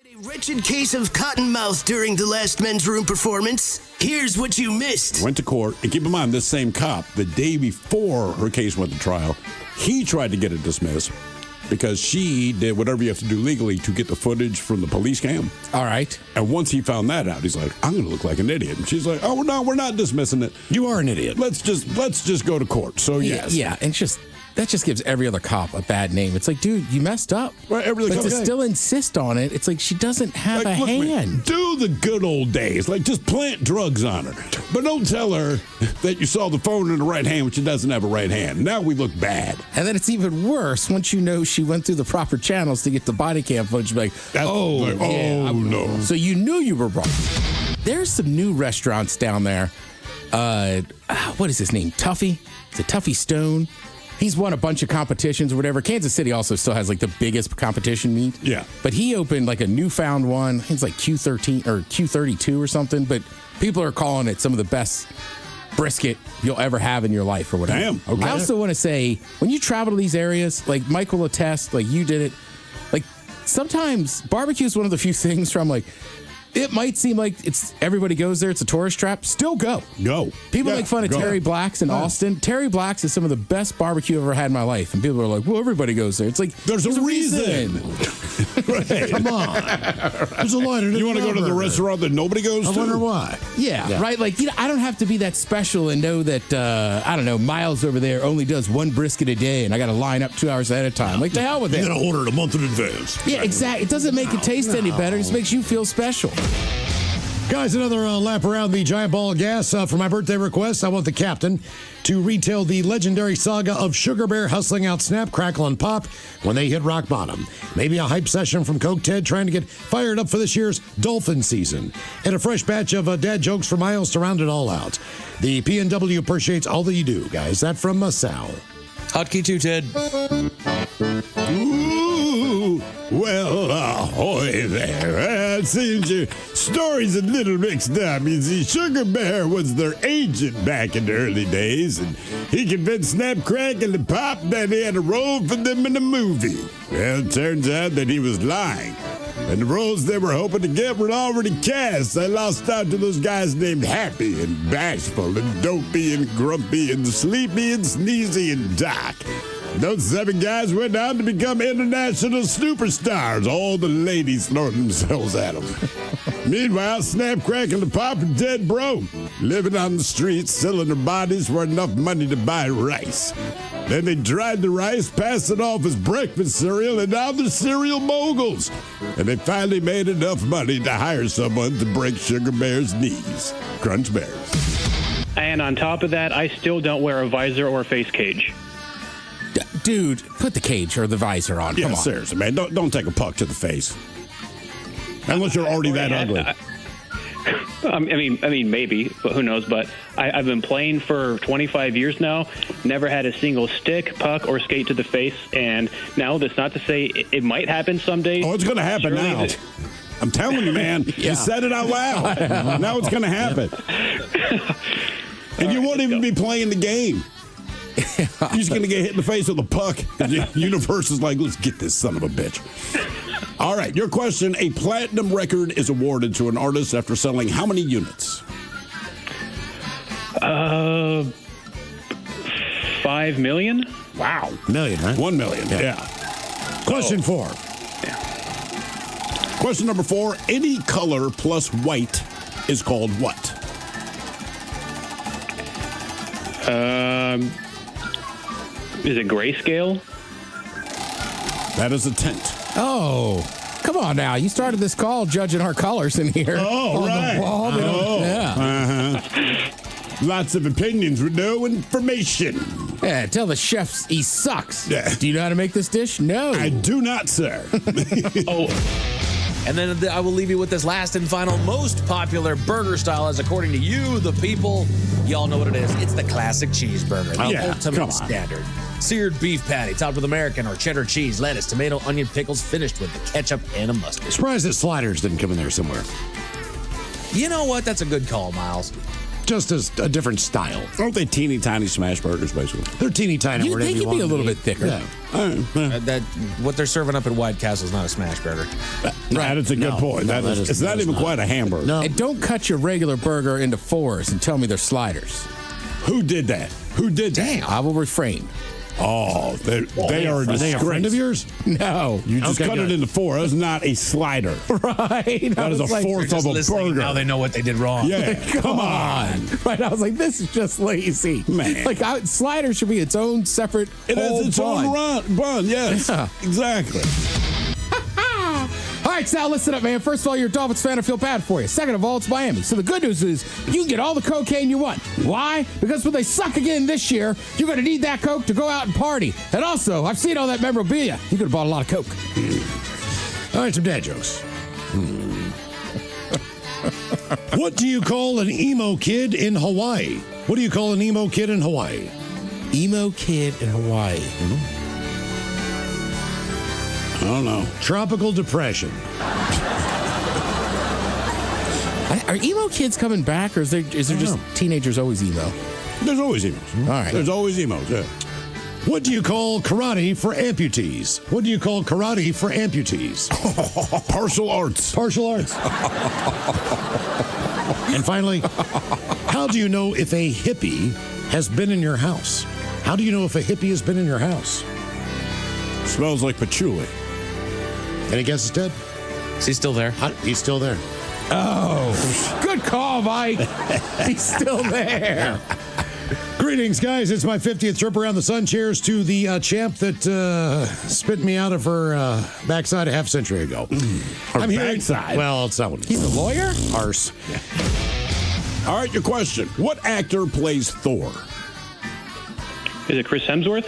A wretched case of cotton mouth during the last men's room performance. Here's what you missed. Went to court, and keep in mind, this same cop, the day before her case went to trial, he tried to get it dismissed because she did whatever you have to do legally to get the footage from the police cam. All right. And once he found that out, he's like, I'm going to look like an idiot. And she's like, oh, no, we're not dismissing it. You are an idiot. Let's just go to court. So, yes. Yeah, and that just gives every other cop a bad name. It's like, dude, you messed up. Right, but to still insist on it, it's like she doesn't have a hand. Man, do the good old days. Like, just plant drugs on her. But don't tell her that you saw the phone in the right hand when she doesn't have a right hand. Now we look bad. And then it's even worse once you know she went through the proper channels to get the body cam footage. Like, no. So you knew you were wrong. There's some new restaurants down there. What is his name? Tuffy? Is it Tuffy Stone? He's won a bunch of competitions or whatever. Kansas City also still has like the biggest competition meet. Yeah. But he opened like a newfound one. It's like Q13 or Q32 or something. But people are calling it some of the best brisket you'll ever have in your life or whatever. Damn. Okay. I also want to say, when you travel to these areas, like Mike will attest, like you did it, like sometimes barbecue is one of the few things where I'm like, it might seem like everybody goes there. It's a tourist trap. Still go. Go. People make fun of Terry Black's in Austin. Terry Black's is some of the best barbecue I've ever had in my life. And people are like, well, everybody goes there. It's like, there's a reason. Right. Come on. There's a line. You want to go to the restaurant that nobody goes to? I wonder why. Yeah, right. Like, I don't have to be that special and know that, I don't know, Miles over there only does one brisket a day and I got to line up 2 hours ahead of time. Like, the hell with it. You got to order it a month in advance. Yeah, exactly. It doesn't make it taste any better. It just makes you feel special. Guys, another lap around the giant ball of gas. For my birthday request, I want the captain to retell the legendary saga of Sugar Bear hustling out Snap, Crackle, and Pop when they hit rock bottom. Maybe a hype session from Coke Ted trying to get fired up for this year's dolphin season. And a fresh batch of dad jokes for Miles to round it all out. The PNW appreciates all that you do, guys. That from Sal. Hotkey 2, Ted. Ooh, well, ahoy there. It seems your story's a little mixed up. You see, Sugar Bear was their agent back in the early days, and he convinced Snap, Crackle, and Pop that he had a role for them in a movie. Well, it turns out that he was lying. And the roles they were hoping to get were already cast. They lost out to those guys named Happy and Bashful and Dopey and Grumpy and Sleepy and Sneezy and Doc. Those 7 guys went on to become international superstars. All the ladies throwing themselves at them. Meanwhile, Snap, Crackle, and Pop are dead broke, living on the streets, selling their bodies for enough money to buy rice. Then they dried the rice, passed it off as breakfast cereal, and now they're cereal moguls. And they finally made enough money to hire someone to break Sugar Bear's knees. Crunch Bears. And on top of that, I still don't wear a visor or face cage. Dude, put the cage or the visor on. Come on. Seriously, man. Don't take a puck to the face. Unless you're already that ugly. I mean, maybe, but who knows? But I've been playing for 25 years now. Never had a single stick, puck, or skate to the face. And now that's not to say it might happen someday. Oh, it's going to happen now. I'm telling you, man. You said it out loud. Now it's going to happen. And you won't even be playing the game. You're just going to get hit in the face with a puck. The universe is like, let's get this son of a bitch. All right, your question. A platinum record is awarded to an artist after selling how many units? 5 million? Wow. Million, huh? 1 million, yeah. Question 4. Yeah. Question number 4. Any color plus white is called what? Is it grayscale? That is a tint. Oh, come on now. You started this call judging our colors in here. Oh, right. Lots of opinions with no information. Yeah, tell the chefs he sucks. Yeah. Do you know how to make this dish? No. I do not, sir. And then I will leave you with this last and final most popular burger style, as according to you, the people, y'all know what it is. It's the classic cheeseburger, the ultimate standard. Seared beef patty, topped with American or cheddar cheese, lettuce, tomato, onion, pickles, finished with the ketchup and a mustard. Surprised that sliders didn't come in there somewhere. You know what? That's a good call, Miles. just as a different style. Aren't they teeny tiny smash burgers, basically? They're teeny tiny. They can be a little bit thicker. Yeah. That what they're serving up at White Castle is not a smash burger. Right, it's a good point. It's not even quite a hamburger. No. And don't cut your regular burger into fours and tell me they're sliders. Who did that? Who did that? I will refrain. Oh, they are a Are they a friend of disgrace. yours? No. You just cut it into four. That's not a slider. Right. That is a fourth of a burger. Now they know what they did wrong. Yeah, come on. Right. I was like, this is just lazy. Man. Like, slider should be its own separate It whole has its bun. own bun, yes. Yeah. Exactly. All right, Sal, listen up, man. First of all, you're a Dolphins fan. I feel bad for you. Second of all, it's Miami. So the good news is you can get all the cocaine you want. Why? Because when they suck again this year, you're going to need that coke to go out and party. And also, I've seen all that memorabilia. You could have bought a lot of coke. All right, some dad jokes. What do you call an emo kid in Hawaii? What do you call an emo kid in Hawaii? Emo kid in Hawaii. I don't know. Tropical depression. Are emo kids coming back, or is there just teenagers always emo? There's always emos. All right. There's always emos, yeah. What do you call karate for amputees? What do you call karate for amputees? Partial arts. Partial arts. And finally, how do you know if a hippie has been in your house? How do you know if a hippie has been in your house? Smells like patchouli. Any guesses, Ted? Is he still there? He's still there. Oh, good call, Mike. He's still there. Greetings, guys. It's my 50th trip around the sun. Cheers to the champ that spit me out of her backside a half century ago. Her backside? Well, it's not one. He's a lawyer? Arse. All right, your question. What actor plays Thor? Is it Chris Hemsworth?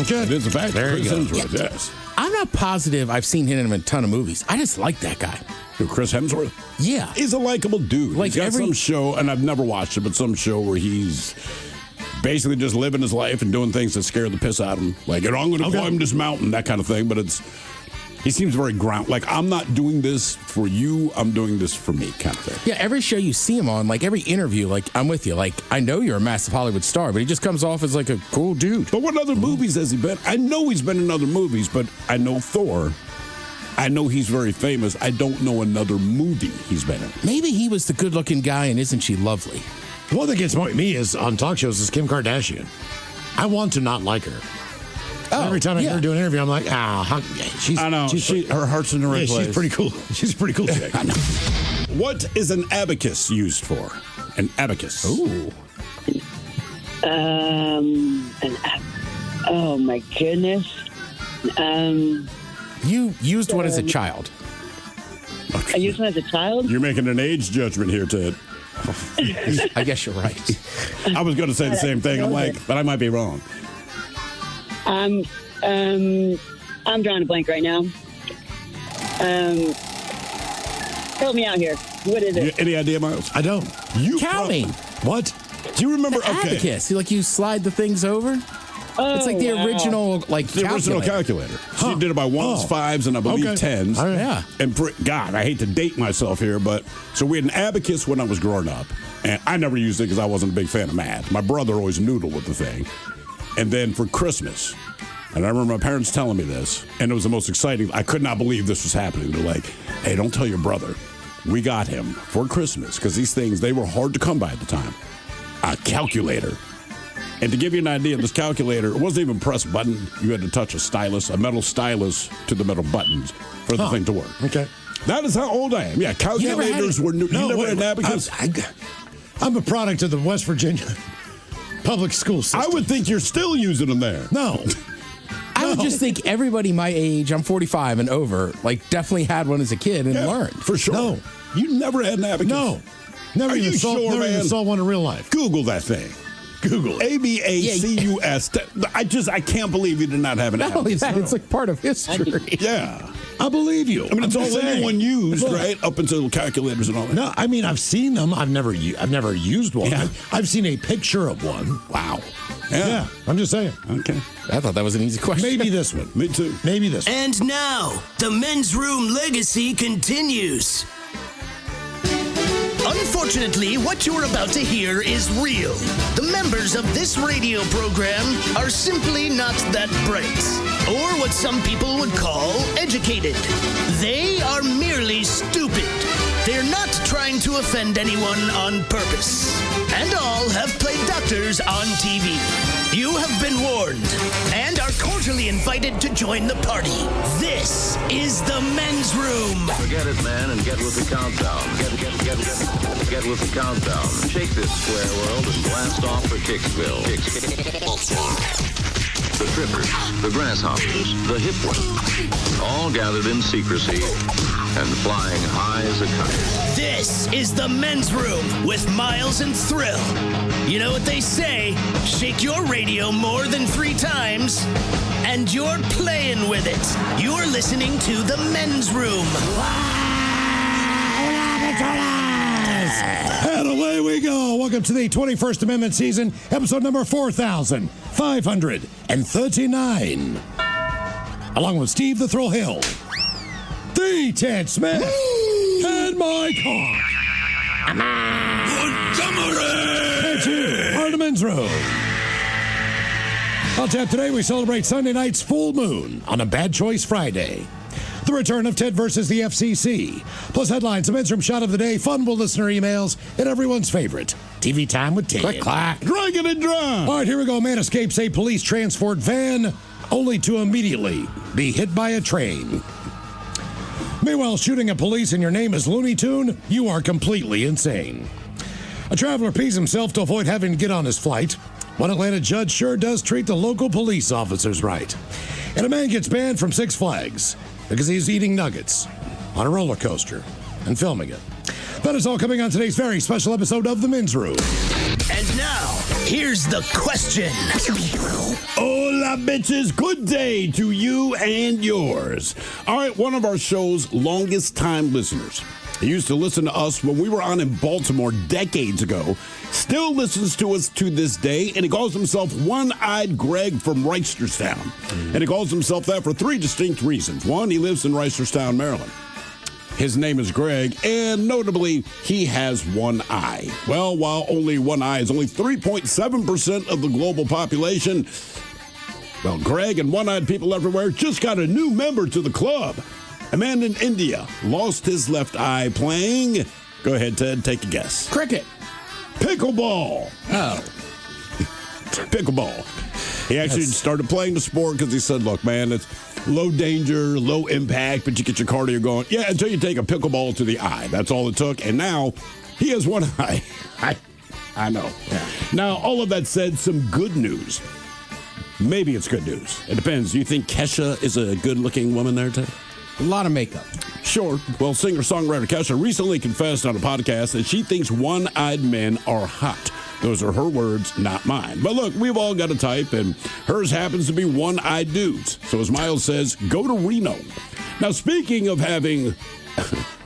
Okay. It is a fact. There you Chris go. Hemsworth, yes. I'm not positive I've seen him in a ton of movies. I just like that guy. Who, Chris Hemsworth? Yeah. He's a likable dude. Like He's got some show, and I've never watched it, but some show where he's basically just living his life and doing things that scare the piss out of him. Like, I'm going to climb this mountain, that kind of thing. But he seems very ground. Like, I'm not doing this for you. I'm doing this for me, kind of thing. Yeah, every show you see him on, like every interview, like I'm with you. Like, I know you're a massive Hollywood star, but he just comes off as like a cool dude. But what other movies has he been? I know he's been in other movies, but I know Thor. I know he's very famous. I don't know another movie he's been in. Maybe he was the good-looking guy, and isn't she lovely? The one that gets me is on talk shows is Kim Kardashian. I want to not like her. Every time I hear her do an interview, I'm like, she's. I know. Her heart's in the right place. She's pretty cool. She's a pretty cool chick. What is an abacus used for? An abacus. Ooh. Oh my goodness. You used one as a child. I used one as a child. You're making an age judgment here, Ted. I guess you're right. I was going to say the same thing. I'm like, but I might be wrong. I'm drawing a blank right now. Help me out here. What is it? Any idea, Miles? I don't. Counting. What? Do you remember? The abacus. Like you slide the things over. It's like the original, like The original calculator. She did it by ones, fives, and I believe tens. All right. Yeah. And God, I hate to date myself here, but so we had an abacus when I was growing up, and I never used it because I wasn't a big fan of math. My brother always noodled with the thing. And then for Christmas, and I remember my parents telling me this, and it was the most exciting. I could not believe this was happening. They're like, "Hey, don't tell your brother. We got him for Christmas because these things, they were hard to come by at the time. A calculator." And to give you an idea, this calculator, it wasn't even press button. You had to touch a stylus, a metal stylus to the metal buttons for the thing to work. Okay. That is how old I am. Yeah, calculators were new. You never had an abacus? I'm a product of the West Virginia public school system. I would think you're still using them there. No. I would just think everybody my age, I'm 45 and over, like definitely had one as a kid and learned. For sure. No. You never had an abacus? No. Never Are even you saw, sure, never man? even saw one in real life. Google that thing. Google it. ABACUS. I can't believe you did not have an Not only abacus. that, it's like part of history. Yeah. I believe you. I mean, it's I'm all just saying. anyone used, Look, right? Up until calculators and all that. No, I mean I've seen them. I've never used one. Yeah. I've seen a picture of one. Wow. Yeah, I'm just saying. Okay. I thought that was an easy question. Maybe this one. Me too. Maybe this one. And now, the men's room legacy continues. Unfortunately, Unfortunately, what you're about to hear is real. The members of this radio program are simply not that bright, or what some people would call educated. They are merely stupid. They're not trying to offend anyone on purpose. And all have played doctors on TV. You have been warned and are cordially invited to join the party. This is the men's room. Forget it, man, and get with the countdown. Get with the countdown. Shake this square world and blast off for Kicksville. The trippers, the grasshoppers, the hip ones, all gathered in secrecy and flying high as a kite. This is the men's room with Miles and Thrill. You know what they say, shake your radio more than 3 times, and you're playing with it. You're listening to the men's room. And away we go. Welcome to the 21st Amendment season, episode number 4539. Along with Steve the Thrill Hill, the Ted Smith, and Mike Hawk. And you are the men's room. On tap today, we celebrate Sunday night's full moon on a Bad Choice Friday. The return of Ted versus the FCC. Plus headlines, a men's room shot of the day, fun with listener emails, and everyone's favorite, TV Time with Ted. Click, clack. Dragging and drum. All right, here we go. Man escapes a police transport van, only to immediately be hit by a train. Meanwhile, shooting at police and your name is Looney Tune, you are completely insane. A traveler pees himself to avoid having to get on his flight. One Atlanta judge sure does treat the local police officers right. And a man gets banned from Six Flags because he's eating nuggets on a roller coaster and filming it. That is all coming on today's very special episode of The Men's Room. And now, here's the question. Hola, bitches. Good day to you and yours. All right, one of our show's longest time listeners. He used to listen to us when we were on in Baltimore decades ago. Still listens to us to this day, and he calls himself One-Eyed Greg from Reisterstown. And he calls himself that for 3 distinct reasons. One, he lives in Reisterstown, Maryland. His name is Greg, and notably, he has one eye. Well, while only one eye is only 3.7% of the global population, well, Greg and one-eyed people everywhere just got a new member to the club. A man in India lost his left eye playing, go ahead, Ted, take a guess. Cricket. Pickleball. Oh. Pickleball. He actually started playing the sport because he said, look, man, it's low danger, low impact, but you get your cardio going. Yeah, until you take a pickleball to the eye. That's all it took. And now he has one eye. I know. Yeah. Now, all of that said, some good news. Maybe it's good news. It depends. Do you think Kesha is a good-looking woman there, Ted? A lot of makeup. Sure. Well, singer-songwriter Kesha recently confessed on a podcast that she thinks one-eyed men are hot. Those are her words, not mine. But look, we've all got a type, and hers happens to be one-eyed dudes. So as Miles says, go to Reno. Now, speaking of having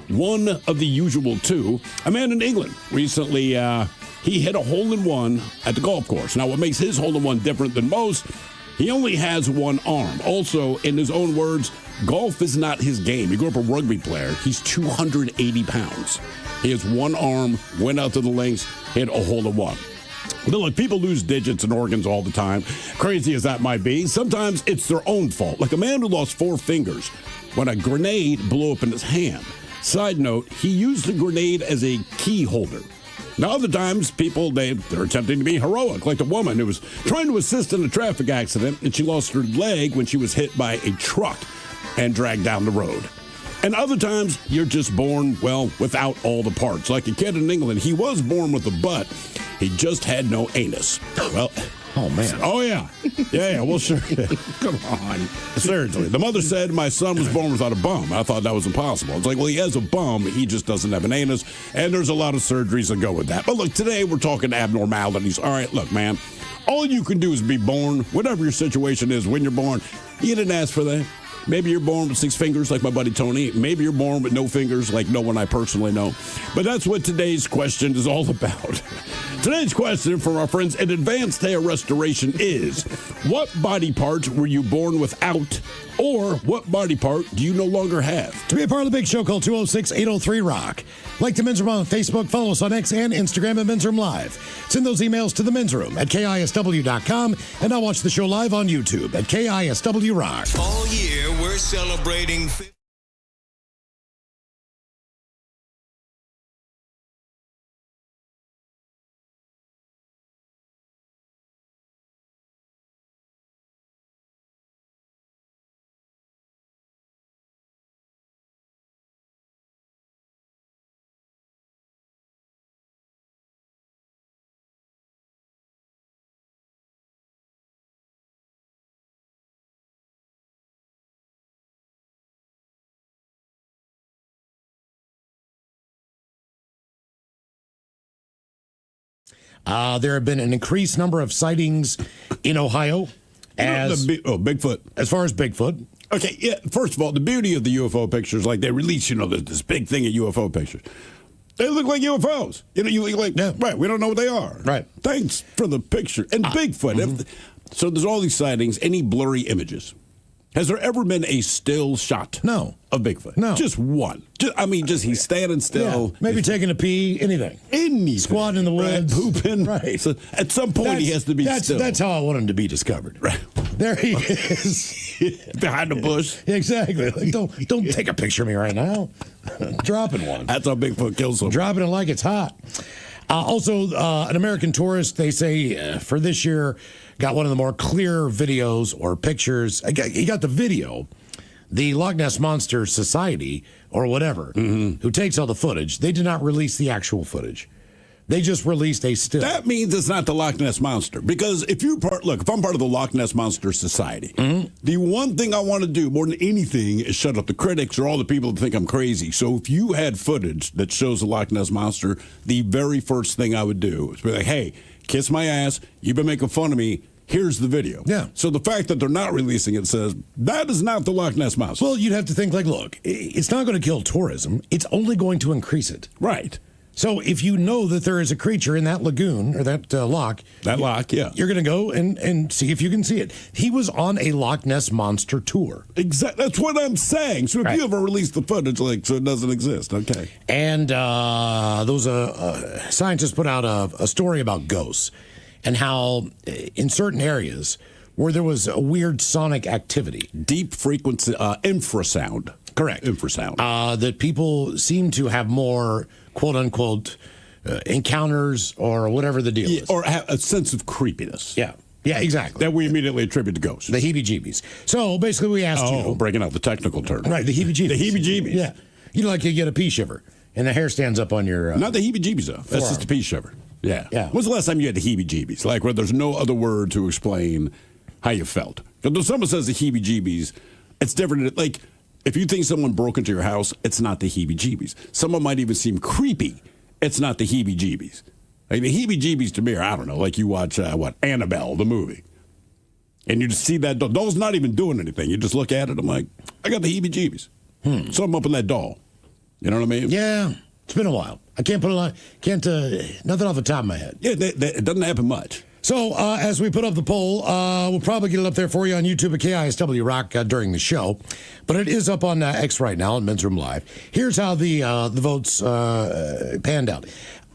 one of the usual two, a man in England recently, he hit a hole-in-one at the golf course. Now, what makes his hole-in-one different than most, he only has one arm. Also, in his own words, golf is not his game. He grew up a rugby player. He's 280 pounds. He has one arm, went out to the links, hit a hole-in-one. But look, people lose digits and organs all the time. Crazy as that might be, sometimes it's their own fault. Like a man who lost 4 fingers when a grenade blew up in his hand. Side note, he used the grenade as a key holder. Now, other times, people, they're attempting to be heroic, like the woman who was trying to assist in a traffic accident, and she lost her leg when she was hit by a truck and dragged down the road. And other times, you're just born, well, without all the parts. Like a kid in England, he was born with a butt. He just had no anus. Well, oh, man. Oh, yeah. Yeah, well, sure. Come on. Seriously. The mother said my son was born without a bum. I thought that was impossible. It's like, well, he has a bum. He just doesn't have an anus. And there's a lot of surgeries that go with that. But look, today we're talking abnormalities. All right, look, man. All you can do is be born, whatever your situation is when you're born. You didn't ask for that. Maybe you're born with 6 fingers like my buddy Tony. Maybe you're born with no fingers like no one I personally know. But that's what today's question is all about. Today's question from our friends at Advanced Hair Restoration is, what body part were you born without, or what body part do you no longer have? To be a part of the big show, call 206-803-ROCK. Like the Men's Room on Facebook, follow us on X and Instagram at Men's Room Live. Send those emails to the Men's Room at KISW.com, and now watch the show live on YouTube at KISW Rock. All year, we're celebrating... There have been an increased number of sightings in Ohio. Bigfoot. As far as Bigfoot. Okay, yeah, first of all, the beauty of the UFO pictures, like they release, this big thing of UFO pictures. They look like UFOs. You look like, right, we don't know what they are. Right. Thanks for the picture. And Bigfoot. So there's all these sightings, any blurry images. Has there ever been a still shot? No. Of Bigfoot? No. Just one. Just he's standing still. Yeah, maybe taking a pee, anything. Squatting in the woods. Right, pooping. Right. So at some point, he has to be still. That's how I want him to be discovered. Right. There he is. Behind the bush. Exactly. Like, don't take a picture of me right now. Dropping one. That's how Bigfoot kills someone. Dropping it like it's hot. Also, an American tourist, they say, for this year, got one of the more clear videos or pictures. He got the video. The Loch Ness Monster Society, or whatever, who takes all the footage, they did not release the actual footage. They just released a still. That means it's not the Loch Ness Monster. Because if I'm part of the Loch Ness Monster Society, the one thing I want to do more than anything is shut up the critics or all the people that think I'm crazy. So if you had footage that shows the Loch Ness Monster, the very first thing I would do is be like, hey, kiss my ass. You've been making fun of me. Here's the video. Yeah. So the fact that they're not releasing it says that is not the Loch Ness Monster. Well, you'd have to think look, it's not going to kill tourism. It's only going to increase it. Right. So if you know that there is a creature in that lagoon or that loch. You're going to go and see if you can see it. He was on a Loch Ness Monster tour. Exactly. That's what I'm saying. So if you ever release the footage, so it doesn't exist. Okay. And those scientists put out a story about ghosts. And how in certain areas where there was a weird sonic activity. Deep frequency, infrasound. Correct. Infrasound. That people seem to have more, quote unquote, encounters or whatever the deal is. Or have a sense of creepiness. Yeah. Yeah, exactly. That we immediately attribute to ghosts. The heebie-jeebies. So basically we asked you. Breaking out the technical term. Right, the heebie-jeebies. The heebie-jeebies. Yeah. You get a pea shiver and the hair stands up on your. Not the heebie-jeebies, though. That's just the pea shiver. Yeah. When's the last time you had the heebie-jeebies? Like where there's no other word to explain how you felt. Because when someone says the heebie-jeebies, it's different. Like if you think someone broke into your house, it's not the heebie-jeebies. Someone might even seem creepy. It's not the heebie-jeebies. Like the heebie-jeebies to me are, I don't know, like you watch, Annabelle, the movie. And you just see that doll. Doll's not even doing anything. You just look at it, I'm like, I got the heebie-jeebies. Something up in that doll. You know what I mean? Yeah. It's been a while. I can't put nothing off the top of my head. Yeah, it doesn't happen much. So as we put up the poll, we'll probably get it up there for you on YouTube at KISW Rock during the show. But it is up on X right now on Men's Room Live. Here's how the votes panned out.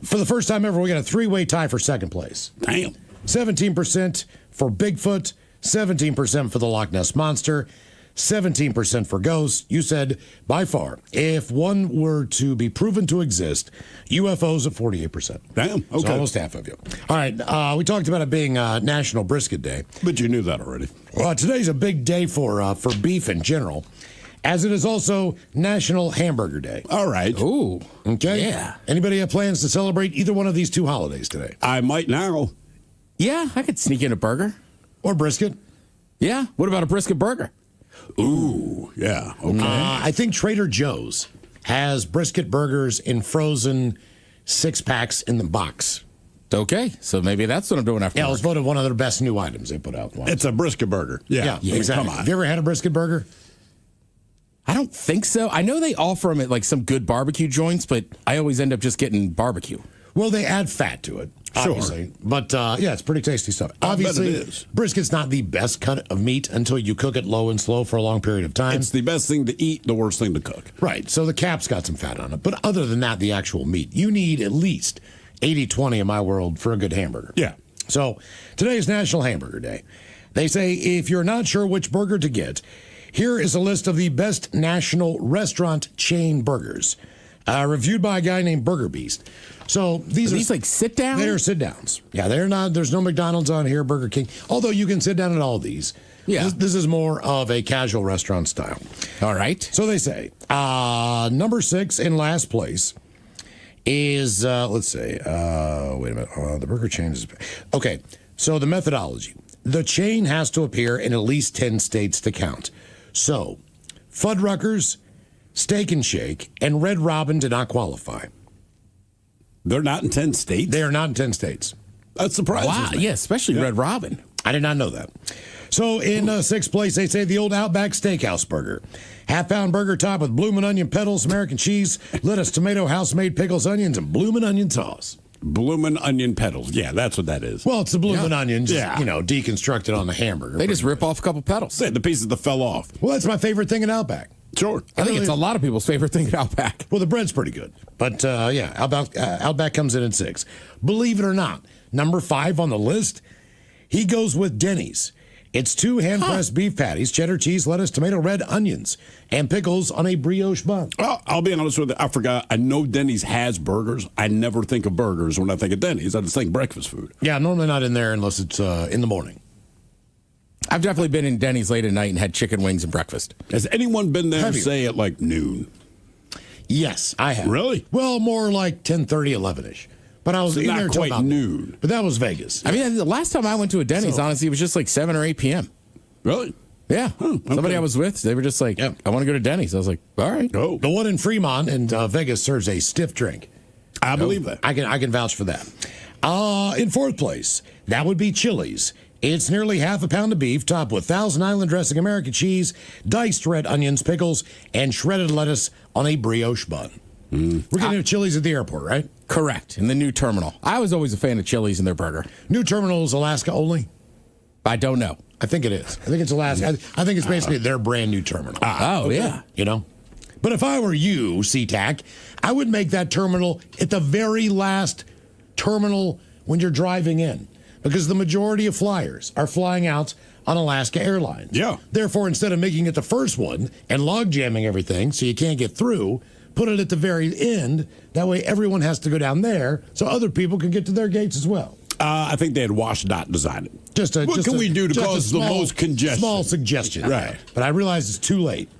For the first time ever, we got a three-way tie for second place. Damn. 17% for Bigfoot, 17% for the Loch Ness Monster, 17% for ghosts. You said, by far, if one were to be proven to exist, UFOs at 48%. Damn, okay. So almost half of you. All right, we talked about it being National Brisket Day. But you knew that already. Well, today's a big day for beef in general, as it is also National Hamburger Day. All right. Ooh. Okay. Yeah. Anybody have plans to celebrate either one of these two holidays today? I might now. Yeah, I could sneak in a burger. Or brisket? Yeah. What about a brisket burger? Ooh, yeah. Okay. I think Trader Joe's has brisket burgers in frozen 6-packs in the box. Okay, so maybe that's what I'm doing after. Yeah, it was voted one of their best new items they put out once. It's a brisket burger. Yeah, exactly. Come on. Have you ever had a brisket burger? I don't think so. I know they offer them at like some good barbecue joints, but I always end up just getting barbecue. Well, they add fat to it. obviously. But yeah, it's pretty tasty stuff. Obviously, it is. brisket's not the best cut of meat until you cook it low and slow for a long period of time. It's the best thing to eat, the worst thing to cook. Right. So the cap's got some fat on it. But other than that, the actual meat, you need at least 80-20 in my world for a good hamburger. Yeah. So today is National Hamburger Day. They say if you're not sure which burger to get, here is a list of the best national restaurant chain burgers, reviewed by a guy named Burger Beast. So these Are these like sit down? They're sit downs. Yeah, they're not. There's no McDonald's on here, Burger King. Although you can sit down at all these. Yeah. This is more of a casual restaurant style. All right. So they say number 6 in last place is let's say wait a minute. The burger chain is okay. So the methodology: the chain has to appear in at least 10 states to count. So Fuddruckers, Steak and Shake, and Red Robin did not qualify. They're not in 10 states? They are not in 10 states. That surprises Wow. me. Yeah, especially Red Robin. I did not know that. So in 6th place, they say the old Outback Steakhouse burger. Half-pound burger topped with bloomin' onion petals, American cheese, lettuce, tomato, house-made pickles, onions, and bloomin' onion sauce. Bloomin' onion petals. Yeah, that's what that is. Well, it's the bloomin' onion, just, Yeah. deconstructed on the hamburger. They just rip off a couple petals. The pieces that fell off. Well, that's my favorite thing in Outback. Sure. I think it's a lot of people's favorite thing at Outback. Well, the bread's pretty good. But, yeah, Outback comes in at 6. Believe it or not, number 5 on the list, he goes with Denny's. It's 2 hand-pressed beef patties, cheddar cheese, lettuce, tomato, red onions, and pickles on a brioche bun. Well, I'll be honest with you. I forgot. I know Denny's has burgers. I never think of burgers when I think of Denny's. I just think breakfast food. Yeah, normally not in there unless it's in the morning. I've definitely been in Denny's late at night and had chicken wings and breakfast. Has anyone been there, Have you? say, at like noon? Yes, I have. Really? Well, more like 10:30, 11-ish. But I was So in not there till quite about noon. But that was Vegas. I mean, the last time I went to a Denny's, honestly, it was just like 7 or 8 p.m. Really? Yeah. Somebody I was with, they were just like, Yep. I want to go to Denny's. I was like, all right. Oh, The one in Fremont and Vegas serves a stiff drink. I believe that. I can vouch for that. In 4th place, that would be Chili's. It's nearly half a pound of beef topped with Thousand Island dressing, American cheese, diced red onions, pickles, and shredded lettuce on a brioche bun. We're getting to Chili's at the airport, right? Correct. In the new terminal. I was always a fan of Chili's and their burger. New terminal is Alaska only? I don't know. I think it is. I think it's Alaska. I think it's basically their brand new terminal. Yeah. But if I were you, SeaTac, I would make that terminal at the very last terminal when you're driving in, because the majority of flyers are flying out on Alaska Airlines. Yeah. Therefore, instead of making it the first one and log jamming everything so you can't get through, put it at the very end. That way everyone has to go down there so other people can get to their gates as well. I think they had WashDOT design it. What can we do to cause the most congestion? Small suggestion. Right. But I realize it's too late.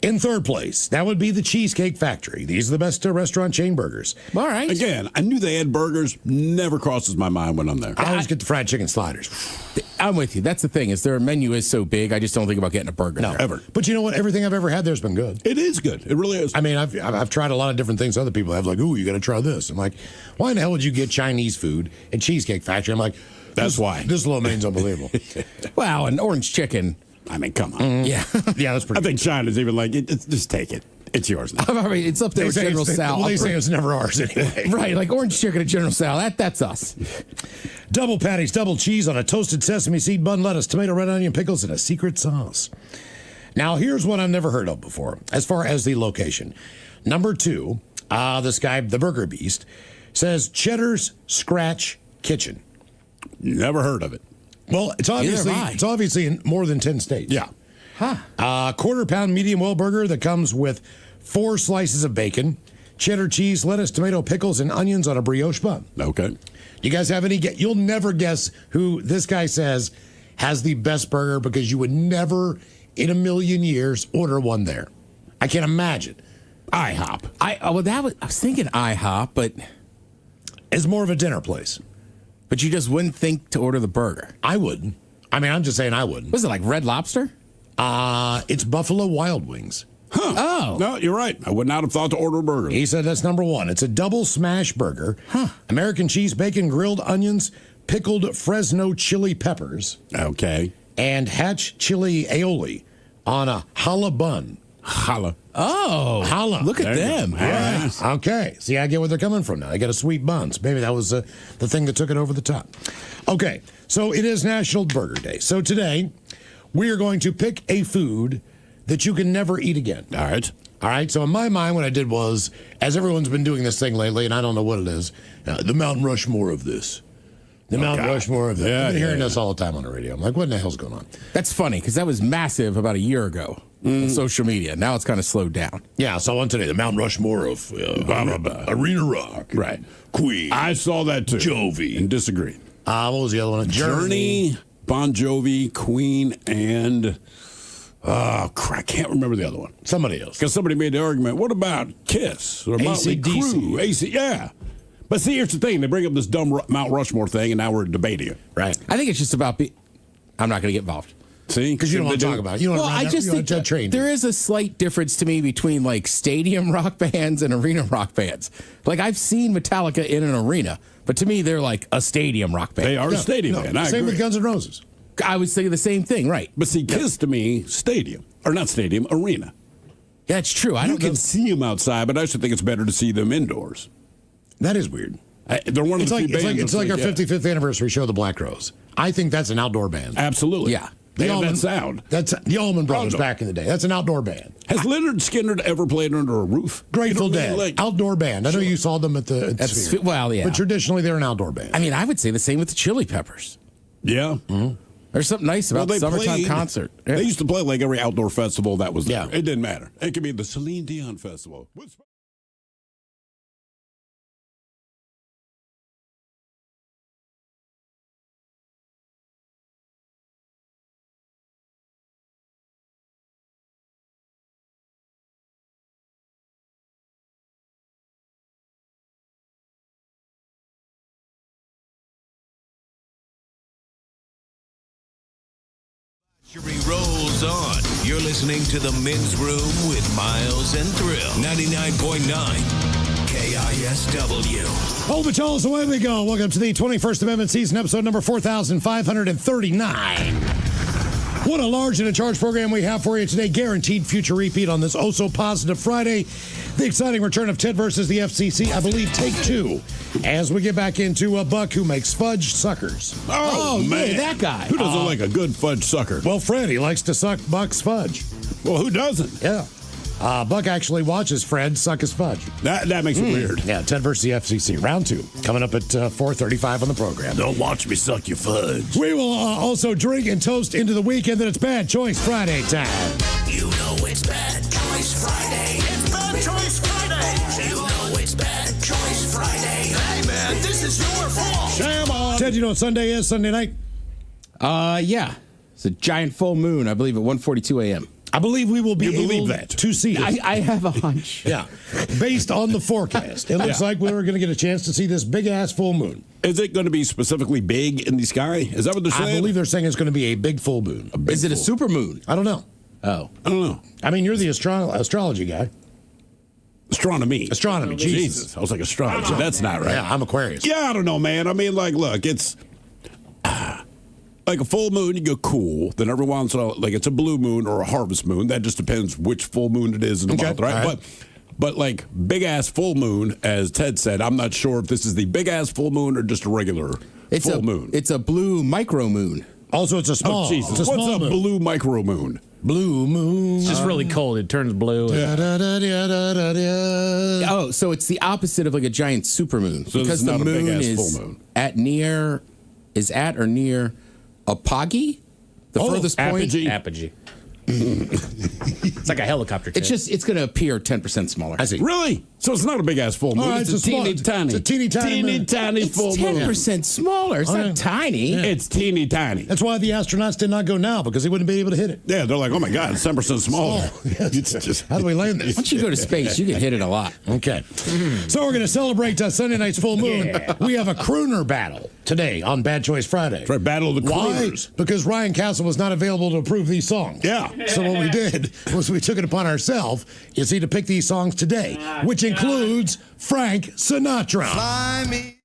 In 3rd place, that would be the Cheesecake Factory. These are the best restaurant chain burgers. All right. Again, I knew they had burgers. Never crosses my mind when I'm there. I always get the fried chicken sliders. I'm with you. That's the thing, is their menu is so big, I just don't think about getting a burger there. Ever. But you know what? Everything I've ever had there's been good. It is good. It really is. I mean, I've tried a lot of different things other people have. Like, ooh, you got to try this. I'm like, why in the hell would you get Chinese food at Cheesecake Factory? I'm like, That's why. This lo mein's unbelievable. Wow, an orange chicken. I mean, come on. Yeah. Yeah, that's pretty I think China's even like, just take it. It's yours now. I mean, it's up there with General Sal. Well, they say it's never ours anyway. Right, like orange chicken at General Sal. That's us. Double patties, double cheese on a toasted sesame seed bun, lettuce, tomato, red onion, pickles, and a secret sauce. Now, here's one I've never heard of before, as far as the location. Number 2, this guy, the Burger Beast, says Cheddar's Scratch Kitchen. Never heard of it. Well, it's obviously in more than 10 states. Yeah. Quarter pound medium well burger that comes with 4 slices of bacon, cheddar cheese, lettuce, tomato, pickles, and onions on a brioche bun. Okay. You guys have any guess? You'll never guess who this guy says has the best burger, because you would never in a million years order one there. I can't imagine. IHOP. I was thinking IHOP, but It's more of a dinner place. you just wouldn't think to order the burger. I wouldn't. I mean, I'm just saying I wouldn't. Was it like Red Lobster? It's Buffalo Wild Wings. Huh. Oh. No, you're right. I would not have thought to order a burger. He said that's number 1. It's a double smash burger. American cheese, bacon, grilled onions, pickled Fresno chili peppers, Okay. and hatch chili aioli on a challah bun. Challah. Oh, Holla. Look at them. Yeah. Okay. See, I get where they're coming from now. They got a sweet buns. Maybe that was the thing that took it over the top. Okay. So it is National Burger Day. So today, we are going to pick a food that you can never eat again. All right. All right. So in my mind, what I did was, as everyone's been doing this thing lately, and I don't know what it is, the Mount Rushmore of this. The Mount Rushmore of that. Yeah, I've been hearing yeah. this all the time on the radio. I'm like, what in the hell's going on? That's funny because that was massive about a year ago on social media. Now it's kind of slowed down. Yeah, so on today, the Mount Rushmore of Arena Rock. Right. Queen. I saw that too. Jovi. And disagreed. What was the other one? Journey, Bon Jovi, Queen, and I can't remember the other one. Somebody else. Because somebody made the argument, what about KISS or Motley AC/DC? Crue? Yeah. But see, here's the thing. They bring up this dumb Mount Rushmore thing, and now we're debating it. Right. I think it's just about I'm not going to get involved. See? Because you don't want to talk about it. You don't Well, I just think there is a slight difference to me between like stadium rock bands and arena rock bands. Like I've seen Metallica in an arena, but to me they're like a stadium rock band. They are a stadium band. I Same agree. with Guns N' Roses. I was thinking the same thing, right? But see, KISS to me, stadium. Or not stadium, arena. Yeah, it's true. I You don't can know. see them outside, but I actually think it's better to see them indoors. That is weird. They're one of It's the like few bands. it's like our yeah. 55th anniversary show, The Black Rose. I think that's an outdoor band. Absolutely. Yeah. They have Allman- that sound. That's the Allman Brothers Outdoor. back in the day. That's an outdoor band. Has Leonard Skinner ever played under a roof? Grateful You know what I Dead. mean? Like, Outdoor band. I know you saw them at the Sphere. Well, yeah. But traditionally, they're an outdoor band. I mean, I would say the same with the Chili Peppers. yeah. There's something nice about the summertime played- concert. Yeah. They used to play like every outdoor festival that was there. Yeah. It didn't matter. It could be the Celine Dion Festival. Luxury rolls on. You're listening to The Men's Room with Miles and Thrill. 99.9 KISW. Oh, but y'all, away we go. Welcome to the 21st Amendment season, episode number 4,539. What a large and in charge program we have for you today. Guaranteed future repeat on this oh-so-positive Friday. The exciting return of Ted versus the FCC, I believe, take two, as we get back into a Buck who makes fudge suckers. Oh, yeah, man. that guy. Who doesn't like a good fudge sucker? Well, Fred, he likes to suck Buck's fudge. Well, who doesn't? Yeah. Buck actually watches Fred suck his fudge. That makes it weird. Yeah, Ted versus the FCC, round two, coming up at 4:35 on the program. Don't watch me suck your fudge. We will also drink and toast into the weekend that it's Bad Choice Friday time. You know it's Bad Choice Friday. It's Bad Choice Friday. You know it's Bad Choice Friday. Hey, man, this is your fault. Shame on. Ted, you know what Sunday is? Sunday night? Yeah. It's a giant full moon, I believe, at 1:42 a.m. I believe we will be You believe able that? to see it. I have a hunch. Yeah. Based on the forecast, it looks like we're going to get a chance to see this big-ass full moon. Is it going to be specifically big in the sky? Is that what they're saying? I believe they're saying it's going to be a big full moon. Is it a super moon? I don't know. Oh. I don't know. I mean, you're the astrology guy. Astronomy. Astronomy, Jesus. I was like, astrology. That's not right. Yeah, I'm Aquarius. Yeah, I don't know, man. I mean, like, look, it's like a full moon, you go cool. Then every once in a while, like it's a blue moon or a harvest moon. That just depends which full moon it is in the month, right? All right. But like big ass full moon, as Ted said, I'm not sure if this is the big ass full moon or just a regular full moon. It's a blue micro moon. Also, it's a small. Oh, Jesus. It's a What's small a moon. blue micro moon? Blue moon. It's just really cold. It turns blue. Da-da-da-da-da-da. Oh, so it's the opposite of like a giant supermoon. So because it's the not a moon big-ass is full moon. at or near Apogee, the furthest point. apogee. Apogee. It's like a helicopter. It's going to appear 10% smaller. I see. Really? So it's not a big ass full moon. All right, it's it's a teeny small- tiny. it's a teeny tiny moon. It's full moon. 10% smaller. It's Oh, not yeah. tiny. It's teeny tiny. That's why the astronauts did not go now, because they wouldn't be able to hit it. Yeah, they're like, oh my God, it's 10% smaller. It's just, how do we land this? Once you go to space, you can hit it a lot. Okay. So we're going to celebrate Sunday night's full moon. We have a crooner battle today on Bad Choice Friday. That's right, Battle of the Why? Crooners. Because Ryan Castle was not available to approve these songs. Yeah. So what we did was we took it upon ourselves, you see, to pick these songs today, which includes Frank Sinatra. Fly me.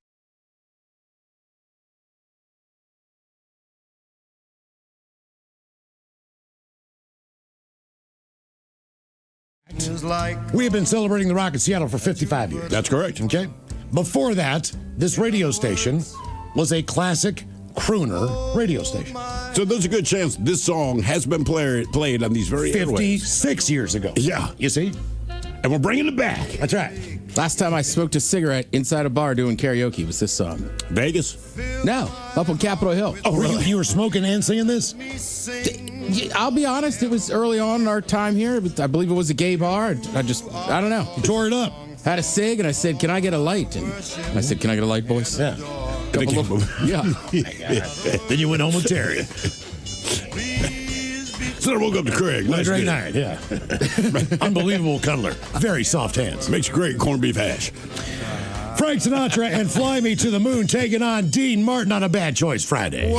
We have been celebrating the rock in Seattle for 55 years. That's correct. Okay. Before that, this radio station was a classic crooner radio station. So there's a good chance this song has been played on these very 56 years ago. Yeah. You see? And we're bringing it back. That's right. Last time I smoked a cigarette inside a bar doing karaoke was this song. Vegas? No, up on Capitol Hill. Oh, really? You were smoking and singing this? I'll be honest, it was early on in our time here. I believe it was a gay bar. I don't know. You tore it up. Had a cig, and I said, "Can I get a light?" And I said, "Can I get a light, boys?" Yeah. Yeah. Then you went home with Terry. So I woke up to Craig. Nice Great day. night, yeah. Unbelievable cuddler. Very soft hands. Makes great corned beef hash. Frank Sinatra and Fly Me to the Moon taking on Dean Martin on a Bad Choice Friday.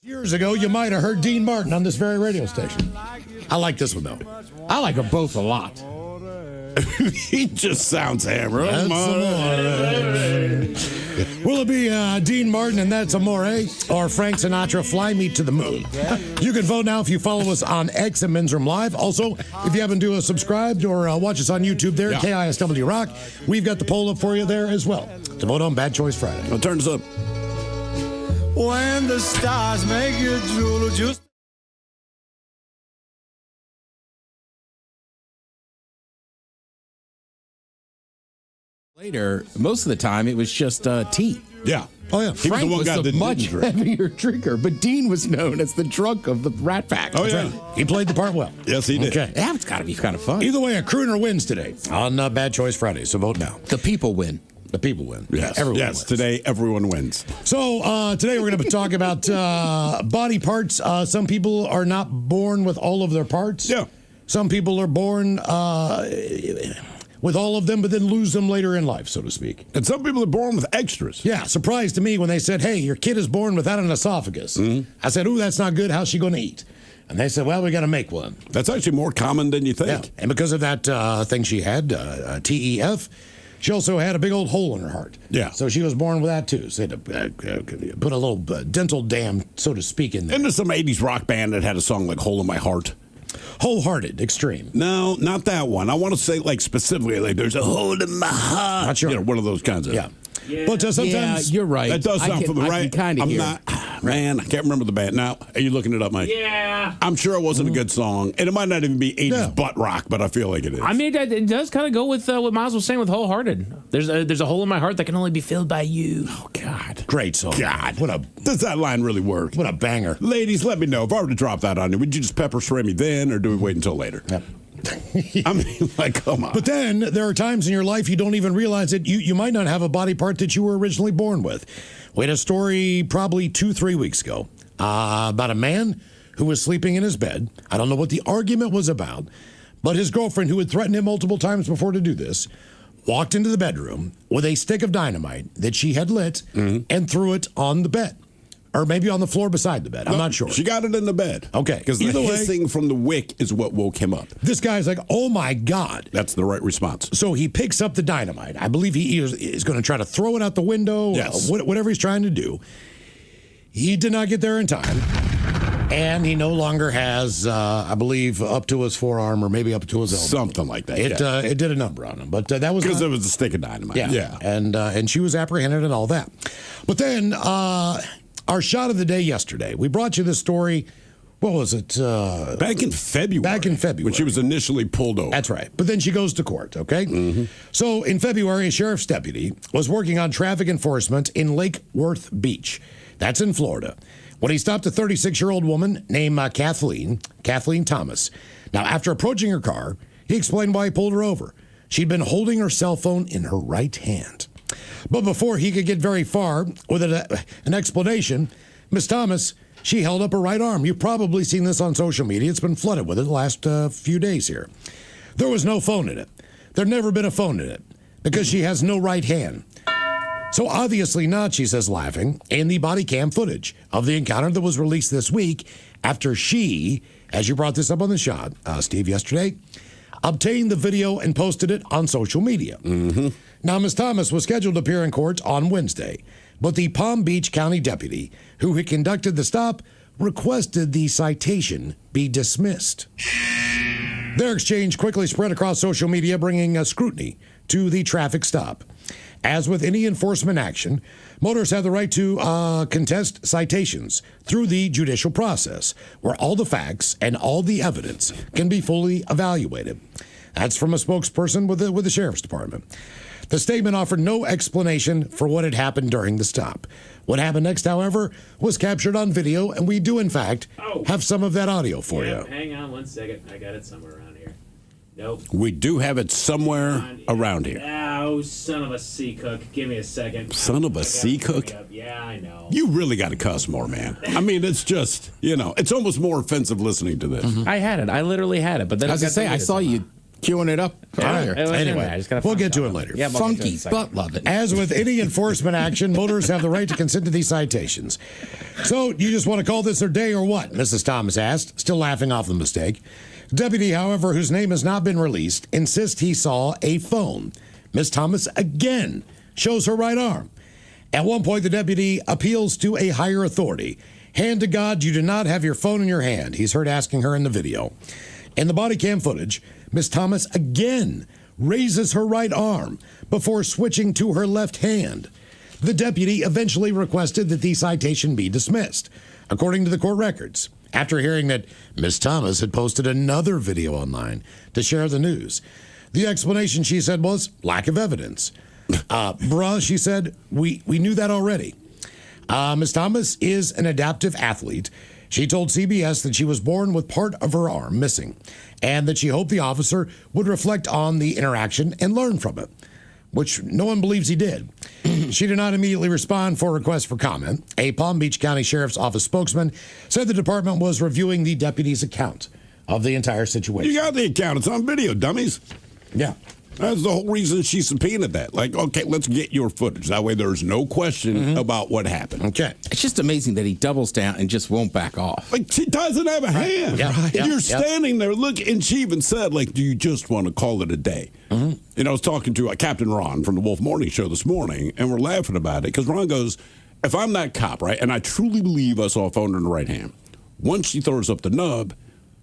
Years ago, you might have heard Dean Martin on this very radio station. I like this one, though. I like them both a lot. He just sounds hammered. That's Amore. Will it be Dean Martin and That's Amore or Frank Sinatra, Fly Me to the Moon? You can vote now if you follow us on X and Men's Room Live. Also, if you haven't subscribed or watch us on YouTube there, KISW Rock, we've got the poll up for you there as well to vote on Bad Choice Friday. I'll turn this up. When the stars make you drool, just Later, most of the time, it was just tea. Yeah. Oh, yeah. He Frank was the one guy that much didn't drink. heavier drinker, but Dean was known as the drunk of the Rat Pack. Oh, yeah. Right. He played the part well. Yes, he did. Okay. Yeah, it's got to be kind of fun. Either way, a crooner wins today on Bad Choice Friday, so vote now. The people win. The people win. Yes. Everyone Yes. wins. Today, everyone wins. So today we're going to talk about body parts. Some people are not born with all of their parts. Yeah. Some people are born with all of them, but then lose them later in life, so to speak. And some people are born with extras. Yeah, surprise to me when they said, "Hey, your kid is born without an esophagus." I said, "Ooh, that's not good. How's she going to eat?" And they said, "Well, we got to make one." That's actually more common than you think. Yeah, and because of that thing she had, TEF. She also had a big old hole in her heart. Yeah. So she was born with that, too. So they had to put a little dental dam, so to speak, in there. And there's some 80s rock band that had a song like Hole in My Heart. Wholehearted, extreme. No, not that one. I want to say, like, specifically, like, there's a hole in my heart. Not sure. You know, one of those kinds of. Yeah. But sometimes. Yeah, you're right. That does sound familiar, right? I can kind of hear. not. Man, I can't remember the band. Now, are you looking it up, Mike? Yeah. I'm sure it wasn't a good song. And it might not even be 80s butt rock, but I feel like it is. I mean, it does kind of go with what Miles was saying with Wholehearted. There's a hole in my heart that can only be filled by you. Oh, God. Great song. God. Does that line really work? What a banger. Ladies, let me know. If I were to drop that on you, would you just pepper spray me then, or do we wait until later? Yep. I mean, like, come on. But then there are times in your life you don't even realize that you might not have a body part that you were originally born with. We had a story probably 2-3 weeks ago about a man who was sleeping in his bed. I don't know what the argument was about, but his girlfriend, who had threatened him multiple times before to do this, walked into the bedroom with a stick of dynamite that she had lit and threw it on the bed. Or maybe on the floor beside the bed. I'm not sure. She got it in the bed. Okay. Because the hissing from the wick is what woke him up. This guy's like, oh my God. That's the right response. So he picks up the dynamite. I believe he is going to try to throw it out the window. Yes. Whatever he's trying to do. He did not get there in time. And he no longer has, I believe, up to his forearm or maybe up to his elbow. Something like that. It did a number on him. But that was because it was a stick of dynamite. Yeah. And she was apprehended and all that. But then our shot of the day yesterday, we brought you this story. What was it? Back in February. Back in February. When she was initially pulled over. That's right. But then she goes to court, okay? So in February, a sheriff's deputy was working on traffic enforcement in Lake Worth Beach. That's in Florida. When he stopped a 36-year-old woman named Kathleen Thomas. Now, after approaching her car, he explained why he pulled her over. She'd been holding her cell phone in her right hand. But before he could get very far with an explanation, Miss Thomas, she held up her right arm. You've probably seen this on social media. It's been flooded with it the last few days here. There was no phone in it. There'd never been a phone in it because she has no right hand. So obviously not, she says, laughing, in the body cam footage of the encounter that was released this week after she, as you brought this up on the shot, Steve, yesterday, obtained the video and posted it on social media. Now, Ms. Thomas was scheduled to appear in court on Wednesday, but the Palm Beach County deputy who had conducted the stop requested the citation be dismissed. Their exchange quickly spread across social media, bringing scrutiny to the traffic stop. As with any enforcement action, motorists have the right to contest citations through the judicial process, where all the facts and all the evidence can be fully evaluated. That's from a spokesperson with the Sheriff's Department. The statement offered no explanation for what had happened during the stop. What happened next, however, was captured on video, and we do, in fact, have some of that audio for you. Hang on 1 second. I got it somewhere around here. Nope. We do have it somewhere around here. Oh, son of a sea cook. Give me a second. Son of a sea cook? Yeah, I know. You really got to cuss more, man. I mean, it's just, it's almost more offensive listening to this. I had it. I literally had it. But then I was going to say, I saw you queuing it up earlier. Anyway, we'll get to it later. Yeah, funky, but love it. As with any enforcement action, motorists have the right to consent to these citations. So, you just want to call this their day or what? Mrs. Thomas asked, still laughing off the mistake. Deputy, however, whose name has not been released, insists he saw a phone. Ms. Thomas again shows her right arm. At one point, the deputy appeals to a higher authority. Hand to God, you do not have your phone in your hand, he's heard asking her in the video. In the body cam footage, Ms. Thomas again raises her right arm before switching to her left hand. The deputy eventually requested that the citation be dismissed, according to the court records, after hearing that Ms. Thomas had posted another video online to share the news. The explanation, she said, was lack of evidence. Bruh, she said, we knew that already. Ms. Thomas is an adaptive athlete. She told CBS that she was born with part of her arm missing and that she hoped the officer would reflect on the interaction and learn from it, which no one believes he did. She did not immediately respond for requests for comment. A Palm Beach County Sheriff's Office spokesman said the department was reviewing the deputy's account of the entire situation. You got the account. It's on video, dummies. Yeah. That's the whole reason she subpoenaed that. Like, okay, let's get your footage. That way there's no question about what happened. Okay. It's just amazing that he doubles down and just won't back off. Like, she doesn't have a hand. Yeah. Right. Yeah. You're standing there, look, and she even said, like, do you just want to call it a day? And I was talking to Captain Ron from the Wolf Morning Show this morning, and we're laughing about it, because Ron goes, if I'm that cop, right, and I truly believe I saw a phone in the right hand, once she throws up the nub,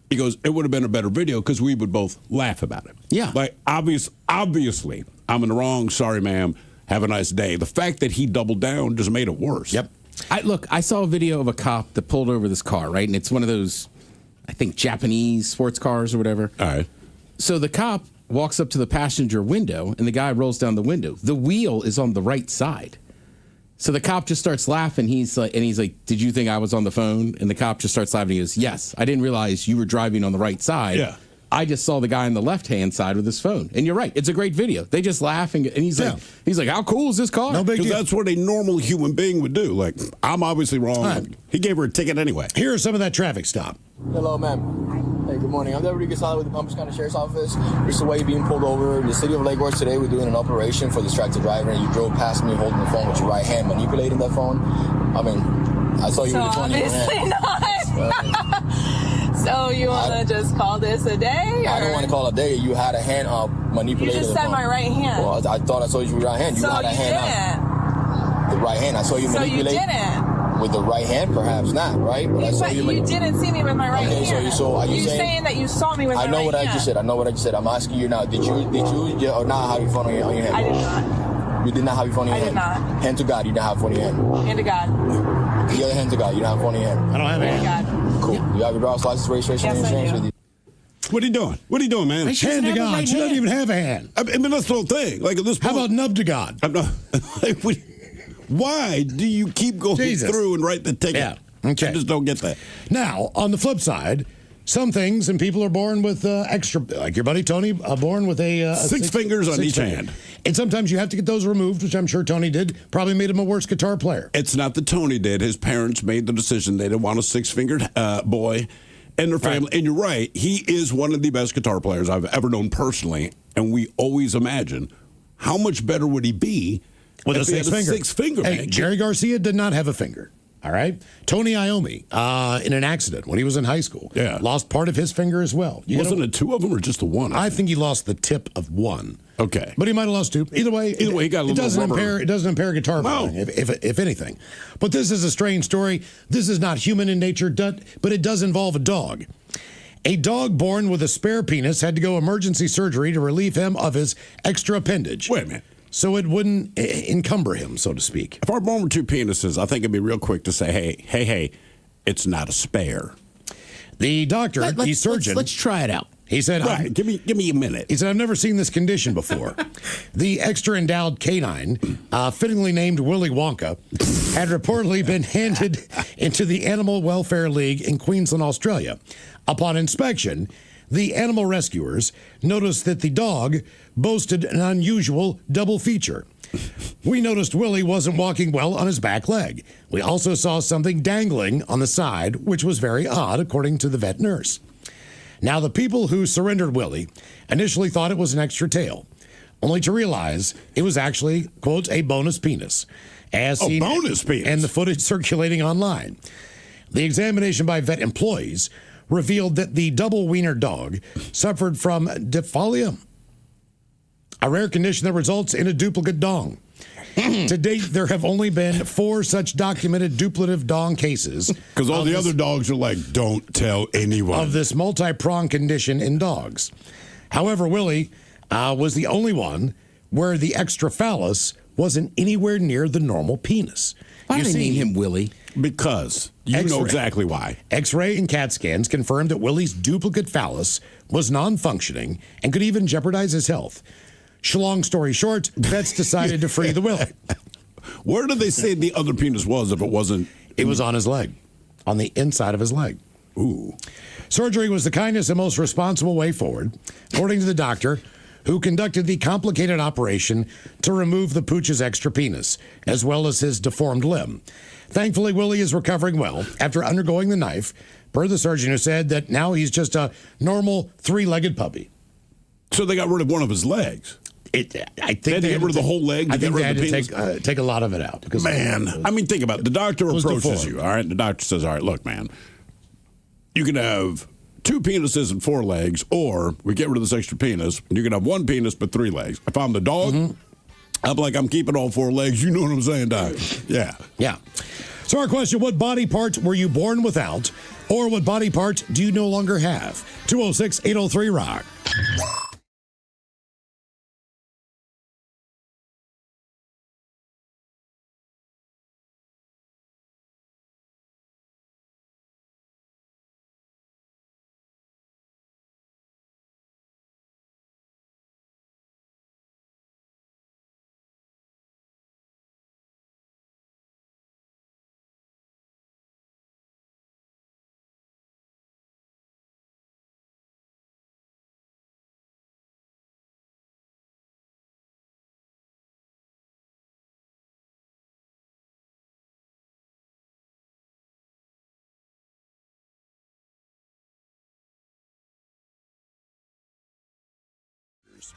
he goes, it would have been a better video because we would both laugh about it. Yeah. Like, obviously, I'm in the wrong. Sorry, ma'am. Have a nice day. The fact that he doubled down just made it worse. Yep. I saw a video of a cop that pulled over this car, right? And it's one of those, I think, Japanese sports cars or whatever. All right. So the cop walks up to the passenger window, and the guy rolls down the window. The wheel is on the right side. So the cop just starts laughing. He's like, did you think I was on the phone? And the cop just starts laughing. He goes, yes, I didn't realize you were driving on the right side. Yeah. I just saw the guy on the left-hand side with his phone. And you're right. It's a great video. They just laugh, and he's like, how cool is this car? No big Because deal. that's what a normal human being would do. Like, I'm obviously wrong. Right. He gave her a ticket anyway. Here's some of that traffic stop. Hello, ma'am. Hey, good morning. I'm Deputy Gasala with the Palm Beach County Sheriff's Office. Recently being pulled over in the city of Lake Worth today. We're doing an operation for distracted driver, and you drove past me holding the phone with your right hand, manipulating that phone. I mean, I saw you with the phone in your hand. Not. So you want to just call this a day? Or? I don't want to call it a day. You had a hand manipulating. You just said my right hand. Well, I thought I saw you with your right hand. You so had a hand didn't. The right hand. I saw you manipulate. So you didn't. With the right hand, perhaps not, right? But I saw you didn't see me with my right hand. So are you saying that you saw me with my right hand? I know what I just said. I know what I just said. I'm asking you now. Did you or not have your phone on your hand? I did not. You did not have your phone in your hand? I did not. Hand to God, you didn't have your phone in your hand. Hand to God. The other hand to God, you don't have your phone in your hand. I don't have a hand. God. Cool. You have your driver's license, registration, and insurance with you? What are you doing? What are you doing, man? Hand to God. She doesn't even have a hand. I mean, that's the whole thing. Like, at this point, how about nub to God? I'm not, why do you keep going through and write the ticket? Yeah. Okay. I just don't get that. Now, on the flip side, some things and people are born with extra, like your buddy Tony, born with a six fingers on each hand. And sometimes you have to get those removed, which I'm sure Tony did. Probably made him a worse guitar player. It's not that Tony did. His parents made the decision they didn't want a six-fingered boy in their family. Right. And you're right. He is one of the best guitar players I've ever known personally. And we always imagine how much better would he be with if a six finger. Hey, man. Jerry Garcia did not have a finger. All right. Tony Iommi, in an accident when he was in high school, lost part of his finger as well. Wasn't it two of them or just the one? I think he lost the tip of one. Okay. But he might have lost 2. Either way, he got a little rubber. It doesn't impair guitar playing, if anything. But this is a strange story. This is not human in nature, but it does involve a dog. A dog born with a spare penis had to go emergency surgery to relieve him of his extra appendage. Wait a minute. So it wouldn't encumber him, so to speak. If I were born with 2 penises, I think it'd be real quick to say, hey, it's not a spare. The doctor, the surgeon. Let's try it out. He said, right, give me a minute. He said, I've never seen this condition before. The extra endowed canine, fittingly named Willy Wonka, had reportedly been handed into the Animal Welfare League in Queensland, Australia. Upon inspection, the animal rescuers noticed that the dog boasted an unusual double feature. We noticed Willie wasn't walking well on his back leg. We also saw something dangling on the side, which was very odd, according to the vet nurse. Now, the people who surrendered Willie initially thought it was an extra tail, only to realize it was actually, quote, a bonus penis, as seen bonus penis. and the footage circulating online. The examination by vet employees revealed that the double wiener dog suffered from diphtheria, a rare condition that results in a duplicate dong. To date, there have only been 4 such documented duplicative dong cases. Because all the other dogs are like, don't tell anyone. Of this multi-pronged condition in dogs. However, Willie was the only one where the extra phallus wasn't anywhere near the normal penis. Why did they name him Willie? Because you know exactly why. X-ray and CAT scans confirmed that Willie's duplicate phallus was non-functioning and could even jeopardize his health. Long story short, vets decided to free the Willie. Where did they say the other penis was if it wasn't? It was on his leg, on the inside of his leg. Ooh. Surgery was the kindest and most responsible way forward, according to the doctor, who conducted the complicated operation to remove the pooch's extra penis, as well as his deformed limb. Thankfully, Willie is recovering well after undergoing the knife, per the surgeon who said that now he's just a normal 3-legged puppy. So they got rid of one of his legs. I think they had to get rid of the whole leg. I think they had the to take a lot of it out. Because I mean, think about it. The doctor approaches you, all right? The doctor says, all right, look, man, you can have 2 penises and 4 legs, or we get rid of this extra penis, and you can have 1 penis but 3 legs. If I'm the dog, I'm like, I'm keeping all 4 legs. You know what I'm saying, Doc? Yeah. Yeah. So our question, what body part were you born without, or what body part do you no longer have? 206-803-ROCK.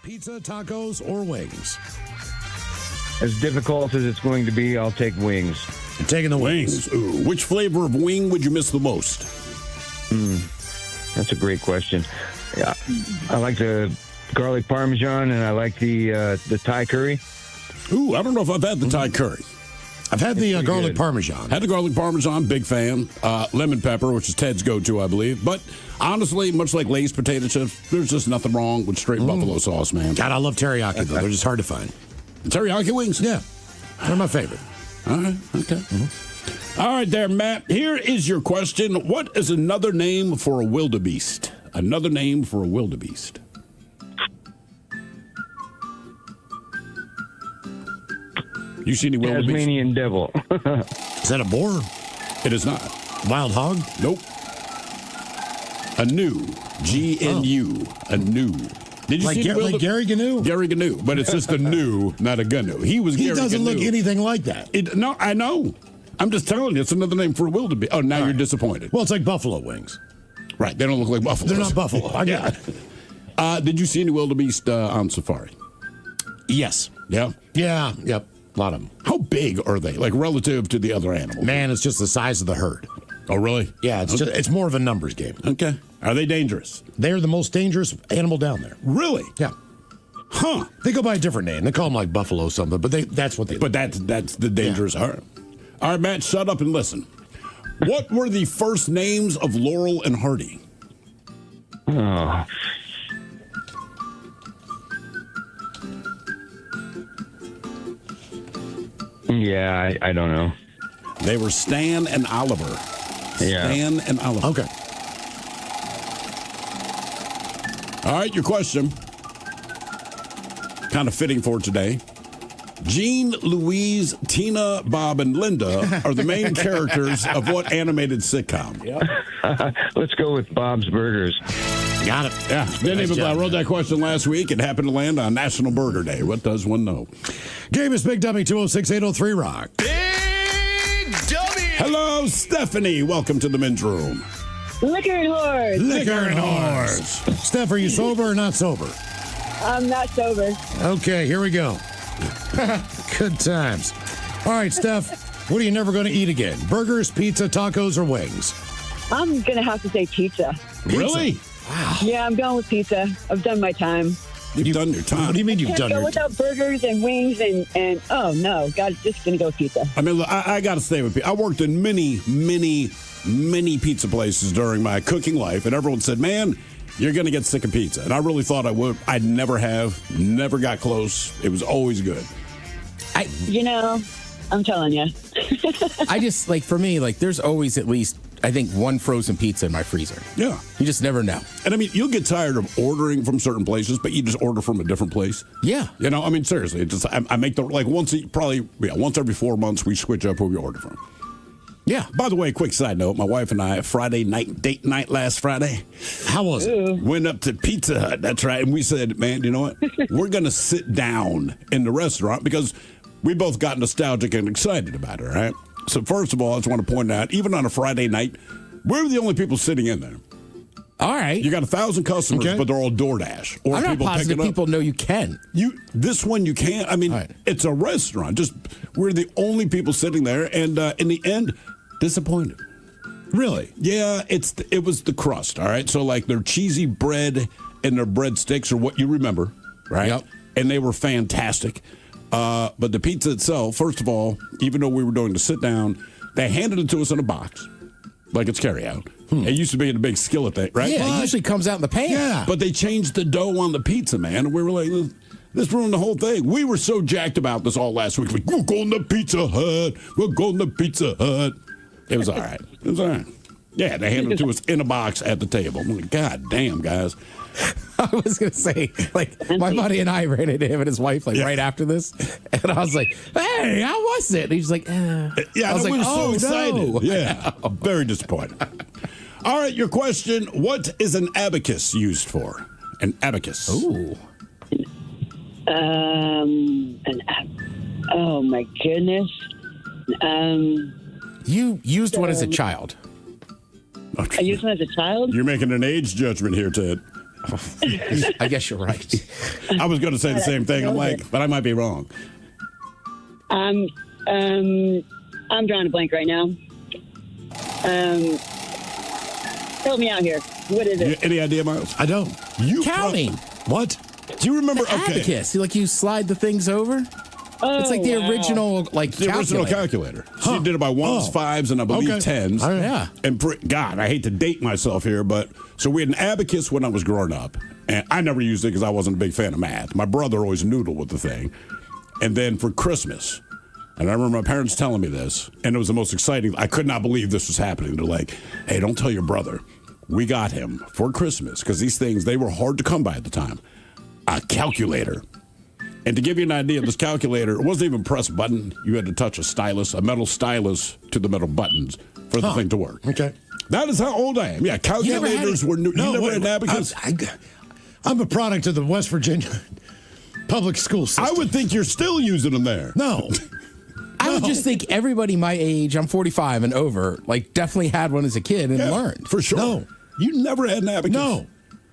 Pizza, tacos, or wings? As difficult as it's going to be, I'll take wings. I'm taking the wings. Ooh, which flavor of wing would you miss the most? That's a great question. Yeah, I like the garlic parmesan, and I like the Thai curry. Ooh, I don't know if I've had the Thai curry. I've had the garlic parmesan. Had the garlic parmesan, big fan. Lemon pepper, which is Ted's go-to, I believe. But honestly, much like Lay's potato chips, there's just nothing wrong with straight buffalo sauce, man. God, I love teriyaki, though. They're just hard to find. Teriyaki wings? Yeah. They're my favorite. All right, okay. All right there, Matt. Here is your question. What is another name for a wildebeest? Another name for a wildebeest. You see any wildebeest? Tasmanian devil. Is that a boar? It is not. Wild hog? Nope. A gnu. G-N-U. A gnu. Did you like see like Gary Gnu? Gary Gnu, but it's just a gnu, not a gnu. He doesn't look anything like that. No, I know. I'm just telling you, it's another name for a wildebeest. Oh, now you're disappointed. Well, it's like buffalo wings. Right, they don't look like buffalo. They're not buffalo. I got it. Did you see any wildebeest on safari? Yes. Yeah? Yeah, yep. A lot of them. How big are they, like relative to the other animals? Man, it's just the size of the herd. Oh, really? Yeah, it's more of a numbers game. Okay. Are they dangerous? They're the most dangerous animal down there. Really? Yeah. Huh. They go by a different name. They call them like Buffalo something, but that's what they. But that's the dangerous heart. All right, Matt, shut up and listen. What were the first names of Laurel and Hardy? Oh. Yeah, I don't know. They were Stan and Oliver. Yeah. Stan and Oliver. Okay. All right, your question. Kind of fitting for today. Jean, Louise, Tina, Bob, and Linda are the main characters of what animated sitcom? Let's go with Bob's Burgers. Got it. Yeah. I wrote that question last week. It happened to land on National Burger Day. What does one know? Game is Big Dummy 206-803 Rock. Big Dummy! Hello, Stephanie. Welcome to the men's room. Liquor and whores. Liquor and whores. Steph, are you sober or not sober? I'm not sober. Okay, here we go. Good times. All right, Steph, what are you never going to eat again? Burgers, pizza, tacos, or wings? I'm going to have to say pizza. Really? Wow. Yeah, I'm going with pizza. I've done my time. You've done your time. What do you mean you've Can't done go your time? without burgers and wings and oh no, God, just going to go with pizza. I mean, look, I got to stay with pizza. I worked in many pizza places during my cooking life, and everyone said, man, you're going to get sick of pizza. And I really thought I would. I'd never have. Never got close. It was always good. I'm telling you. I just, for me, there's always at least, I think, one frozen pizza in my freezer. Yeah. You just never know. And I mean, you'll get tired of ordering from certain places, but you just order from a different place. Yeah. I mean, seriously, I make once every 4 months, we switch up who we order from. Yeah. By the way, quick side note, my wife and I, Friday night, date night last Friday. How was it? Went up to Pizza Hut, that's right, and we said, man, you know what? We're going to sit down in the restaurant because we both got nostalgic and excited about it, right? So first of all, I just want to point out, even on a Friday night, we're the only people sitting in there. All right. You got 1,000 customers, but they're all DoorDash. Or I'm not people positive picking up. people know you can. This one you can't. I mean, It's a restaurant. We're the only people sitting there, and in the end, disappointed. Really? Yeah, it was the crust, all right? So, their cheesy bread and their breadsticks are what you remember, right? Yep. And they were fantastic. But the pizza itself, first of all, even though we were doing the sit down, they handed it to us in a box, like it's carryout. It used to be in a big skillet thing, right? Yeah, it usually comes out in the pan. Yeah. But they changed the dough on the pizza, man. And we were like, this ruined the whole thing. We were so jacked about this all last week. We're going to Pizza Hut. We're going to Pizza Hut. It was all right. It was all right. Yeah, they handed it to us in a box at the table. I'm like, God damn, guys. I was going to say, my buddy and I ran into him and his wife, right after this. And I was like, hey, how was it? And he's like, Yeah, I was we were so oh, excited. no. Yeah, very disappointed. All right, your question. What is an abacus used for? An abacus. Ooh. Oh my goodness. You used one as a child. Okay. I used one as a child? You're making an age judgment here, Ted. I guess you're right. I was going to say the same thing. I'm like, but I might be wrong. I'm drawing a blank right now. Help me out here. What is it? Any idea, Miles? I don't. Counting. What? Do you remember? The abacus. You slide the things over. It's like the original, original calculator. So you did it by ones, fives, and I believe tens. Yeah. And God, I hate to date myself here, but so we had an abacus when I was growing up, and I never used it because I wasn't a big fan of math. My brother always noodled with the thing, and then for Christmas, and I remember my parents telling me this, and it was the most exciting. I could not believe this was happening. They're like, "Hey, don't tell your brother. We got him for Christmas because these things they were hard to come by at the time. A calculator." And to give you an idea, this calculator, it wasn't even press button. You had to touch a metal stylus to the metal buttons for the thing to work. Okay. That is how old I am. Yeah, calculators were new. You never had an abacus? I'm a product of the West Virginia public school system. I would think you're still using them there. No. I would just think everybody my age, I'm 45 and over, definitely had one as a kid and learned. For sure. No. You never had an abacus? No.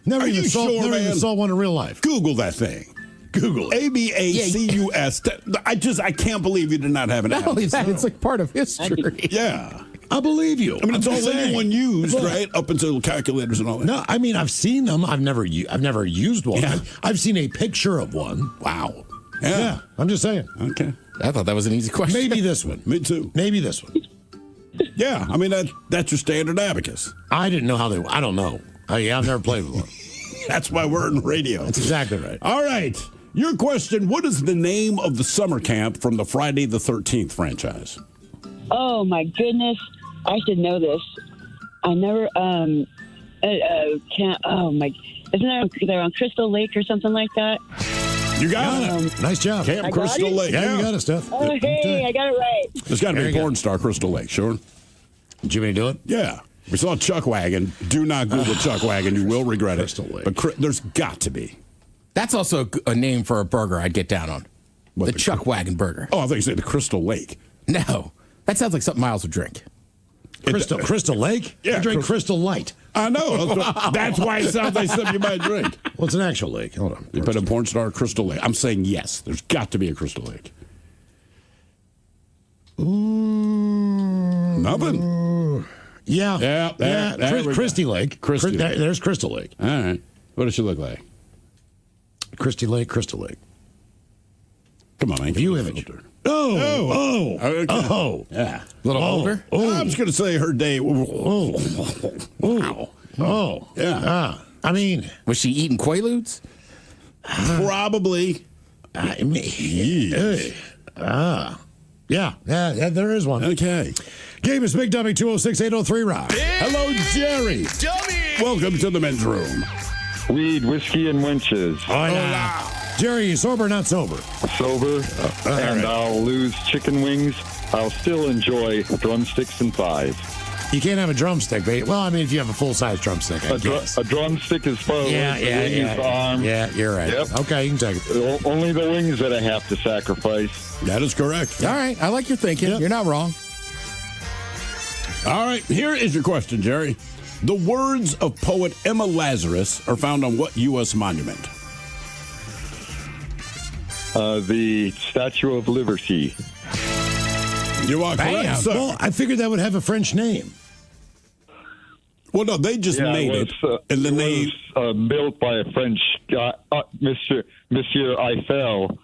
Never Are even you saw, sure, never man? even saw one in real life. Google that thing. Google it. ABACUS. I can't believe you did not have an Not only abacus. that, it's part of history. Yeah. I believe you. I mean, it's all anyone used, right? Up until calculators and all that. No, I mean, I've seen them. I've never used one. Yeah. I've seen a picture of one. Wow. Yeah, I'm just saying. Okay. I thought that was an easy question. Maybe this one. Me too. Maybe this one. Yeah, I mean, that's your standard abacus. I didn't know how they. I don't know. I've never played with one. That's why we're in radio. That's exactly right. All right. Your question, what is the name of the summer camp from the Friday the 13th franchise? Oh, my goodness. I should know this. I never, can't, oh, my, isn't there on Crystal Lake or something like that? You got it. Nice job. Camp Crystal Lake. Yeah, you got it, Steph. Oh, hey, I got it right. There's got to be a porn star, Crystal Lake, sure. Did you want me to do it? Yeah. We saw Chuck Wagon. Do not Google Chuck Wagon. You will regret it. Crystal Lake. But there's got to be. That's also a name for a burger I'd get down on. The Chuck Wagon burger. Oh, I thought you said the Crystal Lake. No. That sounds like something Miles would drink. Crystal Lake? Yeah. I drink Crystal Light. I know. That's why it sounds like something you might drink. Well, it's an actual lake. Hold on. You put a porn star, Crystal Lake. I'm saying yes. There's got to be a Crystal Lake. Nothing. Yeah. Christy Lake. Christy Lake. There's Crystal Lake. All right. What does she look like? Christy Lake, Crystal Lake. Come on, man. View image. Oh. Yeah. Little older? I'm just going to say her day. Wow. Yeah. I mean, was she eating Quaaludes? Probably. Yeah, there is one. Okay. Game is Big Dummy 206-803-ROCK. Hello, Jerry. Dummy! Welcome to the men's room. Weed, whiskey, and winches. Hola. Jerry, you sober or not sober? Sober, and I'll lose chicken wings. I'll still enjoy drumsticks and thighs. You can't have a drumstick, but well, I mean, if you have a full-size drumstick, I guess. A drumstick is for the arm. Yeah, you're right. Yep. Okay, you can take it. Only the wings that I have to sacrifice. That is correct. All right, I like your thinking. Yep. You're not wrong. All right, here is your question, Jerry. The words of poet Emma Lazarus are found on what U.S. monument? The Statue of Liberty. You are correct, sir. Well, I figured that would have a French name. Well, no, they just made it. And the name was built by a French guy, Monsieur Eiffel,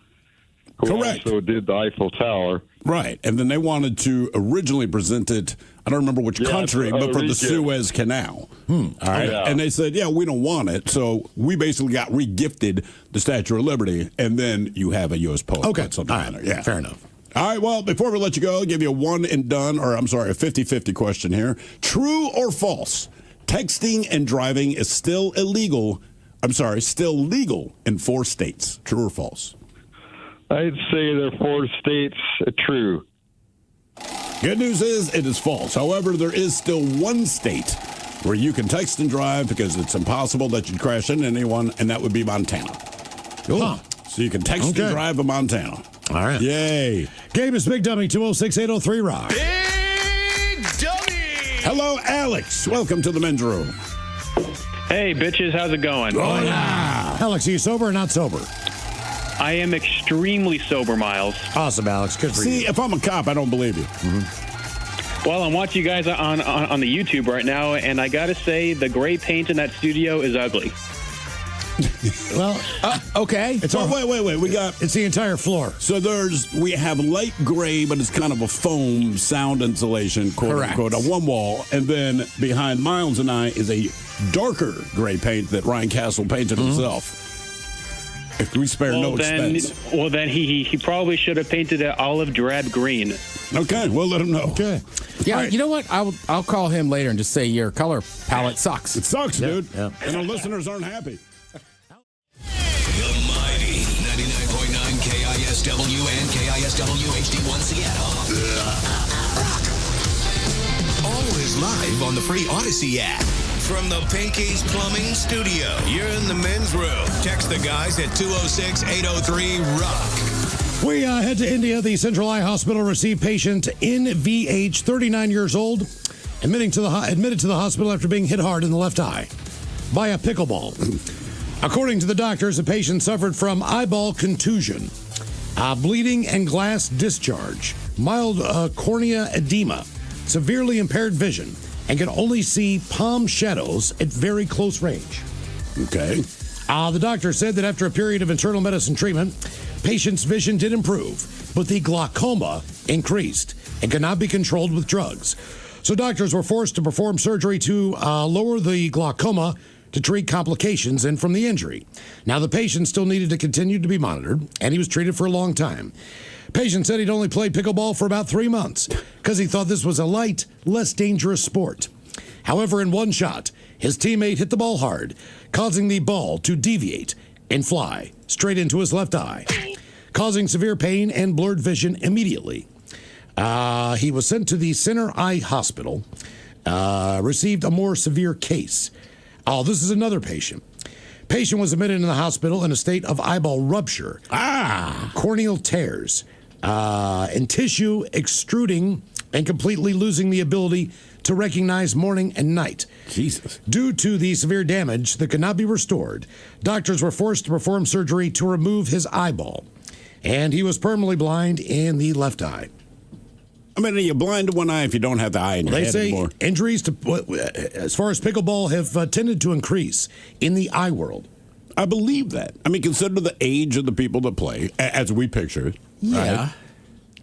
who also did the Eiffel Tower. Right, and then they wanted to originally present it, I don't remember which country, but for the Suez Canal. All right, and they said, yeah, we don't want it, so we basically got re-gifted the Statue of Liberty, and then you have a U.S. poet. Okay, something on there. Yeah, fair enough. All right, well, before we let you go, I'll give you a 50-50 question here. True or false? Texting and driving is still legal in 4 states. True or false? I'd say there are 4 states true. Good news is it is false. However, there is still 1 state where you can text and drive because it's impossible that you'd crash into anyone, and that would be Montana. Huh. So you can text and drive in Montana. All right. Yay. Game is Big Dummy 206-803-ROCK. Big Dummy! Hello, Alex. Welcome to the men's room. Hey, bitches, how's it going? Alex, are you sober or not sober? I am extremely sober, Miles. Awesome, Alex. Good for you. See, if I'm a cop, I don't believe you. Well, I'm watching you guys on the YouTube right now, and I got to say, the gray paint in that studio is ugly. Well, okay. It's wait. It's the entire floor. So we have light gray, but it's kind of a foam sound insulation, quote unquote, on one wall, and then behind Miles and I is a darker gray paint that Ryan Castle painted himself. If we spare no expense. Well, then he probably should have painted it olive drab green. Okay, we'll let him know. Okay. Yeah, you know what? I'll call him later and just say your color palette sucks. It sucks, dude. Yeah. And our listeners aren't happy. The mighty 99.9 KISW and KISW HD1 Seattle. Always live on the free Odyssey app. From the Pinky's Plumbing Studio, you're in the men's room. Text the guys at 206-803-ROCK. We head to India. The Central Eye Hospital received patient NVH, 39 years old, admitted to the hospital after being hit hard in the left eye by a pickleball. According to the doctors, the patient suffered from eyeball contusion, bleeding and glass discharge, mild cornea edema, severely impaired vision and can only see palm shadows at very close range. Okay. The doctor said that after a period of internal medicine treatment, patient's vision did improve, but the glaucoma increased and cannot be controlled with drugs. So doctors were forced to perform surgery to lower the glaucoma to treat complications and from the injury. Now, the patient still needed to continue to be monitored, and he was treated for a long time. Patient said he'd only played pickleball for about 3 months because he thought this was a light, less dangerous sport. However, in one shot, his teammate hit the ball hard, causing the ball to deviate and fly straight into his left eye, causing severe pain and blurred vision immediately. He was sent to the Center Eye Hospital, received a more severe case. This is another patient. Patient was admitted in the hospital in a state of eyeball rupture, corneal tears, and tissue extruding and completely losing the ability to recognize morning and night. Jesus. Due to the severe damage that could not be restored, doctors were forced to perform surgery to remove his eyeball, and he was permanently blind in the left eye. I mean, are you blind to one eye if you don't have the eye in your head anymore? They say injuries to, as far as pickleball, have tended to increase in the eye world. I believe that. I mean, consider the age of the people that play, as we picture it. Yeah. Right?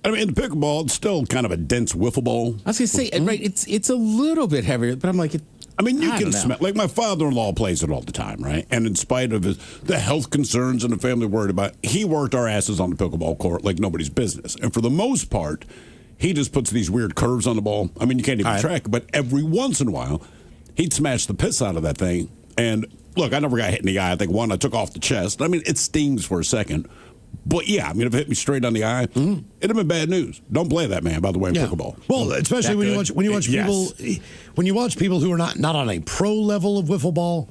I mean, the pickleball, it's still kind of a dense wiffle ball. I was going to say, right, it's a little bit heavier, but I'm like... I mean, you can smell... Like, my father-in-law plays it all the time, right? And in spite of the health concerns and the family worried about, he worked our asses on the pickleball court like nobody's business. And for the most part, he just puts these weird curves on the ball. I mean, you can't even track it, but every once in a while, he'd smash the piss out of that thing. And, look, I never got hit in the eye. I think one I took off the chest. I mean, it stings for a second. But, yeah, I mean, if it hit me straight on the eye, it'd have been bad news. Don't play that, man, by the way, in pickleball. Well, especially when you watch people who are not on a pro level of wiffle ball,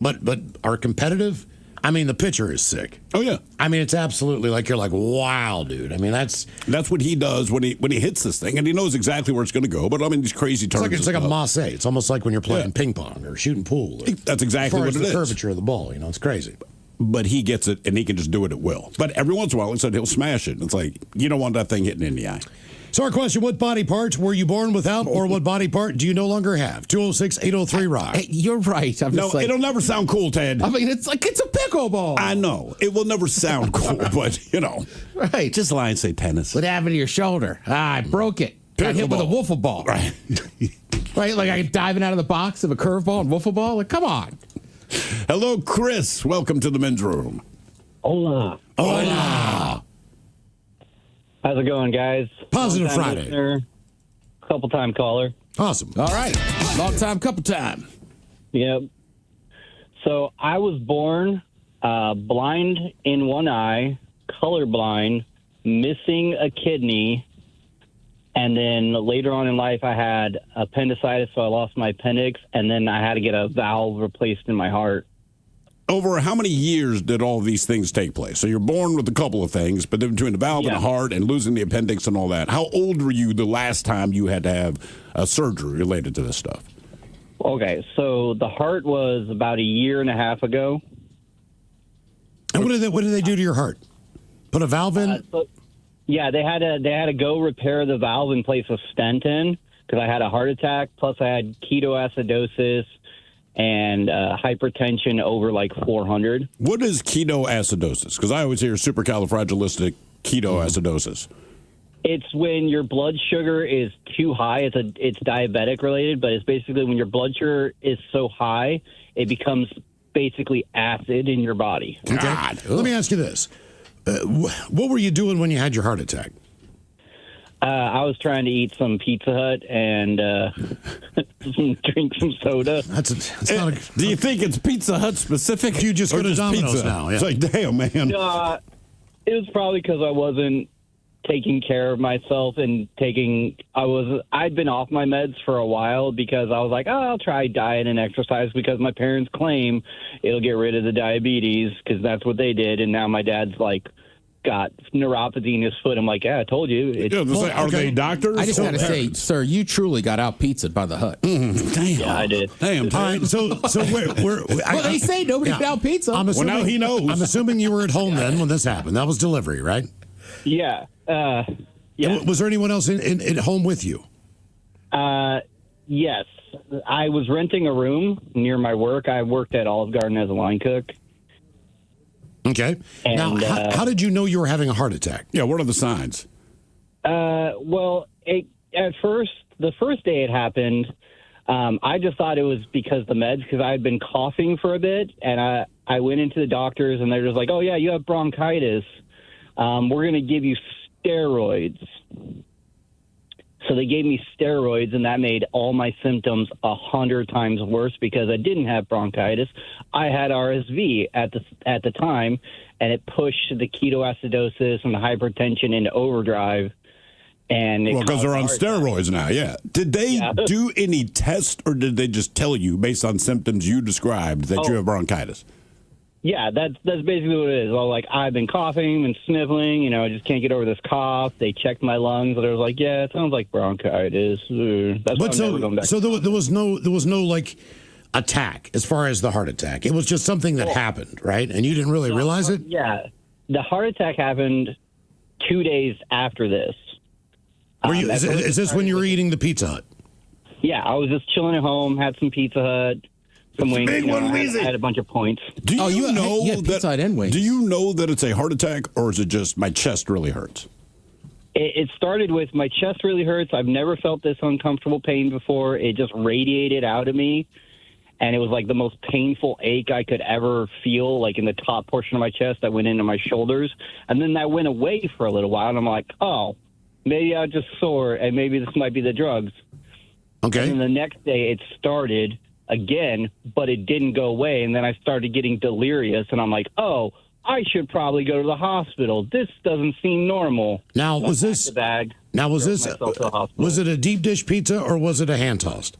but are competitive. I mean, the pitcher is sick. Oh, yeah. I mean, it's absolutely like, you're like, wow, dude. I mean, that's what he does when he hits this thing, and he knows exactly where it's going to go. But I mean, these crazy turns. It's like a masse. It's almost like when you're playing ping pong or shooting pool. That's exactly what it is. As far as the curvature of the ball, it's crazy. But he gets it, and he can just do it at will. But every once in a while, he said he'll smash it. It's like, you don't want that thing hitting in the eye. So our question, what body part were you born without, or what body part do you no longer have? 206-803-ROCK. Hey, you're right. It'll never sound cool, Ted. I mean, it's like it's a pickleball. I know. It will never sound cool, but, Right. Just lie and say tennis. What happened to your shoulder? I broke it. Got hit with a wiffle ball. Right. Right? Like I diving out of the box of a curveball and wiffle ball? Like, come on. Hello, Chris. Welcome to the men's room. Hola. Hola. How's it going, guys? Positive Friday. Listener, couple time caller. Awesome. All right. Long time, couple time. Yep. So I was born blind in one eye, colorblind, missing a kidney, and then later on in life I had appendicitis, so I lost my appendix, and then I had to get a valve replaced in my heart. Over how many years did all these things take place? So you're born with a couple of things, but then between the valve and the heart and losing the appendix and all that, how old were you the last time you had to have a surgery related to this stuff? Okay, so the heart was about a year and a half ago. And what did they do to your heart? Put a valve in? Yeah, they had to go repair the valve and place a stent in because I had a heart attack. Plus, I had ketoacidosis and hypertension over like 400. What is ketoacidosis? Because I always hear supercalifragilistic ketoacidosis. It's when your blood sugar is too high. It's diabetic related, but it's basically when your blood sugar is so high, it becomes basically acid in your body. God. Let me ask you this. What were you doing when you had your heart attack? I was trying to eat some Pizza Hut and drink some soda. Do you think it's Pizza Hut specific? You just go to Domino's pizza? now. Yeah. It's like, damn, man. It was probably because I wasn't taking care of myself and I'd been off my meds for a while because I was like, I'll try diet and exercise because my parents claim it'll get rid of the diabetes because that's what they did. And now my dad's like, got neuropathy in his foot. I'm like, I told you. Are they doctors? I just got to say, sir, you truly got out pizzaed by the Hut. Damn. Yeah, I did. Damn. All right, so they say nobody got out pizza. Well, now he knows. I'm assuming you were at home then when this happened. That was delivery, right? Yeah. Was there anyone else at home with you? Yes. I was renting a room near my work. I worked at Olive Garden as a line cook. Okay. And, now, how did you know you were having a heart attack? Yeah, what are the signs? Well, at first, the first day it happened, I just thought it was because the meds, because I had been coughing for a bit, and I went into the doctors, and they're just like, oh, yeah, you have bronchitis. We're going to give you steroids. So they gave me steroids, and that made all my symptoms 100 times worse because I didn't have bronchitis. I had RSV at the time, and it pushed the ketoacidosis and the hypertension into overdrive. And because they're on steroids now, yeah. Did they do any tests, or did they just tell you, based on symptoms you described, that you have bronchitis? Yeah, that's basically what it is. Well, like, I've been coughing and sniffling, I just can't get over this cough. They checked my lungs, and I was like, yeah, it sounds like bronchitis. That's why I'm never going back. So there was no like attack as far as the heart attack. It was just something that happened, right? And you didn't really realize it? Yeah. The heart attack happened 2 days after this. Is this when you were eating the Pizza Hut? Yeah, I was just chilling at home, had some Pizza Hut, some wings. I had a bunch of points. Do you know Pizza Hut and wings. Do you know that it's a heart attack, or is it just my chest really hurts? It started with my chest really hurts. I've never felt this uncomfortable pain before. It just radiated out of me, and it was like the most painful ache I could ever feel, like in the top portion of my chest that went into my shoulders. And then that went away for a little while, and I'm like, oh, maybe I'm just sore, and maybe this might be the drugs. Okay. And then the next day it started again, but it didn't go away. And then I started getting delirious, and I'm like, oh, I should probably go to the hospital. This doesn't seem normal. Now, was this was it a deep dish pizza or was it a hand tossed?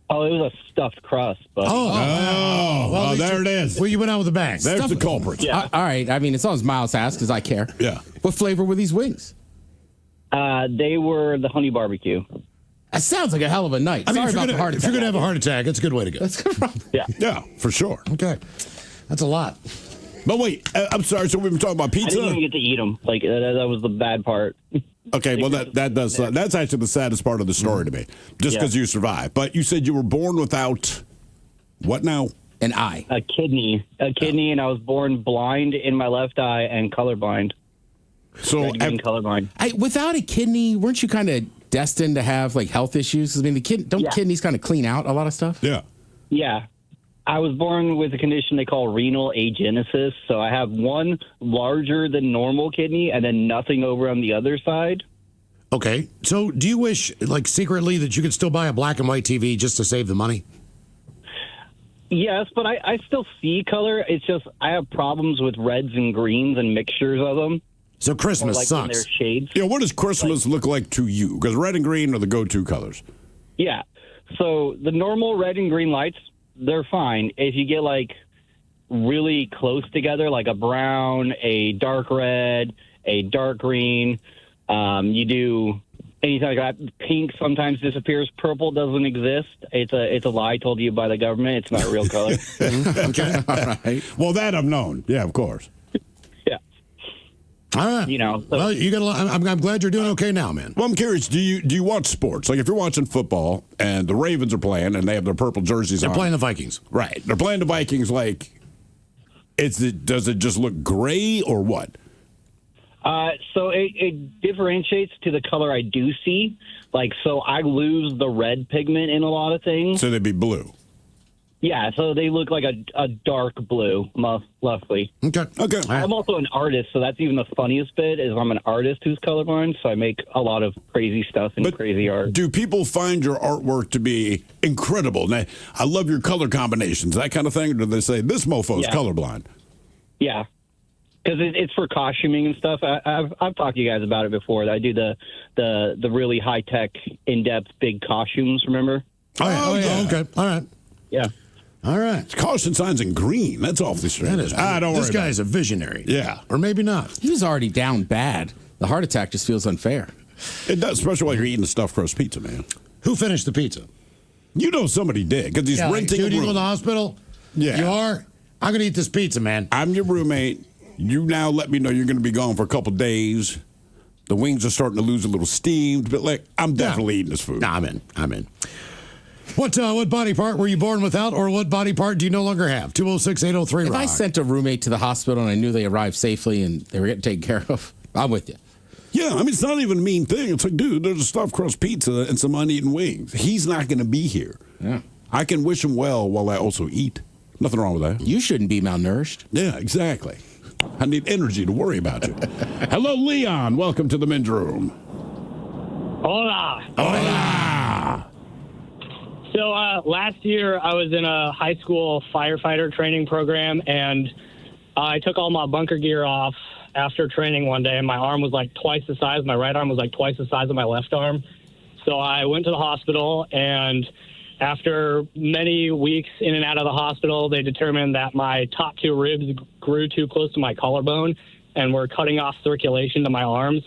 Oh, it was a stuffed crust. But well, there it is. Well, you went out with a bang. There's the culprit. Yeah. All right. I mean, as long as Miles asks, because I care. Yeah. What flavor were these wings? They were the honey barbecue. That sounds like a hell of a night. I mean, Sorry about the heart attack. If you're going to have a heart attack, it's a good way to go. Yeah, for sure. Okay. That's a lot. But wait, I'm sorry. So we've been talking about pizza? I didn't even get to eat them. Like, that was the bad part. Okay, well, that's actually the saddest part of the story to me, just because you survived. But you said you were born without what now? An eye. A kidney, and I was born blind in my left eye and colorblind. So colorblind. Without a kidney, weren't you kind of destined to have like health issues? I mean, kidneys kind of clean out a lot of stuff? Yeah. Yeah. I was born with a condition they call renal agenesis. So I have one larger than normal kidney and then nothing over on the other side. Okay. So do you wish, like, secretly that you could still buy a black and white TV just to save the money? Yes, but I still see color. It's just I have problems with reds and greens and mixtures of them. So Christmas like sucks. When they're shades. Yeah, what does Christmas look like to you? Because red and green are the go-to colors. Yeah. So the normal red and green lights, they're fine. If you get like really close together, like a brown, a dark red, a dark green, you do anything like that. Pink sometimes disappears. Purple doesn't exist. It's a lie told you by the government. It's not a real color. Okay, all right. Well, that I've known. Yeah, of course. Yeah. All right. Well, you got. I'm glad you're doing okay now, man. Well, I'm curious. Do you watch sports? Like if you're watching football and the Ravens are playing and they have their purple jerseys on, they're playing the Vikings. Right. They're playing the Vikings. Like, does it just look gray or what? So it differentiates to the color I do see. Like, so I lose the red pigment in a lot of things. So they'd be blue. Yeah, so they look like a dark blue, roughly. Okay. I'm also an artist, so that's even the funniest bit is I'm an artist who's colorblind, so I make a lot of crazy stuff and crazy art. Do people find your artwork to be incredible? Now, I love your color combinations, that kind of thing? Or do they say, this mofo's colorblind? Yeah. Because it's for costuming and stuff. I've talked to you guys about it before. I do the really high-tech, in-depth, big costumes, remember? Oh, yeah. Okay. All right. Yeah. All right. It's caution signs in green. That's awfully strange. That is. Don't worry. This guy's a visionary. Yeah. Or maybe not. He was already down bad. The heart attack just feels unfair. It does, especially while you're eating the stuffed crust pizza, man. Who finished the pizza? You know somebody did, because he's renting a room. You go to the hospital? Yeah. You are? I'm going to eat this pizza, man. I'm your roommate. You now let me know you're going to be gone for a couple days. The wings are starting to lose a little steam, but like I'm definitely eating this food. Nah, I'm in. What body part were you born without, or what body part do you no longer have? 206-803-ROCK. If I sent a roommate to the hospital and I knew they arrived safely and they were getting taken care of, I'm with you. Yeah, I mean, it's not even a mean thing. It's like, dude, there's a stuffed crust pizza and some uneaten wings. He's not going to be here. Yeah. I can wish him well while I also eat. Nothing wrong with that. You shouldn't be malnourished. Yeah, exactly. I need energy to worry about you. Hello, Leon. Welcome to the men's room. Hola. Hola. So last year I was in a high school firefighter training program, and I took all my bunker gear off after training one day, and my arm was like twice the size. My right arm was like twice the size of my left arm. So I went to the hospital, and after many weeks in and out of the hospital, they determined that my top two ribs grew too close to my collarbone and were cutting off circulation to my arms.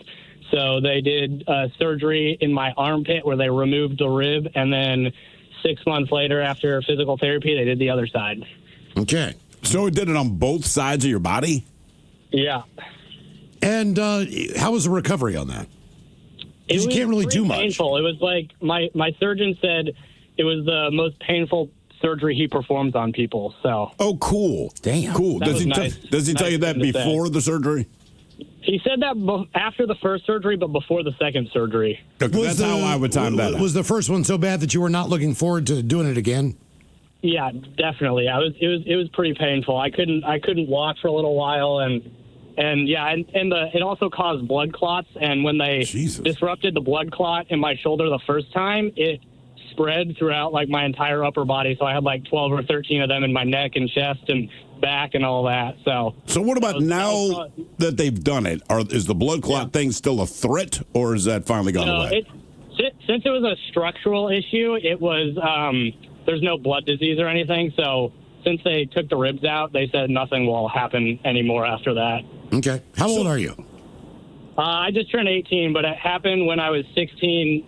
So they did surgery in my armpit where they removed the rib, and then 6 months later, after physical therapy, they did the other side. Okay. So it did it on both sides of your body? Yeah. And how was the recovery on that? Because you can't really do much. Painful. It was like my surgeon said it was the most painful surgery he performs on people. So. Oh, cool. Damn. Cool. Does he tell you that before the surgery? He said that after the first surgery, but before the second surgery. That's how I would time that. Was the first one so bad that you were not looking forward to doing it again? Yeah, definitely. It was pretty painful. I couldn't walk for a little while, and it also caused blood clots. And when they disrupted the blood clot in my shoulder the first time, it spread throughout like my entire upper body. So I had like 12 or 13 of them in my neck and chest and back and all that. So what about now that they've done it? Is the blood clot thing still a threat, or is that finally gone away? Since it was a structural issue, it was there's no blood disease or anything. So since they took the ribs out, they said nothing will happen anymore after that. Okay. How old are you? I just turned 18, but it happened when I was 16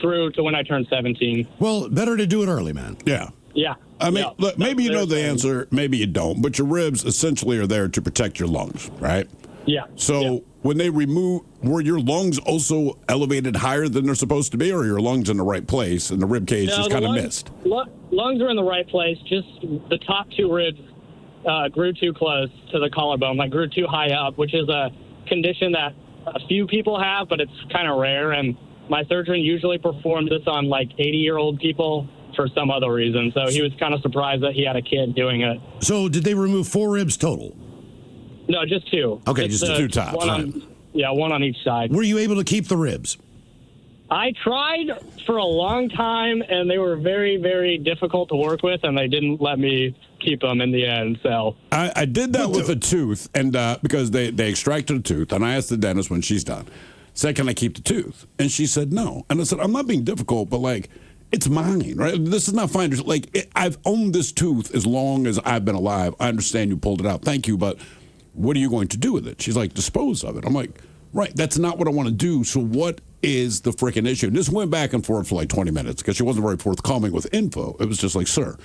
through to when I turned 17. Well, better to do it early, man. Yeah. Yeah. I mean, look, maybe you know the answer, maybe you don't, but your ribs essentially are there to protect your lungs, right? Yeah. So when they were your lungs also elevated higher than they're supposed to be, or are your lungs in the right place and the rib cage just kind of missed? Lungs are in the right place, just the top two ribs grew too close to the collarbone, like grew too high up, which is a condition that a few people have, but it's kind of rare. And my surgeon usually performs this on like 80-year-old people for some other reason. So he was kind of surprised that he had a kid doing it. So did they remove 4 ribs total? No, just 2. Okay, just 2 tops. One on each side. Were you able to keep the ribs? I tried for a long time, and they were very, very difficult to work with, and they didn't let me keep them in the end. So I did that with a tooth, and because they extracted a tooth, and I asked the dentist when she's done, said, "Can I keep the tooth?" And she said no. And I said, "I'm not being difficult, but like, it's mine, right? This is not fine. Like, I've owned this tooth as long as I've been alive. I understand you pulled it out. Thank you, but what are you going to do with it?" She's like, "Dispose of it." I'm like, right, that's not what I want to do. So what is the freaking issue? And this went back and forth for like 20 minutes because she wasn't very forthcoming with info. It was just like, "Sir,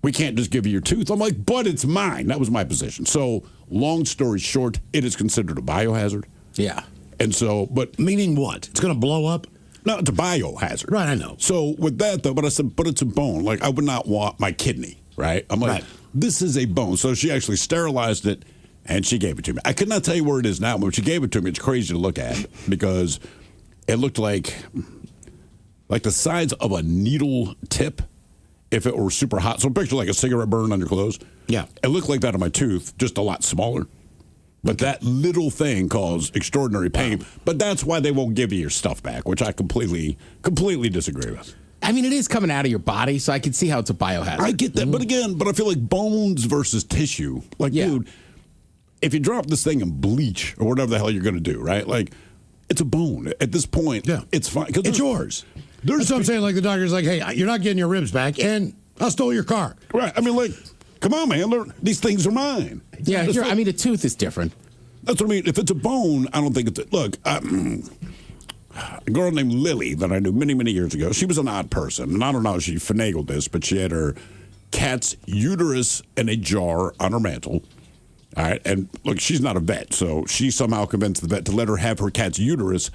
we can't just give you your tooth." I'm like, "But it's mine." That was my position. So long story short, it is considered a biohazard. Yeah. And so, but meaning what? It's going to blow up? No, it's a biohazard. Right, I know. So with that, though, but I said, but it's a bone. Like, I would not want my kidney, right? I'm like, this is a bone. So she actually sterilized it, and she gave it to me. I could not tell you where it is now, but when she gave it to me, it's crazy to look at because it looked like the size of a needle tip if it were super hot. So picture like a cigarette burn on your clothes. Yeah. It looked like that on my tooth, just a lot smaller. But that little thing caused extraordinary pain. Wow. But that's why they won't give you your stuff back, which I completely disagree with. I mean, it is coming out of your body, so I can see how it's a biohazard. I get that. But again, I feel like bones versus tissue. Like, dude, if you drop this thing in bleach or whatever the hell you're going to do, right? Like, it's a bone. At this point, it's fine. It's yours. That's what I'm saying. Like, the doctor's like, "Hey, you're not getting your ribs back, and I stole your car." Right. I mean, like, come on, man. These things are mine. Yeah, I mean, a tooth is different. That's what I mean. If it's a bone, I don't think it's look. A girl named Lily that I knew many, many years ago. She was an odd person, and I don't know how she finagled this, but she had her cat's uterus in a jar on her mantle, All right. And look, she's not a vet, so she somehow convinced the vet to let her have her cat's uterus,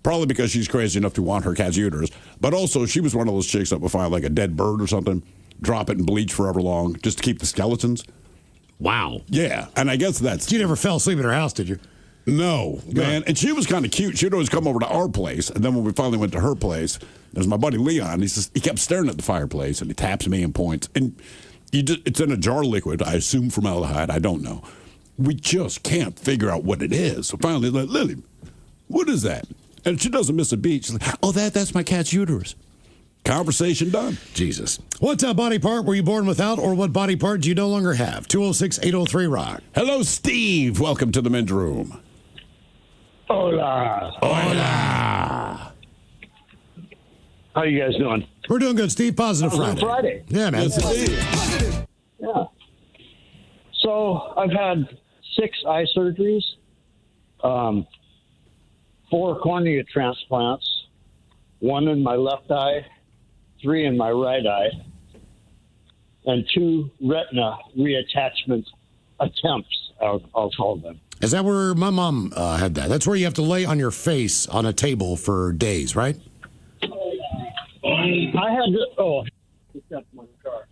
probably because she's crazy enough to want her cat's uterus. But also, she was one of those chicks that would find like a dead bird or something, drop it in bleach forever long just to keep the skeletons. Wow. Yeah. And I guess that's. You never fell asleep at her house, did you? No, man. And she was kind of cute. She'd always come over to our place. And then when we finally went to her place, there's my buddy Leon. He kept staring at the fireplace and he taps me and points. And it's in a jar of liquid, I assume formaldehyde. I don't know. We just can't figure out what it is. So finally, like, Lily, what is that? And she doesn't miss a beat. She's like, oh, that's my cat's uterus. Conversation done. Jesus. What body part were you born without, or what body part do you no longer have? 206-803-ROCK. Hello, Steve. Welcome to the men's room. Hola. Hola. How you guys doing? We're doing good, Steve. Positive Positive Friday. Friday. Yeah, man. Yeah. So I've had 6 eye surgeries, 4 cornea transplants, 1 in my left eye, 3 in my right eye, and 2 retina reattachment attempts, I'll call them. Is that where my mom had that? That's where you have to lay on your face on a table for days, right? I had to, just got my car.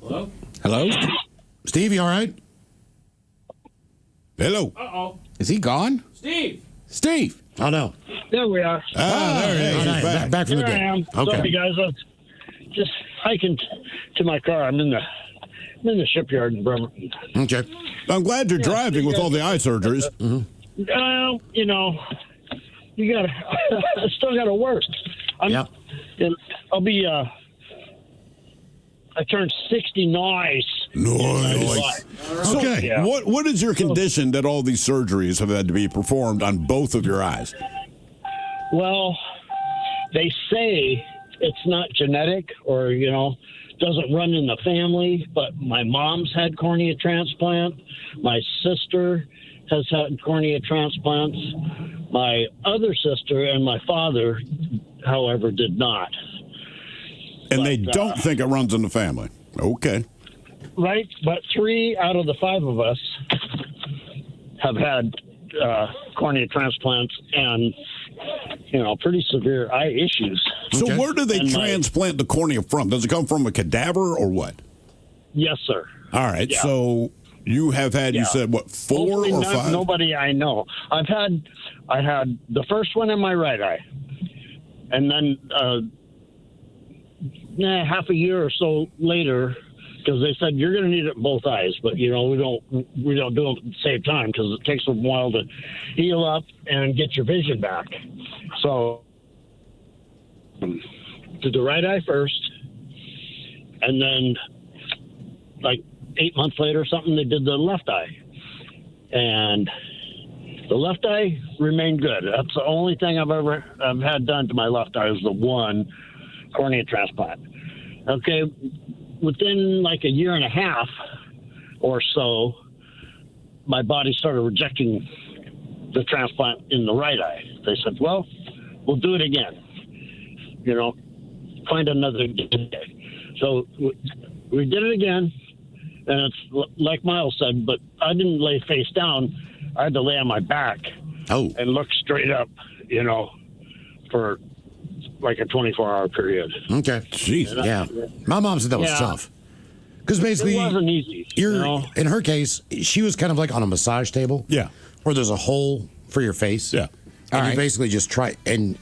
Hello? Hello? Steve, you all right? Hello. Uh-oh. Is he gone? Steve! Steve! Oh, no. There we are. There he is. He's back. Back from Here the I dead. am. Okay. Sorry, guys. I'm just hiking to my car. I'm in the shipyard in Bremerton. Okay. I'm glad you're driving with all the eye surgeries. Well, you got to, I still got to work. Yeah. I'll be, I turned 60 nice. Nice. So, Okay. Yeah. what is your condition that all these surgeries have had to be performed on both of your eyes? Well, they say it's not genetic or, doesn't run in the family, but my mom's had cornea transplant. My sister has had cornea transplants. My other sister and my father, however, did not. And they don't think it runs in the family. Okay. Right, but 3 out of the 5 of us have had cornea transplants and, pretty severe eye issues. So Okay. where do they And transplant the cornea from? Does it come from a cadaver or what? Yes, sir. All right. Yeah. So you have had, you said, what, 4 Hopefully or not 5? Nobody I know. I had the first one in my right eye, and then half a year or so later, because they said you're going to need it in both eyes, but we don't do it at the same time because it takes a while to heal up and get your vision back. So did the right eye first, and then like 8 months later or something, they did the left eye, and the left eye remained good. That's the only thing I've had done to my left eye is the one cornea transplant. Okay, within like a year and a half or so, my body started rejecting the transplant in the right eye. They said, well, we'll do it again. Find another day. So we did it again, and it's like Miles said, but I didn't lay face down. I had to lay on my back and look straight up, for like a 24-hour period. Okay. Jeez. Yeah. My mom said that was tough. Because basically, it wasn't easy. In her case, she was kind of like on a massage table. Yeah. Where there's a hole for your face. Yeah. And you basically just try and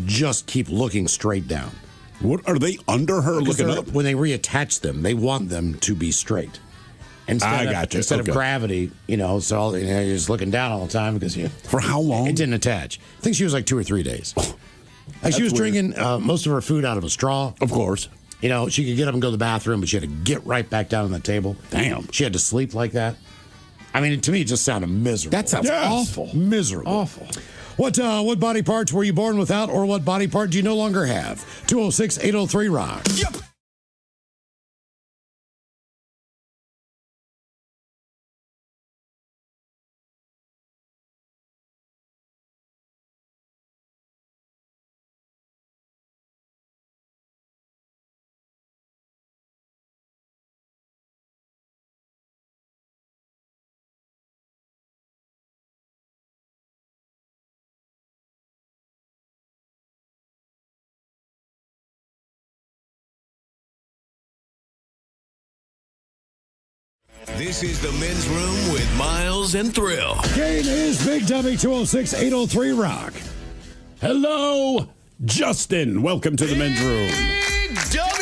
just keep looking straight down. What are they under her looking up? When they reattach them, they want them to be straight. I got you. Instead of gravity, so you're just looking down all the time because For how long? It didn't attach. I think she was like 2 or 3 days. Like she was drinking most of her food out of a straw. Of course. She could get up and go to the bathroom, but she had to get right back down on the table. Damn. She had to sleep like that. I mean, to me, it just sounded miserable. That sounds awful. Miserable. Awful. What body parts were you born without, or what body part do you no longer have? 206-803-ROCK. Yep. This is the Men's Room with Miles and Thrill. Game is Big Dummy 206-803 Rock. Hello, Justin. Welcome to the Men's Room.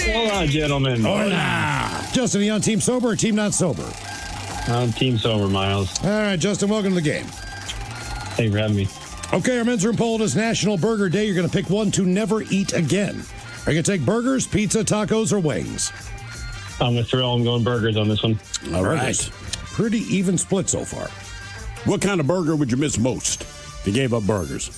Hola, gentlemen. Hola. Justin, are you on Team Sober or Team Not Sober? I'm Team Sober, Miles. All right, Justin, welcome to the game. Thanks for having me. Okay, our Men's Room poll is National Burger Day. You're going to pick one to never eat again. Are you going to take burgers, pizza, tacos, or wings? I'm with Thrill. I'm going burgers on this one. All right. Pretty even split so far. What kind of burger would you miss most if you gave up burgers?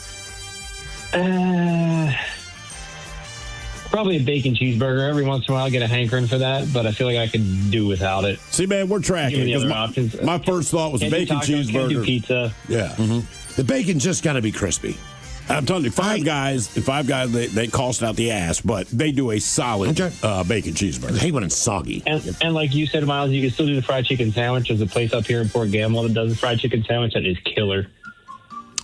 Probably a bacon cheeseburger. Every once in a while I get a hankering for that, but I feel like I could do without it. See, man, we're tracking. The other options. My first thought was bacon cheeseburger. Can't do pizza. Yeah. Mm-hmm. The bacon's just got to be crispy. I'm telling you, Five Guys, they cost out the ass, but they do a solid bacon cheeseburger. I hate when it's soggy. And like you said, Miles, you can still do the fried chicken sandwich. There's a place up here in Port Gamble that does the fried chicken sandwich that is killer.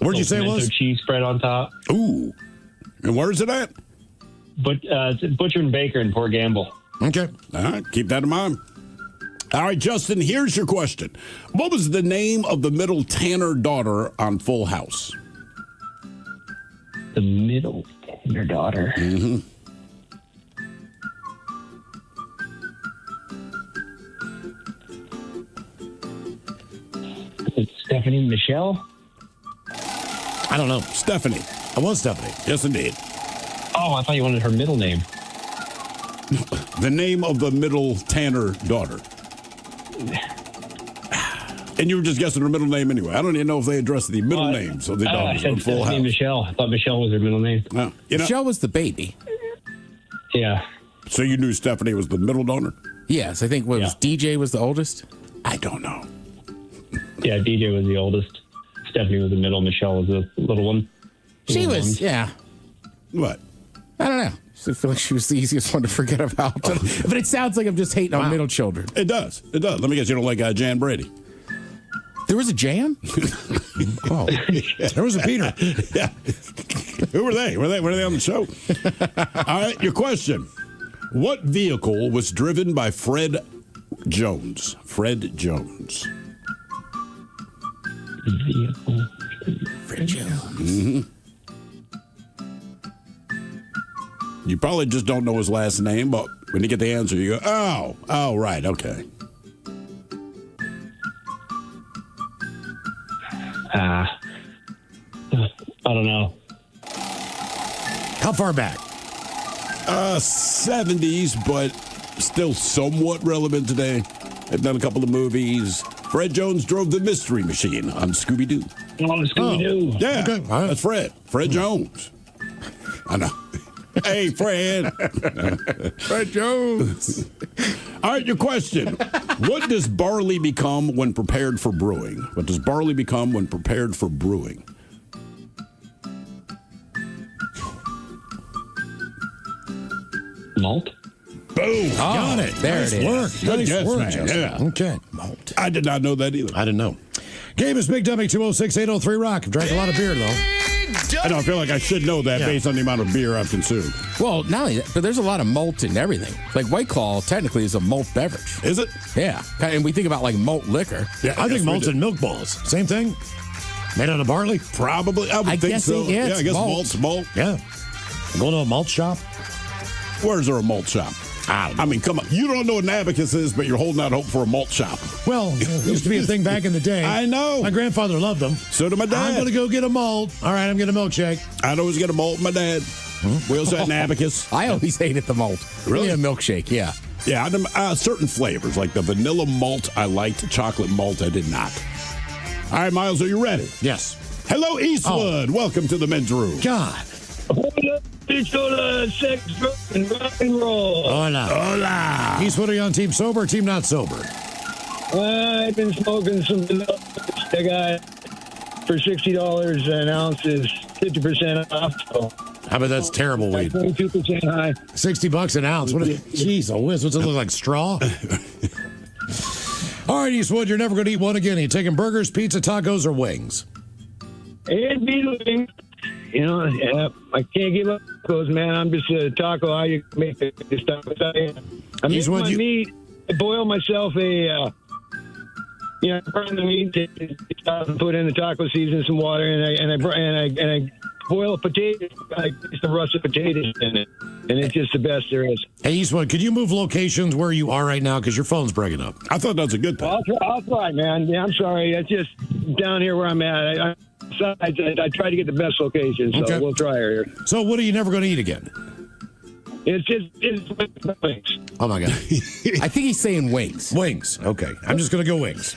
Where'd you say it was? Cheese spread on top. Ooh. And where is it at? But it's Butcher and Baker in Port Gamble. Okay. All right. Keep that in mind. All right, Justin, here's your question. What was the name of the middle Tanner daughter on Full House? The middle Tanner daughter. Mm-hmm. It's Stephanie Michelle? I don't know. Stephanie. I was Stephanie. Yes, indeed. Oh, I thought you wanted her middle name. The name of the middle Tanner daughter. And you were just guessing her middle name anyway. I don't even know if they addressed the middle names of the daughters on Full House. Michelle. I thought Michelle was her middle name. Michelle was the baby. Yeah. So you knew Stephanie was the middle daughter? Yes, I think was DJ was the oldest. I don't know. Yeah, DJ was the oldest. Stephanie was the middle. Michelle was the little one. She was, yeah. What? I don't know. I feel like she was the easiest one to forget about. But it sounds like I'm just hating on middle children. It does. It does. Let me guess, you don't like Jan Brady. There was a Jan? Oh, there was a Peter. Yeah. Who were they? Were they on the show? All right, your question. What vehicle was driven by Fred Jones? Fred Jones. Vehicle. Fred Jones. Mm-hmm. You probably just don't know his last name, but when you get the answer, you go, oh, right, okay. I don't know. How far back? 70s, but still somewhat relevant today. They've done a couple of movies. Fred Jones drove the Mystery Machine on Scooby-Doo. Oh, Scooby-Doo. Yeah, okay. That's Fred. Fred Jones. I know. Hey, Fred. Fred Jones. All right, your question. What does barley become when prepared for brewing? What does barley become when prepared for brewing? Malt. Boom. Got it. There nice it is. work. Good Nice guess, work, man. Justin. Yeah. Okay. Malt. I did not know that either. I didn't know. Game is Big Dummy 206-803 Rock. I've drank a lot of beer, though. I don't feel like I should know that based on the amount of beer I've consumed. Well, not only that, but there's a lot of malt in everything. Like White Claw technically is a malt beverage. Is it? Yeah. And we think about like malt liquor. Yeah, I think malt's in milk balls. Same thing. Made out of barley. Probably. I would think guess so. yeah, I guess malt. malt's malt. Yeah. Going to a malt shop. Where's there a malt shop? I mean, come on. You don't know what an abacus is, but you're holding out hope for a malt shop. Well, it used to be a thing back in the day. I know. My grandfather loved them. So did my dad. I'm going to go get a malt. All right, I'm getting a milkshake. I'd always get a malt with my dad. We also had an abacus. I always hated the malt. Really? A milkshake, yeah. Yeah, certain flavors, like the vanilla malt I liked, chocolate malt I did not. All right, Miles, are you ready? Yes. Hello, Eastwood. Welcome to the Men's Room. God. Sex, drug, and rock and roll. Hola. Hola. Eastwood, are you on Team Sober or Team Not Sober? I've been smoking some vanilla. I got for $60 an ounce is 50% off. So How about that's terrible weed? 22% high. $60 an ounce. What? Jeez, a whiz. What's it look like? Straw? All right, Eastwood, you're never going to eat one again. Are you taking burgers, pizza, tacos, or wings? It'd be living. You know, I can't give up those, man. I'm just a taco. How you make this stuff? I make my meat. I boil myself a burn the meat, put in the taco season, some water, and I boil a potato. I put some russet potatoes in it, and it's just the best there is. Hey, Eastwood, could you move locations where you are right now? Because your phone's breaking up. I thought that was a good thing. I'll try, man. Yeah, I'm sorry. It's just down here where I'm at. I try to get the best location, so we'll try her here. So what are you never going to eat again? It's wings. Oh, my God. I think he's saying wings. Wings. Okay. I'm just going to go wings.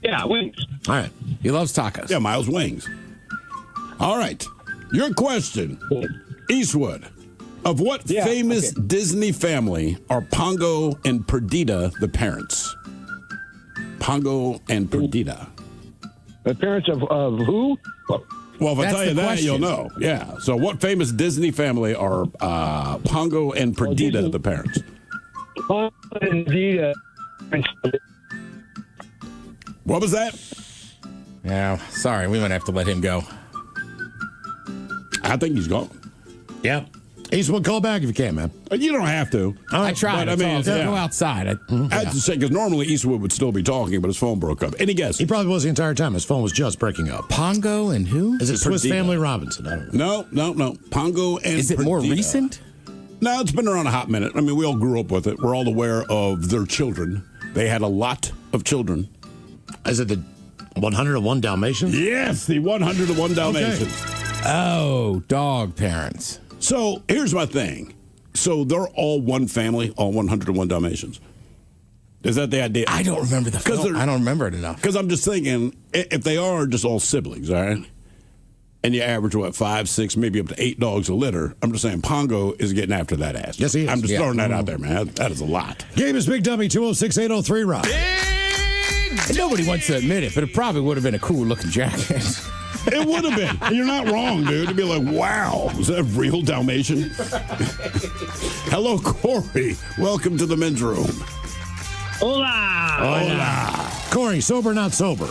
Yeah, wings. All right. He loves tacos. Yeah, Miles, wings. All right. Your question, Eastwood. Of what famous Disney family are Pongo and Perdita the parents? Pongo and Perdita. The parents of who? Well, if I tell you that, question. you'll know. Yeah. So what famous Disney family are Pongo and Perdita the parents? Pongo and Perdita. What was that? Yeah, sorry. We might have to let him go. I think he's gone. Yeah. Eastwood, call back if you can, man. You don't have to. I tried. But, Go outside. I had to say, because normally Eastwood would still be talking, but his phone broke up. Any guess? He probably was the entire time. His phone was just breaking up. Pongo and who? Is it Swiss Perdita. Family Robinson? I don't know. No. Pongo and Is it Perdita. more recent? No, it's been around a hot minute. I mean, we all grew up with it. We're all aware of their children. They had a lot of children. Is it the 101 Dalmatians? Yes, the 101 Dalmatians. Oh, dog parents. So here's my thing. So they're all one family, all 101 Dalmatians. Is that the idea? I don't remember the film. I don't remember it enough. Because I'm just thinking, if they are just all siblings, all right? And you average, 5, 6, maybe up to 8 dogs a litter. I'm just saying Pongo is getting after that ass. Yes, he is. I'm just throwing that out there, man. That is a lot. Game is Big Dummy, 206-803, Rock. And nobody wants to admit it, but it probably would have been a cool looking jacket. It would have been. And you're not wrong, dude. To be like, wow, is that a real Dalmatian? Hello, Corey. Welcome to the men's room. Hola. Corey, sober, not sober?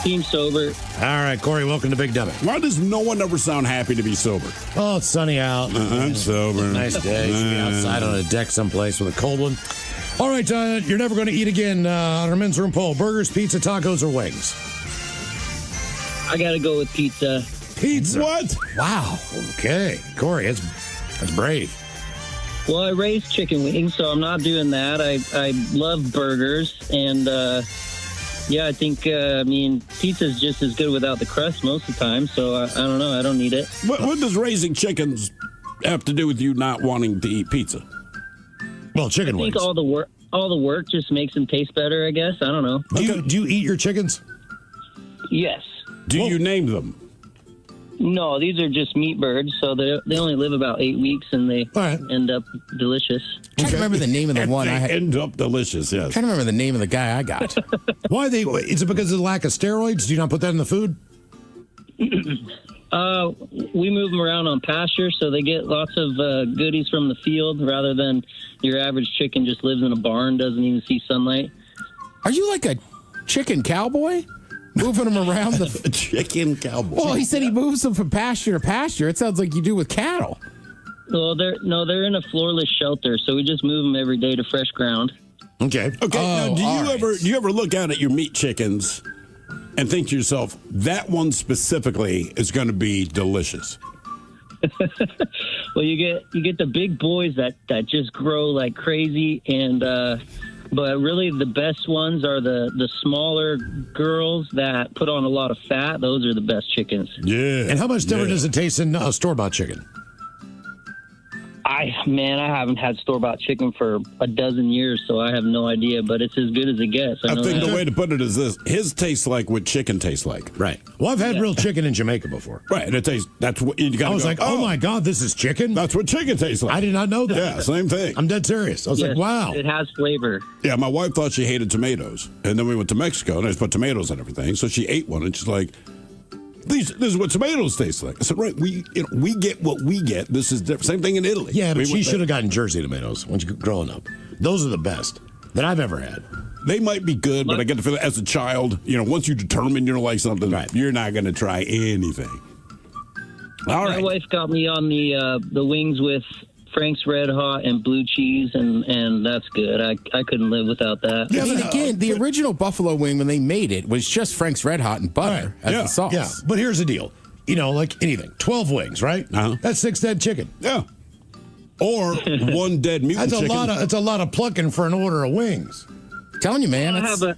Team sober. All right, Corey, welcome to Big Dummy. Why does no one ever sound happy to be sober? Oh, it's sunny out. I'm sober. Nice day. Should be outside on a deck someplace with a cold one. All right, you're never going to eat again on our men's room poll. Burgers, pizza, tacos, or wings? I got to go with pizza. Pizza? What? Wow. Okay. Corey, that's brave. Well, I raised chicken wings, so I'm not doing that. I love burgers, and I think pizza's just as good without the crust most of the time. So I don't know. I don't need it. What does raising chickens have to do with you not wanting to eat pizza? Well, chicken wings. I think all the work just makes them taste better, I guess. I don't know. Do you eat your chickens? Yes. Do you name them? No, these are just meat birds, so they only live about 8 weeks, and they end up delicious. I can't remember the name of the one I had. End up delicious, yes. I can't remember the name of the guy I got. Why is it because of the lack of steroids? Do you not put that in the food? We move them around on pasture, so they get lots of goodies from the field rather than your average chicken just lives in a barn, doesn't even see sunlight. Are you like a chicken cowboy? Moving them around the chicken cowboy. Well, he said he moves them from pasture to pasture. It sounds like you do with cattle. Well, they're in a floorless shelter, so we just move them every day to fresh ground. Okay. Now, do you ever look out at your meat chickens and think to yourself, that one specifically is going to be delicious? Well, you get the big boys that just grow like crazy, and but really the best ones are the smaller girls that put on a lot of fat. Those are the best chickens. Yeah. And how much different does it taste in store-bought chicken? I haven't had store-bought chicken for a dozen years, so I have no idea, but it's as good as it gets. I think the way to put it is this. His tastes like what chicken tastes like. Right. Well, I've had real chicken in Jamaica before. Right, and it tastes, that's what you got to I was like, oh my God, this is chicken? That's what chicken tastes like. I did not know that. Yeah, same thing. I'm dead serious. I was like, wow. It has flavor. Yeah, my wife thought she hated tomatoes, and then we went to Mexico, and I just put tomatoes on everything, so she ate one, and she's like, this is what tomatoes taste like. I said, right, we get what we get. This is different. Same thing in Italy. Yeah, but she should have gotten Jersey tomatoes when she was growing up. Those are the best that I've ever had. They might be good, but I get the feeling as a child, once you determine you don't like something, you're not going to try anything. All right. My wife got me on the wings with Frank's Red Hot and blue cheese, and that's good. I couldn't live without that. I mean, again, the original buffalo wing when they made it was just Frank's Red Hot and butter as the sauce. Yeah, but here's the deal. Like anything, 12 wings, right? That's 6 dead chicken. Yeah. Or one dead mutant chicken. That's a lot of plucking for an order of wings. I'm telling you, man. I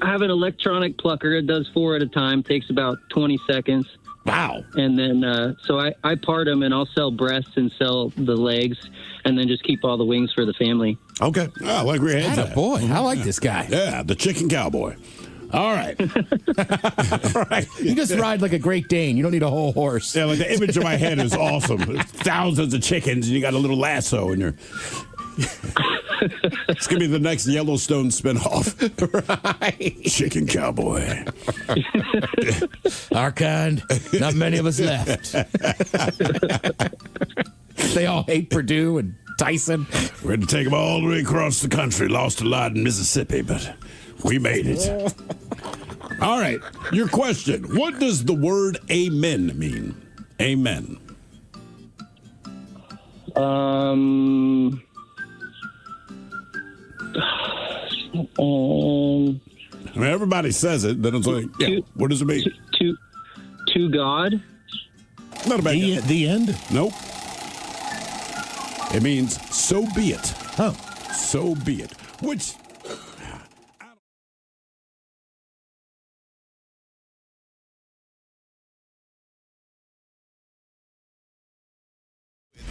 have an electronic plucker. It does 4 at a time. Takes about 20 seconds. Wow. And then, so I part them, and I'll sell breasts and sell the legs, and then just keep all the wings for the family. Okay. Oh, like we had that. Boy, I like this guy. Yeah, the chicken cowboy. All right. All right. You just ride like a Great Dane. You don't need a whole horse. Yeah, like the image in my head is awesome. There's thousands of chickens, and you got a little lasso, and you're... It's going to be the next Yellowstone spinoff. Right. Chicken cowboy. Our kind, not many of us left. They all hate Purdue and Tyson. We had to take them all the way across the country. Lost a lot in Mississippi, but we made it. All right. Your question. What does the word amen mean? Amen. I mean, everybody says it. Then it's like, what does it mean? To God? Not a bad guess. The end? Nope. It means so be it. Oh. So be it. Which...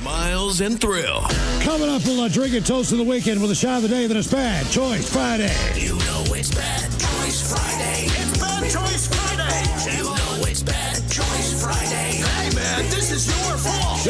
Miles and Thrill. Coming up, we'll drink and toast of the weekend with a shot of the day that is Bad Choice Friday. You know it's Bad Choice Friday. It's Bad Choice Friday. You know it's Bad Choice Friday. Hey, man, this is your fault.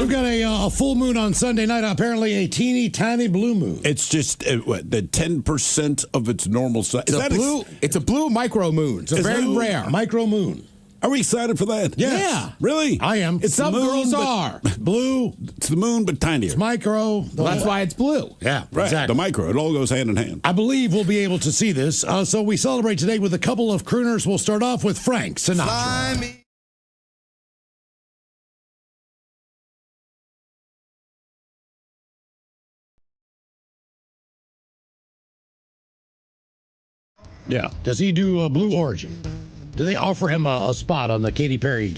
We've got a full moon on Sunday night, apparently a teeny tiny blue moon. It's just the 10% of its normal size. It's a blue micro moon. It's a very rare micro moon. Are we excited for that? Yes. Yeah. Really? I am. It's Some the moon, girls are. Blue. It's the moon, but tinier. It's micro. Well, that's why it's blue. Yeah, right. Exactly. The micro. It all goes hand in hand. I believe we'll be able to see this. So we celebrate today with a couple of crooners. We'll start off with Frank Sinatra. Yeah. Does he do a Blue Origin? Do they offer him a spot on the Katy Perry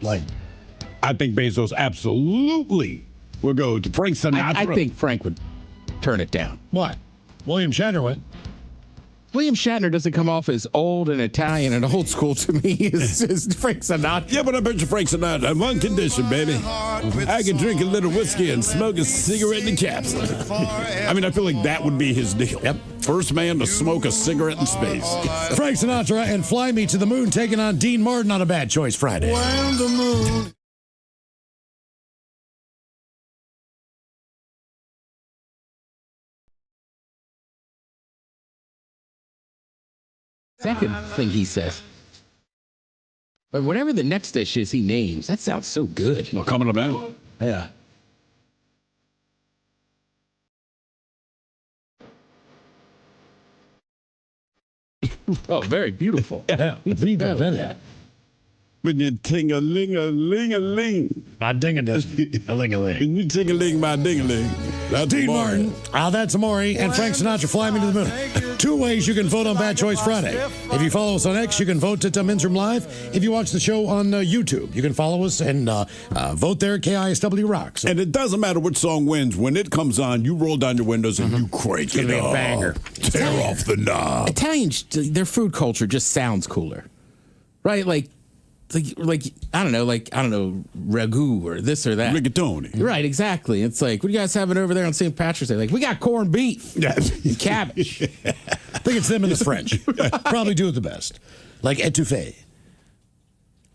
line? I think Bezos absolutely will go to Frank Sinatra. I think Frank would turn it down. What? William Shatner went. William Shatner doesn't come off as old and Italian and old school to me as Frank Sinatra. Yeah, but I bet you Frank Sinatra on one condition, baby. I can drink a little whiskey and smoke a cigarette in a capsule. I mean, I feel like that would be his deal. Yep. First man to smoke a cigarette in space. Frank Sinatra and Fly Me to the Moon taking on Dean Martin on a Bad Choice Friday. When the moon... Second thing he says. But whatever the next dish is he names, that sounds so good. Well, coming up now. Yeah. Oh, very beautiful. Yeah. Yeah. When you ting-a-ling-a-ling-a-ling. My ding-a-ling-a-ling. When you ting-a-ling, my ding-a-ling. That's Dean Amore. Martin, that's Amore, and Frank Sinatra, Fly Me to the Moon. 2 ways you can vote on Bad Choice Friday. If you follow us on X, you can vote at Men's Room Live. If you watch the show on YouTube, you can follow us and vote there at KISW Rocks. And it doesn't matter which song wins. When it comes on, you roll down your windows and you crank it gonna be a up. banger. Tear off the knob. Italians, their food culture just sounds cooler. Right? Like I don't know, ragu or this or that. Rigatoni. Right, exactly. It's like, what are you guys having over there on St. Patrick's Day? Like, we got corned beef and cabbage. I think it's them and the French. Probably do it the best. Like etouffee.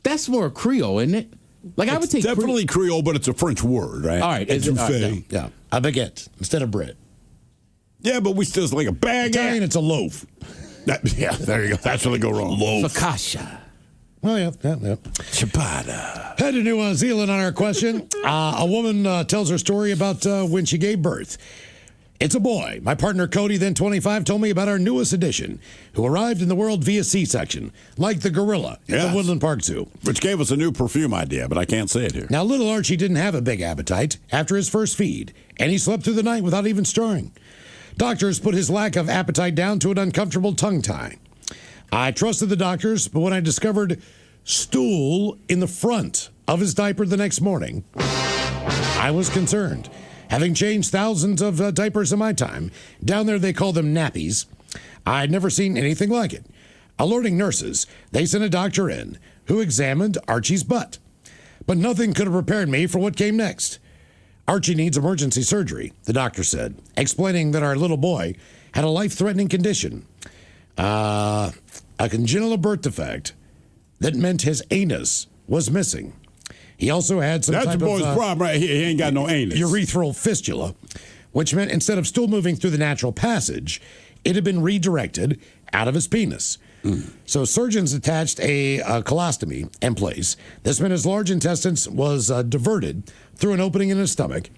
That's more Creole, isn't it? Like, I would take definitely Creole, but it's a French word, right? All right. Etouffee. Yeah. A baguette instead of bread. Yeah, but we still like a baguette. Italian, it's a loaf. Yeah, there you go. That's where they go wrong. Loaf. Focaccia. Well, yeah. Ciabatta. Head to New Zealand on our question. A woman tells her story about when she gave birth. It's a boy. My partner Cody, then 25, told me about our newest addition, who arrived in the world via C-section, like the gorilla at the Woodland Park Zoo. Which gave us a new perfume idea, but I can't say it here. Now, little Archie didn't have a big appetite after his first feed, and he slept through the night without even stirring. Doctors put his lack of appetite down to an uncomfortable tongue tie. I trusted the doctors, but when I discovered stool in the front of his diaper the next morning, I was concerned. Having changed thousands of diapers in my time, down there they call them nappies, I'd never seen anything like it. Alerting nurses, they sent a doctor in who examined Archie's butt. But nothing could have prepared me for what came next. Archie needs emergency surgery, the doctor said, explaining that our little boy had a life-threatening condition. A congenital birth defect that meant his anus was missing. He also had some That's type the boy's of problem right here. He ain't got no anus. Urethral fistula, which meant instead of stool moving through the natural passage, it had been redirected out of his penis. So surgeons attached a colostomy in place. This meant his large intestines was diverted through an opening in his stomach,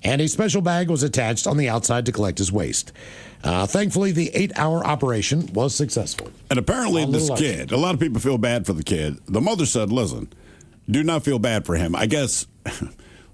and a special bag was attached on the outside to collect his waste. Thankfully, the 8-hour operation was successful. And apparently this kid, a lot of people feel bad for the kid. The mother said, listen, do not feel bad for him. I guess,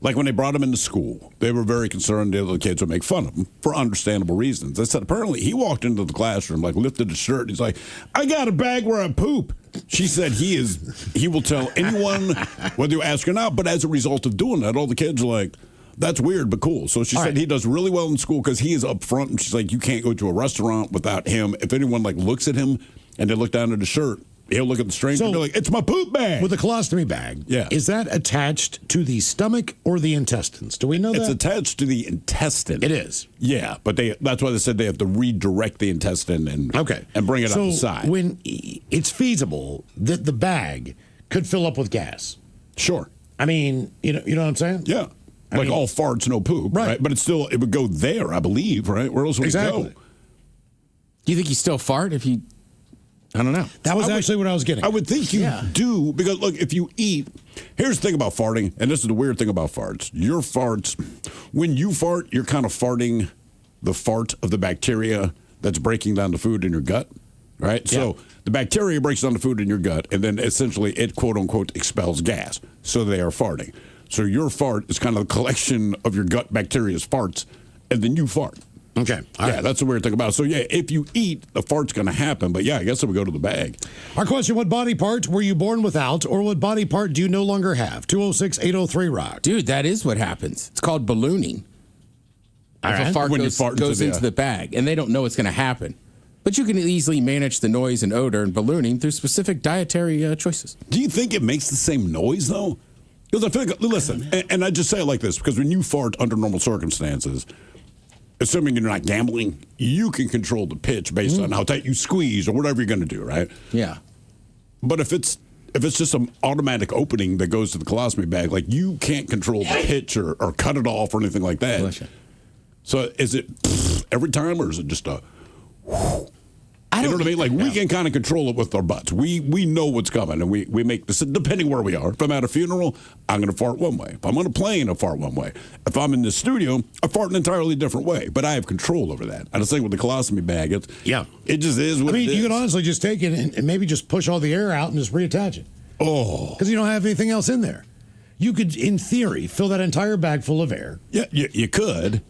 like when they brought him into school, they were very concerned the other kids would make fun of him for understandable reasons. They said apparently he walked into the classroom, like lifted his shirt, and he's like, I got a bag where I poop. She said he will tell anyone whether you ask or not, but as a result of doing that, all the kids are like, that's weird, but cool. So she said he does really well in school because he is up front, and she's like, you can't go to a restaurant without him. If anyone like looks at him and they look down at his shirt, he'll look at the stranger and be like, it's my poop bag. With a colostomy bag, is that attached to the stomach or the intestines? Do we know that? It's attached to the intestine. It is. Yeah, but that's why they said they have to redirect the intestine and bring it up the side. When it's feasible that the bag could fill up with gas. Sure. I mean, you know what I'm saying? Yeah. Like all farts, no poop, right? But it would go there, I believe, right? Where else would it go? Do you think you still fart if you... I don't know. That was actually what I was getting. I would think you do, because look, if you eat, here's the thing about farting, and this is the weird thing about farts. Your farts, when you fart, you're kind of farting the fart of the bacteria that's breaking down the food in your gut, right? Yeah. So the bacteria breaks down the food in your gut, and then essentially it, quote unquote, expels gas. So they are farting. So your fart is kind of a collection of your gut bacteria's farts, and then you fart. Okay. That's the weird thing about it. So, if you eat, the fart's going to happen. But, I guess it would go to the bag. Our question, what body part were you born without, or what body part do you no longer have? 206-803-ROCK. Dude, that is what happens. It's called ballooning. If a fart goes into the bag, and they don't know it's going to happen. But you can easily manage the noise and odor and ballooning through specific dietary choices. Do you think it makes the same noise, though? Because I feel like, listen, and I just say it like this, because when you fart under normal circumstances, assuming you're not gambling, you can control the pitch based on how tight you squeeze or whatever you're going to do, right? Yeah. But if it's just some automatic opening that goes to the colostomy bag, like you can't control the pitch or cut it off or anything like that. Delicious. So is it every time, or is it just a... You know what I mean? Like, we can kind of control it with our butts. We know what's coming, and we make this, depending where we are. If I'm at a funeral, I'm going to fart one way. If I'm on a plane, I fart one way. If I'm in the studio, I fart an entirely different way. But I have control over that. And I think with the colostomy bag, it just is what it is. You could honestly just take it and maybe just push all the air out and just reattach it. Oh. Because you don't have anything else in there. You could, in theory, fill that entire bag full of air. Yeah, you could.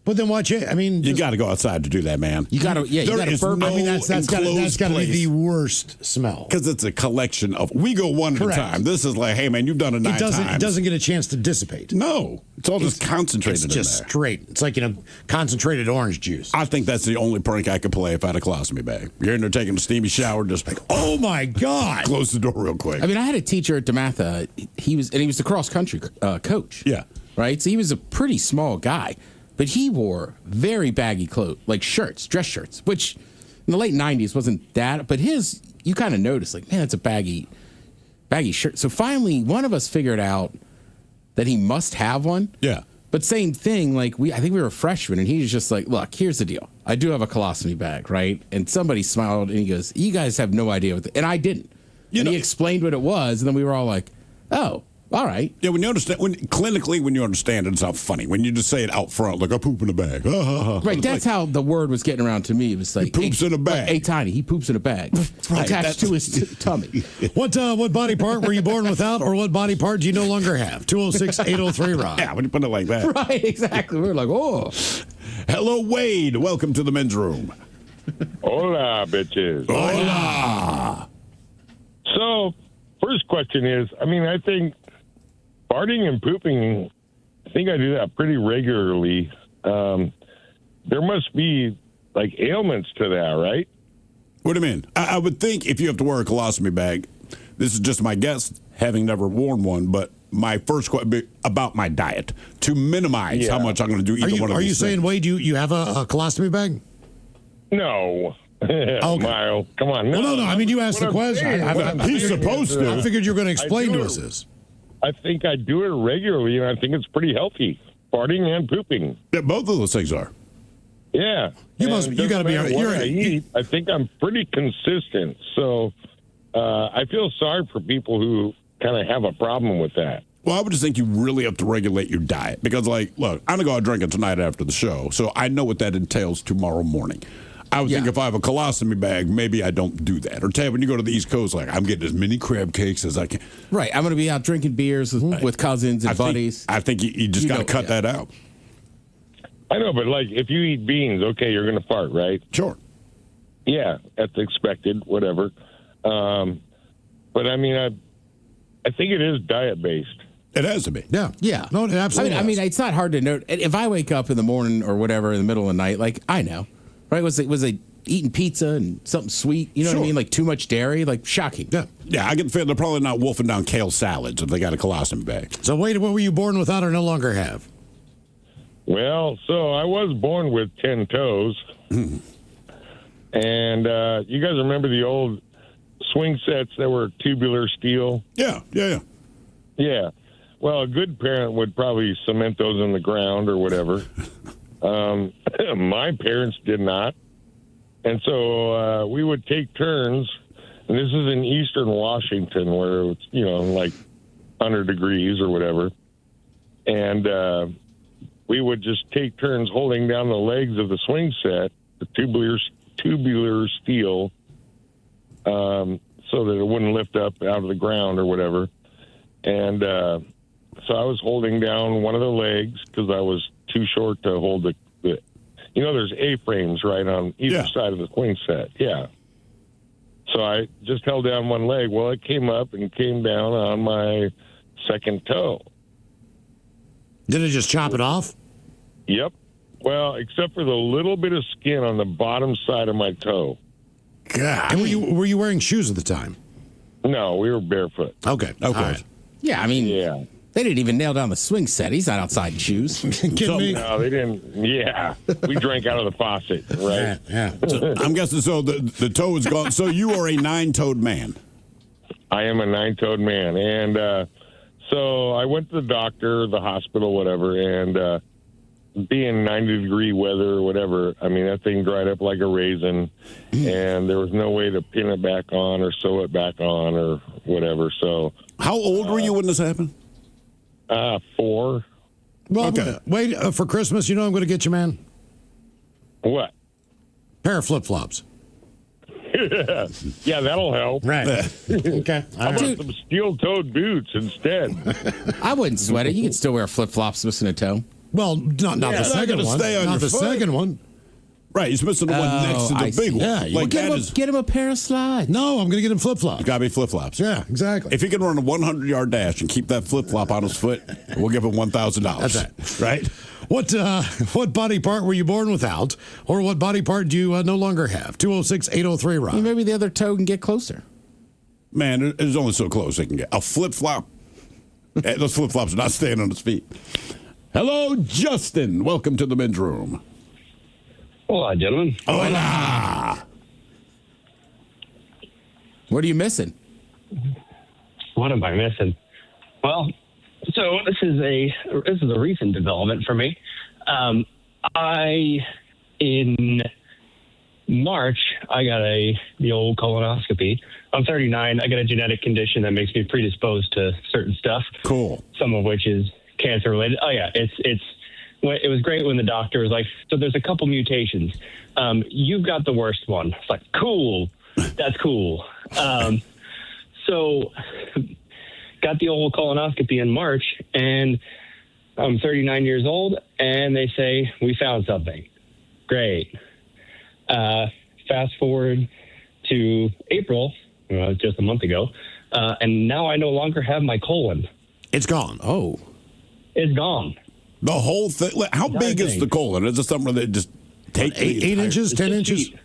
But then watch it. I mean, you got to go outside to do that, man. You got to, you got to burp. No, I mean, that's got to be the worst smell. Because it's a collection of. We go one at a time. This is like, hey, man, you've done it 9 times. It doesn't get a chance to dissipate. No, it's all just concentrated. It's just straight. It's like concentrated orange juice. I think that's the only prank I could play if I had a colostomy bag. You're in there taking a steamy shower, just like, oh my god, close the door real quick. I mean, I had a teacher at DeMatha. He was the cross country coach. Yeah, right. So he was a pretty small guy. But he wore very baggy clothes, like shirts, dress shirts, which in the late 90s wasn't that. But you kind of noticed, like, man, that's a baggy shirt. So finally, one of us figured out that he must have one. Yeah. But same thing, like, I think we were freshmen, and he was just like, look, here's the deal. I do have a colostomy bag, right? And somebody smiled, and he goes, you guys have no idea what and I didn't. And he explained what it was, and then we were all like, oh. All right. Yeah, when you understand, when you understand it, it's not funny. When you just say it out front, like I poop in a bag. Right, that's how the word was getting around to me. It was like, he poops in a bag. Hey, Tiny, he poops in a bag. Right, attached to his tummy. What body part were you born without, or what body part do you no longer have? 206-803-ROCK. Yeah, when you put it like that. Right, exactly. We're like, oh. Hello, Wade. Welcome to the men's room. Hola, bitches. Hola. So, first question is, I think farting and pooping, I think I do that pretty regularly. There must be, like, ailments to that, right? What do you mean? I would think if you have to wear a colostomy bag, this is just my guess, having never worn one, but my first question about my diet, to minimize how much I'm going to do either one of these Are you saying, Wade, you have a colostomy bag? No. Okay. Miles, come on. No. I mean, you asked the question. He's supposed to. I figured you were going to explain to us this. I think I do it regularly, and I think it's pretty healthy. Farting and pooping. Yeah, both of those things are. Yeah. You got to be. I think I'm pretty consistent. So I feel sorry for people who kind of have a problem with that. Well, I would just think you really have to regulate your diet because, like, look, I'm going to go out drinking tonight after the show, so I know what that entails tomorrow morning. I would think if I have a colostomy bag, maybe I don't do that. Or, Ted, when you go to the East Coast, like, I'm getting as many crab cakes as I can. Right. I'm going to be out drinking beers with cousins and buddies. I think you just got to cut that out. I know, but, like, if you eat beans, okay, you're going to fart, right? Sure. Yeah, that's expected, whatever. But, I think it is diet-based. It has to be. Yeah. No, it absolutely I mean, it's not hard to note. If I wake up in the morning or whatever in the middle of the night, like, I know. Right? Was it eating pizza and something sweet? You know what I mean? Like too much dairy? Like shocking. Yeah, I get the feeling they're probably not wolfing down kale salads if they got a colostomy bag. So, Wade, what were you born without or no longer have? Well, so I was born with 10 toes. And you guys remember the old swing sets that were tubular steel? Yeah. Yeah. Well, a good parent would probably cement those in the ground or whatever. My parents did not. And so we would take turns, and this is in eastern Washington where it's, like 100 degrees or whatever. And we would just take turns holding down the legs of the swing set, the tubular steel, so that it wouldn't lift up out of the ground or whatever. And so I was holding down one of the legs because I was too short to hold the there's A-frames right on either side of the swing set. Yeah. So I just held down one leg. Well, it came up and came down on my second toe. Did it just chop it off? Yep. Well, except for the little bit of skin on the bottom side of my toe. God. And were you wearing shoes at the time? No, we were barefoot. Okay. All right. Yeah, I mean, they didn't even nail down the swing set. He's not outside in shoes. No, they didn't. Yeah. We drank out of the faucet, right? Yeah. So, I'm guessing the toe is gone. So you are a 9-toed man. I am a 9-toed man. And so I went to the doctor, the hospital, whatever, and being 90-degree weather or whatever, that thing dried up like a raisin, and there was no way to pin it back on or sew it back on or whatever. So, how old were you when this happened? 4. Well, okay. Wait, for Christmas, I'm going to get you, man? What? Pair of flip-flops. Yeah, that'll help. Right. Okay. How about some steel-toed boots instead? I wouldn't sweat it. You can still wear flip-flops missing a toe. Well, not the second one. Not the second one. Right, he's missing the one next to the big one. Yeah, get him a pair of slides. No, I'm going to get him flip-flops. Got to be flip-flops. Yeah, exactly. If he can run a 100-yard dash and keep that flip-flop on his foot, we'll give him $1,000. That's it. Right? What body part were you born without, or what body part do you no longer have? 206-803-ROCK. Well, maybe the other toe can get closer. Man, it's only so close they can get. A flip-flop. Those flip-flops are not staying on his feet. Hello, Justin. Welcome to the men's room. Hola, gentlemen. Hola. What are you missing? What am I missing? Well, so this is a recent development for me. In March, I got the old colonoscopy. I'm 39. I got a genetic condition that makes me predisposed to certain stuff. Cool. Some of which is cancer related. Oh yeah, it was great when the doctor was like, so there's a couple mutations. You've got the worst one. It's like, cool. That's cool. So got the old colonoscopy in March, and I'm 39 years old, and they say, we found something. Great. Fast forward to April, just a month ago, and now I no longer have my colon. It's gone. Oh. It's gone. The whole thing. How big is the colon? Is it something that just take 8 inches, 10 inches? Feet.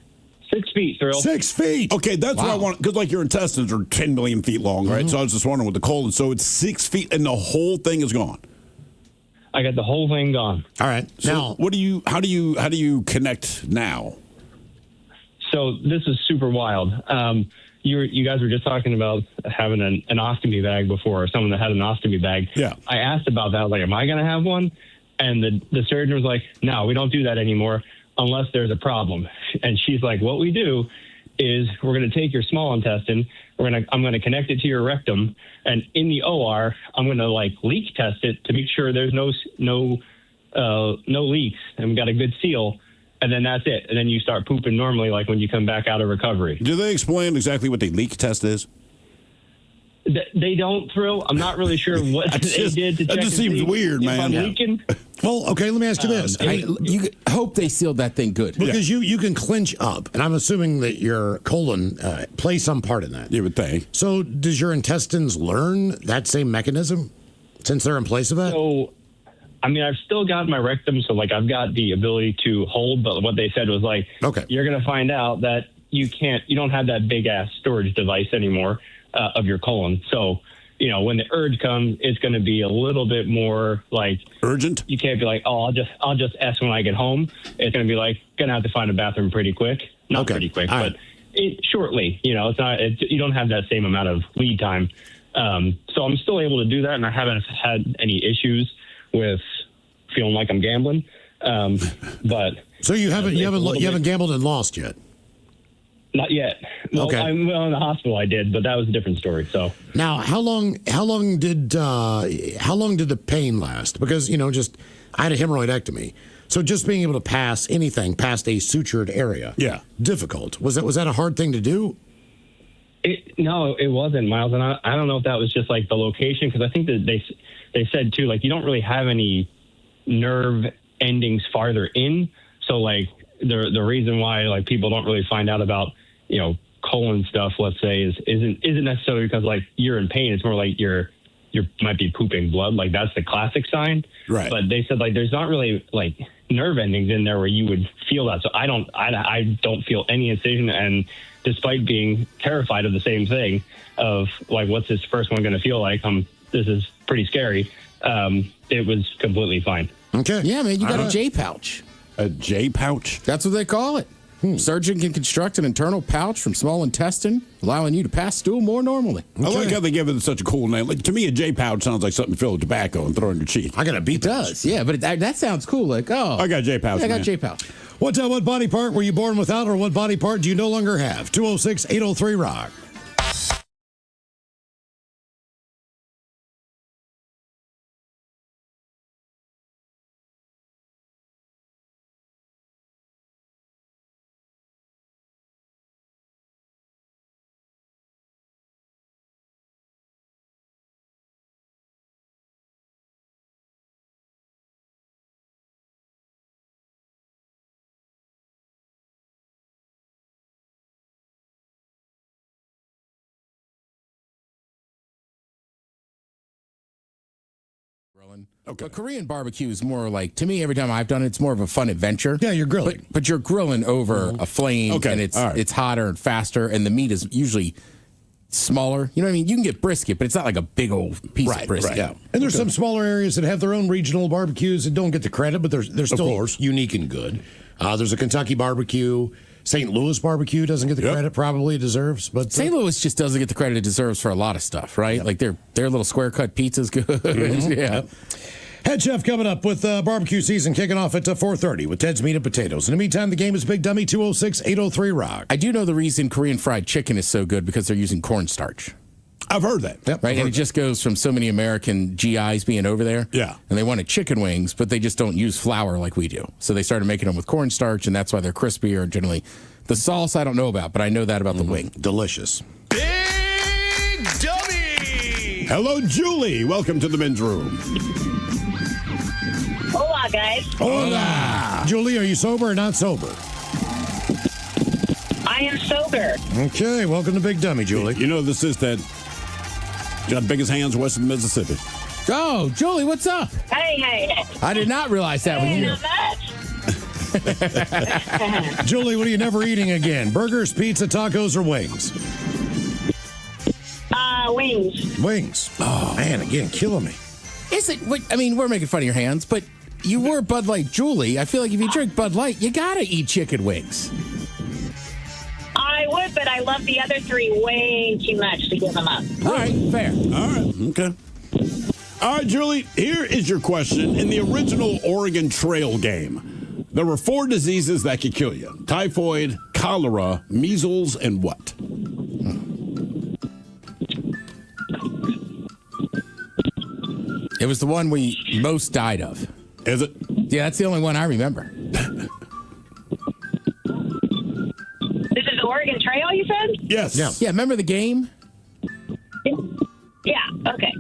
6 feet, Thrill. 6 feet. Okay, that's what I want. Because, like, your intestines are 10 million feet long, right? So I was just wondering with the colon. So it's 6 feet, and the whole thing is gone. I got the whole thing gone. All right. So now, how do you connect now? So this is super wild. You guys were just talking about having an ostomy bag before, or someone that had an ostomy bag. Yeah. I asked about that. Like, am I going to have one? And the surgeon was like, no, we don't do that anymore unless there's a problem. And she's like, what we do is we're going to take your small intestine. I'm going to connect it to your rectum. And in the OR, I'm going to leak test it to make sure there's no leaks. And we got a good seal. And then that's it. And then you start pooping normally, like when you come back out of recovery. Do they explain exactly what the leak test is? They don't, Thrill. I'm not really sure what they did to check. That just seems weird, if man. I'm leaking. well, okay, let me ask you this. You hope they sealed that thing good. Because you can clinch up, and I'm assuming that your colon plays some part in that. You would think. So does your intestines learn that same mechanism since they're in place of that? So, I mean, I've still got my rectum, so I've got the ability to hold, but what they said was okay, you're going to find out that you don't have that big ass storage device anymore of your colon. So, when the urge comes, it's going to be a little bit more urgent. You can't be like, oh, I'll just S when I get home. It's going to be going to have to find a bathroom pretty quick. Not pretty quick, but shortly. It's not. You don't have that same amount of lead time. So I'm still able to do that, and I haven't had any issues with feeling like I'm gambling. But so you haven't gambled and lost yet? Not yet. Well, okay. I'm in the hospital. I did, but that was a different story. So now, how long did the pain last? Because I had a hemorrhoidectomy, so just being able to pass anything past a sutured area, difficult. Was that a hard thing to do? No, it wasn't, Miles. And I don't know if that was just the location, because I think that they said too, you don't really have any nerve endings farther in. So the reason why people don't really find out about colon stuff, let's say, isn't necessarily because you're in pain. It's more you might be pooping blood. That's the classic sign. Right. But they said there's not really nerve endings in there where you would feel that. So I don't feel any incision, and despite being terrified of the same thing of what's this first one going to feel like, this is pretty scary. It was completely fine. Okay. Yeah, man, you got a J pouch. A J pouch? That's what they call it. Surgeon can construct an internal pouch from small intestine, allowing you to pass stool more normally. I like how they give it such a cool name. To me, a J pouch sounds like something to fill with tobacco and throw in your cheek. I got a B pouch. It does, yeah, but that sounds cool. I got a J pouch. Yeah, I got a J pouch. What body part were you born without, or what body part do you no longer have? 206-803-ROCK. Okay. But Korean barbecue is more to me, every time I've done it, it's more of a fun adventure. Yeah, you're grilling. But you're grilling over a flame, and it's hotter and faster, and the meat is usually smaller. You know what I mean? You can get brisket, but it's not like a big old piece of brisket. Right. Yeah. And there's some smaller areas that have their own regional barbecues that don't get the credit, but they're still unique and good. There's a Kentucky barbecue. St. Louis barbecue doesn't get the credit probably it deserves, but St. Louis just doesn't get the credit it deserves for a lot of stuff, right? Their little square cut pizza's good. Yeah. Head Chef coming up with barbecue season kicking off at 4:30 with Ted's Meat and Potatoes. In the meantime, the game is Big Dummy 206-803-ROCK. I do know the reason Korean fried chicken is so good because they're using cornstarch. I've heard that. Yep, right, and it just goes from so many American GIs being over there. Yeah. And they wanted chicken wings, but they just don't use flour like we do. So they started making them with cornstarch, and that's why they're crispier generally. The sauce I don't know about, but I know that about the wing. Delicious. Big Dummy! Hello, Julie. Welcome to the men's room. Hola, guys. Hola. Julie, are you sober or not sober? I am sober. Okay, welcome to Big Dummy, Julie. You know, this is that got biggest hands west of Mississippi. Oh, Julie, what's up? Hey. I did not realize that was you. Not much. Julie, what are you never eating again? Burgers, pizza, tacos, or wings? Wings. Wings. Oh, man, again, killing me. Is it? I mean, we're making fun of your hands, but you were Bud Light Julie. I feel like if you drink Bud Light, you gotta eat chicken wings. I would, but I love the other three way too much to give them up. All right, fair. All right, okay. All right, Julie, here is your question. In the original Oregon Trail game, there were 4 diseases that could kill you. Typhoid, cholera, measles, and what? It was the one we most died of. Is it? Yeah, that's the only one I remember. This is Oregon Trail, you said? Yes. Yeah, remember the game? Yeah, okay.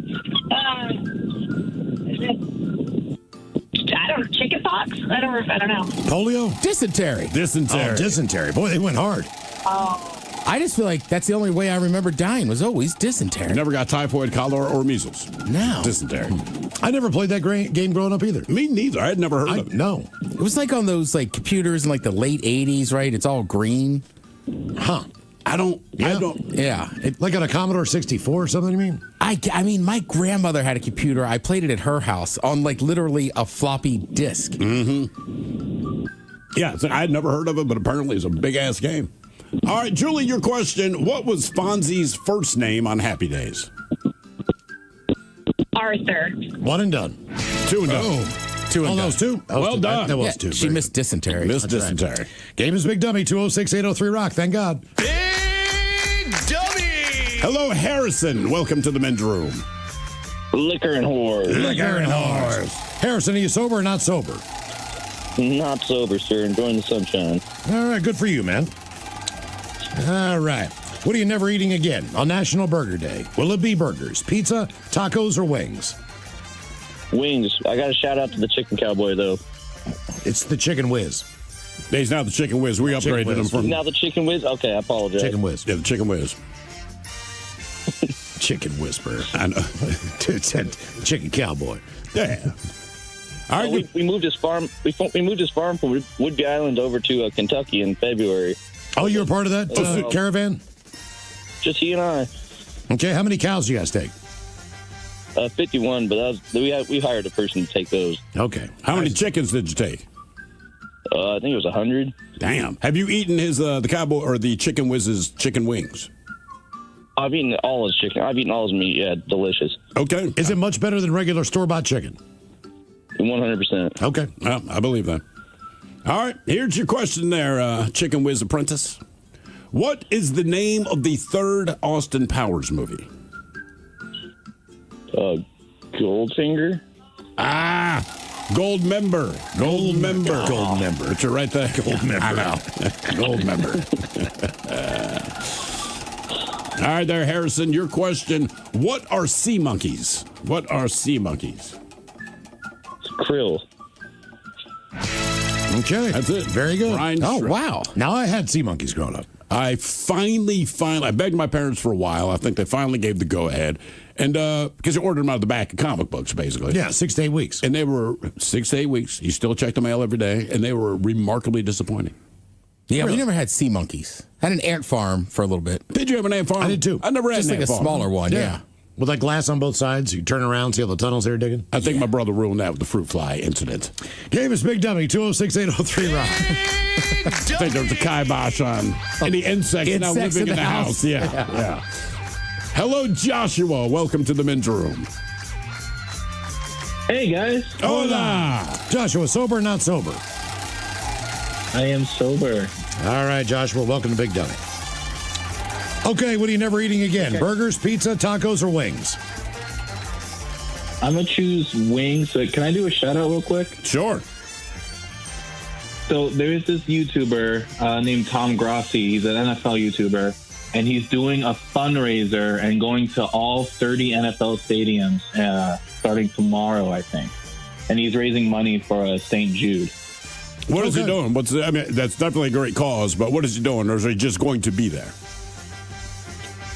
Chicken pox? I don't know. Polio? Dysentery. Oh, dysentery. Boy, they went hard. Oh. I just feel like that's the only way I remember dying was always dysentery. Never got typhoid, cholera, or measles. No. Dysentery. I never played that game growing up either. Me neither. I had never heard of it. No. It was like on those like computers in like the late 80s, right? It's all green. Huh. I don't. Yeah. Like on a Commodore 64 or something, you mean? I mean, my grandmother had a computer. I played it at her house on like literally a floppy disk. Mm-hmm. Yeah, so I had never heard of it, but apparently it's a big-ass game. All right, Julie, your question. What was Fonzie's first name on Happy Days? Arthur. One and done. 2 and done. Oh. 2 and Oh, done. those two? Well done. That was two. She missed dysentery. Missed dysentery. Game is Big Dummy, 206-803-ROCK. Thank God. Big Dummy! Hello, Harrison. Welcome to the men's room. Liquor and whores. Liquor and whores. Harrison, are you sober or not sober? Not sober, sir. Enjoying the sunshine. All right, good for you, man. All right. What are you never eating again on National Burger Day? Will it be burgers, pizza, tacos, or wings? Wings. I got to shout out to the Chicken Cowboy, though. It's the Chicken Whiz. He's now the Chicken Whiz. We upgraded him from... Now the Chicken Whiz? Okay, I apologize. Chicken Whiz. Yeah, the Chicken Whiz. Chicken Whisperer. I know. Chicken Cowboy. Yeah. All right. We moved his farm. We moved his farm from Woodby Island over to Kentucky in February. Oh, you were part of that caravan? Just he and I. Okay, how many cows do you guys take? 51, but we hired a person to take those. Okay. How many chickens did you take? I think it was 100. Damn. Have you eaten his the Cowboy or the Chicken Whiz's chicken wings? I've eaten all his chicken. I've eaten all his meat. Yeah, delicious. Okay. Is it much better than regular store-bought chicken? 100%. Okay. Well, I believe that. All right. Here's your question there, Chicken Whiz apprentice. What is the name of the third Austin Powers movie? Goldfinger? Gold member. Gold member. Gold member. But you're right there. Gold member. I know. Gold member. All right, there, Harrison. Your question. What are sea monkeys? What are sea monkeys? Krill. Okay. That's it. Very good. Brian Oh, Schreck. wow. Now, I had sea monkeys growing up. I finally, I begged my parents for a while. I think they finally gave the go-ahead. And because you ordered them out of the back of comic books, basically. Yeah, 6 to 8 weeks. And they were 6 to 8 weeks. You still check the mail every day. And they were remarkably disappointing. Yeah, Really? we never had sea monkeys. I had an ant farm for a little bit. Did you have an ant farm? I did too. I never had Just an like ant a farm. smaller one, yeah. With that glass on both sides, you turn around, see all the tunnels they're digging. I think my brother ruined that with the fruit fly incident. Game is Big Dummy, 206-803-ROCK. I think there was a kibosh on any insects now Insects living in in the the house. house. Yeah. Hello, Joshua. Welcome to the men's room. Hey, guys. Hola. Joshua, sober or not sober? I am sober. All right, Joshua, welcome to Big Dummy. Okay, what are you never eating again? Okay. Burgers, pizza, tacos, or wings? I'm going to choose wings. So can I do a shout out real quick? Sure. So there is this YouTuber named Tom Grossi. He's an NFL YouTuber, and he's doing a fundraiser and going to all 30 NFL stadiums starting tomorrow, I think. And he's raising money for St. Jude. What is he doing? That's definitely a great cause, but what is he doing? Or is he just going to be there?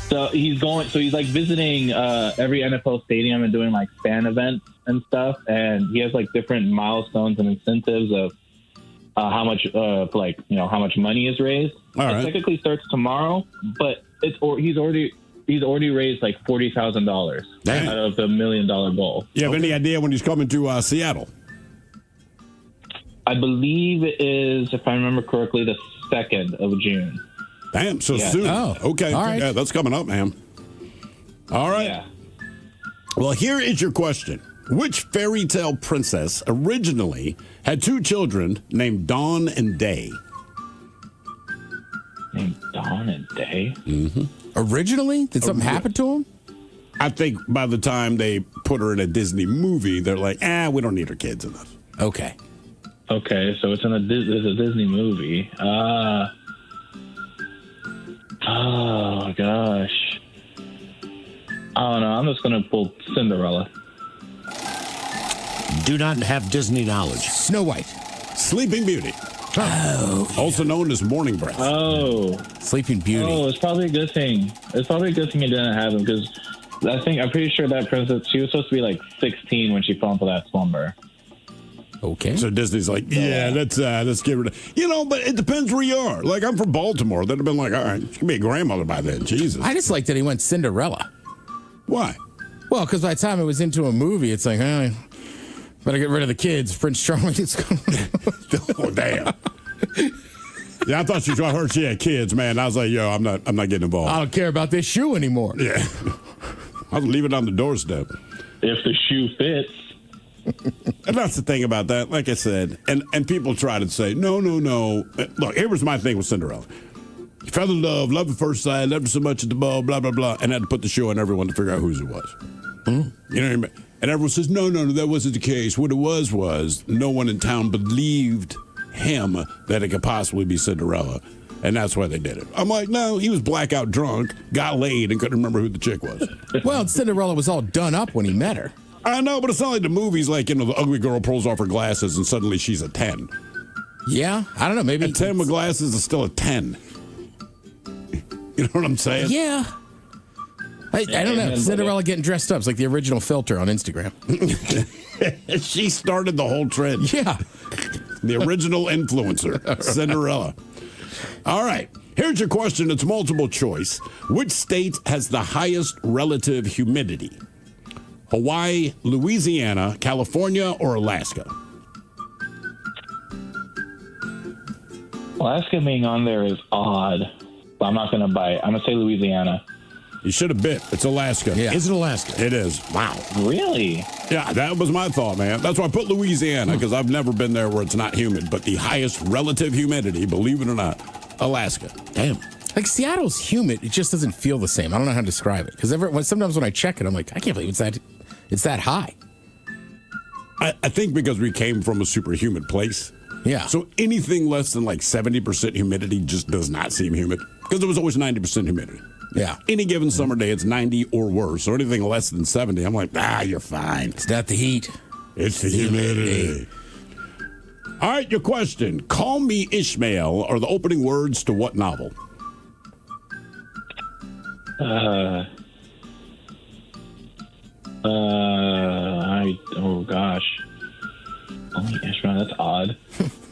So he's like visiting every NFL stadium and doing like fan events and stuff. And he has like different milestones and incentives of how much how much money is raised. All right. It technically starts tomorrow, but he's already raised like $40,000 out of the $1 million goal. You have any idea when he's coming to Seattle? I believe it is, if I remember correctly, the 2nd of June. Damn, so soon. Oh, okay. all right. Yeah, that's coming up, man. All right. Yeah. Well, here is your question. Which fairy tale princess originally had 2 children named Dawn and Day? Named Dawn and Day? Mm-hmm. Originally? Did something happen to him? I think by the time they put her in a Disney movie, they're like, we don't need her kids in this. Okay. Okay, so it's a Disney movie. Oh, gosh. I don't know. I'm just going to pull Cinderella. Do not have Disney knowledge. Snow White. Sleeping Beauty. Oh. Also known as Morning Breath. Oh. Sleeping Beauty. Oh, it's probably a good thing. It didn't have him because I'm pretty sure that princess, she was supposed to be like 16 when she fell into that slumber. Okay. So Disney's like, let's get rid of. But it depends where you are. Like, I'm from Baltimore. They'd have been like, all right, she can be a grandmother by then. Jesus. I just like that he went Cinderella. Why? Well, because by the time it was into a movie, it's like, better get rid of the kids. Prince Charming is coming. Oh, damn. Yeah, I thought I heard she had kids, man. I was like, I'm not getting involved. I don't care about this shoe anymore. Yeah. I'll leave it on the doorstep. If the shoe fits. And that's the thing about that. Like I said, and people try to say, no. Look, here was my thing with Cinderella. You fell in love at first sight, loved her so much at the ball, blah, blah, blah, and had to put the show on everyone to figure out whose it was. Mm. You know what I mean? And everyone says, no, that wasn't the case. What it was no one in town believed him that it could possibly be Cinderella. And that's why they did it. I'm like, no, he was blackout drunk, got laid, and couldn't remember who the chick was. Well, Cinderella was all done up when he met her. I know, but it's not like the movies, like, the ugly girl pulls off her glasses and suddenly she's a 10. Yeah, I don't know, maybe. A 10 with glasses is still a 10. You know what I'm saying? Yeah. I don't know. Cinderella getting dressed up is like the original filter on Instagram. She started the whole trend. Yeah. The original influencer, Cinderella. All right. Here's your question. It's multiple choice. Which state has the highest relative humidity? Hawaii, Louisiana, California, or Alaska? Alaska being on there is odd, but I'm not going to buy it. I'm going to say Louisiana. You should have bit. It's Alaska. Yeah. Is it Alaska? It is. Wow. Really? Yeah, that was my thought, man. That's why I put Louisiana, because I've never been there where it's not humid. But the highest relative humidity, believe it or not, Alaska. Damn. Like, Seattle's humid. It just doesn't feel the same. I don't know how to describe it. Because sometimes when I check it, I'm like, I can't believe it's that high. I think because we came from a super humid place. Yeah. So anything less than like 70% humidity just does not seem humid. Because it was always 90% humidity. Yeah. Any given summer day, it's 90 or worse. So anything less than 70, I'm like, you're fine. It's not the heat. It's the humidity. All right, your question. Call Me Ishmael are the opening words to what novel? Oh gosh. Only Ishmael, that's odd.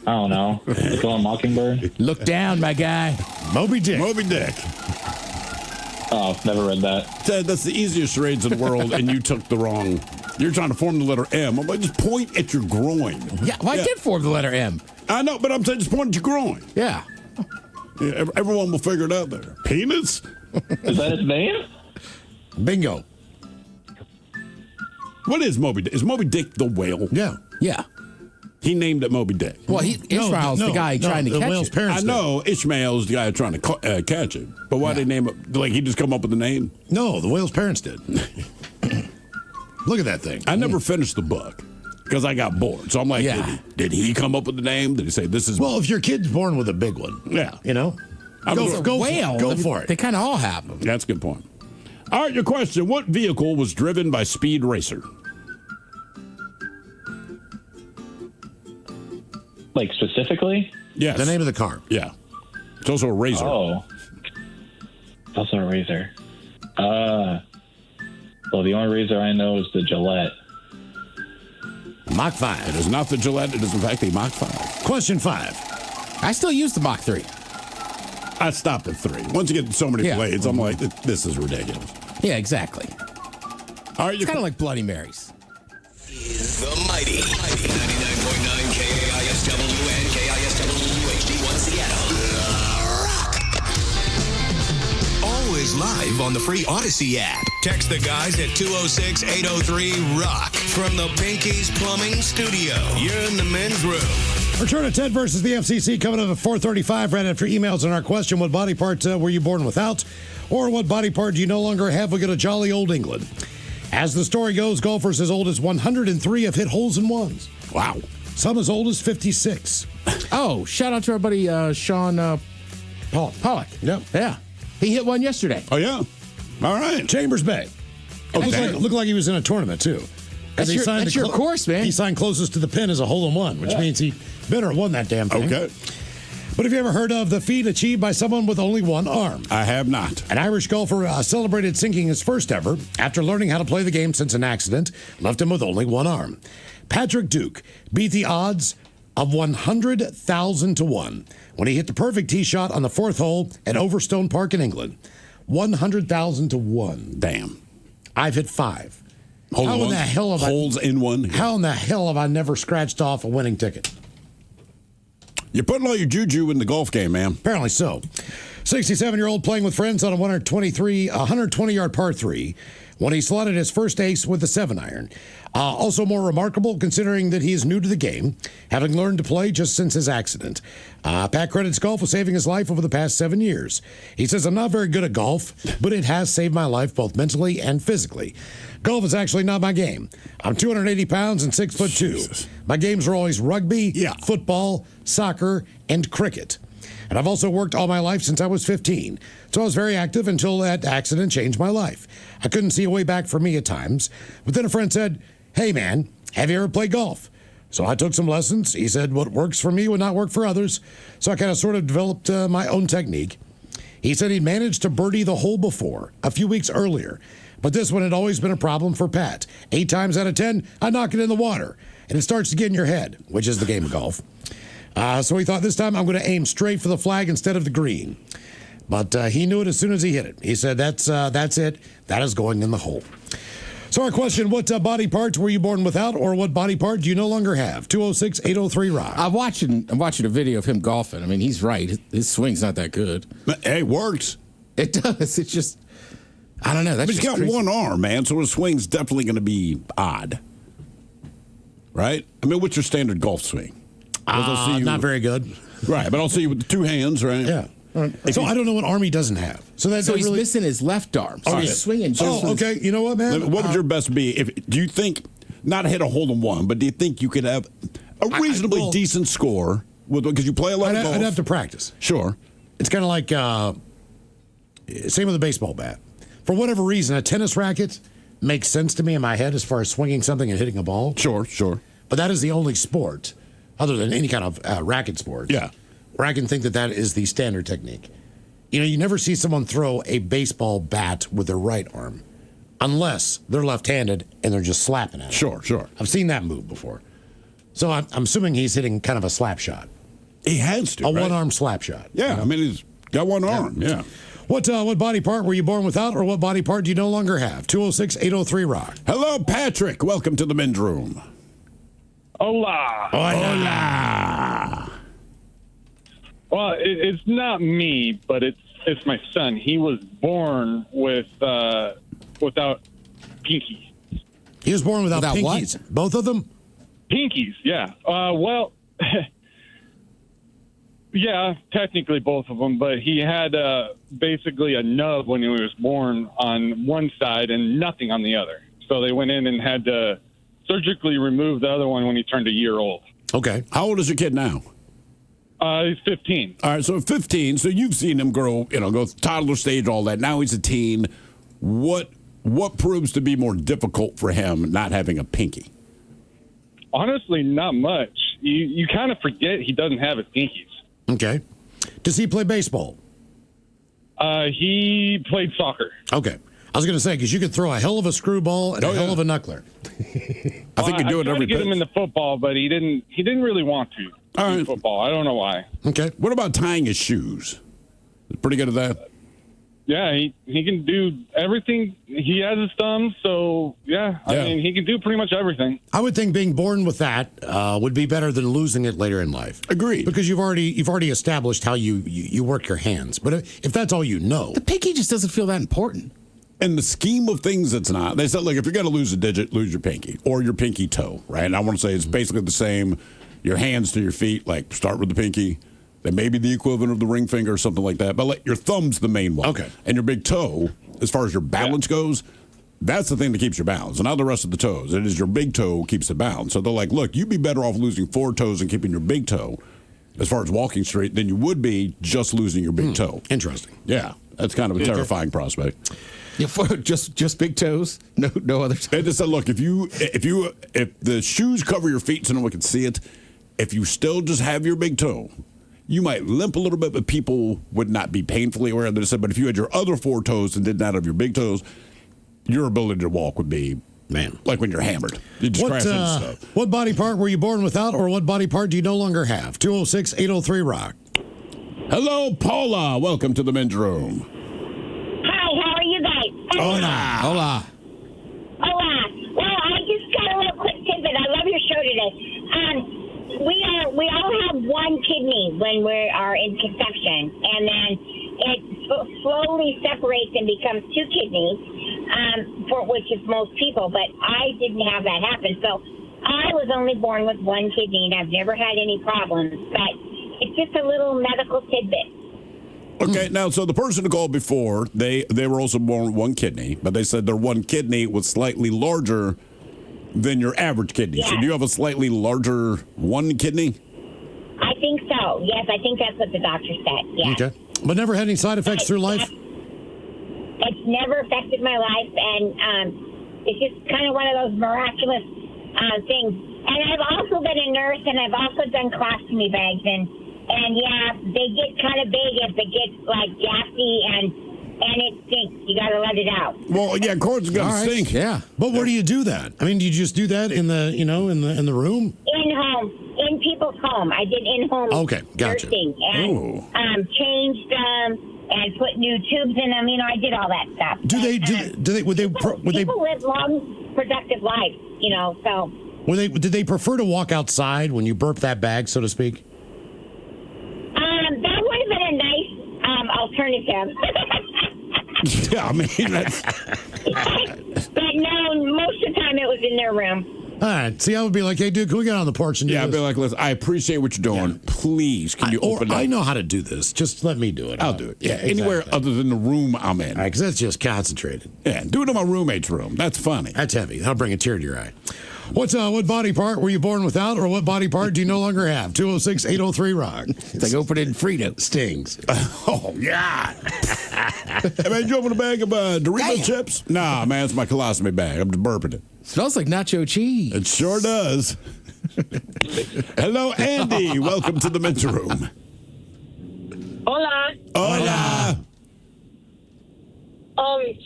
I don't know. To Kill a Mockingbird? Look down, my guy. Moby Dick. Moby Dick. Oh, never read that. Ted, that's the easiest charades in the world, and you took the wrong. You're trying to form the letter M. I'm like, just point at your groin. Yeah, well, I did form the letter M. I know, but I'm saying just point at your groin. Yeah. Yeah, everyone will figure it out there. Penis? Is that his name? Bingo. What is Moby Dick? Is Moby Dick the whale? Yeah. Yeah. He named it Moby Dick. Well, Ishmael's the guy trying to the catch whale's it. parents I know Ishmael's the guy trying to catch it. But why they name it? Like, he just come up with the name? No, the whale's parents did. Look at that thing. I never finished the book because I got bored. So I'm like, did he come up with the name? Did he say this is? Well, if your kid's born with a big one, you know, go for it. They kind of all have them. That's a good point. All right, your question. What vehicle was driven by Speed Racer? Like specifically? Yes. The name of the car. Yeah. It's also a razor. Oh. It's also a razor. Well, the only razor I know is the Gillette. Mach 5. It is not the Gillette. It is, in fact, a Mach 5. Question 5. I still use the Mach 3. I stopped at 3. Once you get so many blades, I'm like, this is ridiculous. Yeah, exactly. All right, it's kind of like Bloody Marys. The mighty 99.9 KISW and KISW HD1 Seattle. Always live on the free Odyssey app. Text the guys at 206-803-ROCK from the Pinky's Plumbing Studio. You're in the men's room. Return of Ted versus the FCC coming up at 4:35 right after emails on our question, what body part were you born without? Or what body part do you no longer have? We go to jolly old England. As the story goes, golfers as old as 103 have hit holes in ones. Wow. Some as old as 56. Oh, shout out to our buddy Sean Pollock. Yep. Yeah. He hit one yesterday. Oh, yeah. All right. Chambers Bay. Looked like he was in a tournament, too. That's your course, man. He signed closest to the pin as a hole-in-one, which means he better have won that damn thing. Okay. But have you ever heard of the feat achieved by someone with only one arm? I have not. An Irish golfer celebrated sinking his first ever after learning how to play the game since an accident left him with only one arm. Patrick Duke beat the odds of 100,000 to 1 when he hit the perfect tee shot on the fourth hole at Overstone Park in England. 100,000 to 1. Damn. I've hit 5. Holes in the hell have How in the hell have I never scratched off a winning ticket? You're putting all your juju in the golf game, man. Apparently so. 67-year-old playing with friends on a 120-yard par 3 when he slotted his first ace with the 7-iron. Also more remarkable considering that he is new to the game, having learned to play just since his accident. Pat credits golf with saving his life over the past 7 years. He says, I'm not very good at golf, but it has saved my life both mentally and physically. Golf is actually not my game. I'm 280 pounds and 6'2". Jesus. My games were always rugby, football, soccer, and cricket. And I've also worked all my life since I was 15. So I was very active until that accident changed my life. I couldn't see a way back for me at times. But then a friend said, hey man, have you ever played golf? So I took some lessons. He said what works for me would not work for others. So I kind of sort of developed my own technique. He said he'd managed to birdie the hole before, a few weeks earlier. But this one had always been a problem for Pat. 8 times out of 10, I knock it in the water. And it starts to get in your head, which is the game of golf. So he thought this time I'm going to aim straight for the flag instead of the green. But he knew it as soon as he hit it. He said, that's it. That is going in the hole. So our question, what body parts were you born without, or what body part do you no longer have? 206-803-ROCK. I'm watching a video of him golfing. I mean, he's right. His swing's not that good. Hey, it works. It does. It's just, I don't know. That's but he's got crazy. one arm, man, so his swing's definitely going to be odd. Right? I mean, what's your standard golf swing? Not very good. Right, but I'll see you with the 2 hands, right? Yeah. So I don't know what arm he doesn't have. So he's really missing his left arm. So he's swinging. Okay. You know what, man? What would your best be? Do you think, not hit a hole-in-one, but do you think you could have a reasonably decent score? Because you play a lot of golf. I'd have to practice. Sure. It's kind of like, same with a baseball bat. For whatever reason, a tennis racket makes sense to me in my head as far as swinging something and hitting a ball. Sure. But that is the only sport, other than any kind of racket sport, where I can think that is the standard technique. You know, you never see someone throw a baseball bat with their right arm unless they're left-handed and they're just slapping at it. Sure. I've seen that move before. So I'm assuming he's hitting kind of a slap shot. He has to, A one-arm slap shot. Yeah, I mean, he's got one arm, yeah. What body part were you born without, or what body part do you no longer have? 206-803-ROCK. Hello, Patrick. Welcome to the men's room. Hola. Well, it's not me, but it's my son. He was born without pinky. He was born without pinkies. What? Both of them? Pinkies, yeah. Well, yeah, technically both of them, but he had basically a nub when he was born on one side and nothing on the other. So they went in and had to surgically remove the other one when he turned a year old. Okay. How old is your kid now? He's 15. All right, so 15. So you've seen him grow, go toddler stage, all that. Now he's a teen. What proves to be more difficult for him not having a pinky? Honestly, not much. You kind of forget he doesn't have his pinkies. Okay. Does he play baseball? He played soccer. Okay. I was going to say, because you could throw a hell of a screwball and a hell of a knuckler. I think you do it every I tried to get him pitch. in the football, but he didn't really want to. All right. Football. I don't know why. Okay. What about tying his shoes? Pretty good at that? Yeah, he can do everything. He has his thumbs, so yeah. I mean, he can do pretty much everything. I would think being born with that would be better than losing it later in life. Agreed. Because you've already established how you work your hands. But if that's all you know, The pinky just doesn't feel that important. In the scheme of things, it's not. They said, like, if you're going to lose a digit, lose your pinky or your pinky toe, right? And I want to say it's basically the same. Your hands to your feet, like start with the pinky. That may be the equivalent of the ring finger or something like that. But like, your thumb's the main one. Okay. And your big toe, as far as your balance goes, that's the thing that keeps your balance. And not the rest of the toes. It is your big toe keeps the balance. So they're like, look, you'd be better off losing 4 toes and keeping your big toe as far as walking straight than you would be just losing your big toe. Interesting. Yeah. That's kind of a terrifying prospect. Yeah, just big toes, no other toes. They just said, look, if the shoes cover your feet so no one can see it, if you still just have your big toe, you might limp a little bit, but people would not be painfully aware. They said, but if you had your other 4 toes and did not have your big toes, your ability to walk would be, like when you're hammered. You just crash into stuff. What body part were you born without, or what body part do you no longer have? 206-803-ROCK. Hello, Paula. Welcome to the men's room. Hi, how are you guys? Hola. Well, I just got a little quick tidbit. I love your show today. We all have one kidney when we are in conception, and then it slowly separates and becomes 2 kidneys, for which is most people. But I didn't have that happen, so I was only born with 1 kidney, and I've never had any problems. But it's just a little medical tidbit. Okay, now, so the person who called before, they were also born with 1 kidney, but they said their 1 kidney was slightly larger than your average kidney. Yes. So do you have a slightly larger 1 kidney? I think so. Yes, I think that's what the doctor said. Yeah. Okay. But never had any side effects through life? It's never affected my life, and it's just kind of one of those miraculous things. And I've also been a nurse, and I've also done colostomy bags, and yeah, they get kind of big if it gets like gassy and it stinks. You got to let it out. Well, yeah, of course it's going to stink. Yeah. But where do you do that? I mean, do you just do that in the room? In home, in people's home. I did in-home Okay, gotcha. nursing and changed them and put new tubes in them. I did all that stuff. People live long, productive lives, so. Did they prefer to walk outside when you burp that bag, so to speak? That would have been a nice alternative. Yeah, I mean, that's... But no, most of the time it was in their room. All right. See, I would be like, hey, dude, can we get on the porch and do this? I'd be like, listen, I appreciate what you're doing. Please, can you open up? I know how to do this. Just let me do it. I'll do it. Yeah, exactly. anywhere other than the room I'm in. Because that's just concentrated. Yeah, do it in my roommate's room. That's funny. That's heavy. That'll bring a tear to your eye. What body part were you born without, or what body part do you no longer have? 206-803-ROCK. It's like opening Frito. Stings. Oh, yeah. Hey, man, you open a bag of Dorito chips? Nah, man, it's my colostomy bag. I'm just burping it. Smells like nacho cheese. It sure does. Hello, Andy. Welcome to the men's room. Hola. Hola.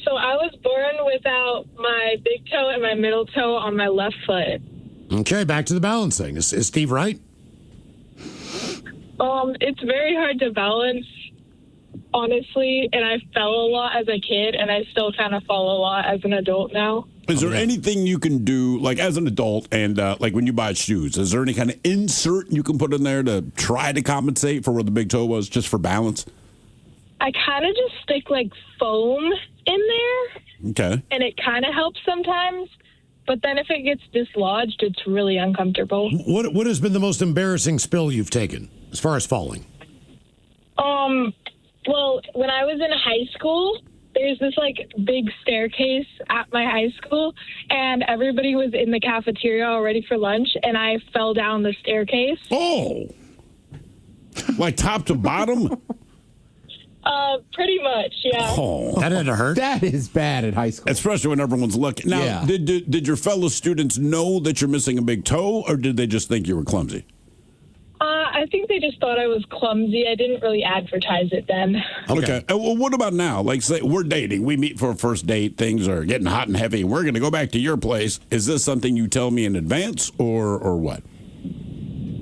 So I was born without my big toe and my middle toe on my left foot. Okay, back to the balancing. Is Steve right? It's very hard to balance, honestly, and I fell a lot as a kid, and I still kind of fall a lot as an adult now. Is there anything you can do, like as an adult, and like when you buy shoes, is there any kind of insert you can put in there to try to compensate for where the big toe was, just for balance? I kind of just stick like foam in there, Okay. and it kind of helps sometimes. but then if it gets dislodged, it's really uncomfortable. What has been the most embarrassing spill you've taken as far as falling? Well, when I was in high school, there's this like big staircase at my high school, and everybody was in the cafeteria all ready for lunch, and I fell down the staircase. Oh, like top to bottom? Pretty much, yeah. Oh, that had to hurt. That is bad at high school, especially when everyone's looking. Now, Yeah. did your fellow students know that you're missing a big toe, or did they just think you were clumsy? I think they just thought I was clumsy. I didn't really advertise it then. Okay. Well, what about now? Like, say we're dating, we meet for a first date, things are getting hot and heavy, and we're going to go back to your place. Is this something you tell me in advance, or what?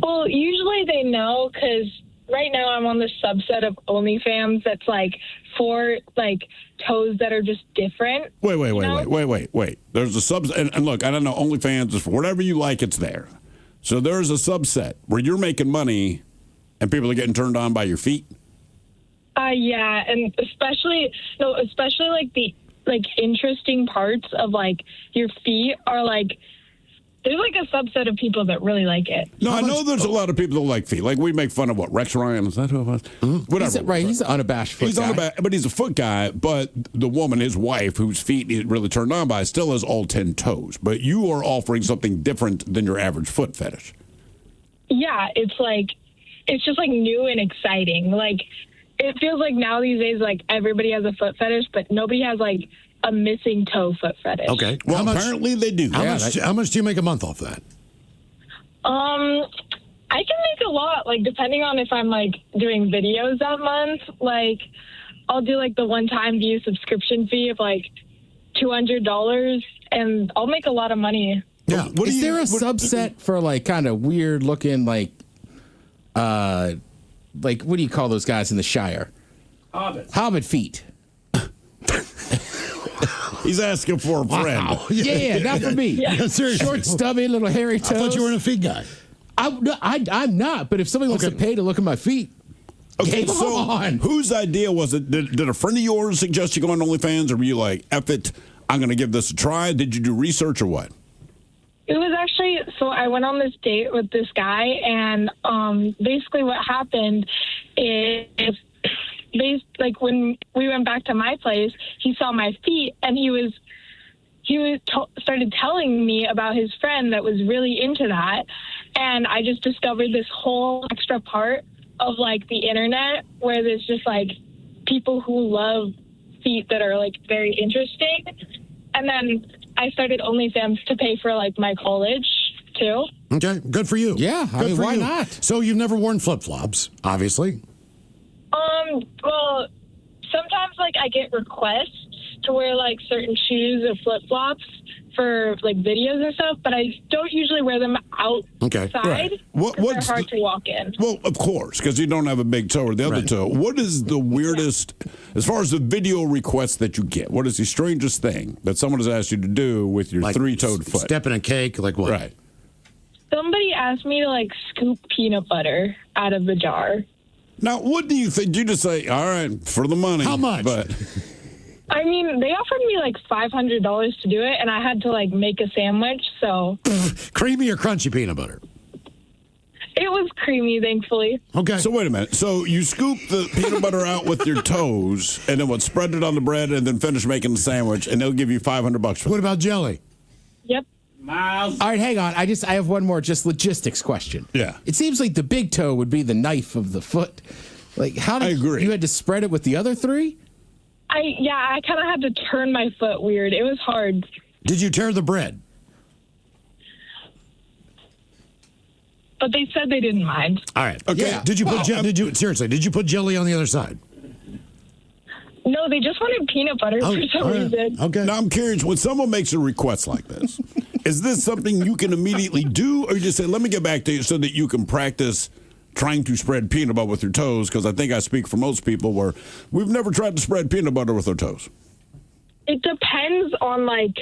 Well, usually they know because right now I'm on this subset of OnlyFans that's like for like toes that are just different. Wait. There's a sub, and look, I don't know. OnlyFans is for whatever you like. It's there. So there's a subset where you're making money, and people are getting turned on by your feet. Yeah, and especially like the like interesting parts of like your feet are like. There's like a subset of people that really like it. No, I know there's a lot of people that like feet. Like we make fun of what Rex Ryan is that who it was? Whatever. He's an unabashed foot guy. But he's a foot guy. But the woman, his wife, whose feet he really turned on by, still has all 10 toes. But you are offering something different than your average foot fetish. Yeah, it's just like new and exciting. Like it feels like now these days, like everybody has a foot fetish, but nobody has like a missing toe foot fetish. Okay. Well, apparently they do. How much do you make a month off that? I can make a lot, like depending on if I'm like doing videos that month. Like I'll do like the one-time view subscription fee of like $200, and I'll make a lot of money. Yeah. Is there a subset for like kind of weird looking like what do you call those guys in the Shire? Hobbit feet. He's asking for a friend. Yeah, not for me. Yeah, seriously. Short, stubby, little hairy toes. I thought you were a feet guy. I'm not, but if somebody wants to pay to look at my feet, Okay, game so on. whose idea was it? Did a friend of yours suggest you go on OnlyFans, or were you like, F it, I'm going to give this a try? Did you do research or what? It was actually, so I went on this date with this guy, and basically what happened is like when we went back to my place, he saw my feet, and he started telling me about his friend that was really into that, and I just discovered this whole extra part of like the internet where there's just like people who love feet that are like very interesting, and then I started OnlyFans to pay for like my college too. Okay, good for you. Yeah, I mean, why not? So you've never worn flip-flops, obviously. Well, sometimes like I get requests to wear like certain shoes or flip-flops for like videos and stuff, but I don't usually wear them outside. Right. They're hard to walk in. Well, of course, because you don't have a big toe or the other toe. What is the weirdest, as far as the video requests that you get, what is the strangest thing that someone has asked you to do with your three-toed foot? Step in a cake, like what? Right. Somebody asked me to like scoop peanut butter out of the jar. Now, what do you think? You just say, all right, for the money. How much? But I mean, they offered me like $500 to do it, and I had to like make a sandwich, so. Creamy or crunchy peanut butter? It was creamy, thankfully. Okay. So wait a minute. So you scoop the peanut butter out with your toes, and then what? Spread it on the bread, and then finish making the sandwich, and they'll give you $500 for What that. about jelly? Yep. Miles. All right, hang on. I have one more just logistics question. Yeah. It seems like the big toe would be the knife of the foot. Like, how did I agree. You had to spread it with the other three? I kind of had to turn my foot weird. It was hard. Did you tear the bread? But they said they didn't mind. All right. Okay. Yeah. Did you put did you put jelly on the other side? No, they just wanted peanut butter for some reason. Okay. Now I'm curious, when someone makes a request like this, is this something you can immediately do, or you just say, let me get back to you so that you can practice trying to spread peanut butter with your toes? Because I think I speak for most people where we've never tried to spread peanut butter with our toes. It depends on like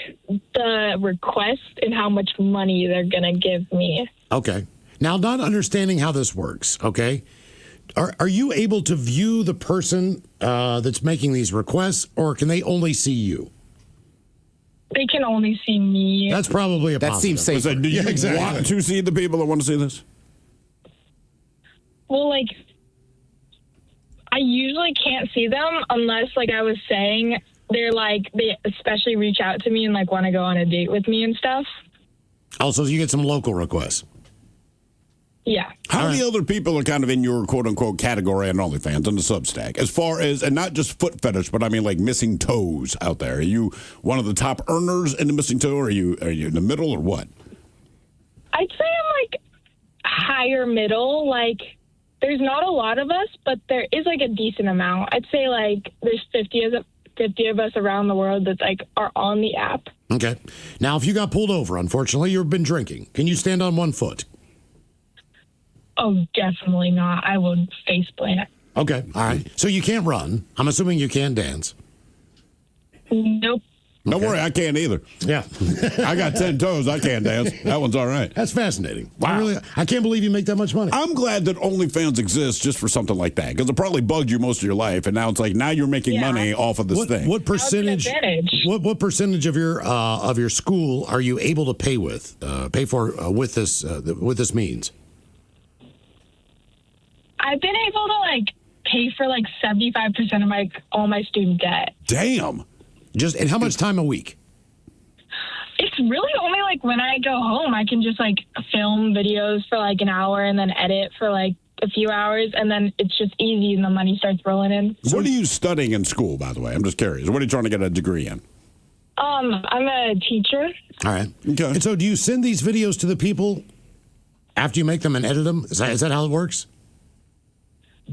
the request and how much money they're gonna give me. Okay. Now, not understanding how this works, okay? Are you able to view the person that's making these requests, or can they only see you? they can only see me. That's probably a That positive. seems safer. Do you exactly. want to see the people that want to see this? Well, like, I usually can't see them unless, like I was saying, they especially reach out to me and, like, want to go on a date with me and stuff. Also, you get some local requests. Yeah. How many other people are kind of in your quote-unquote category on OnlyFans on the Substack? As far as, and not just foot fetish, but I mean like missing toes out there. Are you one of the top earners in the missing toe, or are you in the middle, or what? I'd say I'm, like, higher middle. Like, there's not a lot of us, but there is, like, a decent amount. I'd say, like, there's 50 of us around the world that, like, are on the app. Okay. Now, if you got pulled over, unfortunately, you've been drinking. Can you stand on one foot? Oh, definitely not. I would face plant. Okay. All right. So you can't run. I'm assuming you can't dance. Nope. Don't worry, I can't either. Yeah. I got 10 toes. I can't dance. That one's all right. That's fascinating. Wow. I can't believe you make that much money. I'm glad that OnlyFans exists just for something like that, because it probably bugged you most of your life, and now it's like now you're making money off of this thing. What percentage? What percentage of your school are you able to pay for with this means? I've been able to, like, pay for, like, 75% of all my student debt. Damn. And how much time a week? It's really only, like, when I go home, I can just, like, film videos for, like, an hour and then edit for, like, a few hours, and then it's just easy and the money starts rolling in. What are you studying in school, by the way? I'm just curious. What are you trying to get a degree in? I'm a teacher. All right. Okay. And so do you send these videos to the people after you make them and edit them? Is that how it works?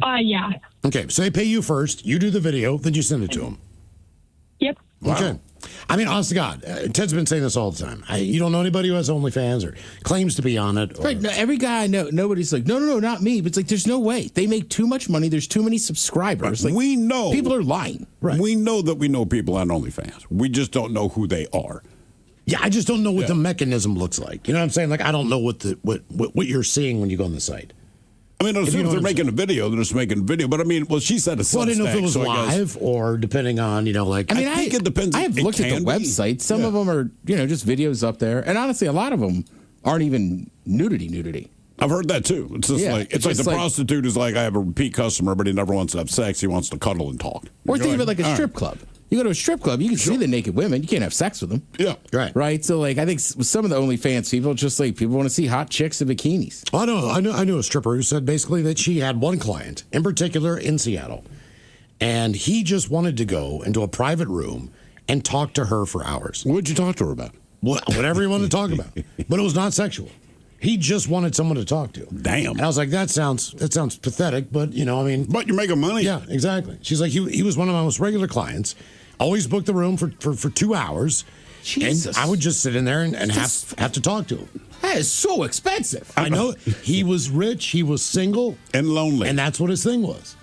Yeah. Okay, so they pay you first, you do the video, then you send it to them. Yep. Okay. I mean, honest to God, Ted's been saying this all the time. You don't know anybody who has OnlyFans or claims to be on it. Right. No, every guy I know, nobody's like, no, not me. But it's like, there's no way. They make too much money. There's too many subscribers. Like, we know. People are lying. Right. We know that we know people on OnlyFans. We just don't know who they are. Yeah, I just don't know what the mechanism looks like. You know what I'm saying? Like, I don't know what you're seeing when you go on the site. I mean, as soon as they're making a video, they're just making a video. But I mean, well, she said a Substack. Well, I didn't know if it was so live or depending on, like. I mean, I think it depends. I have looked at the website. Some of them are, just videos up there. And honestly, a lot of them aren't even nudity. I've heard that too. It's just like it's like the prostitute is like, I have a repeat customer, but he never wants to have sex. He wants to cuddle and talk. Or think of it like a strip club. You go to a strip club, you can see the naked women. You can't have sex with them. Yeah. Right? So, like, I think with some of the OnlyFans people, it's just like people want to see hot chicks in bikinis. Well, I knew a stripper who said basically that she had one client, in particular in Seattle, and he just wanted to go into a private room and talk to her for hours. What'd you talk to her about? Whatever he wanted to talk about. But it was not sexual. He just wanted someone to talk to. Damn. And I was like, that sounds pathetic, but, But you're making money. Yeah, exactly. She's like, he was one of my most regular clients. Always booked the room for 2 hours. Jesus. And I would just sit in there and have to talk to him. That is so expensive. I know. He was rich. He was single. And lonely. And that's what his thing was.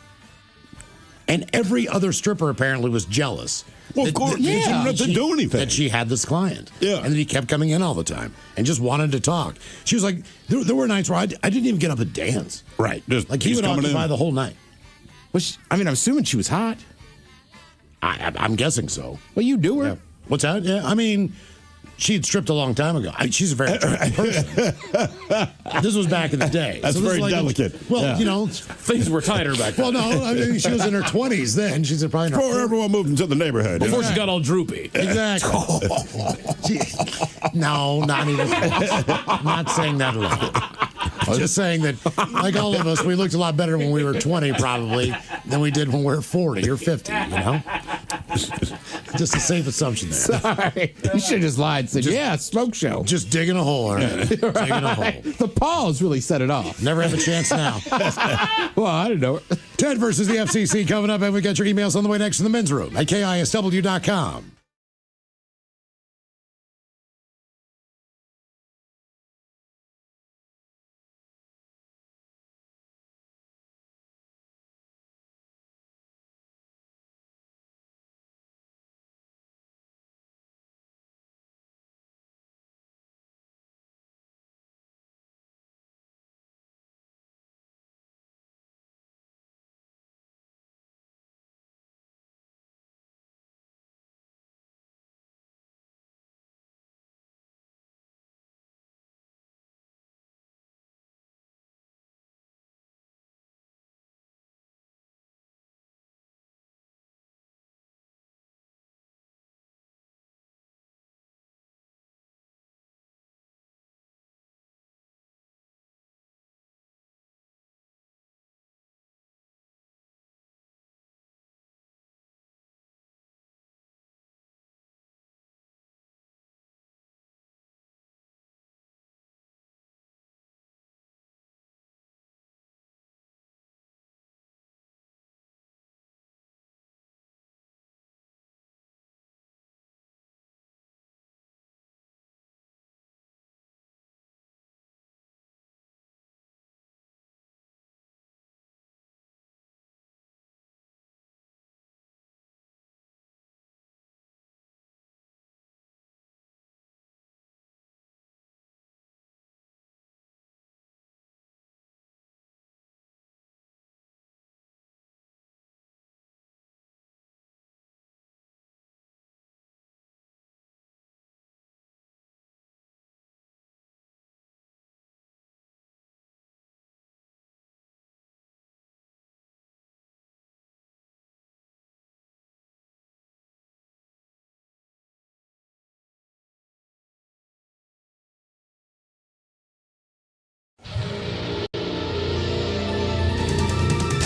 And every other stripper apparently was jealous. Well, of course. He didn't have to do anything. That she had this client. Yeah. And that he kept coming in all the time and just wanted to talk. She was like, there were nights where I didn't even get up and dance. Right. Just, Like he would occupy the whole night. I'm assuming she was hot. I'm guessing so. Well, you do her. Yeah. What's that? Yeah, I mean, she had stripped a long time ago. She's a very attractive person. This was back in the day. That's this very was delicate. Things were tighter back then. Well, no, I mean, she was in her 20s then. She's probably in her Before 40s. everyone moved into the neighborhood. Before she got all droopy. Exactly. No, not even. I'm not saying that at all. Just saying that, like all of us, we looked a lot better when we were 20, probably, than we did when we were 40 or 50, Just a safe assumption there. Sorry. You should have just lied and said, yeah, smoke show. Just digging a hole, right? Digging a hole. The pause really set it off. Never have a chance now. Well, I didn't know. Ted versus the FCC coming up, and we got your emails on the way next in the men's room at KISW.com.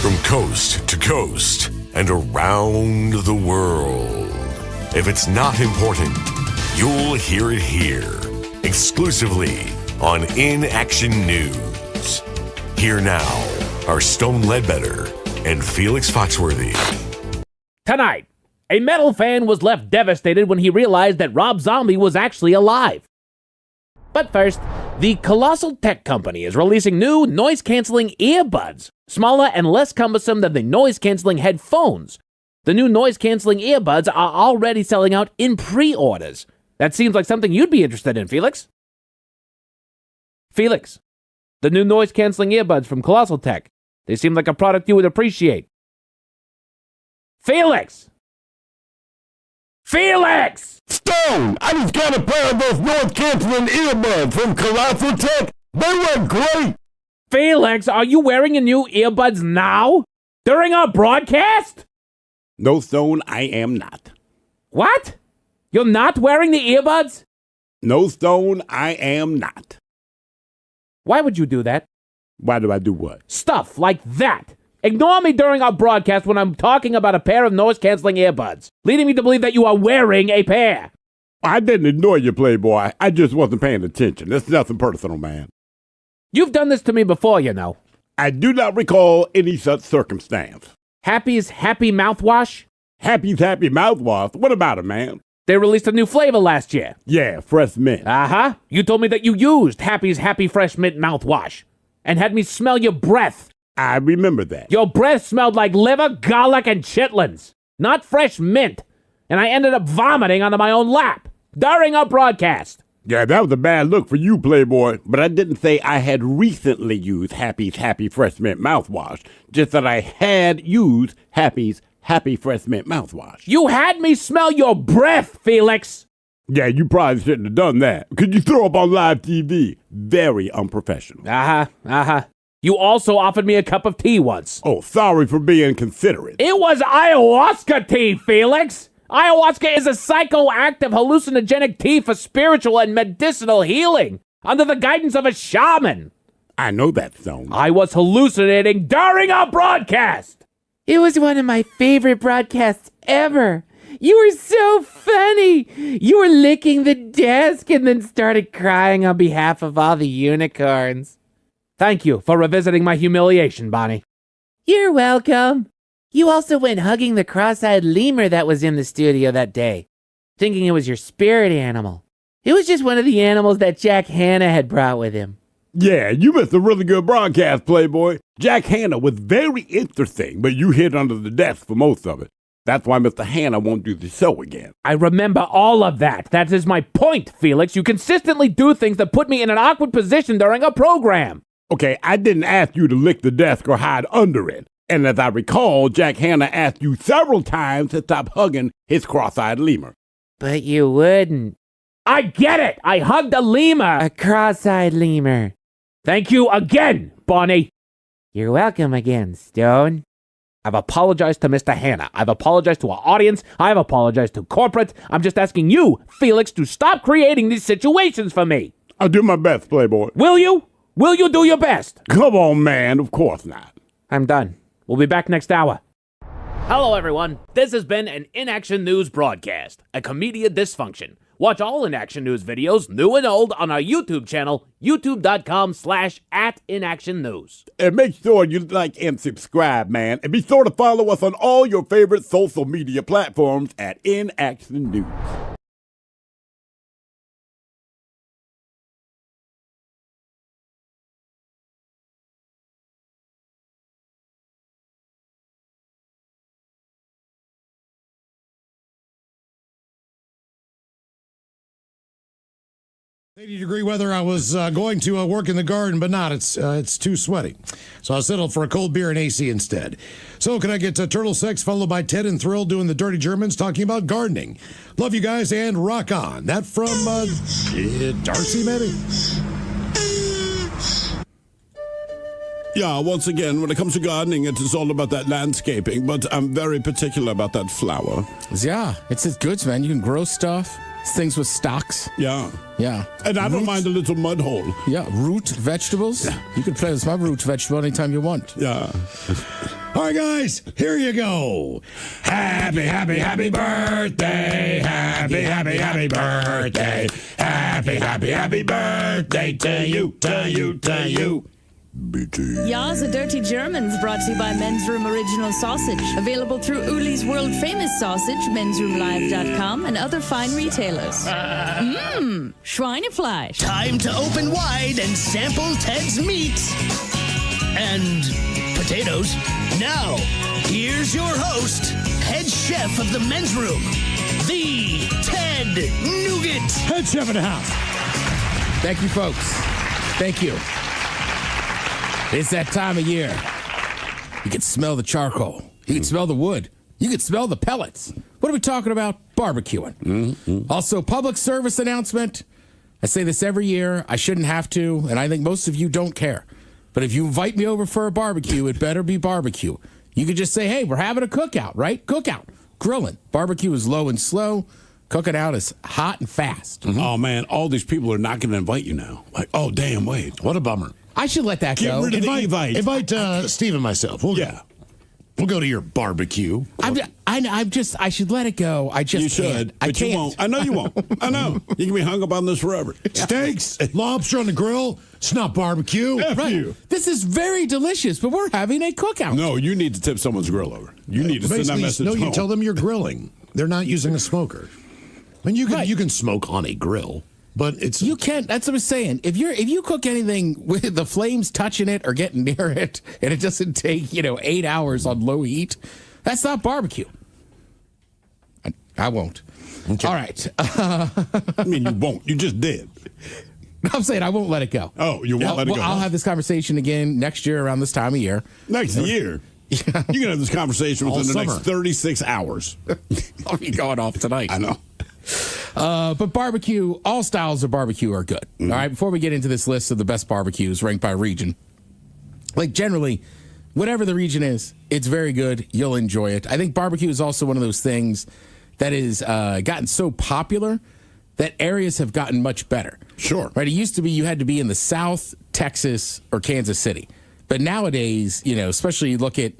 from coast to coast and around the world. If it's not important, you'll hear it here, exclusively on In Action News. Here now are Stone Ledbetter and Felix Foxworthy. Tonight, a metal fan was left devastated when he realized that Rob Zombie was actually alive. But first, the Colossal Tech Company is releasing new noise-canceling earbuds, smaller and less cumbersome than the noise-canceling headphones. The new noise-canceling earbuds are already selling out in pre-orders. That seems like something you'd be interested in, Felix. Felix, the new noise-canceling earbuds from Colossal Tech. They seem like a product you would appreciate. Felix! Felix! Stone, I just got a pair of those noise-canceling earbuds from Colossal Tech. They were great. Felix, are you wearing your new earbuds now? During our broadcast? No, Stone, I am not. What? You're not wearing the earbuds? No, Stone, I am not. Why would you do that? Why do I do what? Stuff like that. Ignore me during our broadcast when I'm talking about a pair of noise-canceling earbuds, leading me to believe that you are wearing a pair. I didn't ignore you, Playboy. I just wasn't paying attention. It's nothing personal, man. You've done this to me before, you know. I do not recall any such circumstance. Happy's Happy Mouthwash? Happy's Happy Mouthwash? What about it, man? They released a new flavor last year. Yeah, fresh mint. Uh-huh. You told me that you used Happy's Happy Fresh Mint Mouthwash and had me smell your breath. I remember that. Your breath smelled like liver, garlic, and chitlins, not fresh mint. And I ended up vomiting onto my own lap during our broadcast. Yeah, that was a bad look for you, Playboy. But I didn't say I had recently used Happy's Happy Fresh Mint Mouthwash. Just that I had used Happy's Happy Fresh Mint Mouthwash. You had me smell your breath, Felix. Yeah, you probably shouldn't have done that. Could you throw up on live TV? Very unprofessional. Uh-huh. You also offered me a cup of tea once. Oh, sorry for being considerate. It was ayahuasca tea, Felix. Ayahuasca is a psychoactive hallucinogenic tea for spiritual and medicinal healing under the guidance of a shaman. I know that, Stone. I was hallucinating during our broadcast. It was one of my favorite broadcasts ever. You were so funny. You were licking the desk and then started crying on behalf of all the unicorns. Thank you for revisiting my humiliation, Bonnie. You're welcome. You also went hugging the cross-eyed lemur that was in the studio that day, thinking it was your spirit animal. It was just one of the animals that Jack Hanna had brought with him. Yeah, you missed a really good broadcast, Playboy. Jack Hanna was very interesting, but you hid under the desk for most of it. That's why Mr. Hanna won't do the show again. I remember all of that. That is my point, Felix. You consistently do things that put me in an awkward position during a program. Okay, I didn't ask you to lick the desk or hide under it. And as I recall, Jack Hanna asked you several times to stop hugging his cross-eyed lemur. But you wouldn't. I get it! I hugged a lemur! A cross-eyed lemur. Thank you again, Bonnie! You're welcome again, Stone. I've apologized to Mr. Hanna. I've apologized to our audience. I've apologized to corporate. I'm just asking you, Felix, to stop creating these situations for me. I'll do my best, Playboy. Will you? Will you do your best? Come on, man. Of course not. I'm done. We'll be back next hour. Hello, everyone. This has been an In Action News broadcast, a Comedia Dysfunction. Watch all In Action News videos, new and old, on our YouTube channel, youtube.com/@inactionnews. And make sure you like and subscribe, man. And be sure to follow us on all your favorite social media platforms at In Action News. Degree weather. I was going to work in the garden, but not. It's too sweaty. So I settled for a cold beer and AC instead. So can I get Turtle Sex followed by Ted and Thrill doing the Dirty Germans talking about gardening. Love you guys and rock on. That from Darcy, maybe? Yeah, once again, when it comes to gardening, it is all about that landscaping, but I'm very particular about that flower. Yeah, it's goods, man. You can grow stuff. Things with stocks. Yeah. Yeah. And I don't mind a little mud hole. Yeah. Root vegetables. Yeah. You can play with my root vegetable anytime you want. Yeah. All right, guys, here you go. Happy, happy, happy birthday. Happy, happy, happy birthday. Happy, happy, happy birthday to you, to you, to you. Ya's a Dirty Germans brought to you by Men's Room Original Sausage. Available through Uli's World Famous Sausage, mensroomlive.com, and other fine retailers. Mmm, Schweinefleisch. Time to open wide and sample Ted's meat. And potatoes. Now, here's your host, head chef of the Men's Room, the Ted Nugent. Head chef in the house. Thank you, folks. Thank you. It's that time of year. You can smell the charcoal. You can smell the wood. You can smell the pellets. What are we talking about? Barbecuing. Mm-hmm. Also, public service announcement. I say this every year. I shouldn't have to, and I think most of you don't care. But if you invite me over for a barbecue, it better be barbecue. You could just say, hey, we're having a cookout, right? Cookout. Grilling. Barbecue is low and slow. Cooking out is hot and fast. Mm-hmm. Oh, man, all these people are not going to invite you now. Like, oh, damn, wait. What a bummer. I should let that go. Get rid of the invite. Invite Steve and myself. We'll go to your barbecue. I should let it go. You should. I can't. You won't. I know you won't. I know. You can be hung up on this forever. Steaks, lobster on the grill. It's not barbecue. F you. This is very delicious, but we're having a cookout. No, you need to tip someone's grill over. You need to send that message No, you home. tell them you're grilling. They're not using a smoker. I mean, you can smoke on a grill. But you can't. That's what I'm saying. If you cook anything with the flames touching it or getting near it, and it doesn't take 8 hours on low heat, that's not barbecue. I won't. Okay. All right. I mean, you won't. You just did. I'm saying I won't let it go. Oh, you won't let it go. I'll have this conversation again next year around this time of year. Next year. Yeah. You can have this conversation within the next 36 hours. I'll be going off tonight. I know. But barbecue, all styles of barbecue are good. Mm-hmm. All right, before we get into this list of the best barbecues ranked by region, like generally, whatever the region is, it's very good. You'll enjoy it. I think barbecue is also one of those things that is gotten so popular that areas have gotten much better. Sure. Right? It used to be you had to be in the South, Texas, or Kansas City. But nowadays, especially you look at,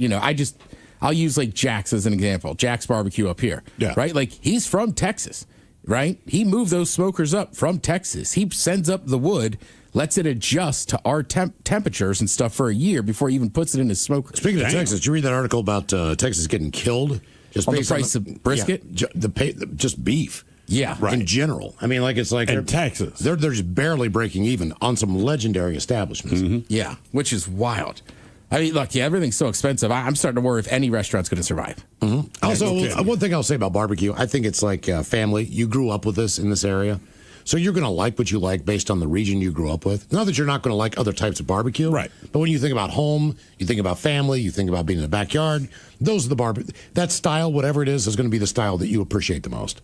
I'll use like Jack's as an example. Jack's Barbecue up here. Yeah. Right? Like he's from Texas, right? He moved those smokers up from Texas. He sends up the wood, lets it adjust to our temperatures and stuff for a year before he even puts it in his smoker. Speaking of Texas, did you read that article about Texas getting killed? Just on the price of brisket? Yeah, just beef. Yeah. Right. In general. I mean, it's like in Texas. They're just barely breaking even on some legendary establishments. Mm-hmm. Yeah, which is wild. I mean, look, everything's so expensive. I'm starting to worry if any restaurant's going to survive. Mm-hmm. Also, one thing I'll say about barbecue, I think it's like family. You grew up with this in this area. So you're going to like what you like based on the region you grew up with. Not that you're not going to like other types of barbecue. Right. But when you think about home, you think about family, you think about being in the backyard, those are the that style, whatever it is going to be the style that you appreciate the most.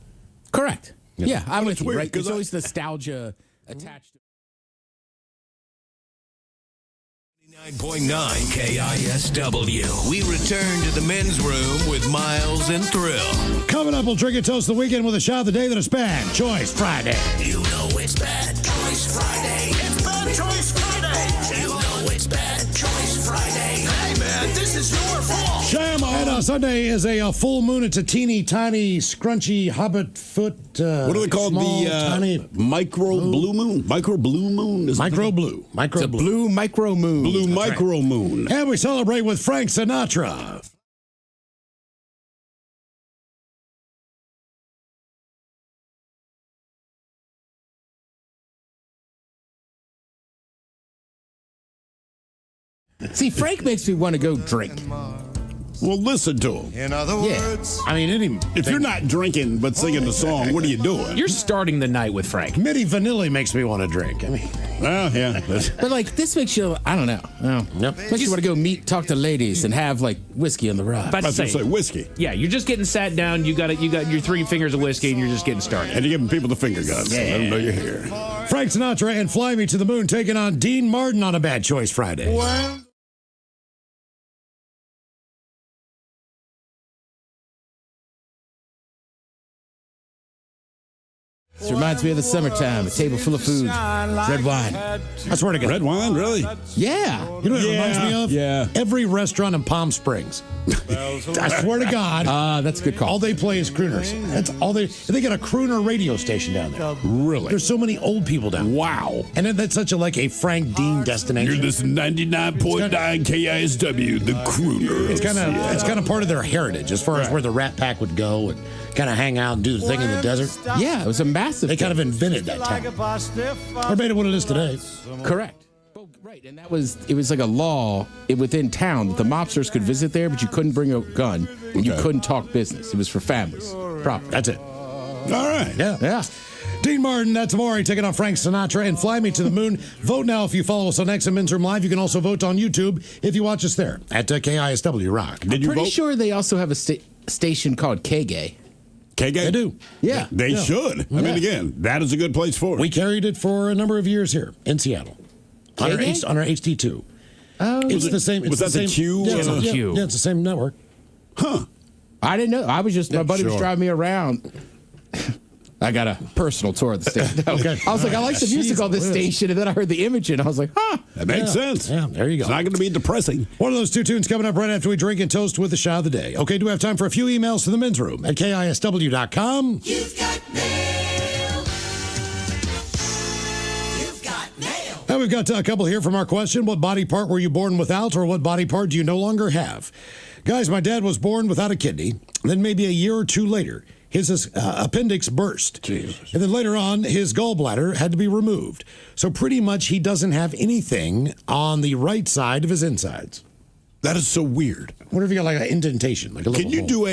Correct. Yeah, I'm with you, weird, right? There's always nostalgia attached to 9.9 KISW. We return to the men's room with Miles and Thrill. Coming up, we'll drink and toast the weekend with a shot of the day that is Bad Choice Friday. You know it's Bad Choice Friday. It's Bad Choice Friday. You know it's Bad Choice Friday. Hey, man, this is your fault. Sham on. Sunday is a full moon. It's a teeny tiny, scrunchy hobbit foot. What do they call small, the tiny micro blue moon? Micro blue moon? Micro blue. It's a blue micro moon. Blue micro moon. And we celebrate with Frank Sinatra. See, Frank makes me want to go drink. Well, listen to him. In other words, I mean, if you're not drinking but singing the song, what are you doing? You're starting the night with Frank. Milli Vanilli makes me want to drink. I mean, well, yeah. But like this makes you, I don't know. Yep. Makes you want to go talk to ladies and have like whiskey on the rocks. But I was going to say whiskey. Yeah, you're just getting sat down. You got your 3 fingers of whiskey, and you're just getting started. And you're giving people the finger guns. Yeah. Let them know you're here. Frank Sinatra and Fly Me to the Moon taking on Dean Martin on a Bad Choice Friday. well, This reminds me of the summertime, a table full of food, red wine. I swear to God. Red wine, really? Yeah. You know what it reminds me of? Yeah. Every restaurant in Palm Springs. I swear to God. That's a good call. All they play is crooners. That's all they got a crooner radio station down there. Really? There's so many old people down there. Wow. And that's such a Frank Dean destination. You're listening to 99.9 KISW, the crooner. It's kind of part of their heritage as far as where the Rat Pack would go and kind of hang out and do the thing in the desert. Yeah, it was a massive They kind of invented that town. Or made it what it is today. Correct. Right, and it was like a law within town that the mobsters could visit there, but you couldn't bring a gun and you couldn't talk business. It was for families. Proper. That's it. All right. Yeah. Dean Martin, that's Amari taking on Frank Sinatra and Fly Me to the Moon. Vote now if you follow us on X and Men's Room Live. You can also vote on YouTube if you watch us there at KISW Rock. I'm pretty sure they also have a station called K-Gay. K-Gay? They do. Yeah. They should. I mean, again, that is a good place for it. We carried it for a number of years here in Seattle. On our HD2. Oh. It's the same. Was that the Q? Yeah, it's the same network. Huh. I didn't know. I was just, my buddy was driving me around. I got a personal tour of the station. Okay. I was like, I like the music on this station, and then I heard the image, and I was like, that makes sense. Yeah, there you go. It's not going to be depressing. One of those two tunes coming up right after we drink and toast with the shot of the day. Okay, do we have time for a few emails to the men's room at KISW.com? You've got mail. You've got mail. Now we've got a couple here from our question. What body part were you born without, or what body part do you no longer have? Guys, my dad was born without a kidney. Then maybe a year or two later, his appendix burst. Jesus. And then later on, his gallbladder had to be removed. So pretty much he doesn't have anything on the right side of his insides. That is so weird. What if you got like an indentation? Like a little Can you hole? do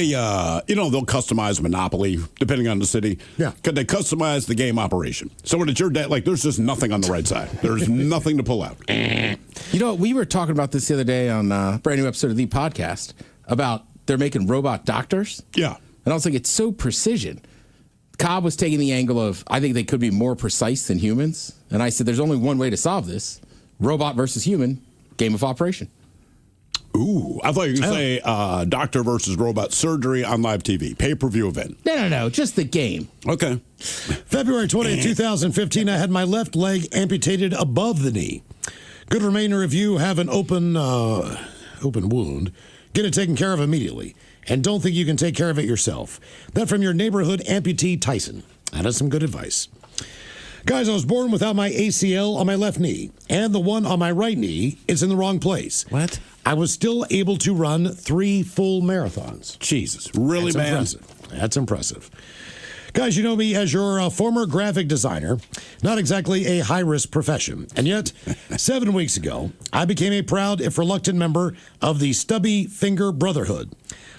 they'll customize Monopoly, depending on the city. Yeah. Could they customize the game operation? So when it's your dad, there's just nothing on the right side. There's nothing to pull out. You know, we were talking about this the other day on a brand new episode of the podcast about they're making robot doctors. Yeah. And I was like, it's so precision. Cobb was taking the angle of, I think they could be more precise than humans. And I said, there's only one way to solve this. Robot versus human, game of operation. Ooh, I thought you were going to say doctor versus robot surgery on live TV, pay-per-view event. No, just the game. Okay. February 20th, 2015, I had my left leg amputated above the knee. Good remainder of you have an open wound. Get it taken care of immediately. And don't think you can take care of it yourself. That from your neighborhood amputee Tyson. That is some good advice. Guys, I was born without my ACL on my left knee, and the one on my right knee is in the wrong place. What? I was still able to run 3 full marathons. Jesus. Really, man? Impressive. That's impressive. Guys, you know me as your former graphic designer. Not exactly a high-risk profession. And yet, 7 weeks ago, I became a proud, if reluctant, member of the Stubby Finger Brotherhood.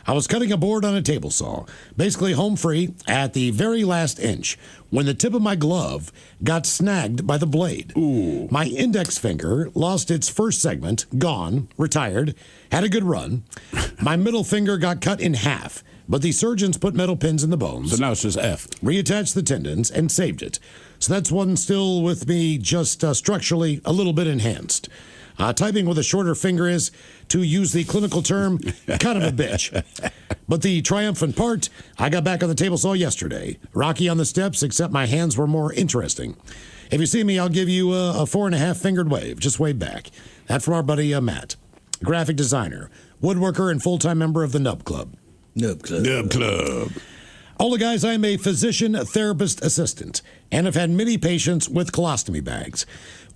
I was cutting a board on a table saw, basically home free at the very last inch, when the tip of my glove got snagged by the blade. Ooh. My index finger lost its first segment, gone, retired, had a good run. My middle finger got cut in half, but the surgeons put metal pins in the bones. So now it's just F. Reattached the tendons and saved it. So that's one still with me, just structurally a little bit enhanced. Typing with a shorter finger is, to use the clinical term, kind of a bitch. But the triumphant part, I got back on the table saw yesterday. Rocky on the steps, except my hands were more interesting. If you see me, I'll give you a 4.5 fingered wave. Just wave back. That from our buddy Matt, graphic designer, woodworker, and full-time member of the Nub Club. Nub Club. All the guys, I am a physician therapist assistant and have had many patients with colostomy bags.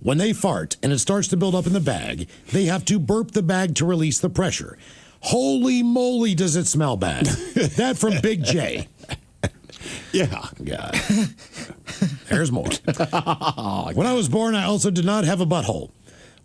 When they fart and it starts to build up in the bag, they have to burp the bag to release the pressure. Holy moly, does it smell bad. That from Big J. Yeah. God. There's more. When I was born, I also did not have a butthole.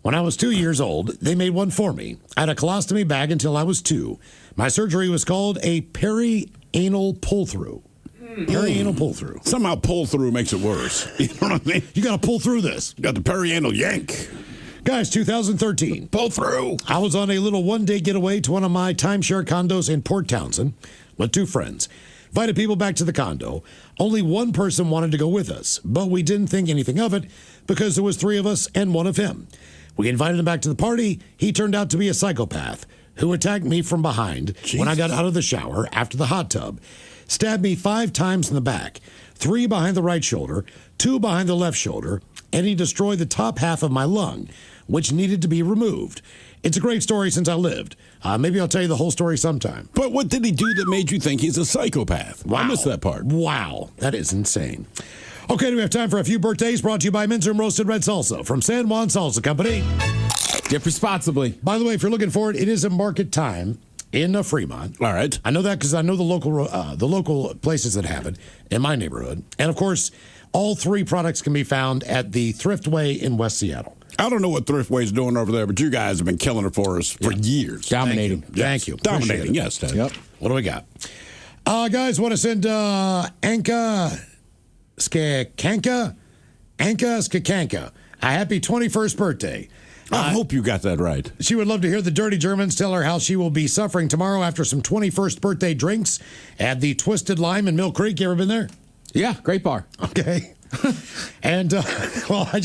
When I was 2 years old, they made one for me. I had a colostomy bag until I was 2. My surgery was called a perianal pull-through. Perianal pull-through. Somehow pull-through makes it worse. You know what I mean? You got to pull through this. You got the perianal yank. Guys, 2013. Pull through. I was on a little one-day getaway to one of my timeshare condos in Port Townsend with 2 friends. Invited people back to the condo. Only one person wanted to go with us, but we didn't think anything of it because there was 3 of us and 1 of him. We invited him back to the party. He turned out to be a psychopath who attacked me from behind when I got out of the shower after the hot tub. Stabbed me 5 times in the back, 3 behind the right shoulder, 2 behind the left shoulder, and he destroyed the top half of my lung, which needed to be removed. It's a great story since I lived. Maybe I'll tell you the whole story sometime. But what did he do that made you think he's a psychopath? Wow. I missed that part. Wow. That is insane. Okay, do we have time for a few birthdays brought to you by Men's Room Roasted Red Salsa from San Juan Salsa Company. Dip responsibly. By the way, if you're looking for it is a market time in Fremont. All right. I know that because I know the local places that have it in my neighborhood. And, of course, all 3 products can be found at the Thriftway in West Seattle. I don't know what Thriftway's doing over there, but you guys have been killing it for us for years. Dominating. Thank you. Dominating, yes, Ted. Yep. What do we got? Guys, want to send Anka Skakanka a happy 21st birthday. I hope you got that right. She would love to hear the Dirty Germans tell her how she will be suffering tomorrow after some 21st birthday drinks at the Twisted Lime in Mill Creek. You ever been there? Yeah, great bar. Okay. And, well, I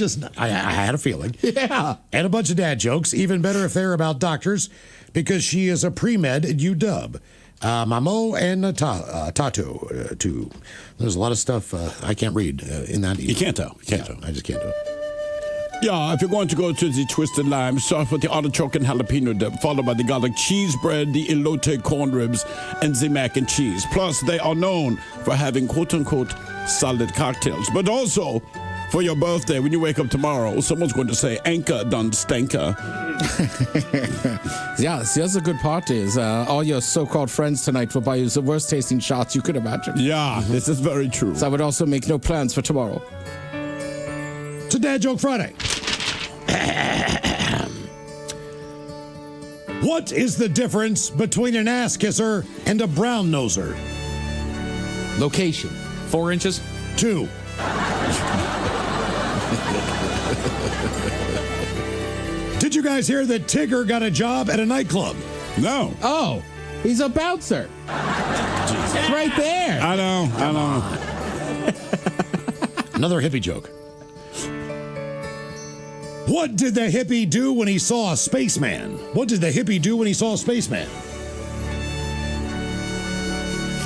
had a feeling. Yeah. And a bunch of dad jokes, even better if they're about doctors, because she is a pre-med at UW. Mamo and Tato, too. There's a lot of stuff I can't read in that. You can't tell. You can't tell. I just can't do it. Yeah, if you're going to go to the Twisted Lime, start with the artichoke and jalapeno dip, followed by the garlic cheese bread, the elote corn ribs, and the mac and cheese. Plus, they are known for having quote-unquote solid cocktails. But also, for your birthday, when you wake up tomorrow, someone's going to say, Anka done stanka. Yeah, see, that's a good part is all your so-called friends tonight will buy you the worst-tasting shots you could imagine. Yeah, this is very true. So I would also make no plans for tomorrow. It's a Dad Joke Friday. What is the difference between an ass kisser and a brown noser? Location. 4 inches? 2. Did you guys hear that Tigger got a job at a nightclub? No. Oh, he's a bouncer. It's right there. I know. Another hippie joke. What did the hippie do when he saw a spaceman? What did the hippie do when he saw a spaceman?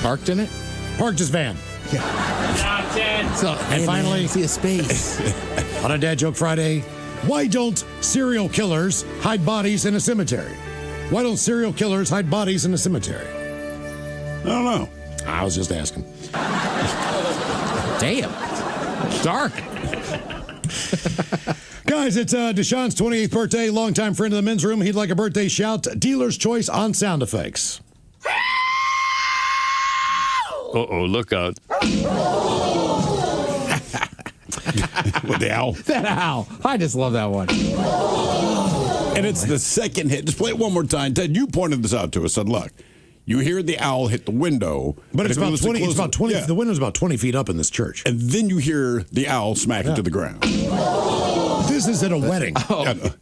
Parked in it? Parked his van. So, And finally, see a space. on a Dad Joke Friday, why don't serial killers hide bodies in a cemetery? Why don't serial killers hide bodies in a cemetery? I don't know. I was just asking. Damn. Dark. Guys, it's Deshaun's 28th birthday. Longtime friend of the men's room. He'd like a birthday shout. Dealer's choice on sound effects. Uh-oh, look out. With the owl. That owl. I just love that one. And it's the second hit. Just play it one more time. Ted, you pointed this out to us. Said, look, you hear the owl hit the window. But it's if you about listen 20. It's about 20. yeah. The window's about 20 feet up in this church. And then you hear the owl smack into the ground. This is at a wedding.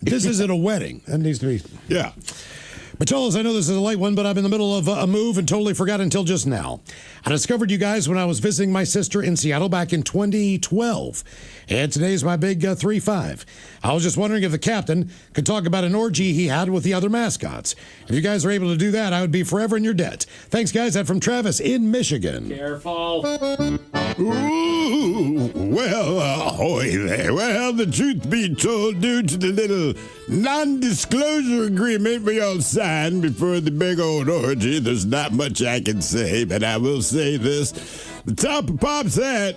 This is at a wedding. That needs to be. Yeah. But fellas, I know this is a late one, but I'm in the middle of a move and totally forgot until just now. I discovered you guys when I was visiting my sister in Seattle back in 2012. And today's my big 3-5. I was just wondering if the captain could talk about an orgy he had with the other mascots. If you guys are able to do that, I would be forever in your debt. Thanks, guys. That's from Travis in Michigan. Careful. Ooh, well, ahoy there. Well, the truth be told, due to the little non-disclosure agreement we all signed before the big old orgy, there's not much I can say, but I will say this. The top of Pop's hat,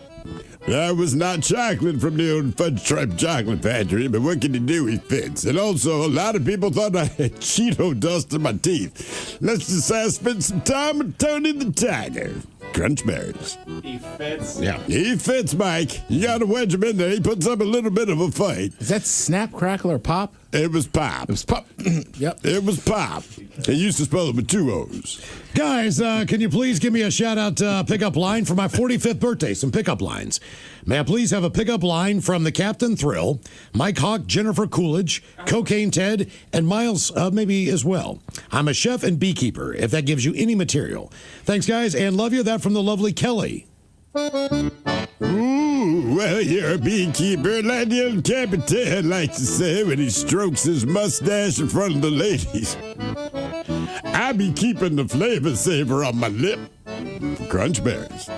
that was not chocolate from the old Fudge Stripe Chocolate Factory, but what can you do? He fits. And also, a lot of people thought I had Cheeto dust in my teeth. Let's just say I spent some time with Tony the Tiger. Crunch berries. He fits. Yeah. He fits, Mike. You got to wedge him in there. He puts up a little bit of a fight. Is that Snap, Crackle, or Pop? It was Pop. It was Pop. Yep. It was Pop. He used to spell it with 2 O's. Guys, can you please give me a shout-out pickup line for my 45th birthday? Some pickup lines. May I please have a pickup line from the Captain Thrill, Mike Hawk, Jennifer Coolidge, Cocaine Ted, and Miles maybe as well. I'm a chef and beekeeper, if that gives you any material. Thanks, guys, and love you. That from the lovely Kelly. Ooh, well, you're a beekeeper, like the old Capitan likes to say when he strokes his mustache in front of the ladies. I be keeping the flavor saver on my lip. Crunch berries.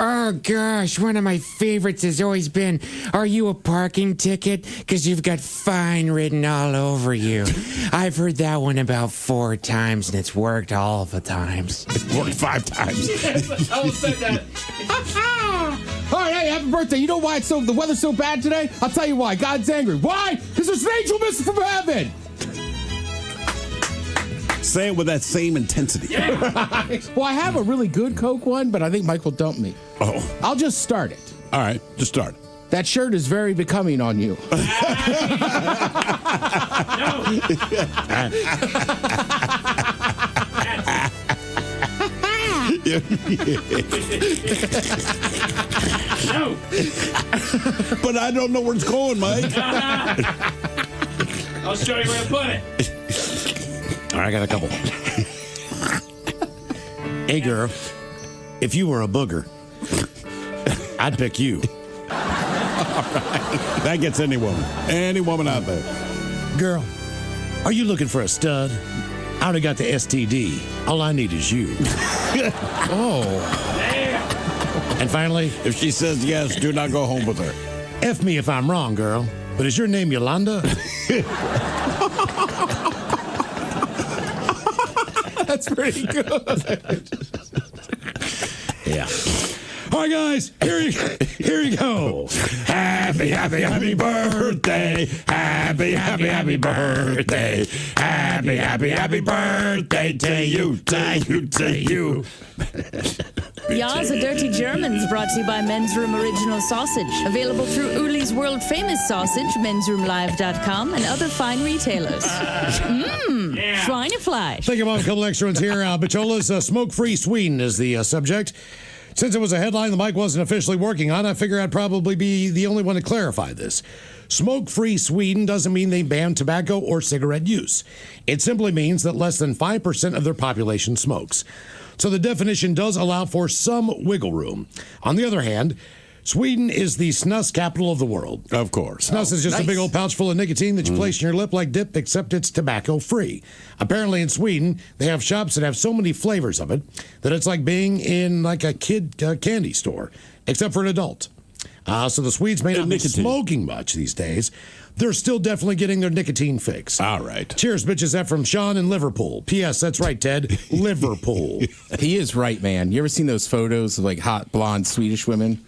Oh, gosh, one of my favorites has always been, are you a parking ticket? Because you've got fine written all over you. I've heard that one about 4 times, and it's worked all the times. It worked 5 times. Yes, I almost said that. All right, hey, happy birthday. You know why the weather's so bad today? I'll tell you why. God's angry. Why? Because there's an angel missing from heaven. Say it with that same intensity. Well, I have a really good Coke one, but I think Mike will dump me. Oh. I'll just start it. All right, just start. That shirt is very becoming on you. No. But I don't know where it's going, Mike. I'll show you where to put it. All right, I got a couple. Hey, girl, if you were a booger, I'd pick you. All right. That gets any woman out there. Girl, are you looking for a stud? I already got the STD. All I need is you. Oh. And finally, if she says yes, do not go home with her. F me if I'm wrong, girl, but is your name Yolanda? That's pretty good. Yeah. All right, guys, here you go. Happy birthday. Happy birthday. Happy birthday to you. Ya's a Dirty Germans brought to you by Men's Room Original Sausage. Available through Uli's world famous sausage, mensroomlive.com, and other fine retailers. Schweinefleisch. Think about a couple extra ones here. Bachola's smoke-free Sweden is the subject. Since it was a headline the Mike wasn't officially working on, I figure I'd probably be the only one to clarify this. Smoke-free Sweden doesn't mean they ban tobacco or cigarette use. It simply means that less than 5% of their population smokes. So the definition does allow for some wiggle room. On the other hand, Sweden is the snus capital of the world. Of course. Snus is just nice. a big old pouch full of nicotine that you place in your lip like dip, except it's tobacco-free. Apparently in Sweden, they have shops that have so many flavors of it that it's like being in like a kid candy store, except for an adult. So the Swedes may not be smoking much these days. They're still definitely getting their nicotine fix. All right. Cheers, bitches. That from Sean in Liverpool. P.S. That's right, Ted. Liverpool. He is right, man. You ever seen those photos of like hot blonde Swedish women?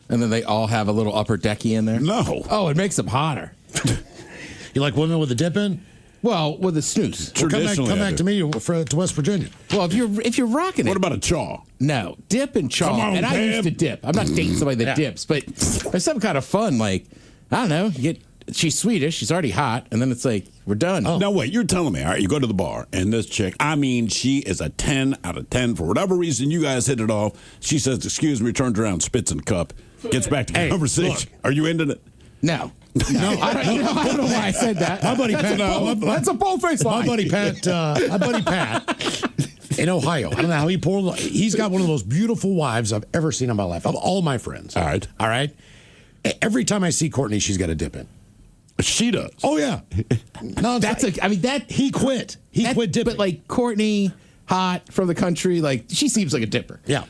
And then they all have a little upper decky in there? No. Oh, it makes them hotter. You like women with a dip in? Well, with a snooze. Well, come back to me to West Virginia. Well, if you're rocking it. What about a chaw? No, dip and chaw. Come on, and I used to dip. I'm not dating somebody that dips, but there's some kind of fun. Like, I don't know. She's Swedish. She's already hot. And then it's like, we're done. Oh. Now, wait. You're telling me, all right, you go to the bar, and this chick, I mean, she is a 10 out of 10. For whatever reason, you guys hit it off. She says, excuse me, turns around, spits in the cup, gets back to conversation. Look. Are you into it? No. I don't know why I said that. My buddy Pat. That's a bold-faced lie. My buddy Pat in Ohio. I don't know how he pulled. He's got one of those beautiful wives I've ever seen in my life. Of all my friends. All right. Every time I see Courtney, she's got a dip in. She does. Oh yeah. No, he quit. He quit dipping. But like Courtney, hot from the country, like she seems like a dipper. Yeah.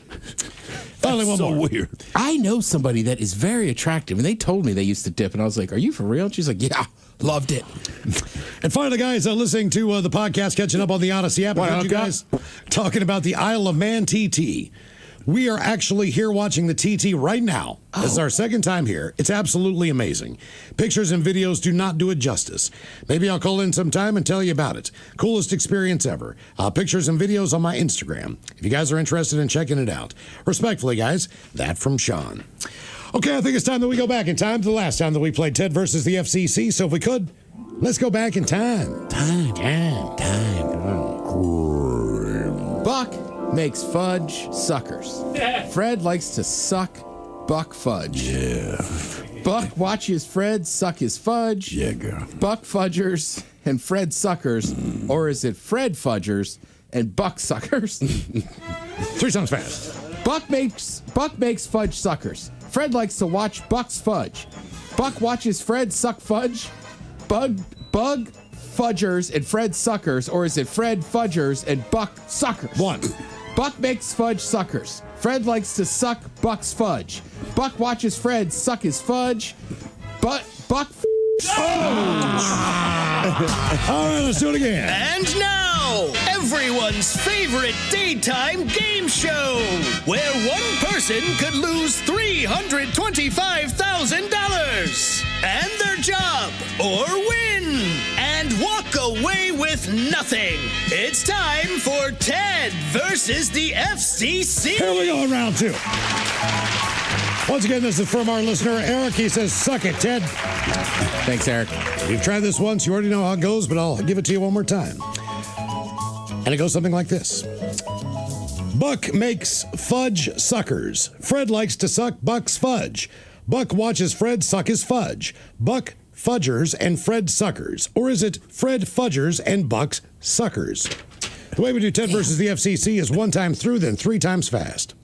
Finally, one more. Weird. I know somebody that is very attractive, and they told me they used to dip, and I was like, "Are you for real?" And she's like, "Yeah, loved it." And finally, guys, listening to the podcast, catching up on the Odyssey app, I heard you guys talking about the Isle of Man TT. We are actually here watching the TT right now. This is our second time here. It's absolutely amazing. Pictures and videos do not do it justice. Maybe I'll call in sometime and tell you about it. Coolest experience ever. Pictures and videos on my Instagram, if you guys are interested in checking it out. Respectfully, guys, that from Sean. Okay, I think it's time that we go back in time to the last time that we played Ted versus the FCC. So if we could, let's go back in time. Buck makes fudge suckers. Fred likes to suck Buck fudge. Yeah. Buck watches Fred suck his fudge. Yeah, girl. Buck fudgers and Fred suckers. Or is it Fred fudgers and Buck suckers? 3 times fast. Buck makes fudge suckers. Fred likes to watch Buck's fudge. Buck watches Fred suck fudge. Bug fudgers and Fred suckers. Or is it Fred fudgers and Buck suckers? 1. Buck makes fudge suckers. Fred likes to suck Buck's fudge. Buck watches Fred suck his fudge. Buck. All right, let's do it again. And now, everyone's favorite daytime game show, where one person could lose $325,000 and their job, or win and walk away with nothing. It's time for Ted versus the FCC. Here we go in round 2. Once again, this is from our listener, Eric. He says, suck it, Ted. Thanks, Eric. You've tried this once. You already know how it goes, but I'll give it to you one more time. And it goes something like this. Buck makes fudge suckers. Fred likes to suck Buck's fudge. Buck watches Fred suck his fudge. Buck fudgers and Fred suckers. Or is it Fred fudgers and Buck's suckers? The way we do Ted versus the FCC is 1 time through, then 3 times fast.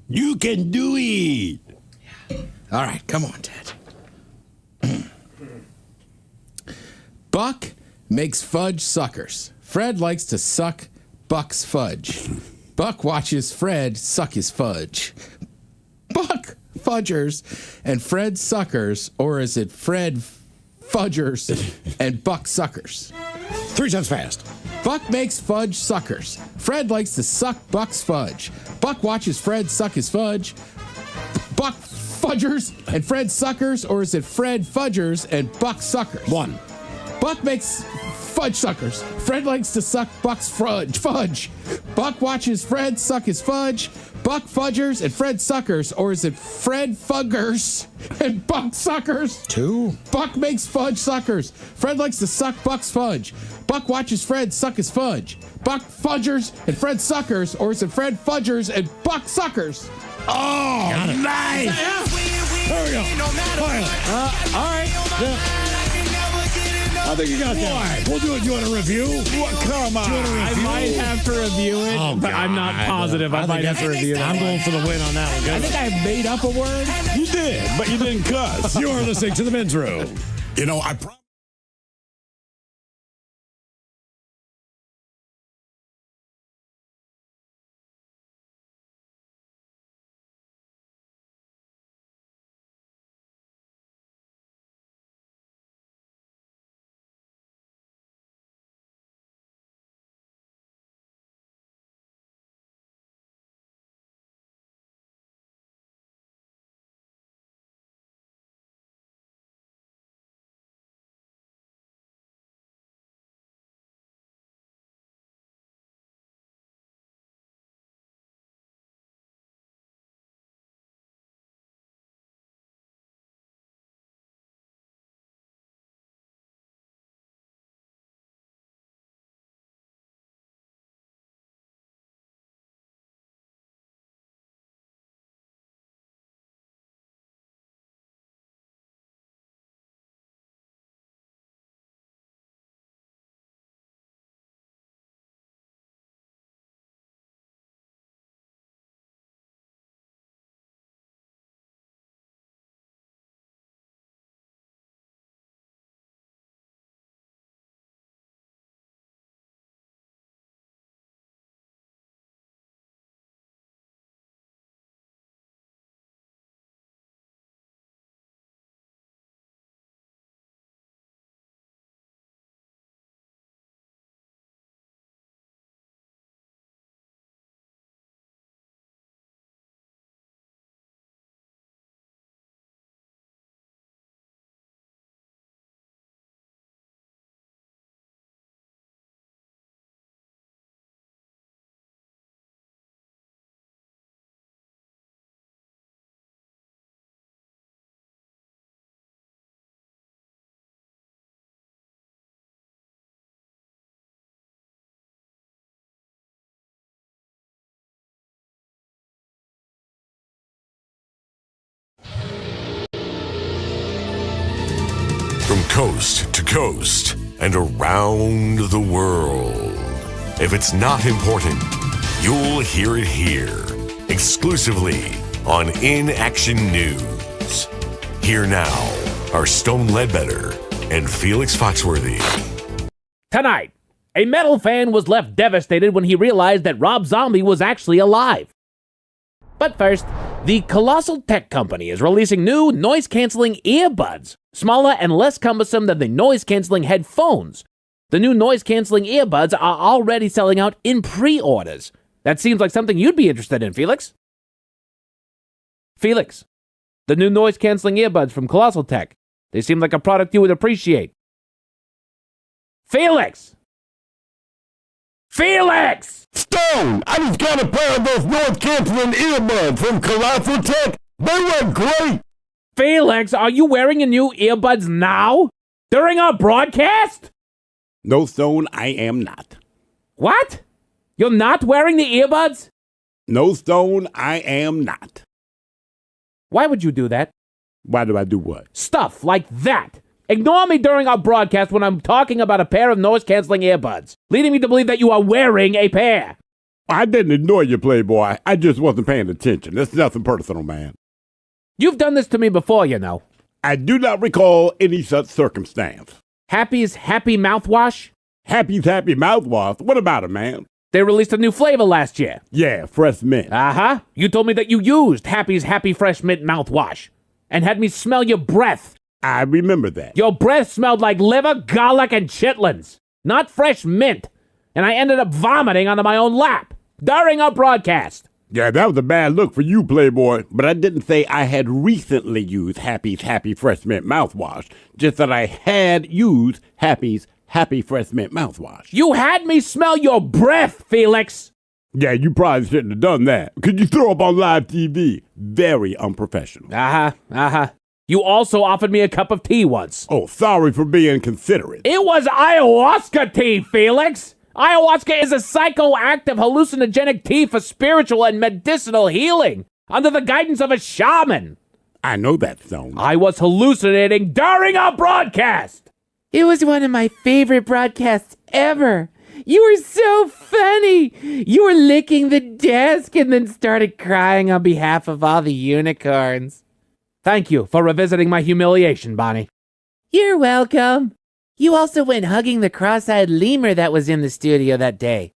You can do it. All right, come on, Ted. Buck makes fudge suckers. Fred likes to suck Buck's fudge. Buck watches Fred suck his fudge. Buck fudgers and Fred suckers, or is it Fred fudgers and Buck suckers? 3 times fast. Buck makes fudge suckers. Fred likes to suck Buck's fudge. Buck watches Fred suck his fudge. Buck fudgers and Fred suckers, or is it Fred fudgers and Buck suckers? 1. Buck makes fudge suckers. Fred likes to suck Buck's fudge. Buck watches Fred suck his fudge. Buck fudgers and Fred suckers, or is it Fred fuggers and Buck suckers? 2. Buck makes fudge suckers. Fred likes to suck Buck's fudge. Buck watches Fred suck his fudge. Buck fudgers and Fred suckers, or is it Fred fudgers and Buck suckers? Oh, nice. There we go. Finally. All right. I think you got that. We'll do it. You want a review? Come on. I might have to review it, but I'm not positive. I might have to review it. I'm going for the win on that one. I think I made up a word. You did, but you didn't cuss. You are listening to The Men's Room. You know, From coast to coast and around the world. If it's not important, you'll hear it here, exclusively on In Action News. Here now are Stone Ledbetter and Felix Foxworthy. Tonight, A metal fan was left devastated when he realized that Rob Zombie was actually alive. But first, the colossal tech company is releasing new noise-canceling earbuds, smaller and less cumbersome than the noise-canceling headphones. The new noise-canceling earbuds are already selling out in pre-orders. That seems like something you'd be interested in, Felix. Felix, the new noise-canceling earbuds from Colossal Tech. They seem like a product you would appreciate. Felix! Felix! Stone, I just got a pair of those noise-canceling earbuds from Colossal Tech. They were great. Felix, are you wearing your new earbuds now? During our broadcast? No, Stone, I am not. What? You're not wearing the earbuds? No, Stone, I am not. Why would you do that? Why do I do what? Stuff like that. Ignore me during our broadcast when I'm talking about a pair of noise-canceling earbuds, leading me to believe that you are wearing a pair. I didn't ignore you, Playboy. I just wasn't paying attention. It's nothing personal, man. You've done this to me before, you know. I do not recall any such circumstance. Happy's Happy Mouthwash? Happy's Happy Mouthwash? What about it, man? They released a new flavor last year. Yeah, fresh mint. Uh-huh. You told me that you used Happy's Happy Fresh Mint Mouthwash and had me smell your breath. I remember that. Your breath smelled like liver, garlic, and chitlins, not fresh mint. And I ended up vomiting onto my own lap during our broadcast. Yeah, that was a bad look for you, Playboy. But I didn't say I had recently used Happy's Happy Fresh Mint Mouthwash. Just that I had used Happy's Happy Fresh Mint Mouthwash. You had me smell your breath, Felix. Yeah, you probably shouldn't have done that. Could you throw up on live TV? Very unprofessional. Uh-huh. You also offered me a cup of tea once. Oh, sorry for being considerate. It was ayahuasca tea, Felix. Ayahuasca is a psychoactive hallucinogenic tea for spiritual and medicinal healing under the guidance of a shaman. I know that, Stone. I was hallucinating during our broadcast. It was one of my favorite broadcasts ever. You were so funny. You were licking the desk and then started crying on behalf of all the unicorns. Thank you for revisiting my humiliation, Bonnie. You're welcome. You also went hugging the cross-eyed lemur that was in the studio that day,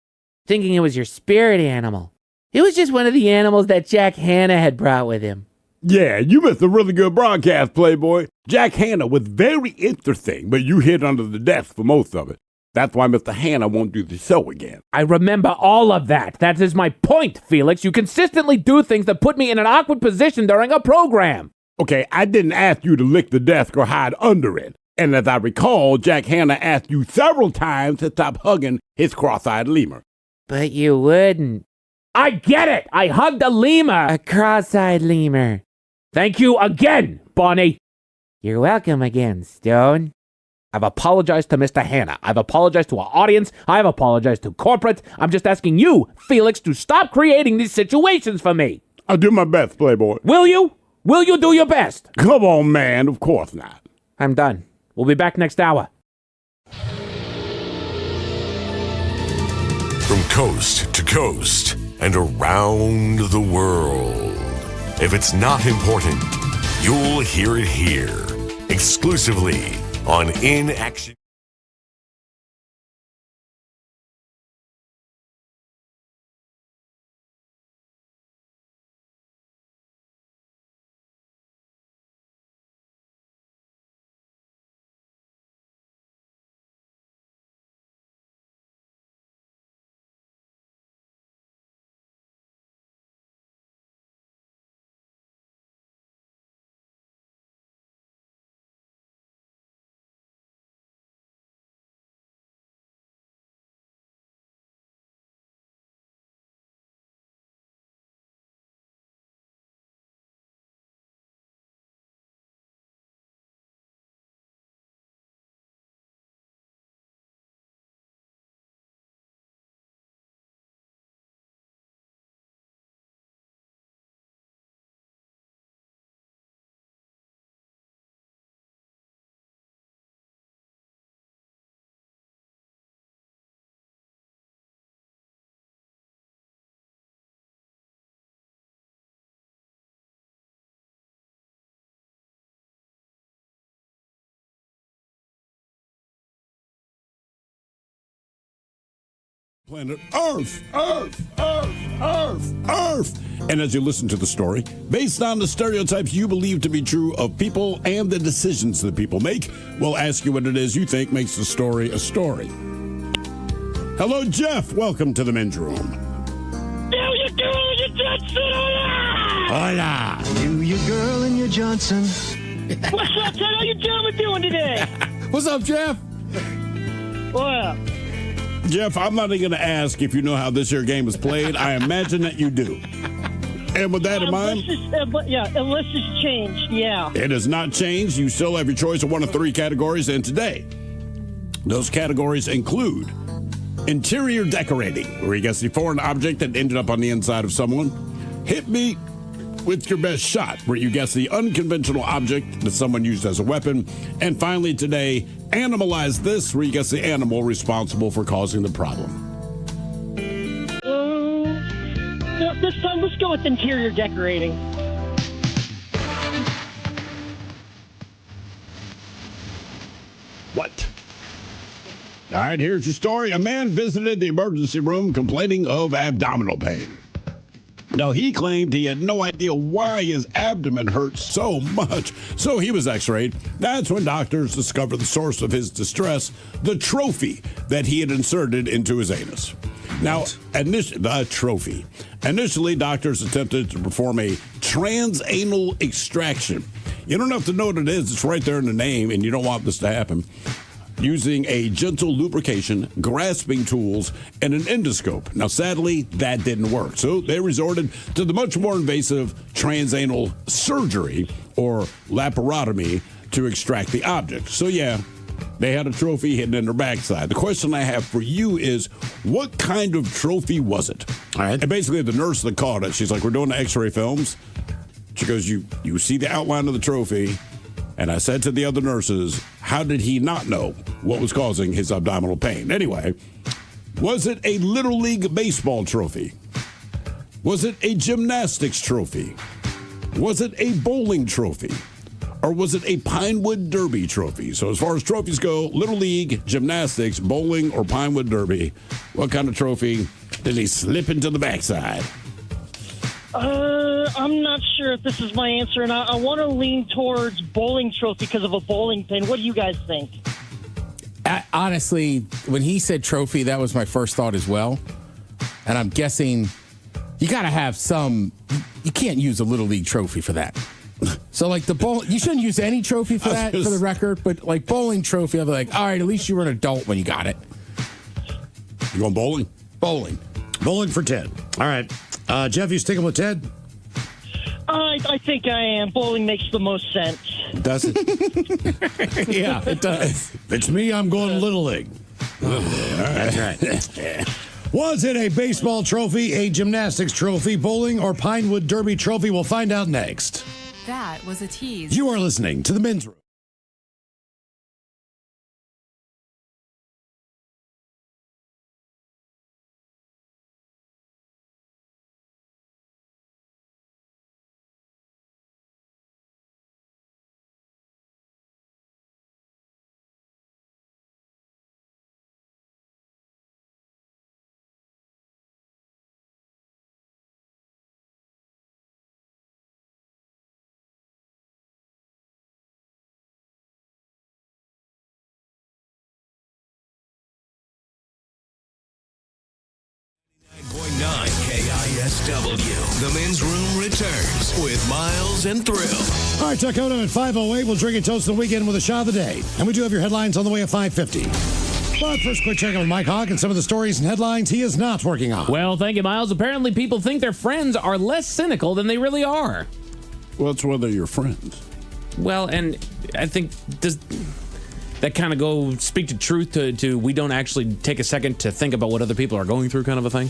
thinking it was your spirit animal. It was just one of the animals that Jack Hanna had brought with him. Yeah, you missed a really good broadcast, Playboy. Jack Hanna was very interesting, but you hid under the desk for most of it. That's why Mr. Hanna won't do the show again. I remember all of that. That is my point, Felix. You consistently do things that put me in an awkward position during a program. Okay, I didn't ask you to lick the desk or hide under it. And as I recall, Jack Hanna asked you several times to stop hugging his cross-eyed lemur. But you wouldn't. I get it. I hugged a lemur. A cross-eyed lemur. Thank you again, Bonnie. You're welcome again, Stone. I've apologized to Mr. Hanna. I've apologized to our audience. I've apologized to corporate. I'm just asking you, Felix, to stop creating these situations for me. I'll do my best, Playboy. Will you? Will you do your best? Come on, man. Of course not. I'm done. We'll be back next hour. From coast to coast and around the world. If it's not important, you'll hear it here. Exclusively on In Action. Planet Earth, Earth, Earth, Earth, Earth. And as you listen to the story, based on the stereotypes you believe to be true of people and the decisions that people make, we'll ask you what it is you think makes the story a story. Hello, Jeff. Welcome to the men's room. Do you girl and your Johnson? Hola. Do you girl and your Johnson? What's up, Ted? How you gentlemen doing today? What's up, Jeff? Well, Jeff, I'm not even going to ask if you know how this here game is played. I imagine that you do. And with that in mind, unless it's changed, yeah. it has not changed. You still have your choice of one of three categories. And today, those categories include interior decorating, where you guess the foreign object that ended up on the inside of someone. Hit me with your best shot, where you guess the unconventional object that someone used as a weapon. And finally today, Animalize This, where you guess the animal responsible for causing the problem. This time, let's go with interior decorating. What? All right, here's your story. A man visited the emergency room complaining of abdominal pain. Now, he claimed he had no idea why his abdomen hurt so much, so he was x-rayed. That's when doctors discovered the source of his distress, the trophy that he had inserted into his anus. Now, the trophy. Initially, doctors attempted to perform a transanal extraction. You don't have to know what it is. It's right there in the name, and you don't want this to happen. Using a gentle lubrication, grasping tools, and an endoscope. Now, sadly, that didn't work. So they resorted to the much more invasive transanal surgery, or laparotomy, to extract the object. So, yeah, they had a trophy hidden in their backside. The question I have for you is, what kind of trophy was it? All right. And basically, the nurse that caught it, she's like, we're doing the x-ray films. She goes, you see the outline of the trophy. And I said to the other nurses, how did he not know what was causing his abdominal pain? Anyway, was it a Little League baseball trophy? Was it a gymnastics trophy? Was it a bowling trophy? Or was it a Pinewood Derby trophy? So as far as trophies go, Little League, gymnastics, bowling, or Pinewood Derby, what kind of trophy did he slip into the backside? I'm not sure if this is my answer, and I want to lean towards bowling trophy because of a bowling pin. What do you guys think? Honestly, when he said trophy, that was my first thought as well. And I'm guessing you got to have some. You can't use a Little League trophy for that. So, like the bowl, you shouldn't use any trophy for that, for the record. But like bowling trophy, I'll be like, all right, at least you were an adult when you got it. You going bowling? Bowling. Bowling for Ted. All right. Jeff, you sticking with Ted? I think I am. Bowling makes the most sense. Does it? Yeah, it does. It's me. I'm going Little League. That's right. Was it a baseball trophy, a gymnastics trophy, bowling, or Pinewood Derby trophy? We'll find out next. That was a tease. You are listening to the men's room. KISW. The men's room returns with Miles and Thrill. All right, Tuckoto at 5:08. We'll drink and toast the weekend with a shot of the day. And we do have your headlines on the way at 5:50. But first, quick check in with Mike Hawk and some of the stories and headlines he is not working on. Well, thank you, Miles. Apparently, people think their friends are less cynical than they really are. Well, it's whether you're friends. Well, and I think does that kind of go speak to truth to we don't actually take a second to think about what other people are going through kind of a thing?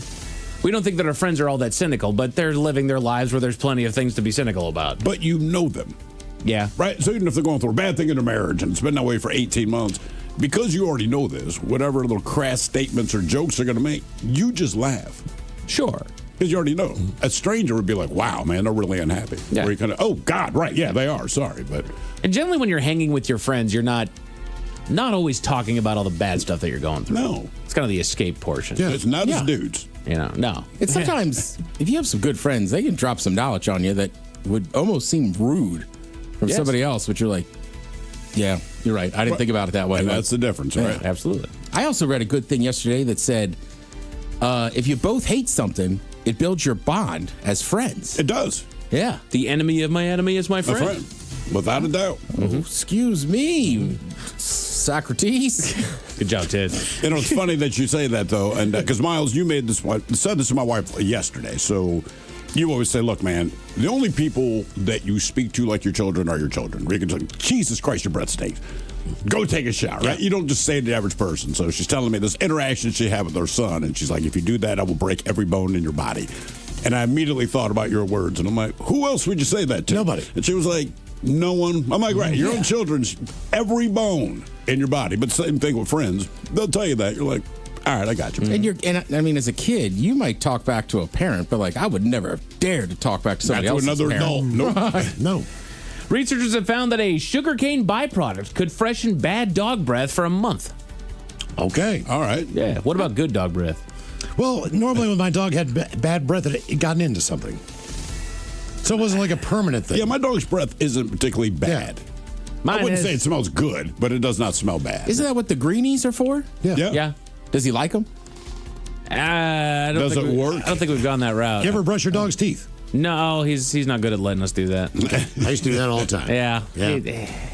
We don't think that our friends are all that cynical, but they're living their lives where there's plenty of things to be cynical about. But you know them. Yeah. Right? So even if they're going through a bad thing in their marriage and it's been that way for 18 months, because you already know this, whatever little crass statements or jokes they're going to make, you just laugh. Sure. Because you already know. A stranger would be like, wow, man, they're really unhappy. Yeah. Or you kind of, oh, God, right, yeah, they are, sorry. But and generally when you're hanging with your friends, you're not not always talking about all the bad stuff that you're going through. No. It's kind of the escape portion. Yeah, it's not as dudes. You know, no. It's sometimes, if you have some good friends, they can drop some knowledge on you that would almost seem rude from somebody else, but you're like, yeah, you're right. I didn't think about it that way. And that's the difference, right? Yeah, absolutely. I also read a good thing yesterday that said, if you both hate something, it builds your bond as friends. It does. Yeah. The enemy of my enemy is my friend. Without a doubt. Oh, excuse me, Socrates. Good job, Ted. You know, it's funny that you say that, though, and because Miles, you said this to my wife yesterday. So you always say, look, man, the only people that you speak to like your children are your children. Where you can say, Jesus Christ, your breath stinks. Go take a shower, right? You don't just say to the average person. So she's telling me this interaction she had with her son, and she's like, if you do that, I will break every bone in your body. And I immediately thought about your words, and I'm like, who else would you say that to? Nobody. And she was like, no one. I'm like, right, your own children's every bone in your body. But same thing with friends. They'll tell you that. You're like, all right, I got you. And I mean, as a kid, you might talk back to a parent, but like, I would never have dared to talk back to somebody Not to else's another parent. adult. Nope. Right. No. Researchers have found that a sugarcane byproduct could freshen bad dog breath for a month. Okay. All right. Yeah. What about good dog breath? Well, normally when my dog had bad breath, it gotten into something. So it wasn't like a permanent thing. Yeah, my dog's breath isn't particularly bad. I wouldn't say it smells good, but it does not smell bad. Isn't that what the greenies are for? Yeah. Does he like them? I don't Does think it work? I don't think we've gone that route. You ever brush your dog's teeth? No, he's not good at letting us do that. I used to do that all the time. Yeah.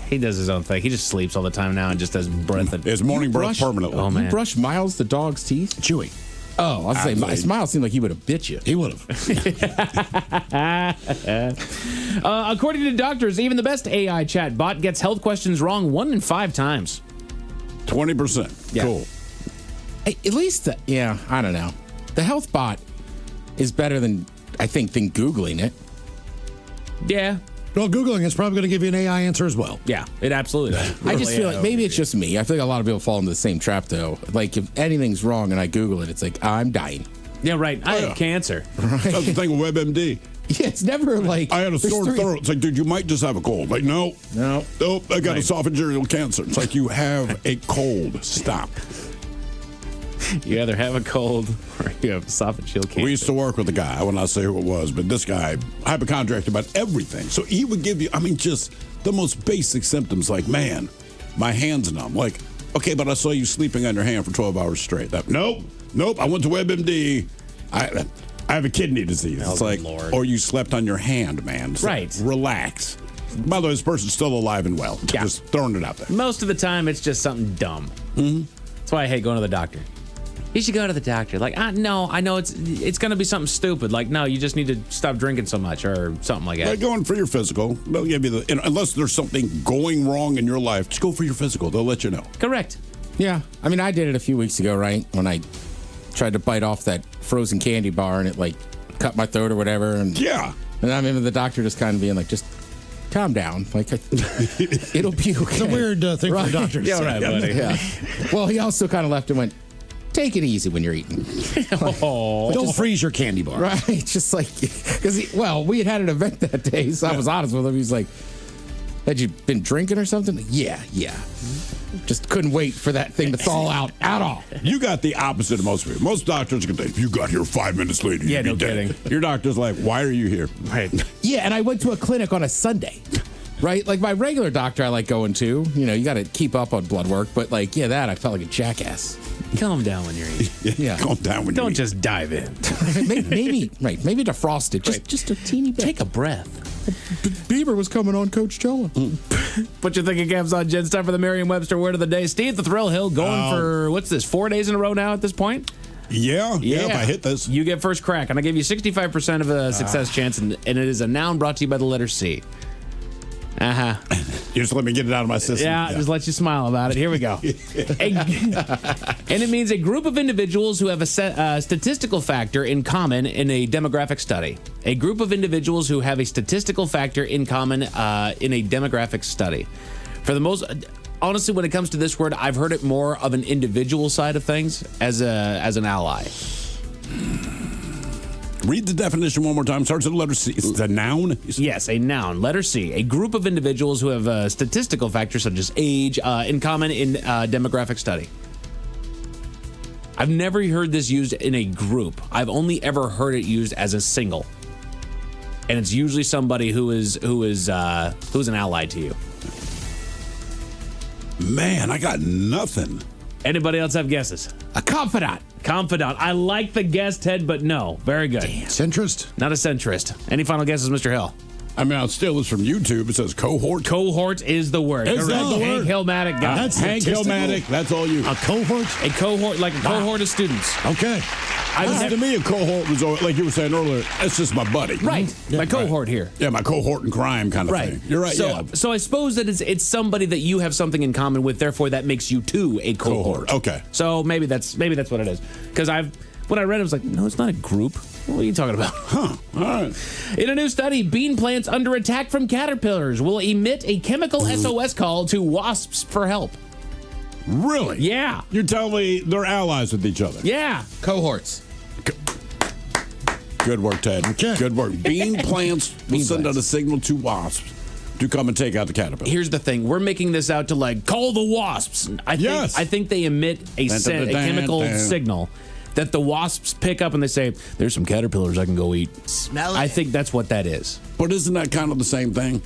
He does his own thing. He just sleeps all the time now and just has breath. His morning breath permanently. Oh, man. You brush Miles the dog's teeth? Chewy. Oh, I was saying, Miles seemed like he would have bit you. He would have. According to doctors, even the best AI chatbot gets health questions wrong 1 in 5 times. 20%. Yeah. Cool. At least, I don't know. The health bot is better than Googling it. Yeah. Well, Googling is probably going to give you an AI answer as well. Yeah, it absolutely does. I just feel like maybe it's just me. I feel like a lot of people fall into the same trap, though. Like, if anything's wrong and I Google it, it's like, I'm dying. Yeah, right. I have cancer. Right. That's the thing with WebMD. Yeah, it's never like... I had a sore throat. It's like, dude, you might just have a cold. Like, no. No. Nope, I got esophageal cancer. It's like, you have a cold. Stop. You either have a cold or you have esophageal cancer. We used to work with a guy. I will not say who it was, but this guy, hypochondriac about everything. So he would give you, just the most basic symptoms like, man, my hand's numb. Like, okay, but I saw you sleeping on your hand for 12 hours straight. Nope. I went to WebMD. I have a kidney disease. It's like, or you slept on your hand, man. So right. Relax. By the way, this person's still alive and well. Yeah. Just throwing it out there. Most of the time, it's just something dumb. Mm-hmm. That's why I hate going to the doctor. You should go to the doctor. Like, no, I know it's going to be something stupid. Like, no, you just need to stop drinking so much or something like that. Like going for your physical. They'll give you unless there's something going wrong in your life, just go for your physical. They'll let you know. Correct. Yeah. I mean, I did it a few weeks ago, right? When I tried to bite off that frozen candy bar and it, like, cut my throat or whatever. And yeah. And I remember the doctor just kind of being like, just calm down. Like, it'll be okay. It's a weird thing for a doctor to say. Yeah, right, buddy. Yeah. Well, he also kind of left and went, take it easy when you're eating. Don't freeze your candy bar. Right. Just like, because, we had an event that day, so I was honest with him. He's like, had you been drinking or something? Yeah. Just couldn't wait for that thing to thaw out at all. You got the opposite of most people. Most doctors can say, you got here 5 minutes later. Yeah, you'd be no dead. kidding. Your doctor's like, why are you here? Right. Yeah, and I went to a clinic on a Sunday. Right? Like my regular doctor I like going to. You know, you got to keep up on blood work. But like, I felt like a jackass. Calm down when you're eating. Yeah. Calm down when Don't you just dive in. maybe defrost it. Just a teeny bit. Take a breath. Bieber was coming on Coachella. Put your thinking caps on, Jen. It's time for the Merriam-Webster word of the day. Steve the Thrill Hill going for, what's this, 4 days in a row now at this point? Yeah, if I hit this. You get first crack, and I give you 65% of a success chance, and it is a noun brought to you by the letter C. Uh-huh. You just let me get it out of my system. Yeah, just let you smile about it. Here we go. And it means a group of individuals who have a statistical factor in common in a demographic study. A group of individuals who have a statistical factor in common in a demographic study. For the most... Honestly, when it comes to this word, I've heard it more of an individual side of things as an ally. Read the definition one more time. Starts with the letter C. It's a noun? Yes, a noun. Letter C. A group of individuals who have statistical factors such as age in common in demographic study. I've never heard this used in a group. I've only ever heard it used as a single. And it's usually somebody who's an ally to you. Man, I got nothing. Anybody else have guesses? A confidant. Confidant. I like the guess, Ted, but no. Very good. Centrist? Not a centrist. Any final guesses, Mr. Hill? I mean, I'll steal this from YouTube. It says cohort. Cohort is the word. Is that the Hank word? Hillmatic got That's it. Hank Hillmatic. That's all you. A cohort? A cohort, like a cohort of students. Okay. To me, a cohort was, like you were saying earlier, that's just my buddy. Right. My cohort here. Yeah, my cohort in crime kind of thing. You're right, So, yeah. so I suppose that it's somebody that you have something in common with, therefore that makes you two a cohort. Okay. So maybe that's what it is. Because when I read it, I was like, no, it's not a group. What are you talking about? Huh. All right. In a new study, bean plants under attack from caterpillars will emit a chemical SOS call to wasps for help. Really? Yeah. You're telling me they're allies with each other? Yeah. Cohorts. Good work, Ted. Okay. Good work. Bean plants will send out a signal to wasps to come and take out the caterpillar. Here's the thing. We're making this out to like call the wasps. I think they emit a chemical signal that the wasps pick up and they say, there's some caterpillars I can go eat. Smell it. I think that's what that is. But isn't that kind of the same thing?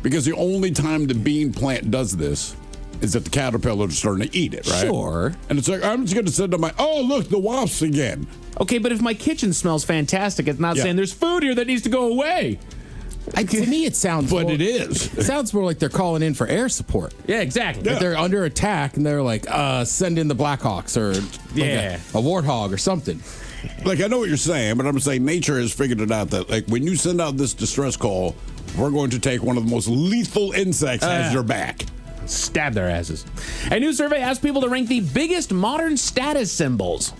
Because the only time the bean plant does this is that the caterpillars are starting to eat it, right? Sure. And it's like, I'm just going to send them look, the wasps again. Okay, but if my kitchen smells fantastic, it's not saying there's food here that needs to go away. To me, it sounds. But it is. It sounds more like they're calling in for air support. Yeah, exactly. Like they're under attack and they're like, send in the Blackhawks or a warthog or something. Like, I know what you're saying, but I'm saying nature has figured it out that, like, when you send out this distress call, we're going to take one of the most lethal insects as your back. Stab their asses. A new survey asked people to rank the biggest modern status symbols.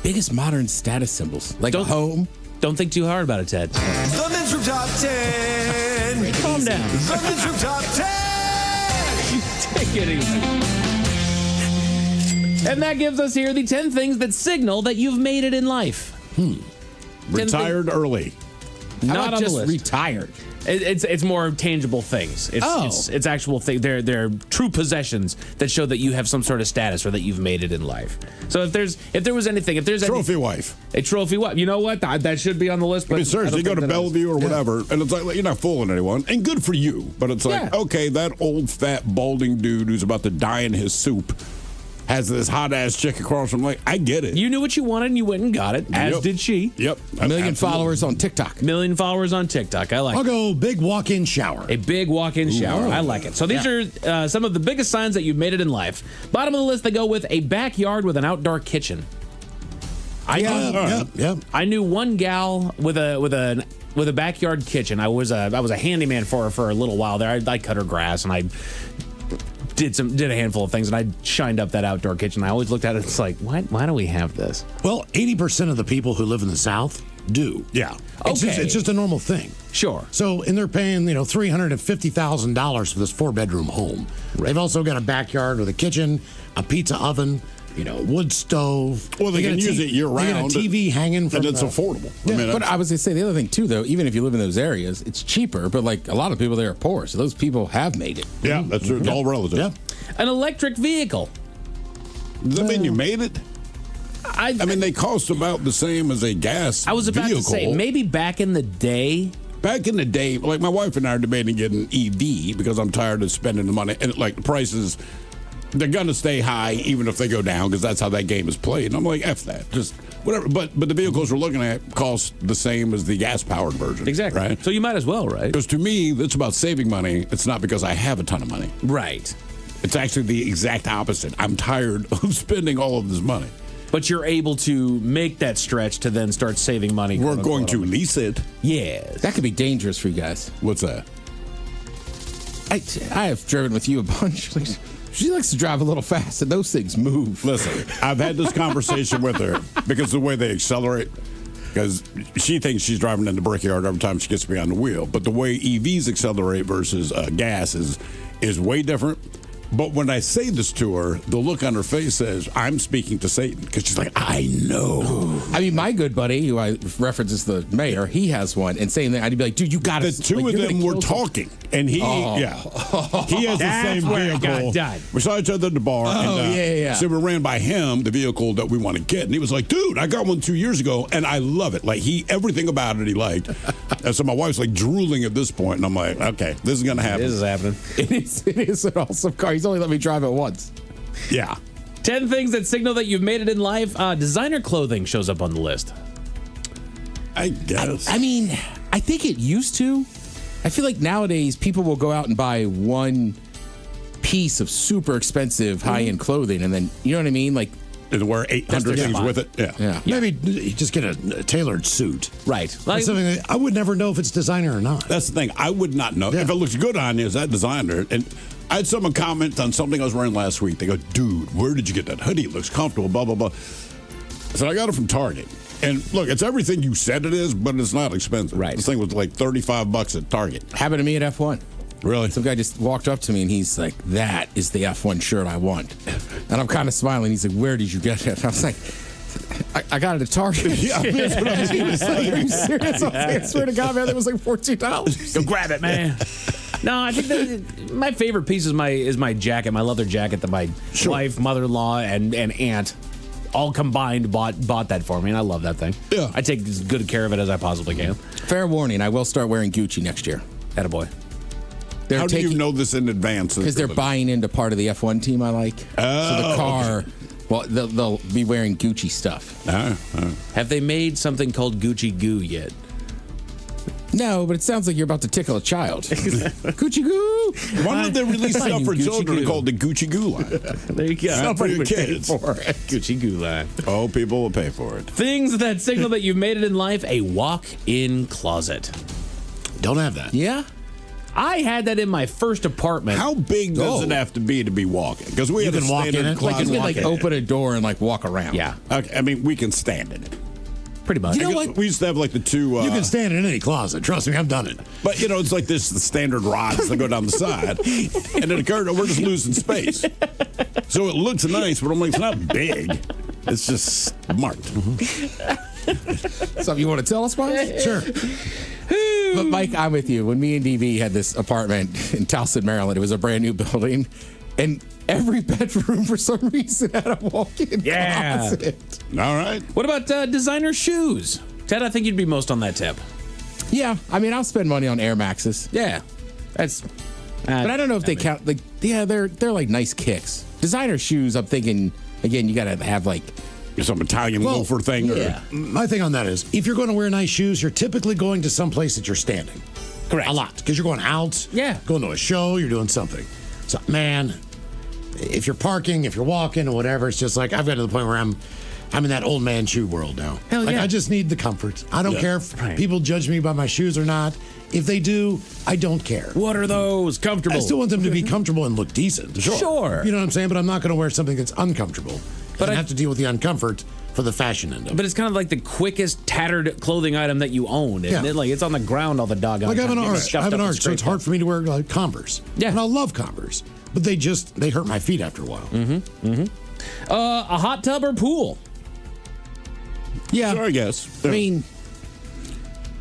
Biggest modern status symbols? Like a home? Don't think too hard about it, Ted. The Men's Room Top 10. Calm down. The Men's Room Top 10. Take it easy. And that gives us here the 10 things that signal that you've made it in life. Retired early. Not on just the list. Retired. It's more tangible things. It's actual things. They're true possessions that show that you have some sort of status or that you've made it in life. So if there's Trophy wife. A trophy wife. You know what? That should be on the list. But I mean, seriously, you go to Bellevue or whatever, and it's like you're not fooling anyone, and good for you. But it's like, okay, that old fat balding dude who's about to die in his soup has this hot ass chick across from. Like, I get it. You knew what you wanted and you went and got it, as did she. Yep. A million followers on TikTok. Million followers on TikTok. I like I'll it. go big walk-in shower. A big walk-in shower. I like it. So these are some of the biggest signs that you've made it in life. Bottom of the list, they go with a backyard with an outdoor kitchen. I knew one gal with a backyard kitchen. I was a handyman for her for a little while there. I cut her grass and I did a handful of things, and I shined up that outdoor kitchen. I always looked at it. It's like, why do we have this? Well, 80% of the people who live in the South do. Yeah. It's just a normal thing. Sure. So, and they're paying, $350,000 for this 4-bedroom home. Right. They've also got a backyard with a kitchen, a pizza oven, wood stove. Well, they can use it year round. They got a TV hanging from and it's affordable. Yeah, but I was going to say the other thing too, though, even if you live in those areas, it's cheaper. But like a lot of people there are poor, so those people have made it. Yeah, that's true. It's all relative. Yeah. An electric vehicle. Does that mean you made it? I mean, they cost about the same as a gas vehicle. I was about to say, maybe back in the day. Back in the day, like my wife and I are debating getting an EV because I'm tired of spending the money. And like the prices, they're going to stay high even if they go down because that's how that game is played. And I'm like, F that. Just whatever. But the vehicles we're looking at cost the same as the gas-powered version. Exactly. Right? So you might as well, right? Because to me, it's about saving money. It's not because I have a ton of money. Right. It's actually the exact opposite. I'm tired of spending all of this money. But you're able to make that stretch to then start saving money. We're going to lease it. Yes. That could be dangerous for you guys. What's that? I have driven with you a bunch. She likes to drive a little fast, and those things move. Listen, I've had this conversation with her because the way they accelerate, because she thinks she's driving in the brickyard every time she gets behind the wheel. But the way EVs accelerate versus gas is way different. But when I say this to her, the look on her face says, I'm speaking to Satan. Because she's like, I know. I mean, my good buddy, who I reference as the mayor, he has one. And saying that, I'd be like, dude, you got to. The two of them were talking. And he, he has the same vehicle. We saw each other at the bar. So we ran by him, the vehicle that we want to get. And he was like, dude, I got one 2 years ago, and I love it. Like, everything about it he liked. And so my wife's like drooling at this point, and I'm like, okay, this is going to happen. This is happening. It is an awesome car. He's only let me drive it once. Yeah. 10 things that signal that you've made it in life. Designer clothing shows up on the list. I guess. I mean, I think it used to. I feel like nowadays people will go out and buy one piece of super expensive high-end clothing, and then, you know what I mean? Like, and wear 800 things with it. Yeah. Maybe you just get a tailored suit. Right. That's something that I would never know if it's designer or not. That's the thing. I would not know. If it looks good on you, is that designer? And I had someone comment on something I was wearing last week. They go, dude, where did you get that hoodie? It looks comfortable, blah, blah, blah. So I got it from Target. And look, it's everything you said it is, but it's not expensive. Right. This thing was like $35 at Target. Happened to me at F1. Really? Some guy just walked up to me and he's like, that is the F1 shirt I want. And I'm kind of smiling. He's like, where did you get it? I was like, I got it at Target. Yeah, that's what I mean. He's like, are you serious? I swear to God, man, that was like $14. Go grab it, man. No, I think my favorite piece is my jacket, my leather jacket that my wife, mother-in-law, and aunt all combined bought that for me, and I love that thing. Yeah. I take as good care of it as I possibly can. Fair warning, I will start wearing Gucci next year. Attaboy. How do you know this in advance? Because they're buying into part of the F1 team I like. Oh, so the car, well, they'll be wearing Gucci stuff. Have they made something called Gucci Goo yet? No, but it sounds like you're about to tickle a child. Gucci Goo. Why don't they release stuff for children called the Gucci Goo line? There you go. Not for your kids. Gucci Goo line. Oh, people will pay for it. Things that signal that you've made it in life: a walk-in closet. Don't have that. Yeah. I had that in my first apartment. How big does it have to be walking? Because we You had a can walk in standard it. closet. Like you can open a door and like walk around. Yeah. Okay, I mean, we can stand in it. Pretty much. You know what? We used to have like the two. You can stand in any closet. Trust me, I've done it. But you know, it's like the standard rods that go down the side, and it occurred we're just losing space. So it looks nice, but I'm like, it's not big. It's just smart. Something you want to tell us, Mike? Sure. But Mike, I'm with you. When me and DB had this apartment in Towson, Maryland, it was a brand new building, and every bedroom for some reason had a walk-in closet. All right. What about designer shoes? Ted, I think you'd be most on that tip. Yeah, I mean, I'll spend money on Air Maxes. Yeah, that's. But I don't know if they count. Like, yeah, they're like nice kicks. Designer shoes. I'm thinking again. You got to have like some Italian loafer thing. Yeah. My thing on that is, if you're going to wear nice shoes, you're typically going to some place that you're standing. Correct. A lot, because you're going out. Yeah. Going to a show. You're doing something. So, man, if you're parking, if you're walking, or whatever, it's just like I've got to the point where I'm in that old man shoe world now. Hell like yeah. I just need the comfort. I don't care if people judge me by my shoes or not. If they do, I don't care. What are those? Comfortable. I still want them to be comfortable and look decent. Sure. You know what I'm saying? But I'm not going to wear something that's uncomfortable. But I have to deal with the uncomfort for the fashion end of it. But it's kind of like the quickest tattered clothing item that you own, isn't it? Like it's on the ground all the doggone Like I have an time. arch. I have an arch, so it's hard for me to wear like Converse. Yeah. And I love Converse. But they hurt my feet after a while. A hot tub or pool? Yeah. Sure, I guess. I mean,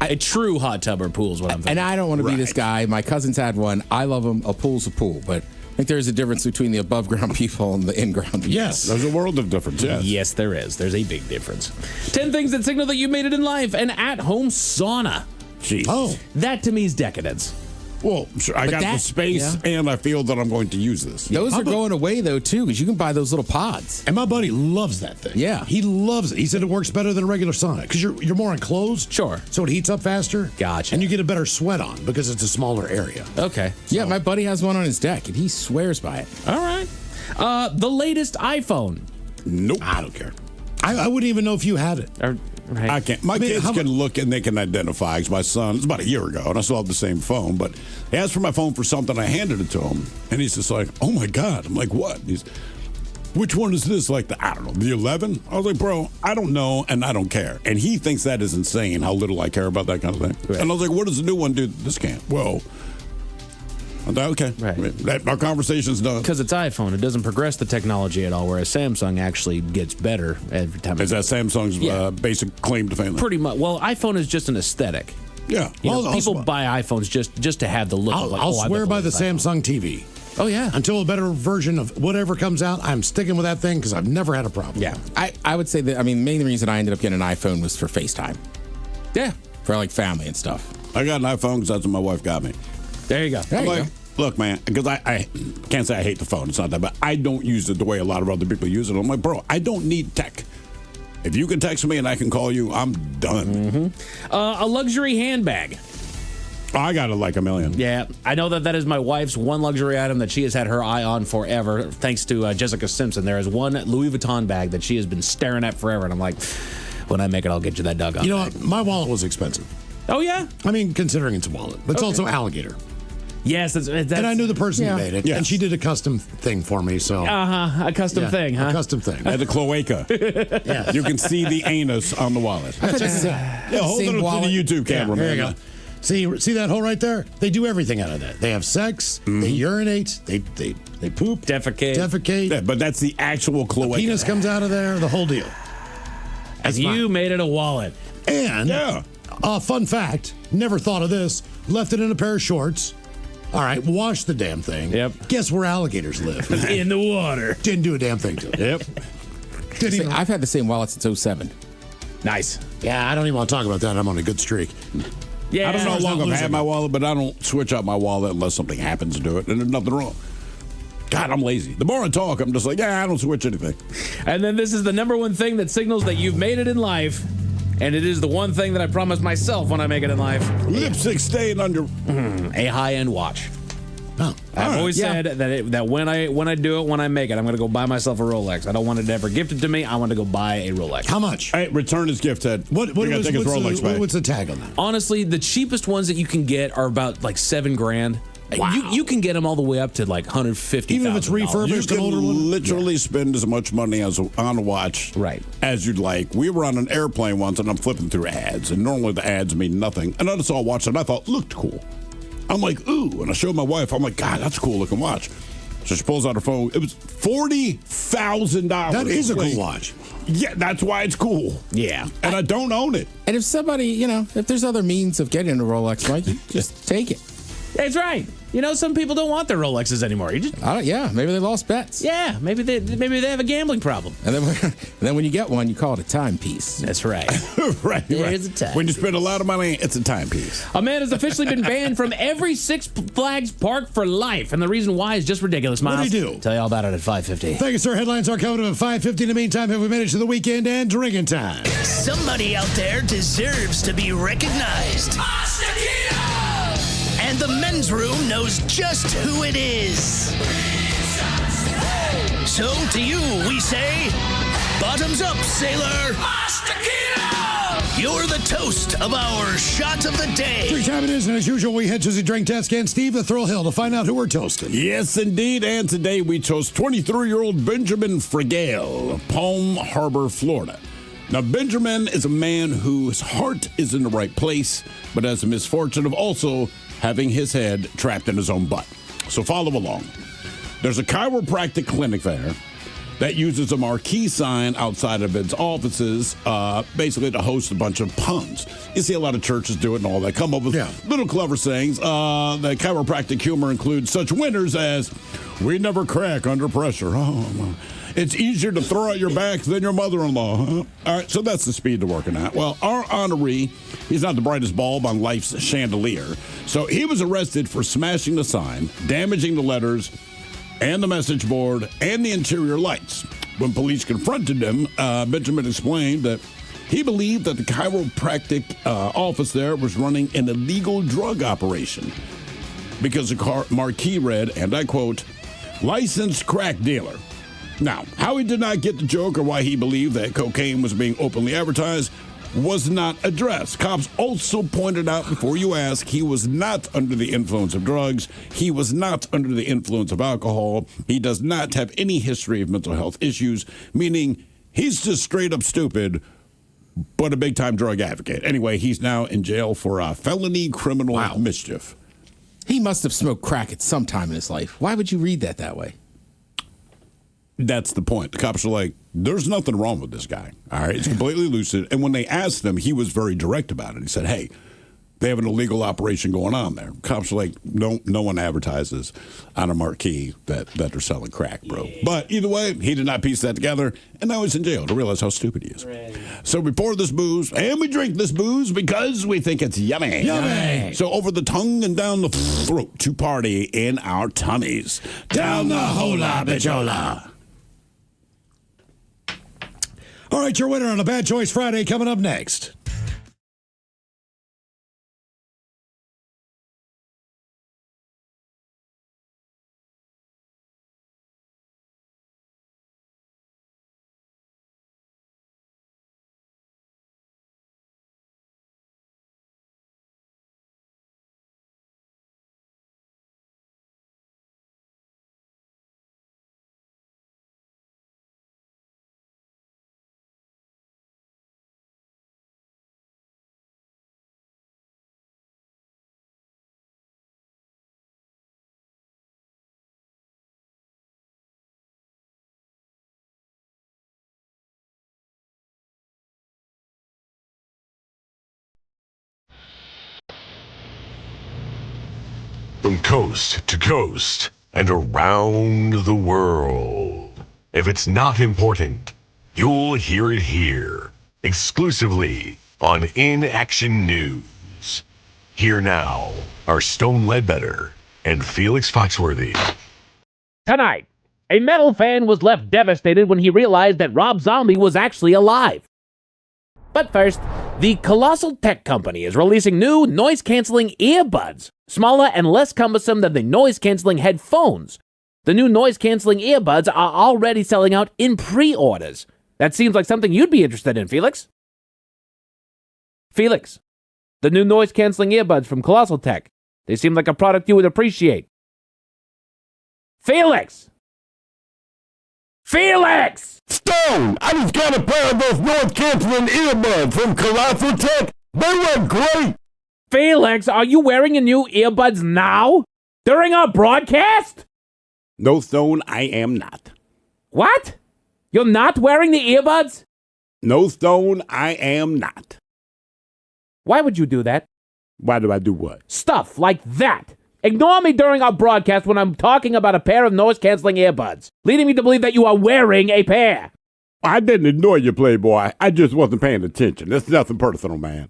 a true hot tub or pool is what I'm thinking. and I don't want to be this guy. My cousin's had one. I love them. A pool's a pool, but I think there's a difference between the above ground people and the in ground people. Yes. There's a world of difference. Yes. Yes, there is. There's a big difference. 10 things that signal that you made it in life. An at-home sauna. Jeez. Oh. That to me is decadence. Well, sure, I got the space, and I feel that I'm going to use this. Those are going away, though, too, because you can buy those little pods. And my buddy loves that thing. Yeah. He loves it. He said it works better than a regular sauna because you're more enclosed. Sure. So it heats up faster. Gotcha. And you get a better sweat on because it's a smaller area. Okay. Yeah, my buddy has one on his deck, and he swears by it. All right. The latest iPhone. Nope. I don't care. I wouldn't even know if you had it. Right. I can't. My kids can look and they can identify. Because my son, it's about a year ago, and I still have the same phone. But he asked for my phone for something. I handed it to him, and he's just like, "Oh my God!" I'm like, "What?" He's, "Which one is this? Like I don't know, the 11?" I was like, "Bro, I don't know, and I don't care." And he thinks that is insane. How little I care about that kind of thing. Right. And I was like, "What does the new one do? This can't." Well, Okay. Right. Our conversation's done. Because it's iPhone. It doesn't progress the technology at all, whereas Samsung actually gets better every time. Is that Samsung's basic claim to fame? Pretty much. Well, iPhone is just an aesthetic. Yeah. People buy iPhones just to have the look. I'll swear by the Samsung TV. Oh, yeah. Until a better version of whatever comes out, I'm sticking with that thing because I've never had a problem. Yeah. I would say that, main reason I ended up getting an iPhone was for FaceTime. Yeah. For like family and stuff. I got an iPhone because that's what my wife got me. There you go. Look, man, because I can't say I hate the phone. It's not that, but I don't use it the way a lot of other people use it. I'm like, bro, I don't need tech. If you can text me and I can call you, I'm done. A luxury handbag. I got it like a million. Yeah, I know that is my wife's one luxury item that she has had her eye on forever. Thanks to Jessica Simpson, there is one Louis Vuitton bag that she has been staring at forever, and I'm like, when I make it, I'll get you that doggone. You know what? My wallet was expensive. Oh yeah. Considering it's a wallet, but it's also alligator. Yes, that's, and I knew the person who made it, Yes. and she did a custom thing for me. So a custom thing, huh? A custom thing. At the cloaca. Yeah. You can see the anus on the wallet. Hold it up to the YouTube camera, There man. you go. See that hole right there? They do everything out of that. They have sex. They urinate. They poop. Defecate. Yeah, but that's the actual cloaca. Penis comes out of there. The whole deal. And you made it a wallet. And fun fact, never thought of this. Left it in a pair of shorts. All right, wash the damn thing. Yep. Guess where alligators live? In the water. Didn't do a damn thing to it. Yep. I've had the same wallet since 07. Nice. Yeah, I don't even want to talk about that. I'm on a good streak. Yeah. I don't know how long I've had my wallet, but I don't switch out my wallet unless something happens to it, and there's nothing wrong. God, I'm lazy. The more I talk, I'm just like, I don't switch anything. And then this is the number one thing that signals that you've made it in life. And it is the one thing that I promise myself when I make it in life. Lipstick staying under a high-end watch. Oh, I've always said that when I do it, when I make it, I'm going to go buy myself a Rolex. I don't want it ever gifted to me. I want to go buy a Rolex. How much? Hey, return his gift, Ted. What's the tag on that? Honestly, the cheapest ones that you can get are about like $7,000. Wow. You can get them all the way up to like $150,000. Even if it's refurbished, you an older can one? literally spend as much money on a watch as you'd like. We were on an airplane once, and I'm flipping through ads, and normally the ads mean nothing. And I just saw a watch that I thought looked cool. I'm like, ooh, and I showed my wife. I'm like, God, that's a cool looking watch. So she pulls out her phone. It was $40,000. That is a cool watch. Yeah, that's why it's cool. Yeah. And I don't own it. And if somebody, if there's other means of getting a Rolex, Mike, you just take it. That's right. Some people don't want their Rolexes anymore. You just maybe they lost bets. Yeah, maybe they have a gambling problem. And then when you get one, you call it a timepiece. That's right. right. There's a time. When you spend a lot of money, it's a timepiece. A man has officially been banned from every Six Flags park for life, and the reason why is just ridiculous. Miles, What did he do? Tell you all about it at 5:50. Thank you, sir. Headlines are coming up at 5:50. In the meantime, have we managed to the weekend and drinking time? Somebody out there deserves to be recognized. And the men's room knows just who it is. So to you, we say, bottoms up, sailor. You're the toast of our shot of the day. 3 time it is, and as usual, we head to the drink test and Steve the Thrill Hill to find out who we're toasting. Yes, indeed. And today we toast 23-year-old Benjamin Frigale of Palm Harbor, Florida. Now, Benjamin is a man whose heart is in the right place, but has the misfortune of also having his head trapped in his own butt. So follow along. There's a chiropractic clinic there that uses a marquee sign outside of its offices, basically to host a bunch of puns. You see a lot of churches do it and all that. Come up with little clever sayings. The chiropractic humor includes such winners as, we never crack under pressure. Oh, it's easier to throw out your back than your mother-in-law. Huh? All right, so that's the speed they're working at. Well, our honoree, he's not the brightest bulb on life's chandelier. So he was arrested for smashing the sign, damaging the letters, and the message board, and the interior lights. When police confronted him, Benjamin explained that he believed that the chiropractic office there was running an illegal drug operation because the marquee read, and I quote, licensed crack dealer. Now, how he did not get the joke or why he believed that cocaine was being openly advertised was not addressed. Cops also pointed out, before you ask, he was not under the influence of drugs. He was not under the influence of alcohol. He does not have any history of mental health issues, meaning he's just straight up stupid, but a big-time drug advocate. Anyway, he's now in jail for felony criminal mischief. He must have smoked crack at some time in his life. Why would you read that way? That's the point. The cops are like, there's nothing wrong with this guy. All right. It's completely lucid. And when they asked him, he was very direct about it. He said, hey, they have an illegal operation going on there. Cops are like, no one advertises on a marquee that they're selling crack, bro. But either way, he did not piece that together, and now he's in jail to realize how stupid he is. Right. So we pour this booze, and we drink this booze because we think it's yummy. Yummy! So over the tongue and down the throat to party in our tummies. Down the hola bijola. All right, your winner on a Bad Choice Friday coming up next. From coast to coast and around the world. If it's not important, you'll hear it here, exclusively on In Action News. Here now are Stone Ledbetter and Felix Foxworthy. Tonight, a metal fan was left devastated when he realized that Rob Zombie was actually alive. But first, the Colossal Tech Company is releasing new noise-canceling earbuds, smaller and less cumbersome than the noise-canceling headphones. The new noise-canceling earbuds are already selling out in pre-orders. That seems like something you'd be interested in, Felix. Felix, the new noise-canceling earbuds from Colossal Tech. They seem like a product you would appreciate. Felix! Felix! Stone! I just got a pair of those noise-canceling earbuds from Colossal Tech. They work great! Felix, are you wearing your new earbuds now? During our broadcast? No, Stone, I am not. What? You're not wearing the earbuds? No, Stone, I am not. Why would you do that? Why do I do what? Stuff like that. Ignore me during our broadcast when I'm talking about a pair of noise-canceling earbuds, leading me to believe that you are wearing a pair. I didn't ignore you, Playboy. I just wasn't paying attention. It's nothing personal, man.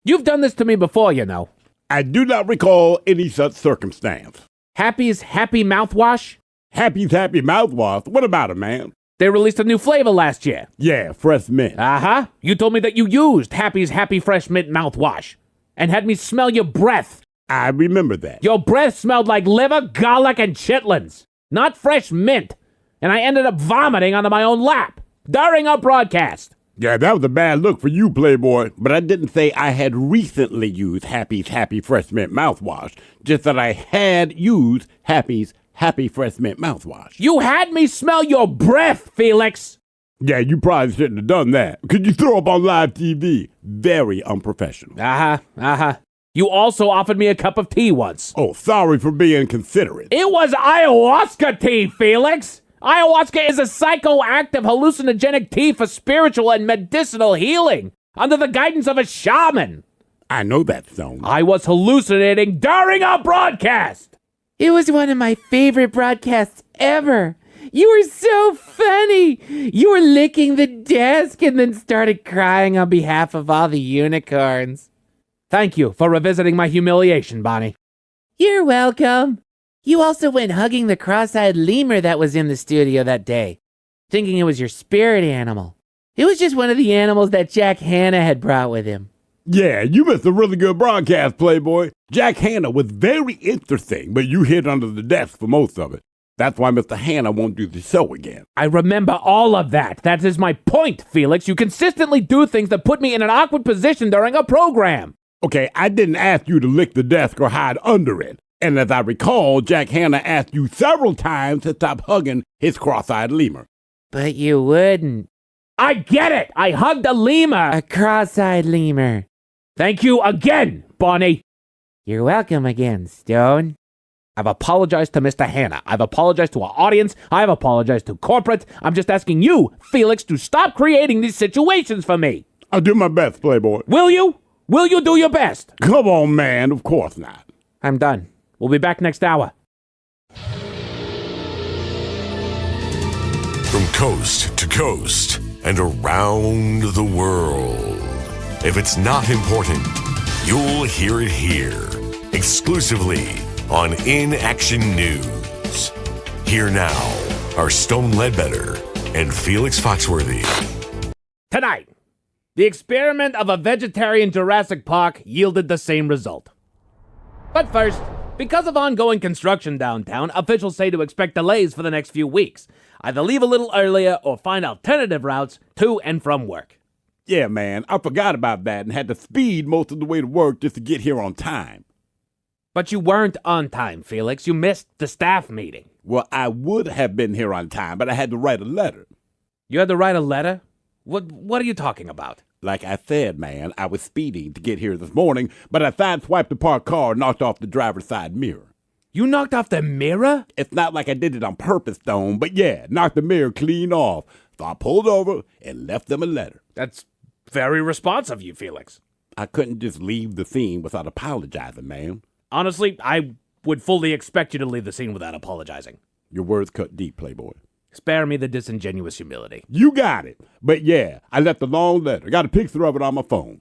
You've done this to me before, you know. I do not recall any such circumstance. Happy's Happy Mouthwash? Happy's Happy Mouthwash? What about it, man? They released a new flavor last year. Yeah, fresh mint. Uh-huh. You told me that you used Happy's Happy Fresh Mint Mouthwash and had me smell your breath. I remember that. Your breath smelled like liver, garlic, and chitlins, not fresh mint. And I ended up vomiting onto my own lap during our broadcast. Yeah, that was a bad look for you, Playboy. But I didn't say I had recently used Happy's Happy Fresh Mint Mouthwash. Just that I had used Happy's Happy Fresh Mint Mouthwash. You had me smell your breath, Felix. Yeah, you probably shouldn't have done that. Could you throw up on live TV? Very unprofessional. Uh-huh. You also offered me a cup of tea once. Oh, sorry for being considerate. It was ayahuasca tea, Felix. Ayahuasca is a psychoactive hallucinogenic tea for spiritual and medicinal healing under the guidance of a shaman. I know that, Stone. I was hallucinating during our broadcast. It was one of my favorite broadcasts ever. You were so funny. You were licking the desk and then started crying on behalf of all the unicorns. Thank you for revisiting my humiliation, Bonnie. You're welcome. You also went hugging the cross-eyed lemur that was in the studio that day, thinking it was your spirit animal. It was just one of the animals that Jack Hanna had brought with him. Yeah, you missed a really good broadcast, Playboy. Jack Hanna was very interesting, but you hid under the desk for most of it. That's why Mr. Hanna won't do the show again. I remember all of that. That is my point, Felix. You consistently do things that put me in an awkward position during a program. Okay, I didn't ask you to lick the desk or hide under it. And as I recall, Jack Hanna asked you several times to stop hugging his cross-eyed lemur. But you wouldn't. I get it! I hugged a lemur! A cross-eyed lemur. Thank you again, Bonnie. You're welcome again, Stone. I've apologized to Mr. Hanna. I've apologized to our audience. I've apologized to corporate. I'm just asking you, Felix, to stop creating these situations for me. I'll do my best, Playboy. Will you? Will you do your best? Come on, man. Of course not. I'm done. We'll be back next hour. From coast to coast and around the world. If it's not important, you'll hear it here. Exclusively on In Action News. Here now are Stone Ledbetter and Felix Foxworthy. Tonight, the experiment of a vegetarian Jurassic Park yielded the same result. But first, because of ongoing construction downtown, officials say to expect delays for the next few weeks. Either leave a little earlier or find alternative routes to and from work. Yeah, man, I forgot about that and had to speed most of the way to work just to get here on time. But you weren't on time, Felix. You missed the staff meeting. Well, I would have been here on time, but I had to write a letter. You had to write a letter? What are you talking about? Like I said, man, I was speeding to get here this morning, but I sideswiped the parked car and knocked off the driver's side mirror. You knocked off the mirror? It's not like I did it on purpose, Stone, but yeah, knocked the mirror clean off. So I pulled over and left them a letter. That's very responsive of you, Felix. I couldn't just leave the scene without apologizing, man. Honestly, I would fully expect you to leave the scene without apologizing. Your words cut deep, Playboy. Spare me the disingenuous humility. You got it. But yeah, I left a long letter. Got a picture of it on my phone.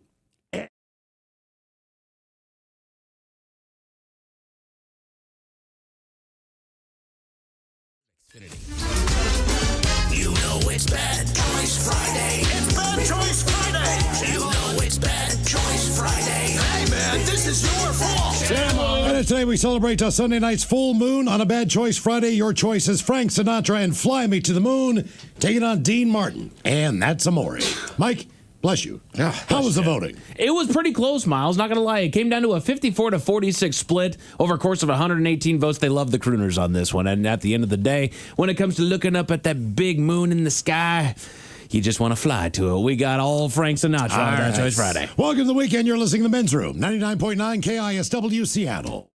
You know it's Bad Choice Friday. It's Bad Choice Friday. You know it's Bad Choice Friday. Hey, man, this is your fault. And today we celebrate Sunday night's full moon. On a Bad Choice Friday, your choice is Frank Sinatra and Fly Me to the Moon, taking on Dean Martin. And that's Amore. Mike, bless you. How was the voting? It was pretty close, Miles. Not going to lie. It came down to a 54-46 split over a course of 118 votes. They love the crooners on this one. And at the end of the day, when it comes to looking up at that big moon in the sky, you just want to fly to it. We got all Frank Sinatra on Bad Choice Friday. Welcome to the weekend. You're listening to the Men's Room, 99.9 KISW Seattle.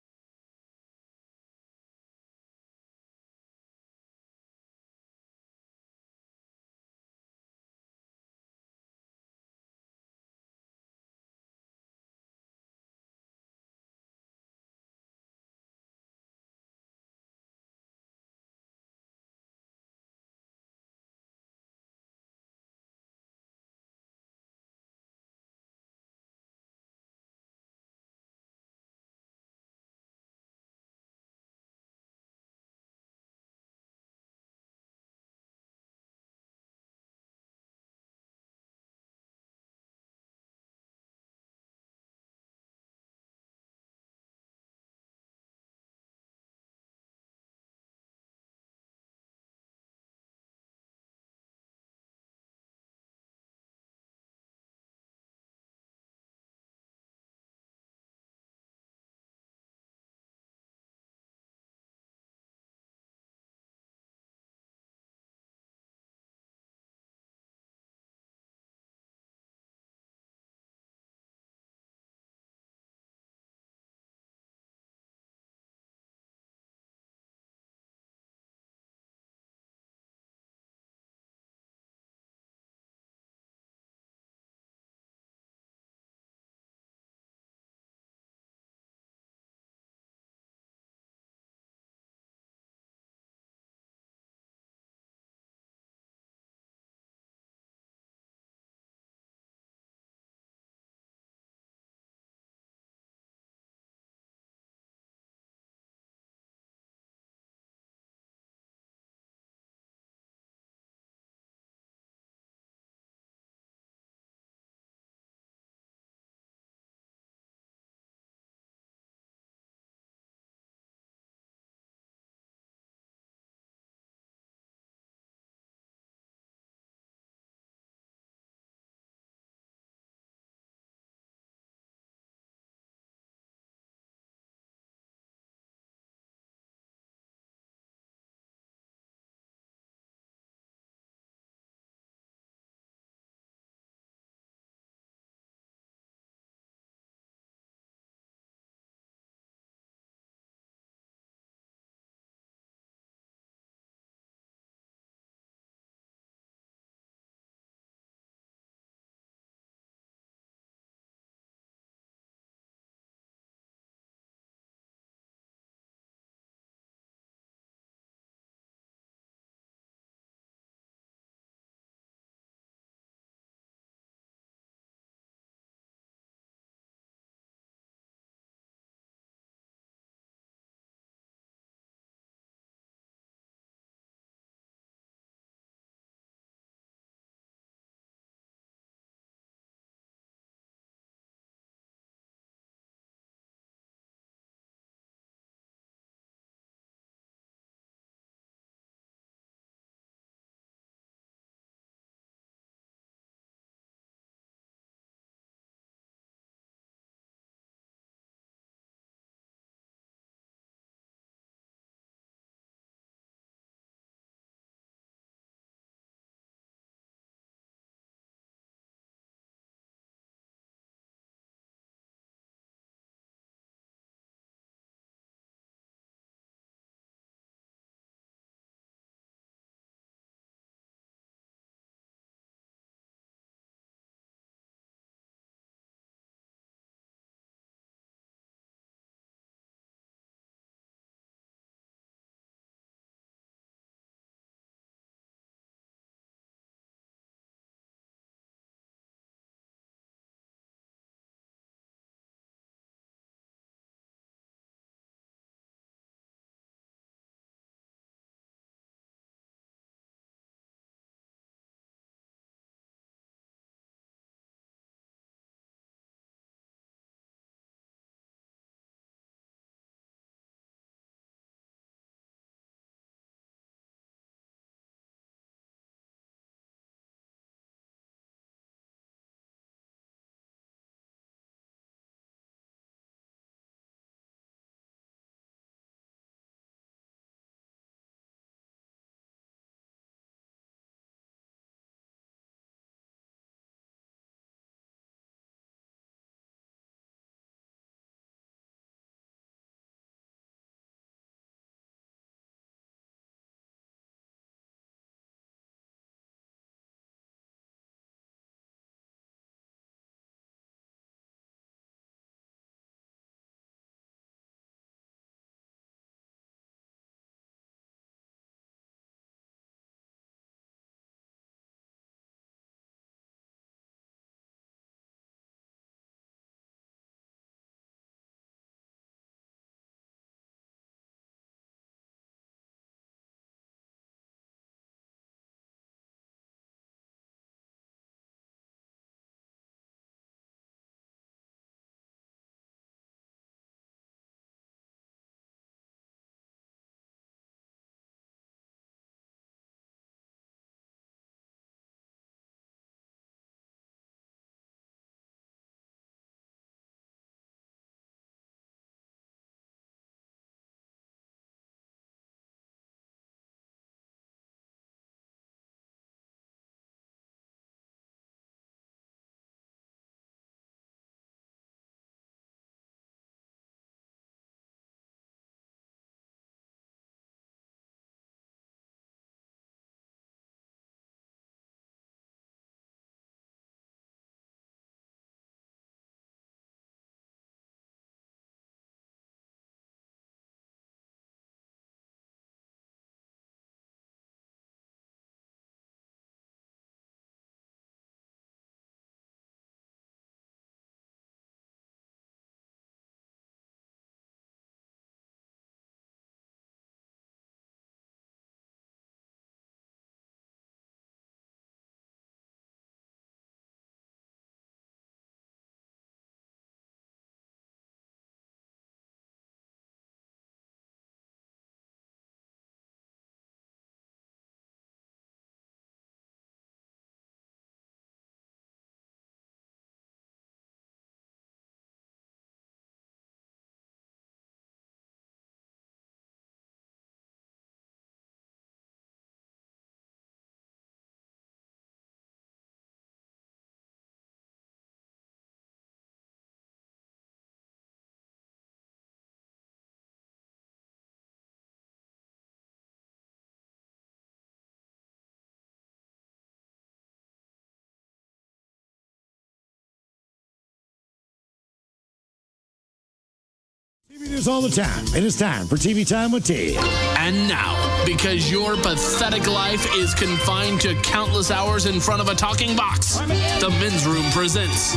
TV news all the time. It is time for TV Time with T. And now, because your pathetic life is confined to countless hours in front of a talking box, the Men's Room presents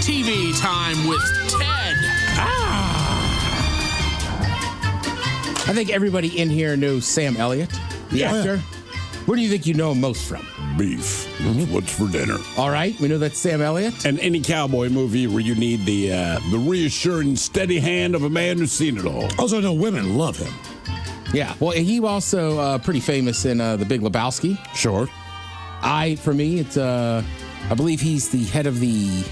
TV Time with Ted. I think everybody in here knows Sam Elliott, the actor. Where do you think you know him most from? Beef. What's for dinner? All right, we know that's Sam Elliott. And any cowboy movie where you need the reassuring, steady hand of a man who's seen it all. Also, know women love him. Yeah, well, he also pretty famous in The Big Lebowski. Sure. For me, it's I believe he's the head of the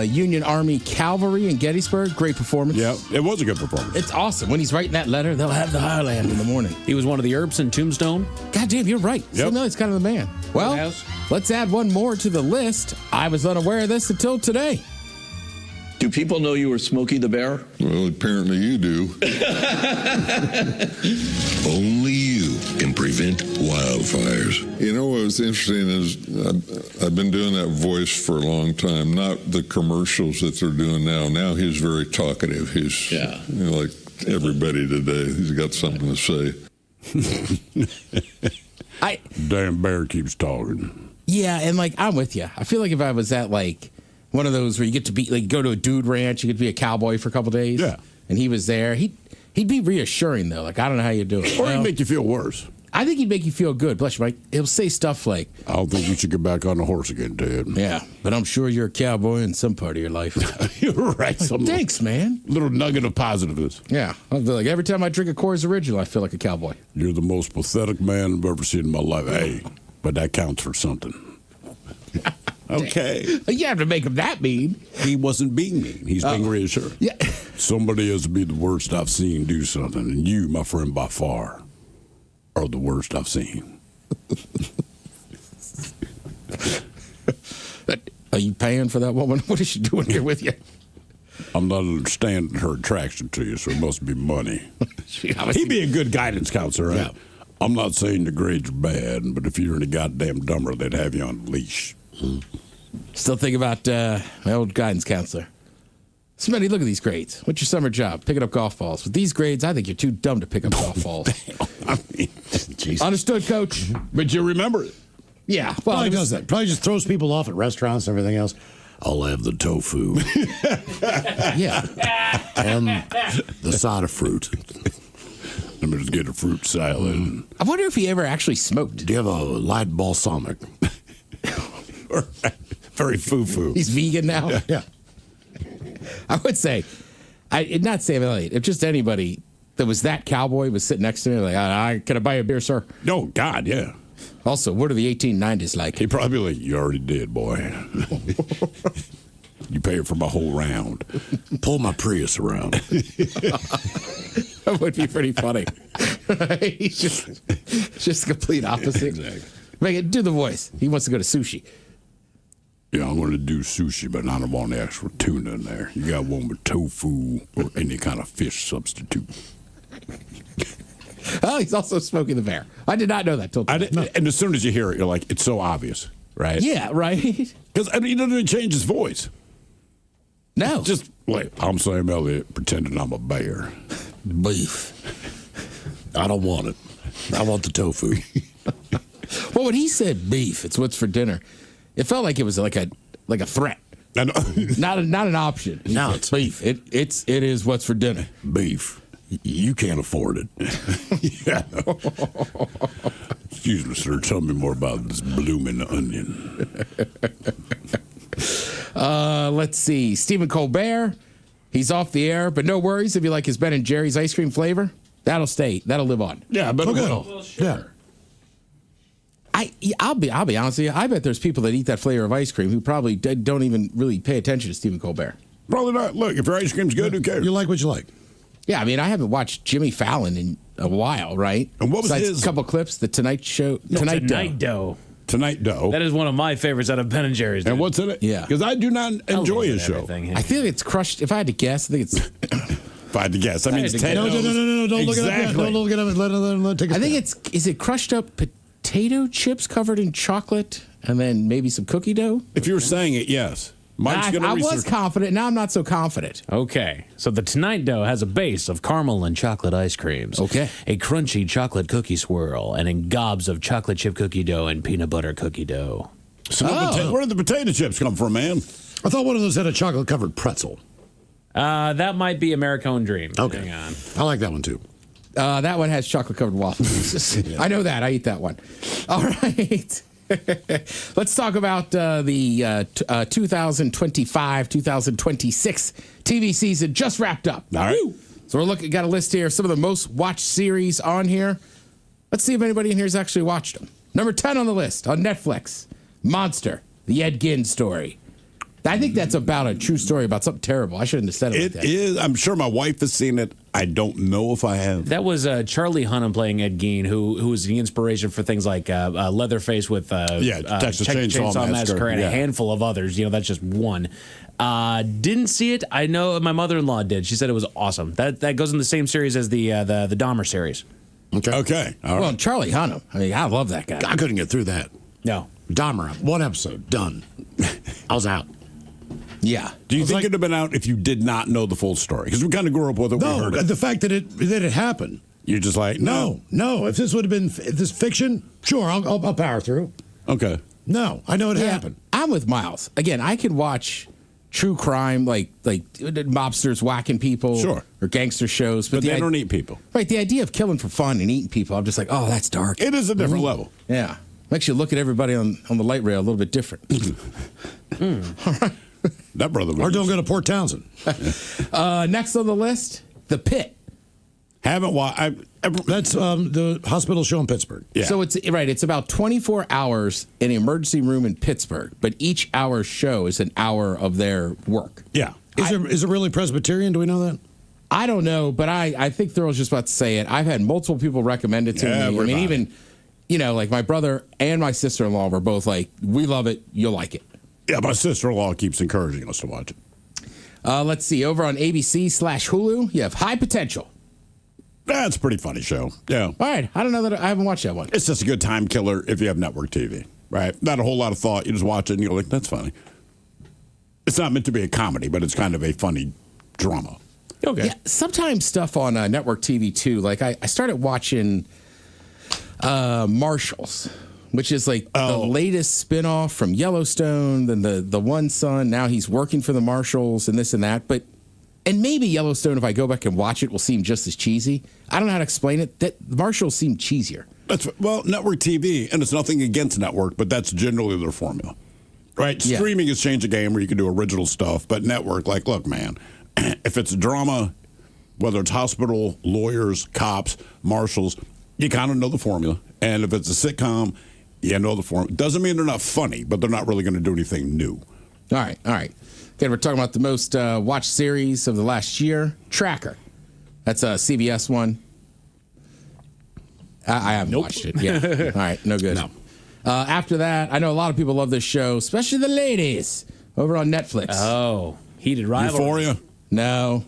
Union Army Cavalry in Gettysburg. Great performance. Yeah, it was a good performance. It's awesome. When he's writing that letter, they'll have the Highland in the morning. He was one of the Earps in Tombstone. God damn, you're right. Sam Elliott's kind of the man. Well, let's add one more to the list. I was unaware of this until today. Do people know you were Smokey the Bear? Well, apparently you do. Only you can prevent wildfires. You know what was interesting is I've been doing that voice for a long time, not the commercials that they're doing now. Now he's very talkative. He's like everybody today. He's got something to say. Damn bear keeps talking. Yeah, and I'm with you. I feel like if I was at one of those where you get to be go to a dude ranch, you get to be a cowboy for a couple days. Yeah. And he was there. He'd be reassuring though. I don't know how you do it. Or he'd make you feel worse. I think he'd make you feel good. Bless you, Mike. He'll say stuff like, I don't think you should get back on the horse again, Ted. Yeah, but I'm sure you're a cowboy in some part of your life. You're right. Thanks, man. Little nugget of positiveness. Yeah. I feel like every time I drink a Coors Original, I feel like a cowboy. You're the most pathetic man I've ever seen in my life. Hey, but that counts for something. Okay. You have to make him that mean. He wasn't being mean. He's being reassured. Yeah. Somebody has to be the worst I've seen do something, and you, my friend, by far, are the worst I've seen. Are you paying for that woman? What is she doing here with you? I'm not understanding her attraction to you, so it must be money. He'd be a good guidance counselor, right? Yeah. I'm not saying the grades are bad, but if you're any goddamn dumber, they'd have you on a leash. Still think about my old guidance counselor. Smitty, look at these grades. What's your summer job? Picking up golf balls. With these grades, I think you're too dumb to pick up golf balls. I mean, Jesus. Understood, Coach. But you remember it. Yeah. Well, probably does that. Probably just throws people off at restaurants and everything else. I'll have the tofu. Yeah. And the side of fruit. Let me just get a fruit salad. I wonder if he ever actually smoked. Do you have a light balsamic? Very foo-foo. He's vegan now? Yeah. I would say, not Sam Elliott, if just anybody that was that cowboy was sitting next to me, can I buy a beer, sir? No, God, yeah. Also, what are the 1890s like? He probably like, you already did, boy. You pay for my whole round. Pull my Prius around. That would be pretty funny. He's just complete opposite. Exactly. Do the voice. He wants to go to sushi. Yeah, I'm going to do sushi, but I don't want the actual tuna in there. You got one with tofu or any kind of fish substitute. Oh, he's also smoking the bear. I did not know that till today. And as soon as you hear it, you're like, it's so obvious, right? Yeah, right. Because he doesn't even change his voice. No. Just like, I'm Sam Elliott pretending I'm a bear. Beef. I don't want it. I want the tofu. Well, when he said beef, it's what's for dinner. It felt like it was like a threat. Not an option. No, it's beef. It is what's for dinner. Beef. You can't afford it. Yeah. Excuse me, sir. Tell me more about this blooming onion. Let's see. Stephen Colbert. He's off the air, but no worries if you like his Ben and Jerry's ice cream flavor. That'll stay. That'll live on. Yeah, but Okay. it will. Well, sure. Yeah. I'll be honest with you. I bet there's people that eat that flavor of ice cream who probably don't even really pay attention to Stephen Colbert. Probably not. Look, if your ice cream's good, who cares? You like what you like. Yeah, I mean, I haven't watched Jimmy Fallon in a while, right? And what was his? A couple clips, the Tonight Show. Tonight Dough. Tonight Dough. That is one of my favorites out of Ben and Jerry's. Dude. And what's in it? Yeah. Because I do not enjoy his show. I feel like it's crushed. If I had to guess, I think it's. If I had to guess, I mean, it's No, No, don't look it up yet. Don't look it up. Let take a I think step. is it crushed up potato chips covered in chocolate and then maybe some cookie dough? If you were saying it, yes. Mike's going to I research. was confident. Now I'm not so confident. Okay, so the Tonight Dough has a base of caramel and chocolate ice creams. Okay. A crunchy chocolate cookie swirl, and in gobs of chocolate chip cookie dough and peanut butter cookie dough. So where did the potato chips come from, man? I thought one of those had a chocolate-covered pretzel. That might be Americone Dream. Okay. Hang on. I like that one, too. That one has chocolate-covered waffles. I know that. I eat that one. All right. Let's talk about the 2025-2026 TV season just wrapped up. All right. So got a list here of some of the most watched series on here. Let's see if anybody in here has actually watched them. Number 10 on the list on Netflix, Monster, the Ed Gein story. I think that's about a true story about something terrible. I shouldn't have said it like that. It is. I'm sure my wife has seen it. I don't know if I have. That was Charlie Hunnam playing Ed Gein, who was the inspiration for things like Leatherface with Texas Chainsaw Massacre and a handful of others. That's just one. Didn't see it. I know my mother-in-law did. She said it was awesome. That goes in the same series as the Dahmer series. Okay. All right. Well, Charlie Hunnam. I mean, I love that guy. I couldn't get through that. No. Dahmer, one episode, done. I was out. Yeah. Do you think it'd have been out if you did not know the full story? Because we kind of grew up with it. No, we heard it. the fact that it happened. You're just like, No. If this would have been this fiction, sure, I'll power through. Okay. No, I know it happened. I'm with Miles. Again, I can watch true crime, like mobsters whacking people, Sure, or gangster shows, but they don't eat people. Right, the idea of killing for fun and eating people, I'm just like, oh, that's dark. It is a different level. Yeah, makes you look at everybody on the light rail a little bit different. All right. That brother. Or don't go to Port Townsend. Next on the list, The Pit. Haven't watched. That's the hospital show in Pittsburgh. Yeah. So it's about 24 hours in an emergency room in Pittsburgh, but each hour show is an hour of their work. Yeah. Is it really Presbyterian? Do we know that? I don't know, but I think Thurl's just about to say it. I've had multiple people recommend it to me. I mean, even, like my brother and my sister-in-law were both like, we love it, you'll like it. Yeah, my sister-in-law keeps encouraging us to watch it. Let's see. Over on ABC/Hulu, you have High Potential. That's a pretty funny show. Yeah. All right. I don't know that I haven't watched that one. It's just a good time killer if you have network TV, right? Not a whole lot of thought. You just watch it and you're like, that's funny. It's not meant to be a comedy, but it's kind of a funny drama. Okay. Yeah, sometimes stuff on network TV, too. Like, I started watching Marshals, which is like the latest spinoff from Yellowstone. Then the one son, now he's working for the Marshals and this and that. And maybe Yellowstone, if I go back and watch it, will seem just as cheesy. I don't know how to explain it. That the Marshals seem cheesier. Network TV, and it's nothing against network, but that's generally their formula, right? Yeah. Streaming has changed the game where you can do original stuff, but network, like, look, man, if it's a drama, whether it's hospital, lawyers, cops, marshals, you kind of know the formula. And if it's a sitcom, you know the formula. Doesn't mean they're not funny, but they're not really going to do anything new. All right. Okay, we're talking about the most watched series of the last year, Tracker. That's a CBS one. I haven't watched it. Yeah. All right, no good. No. After that, I know a lot of people love this show, especially the ladies over on Netflix. Oh, Heated Rivalry. Euphoria? No.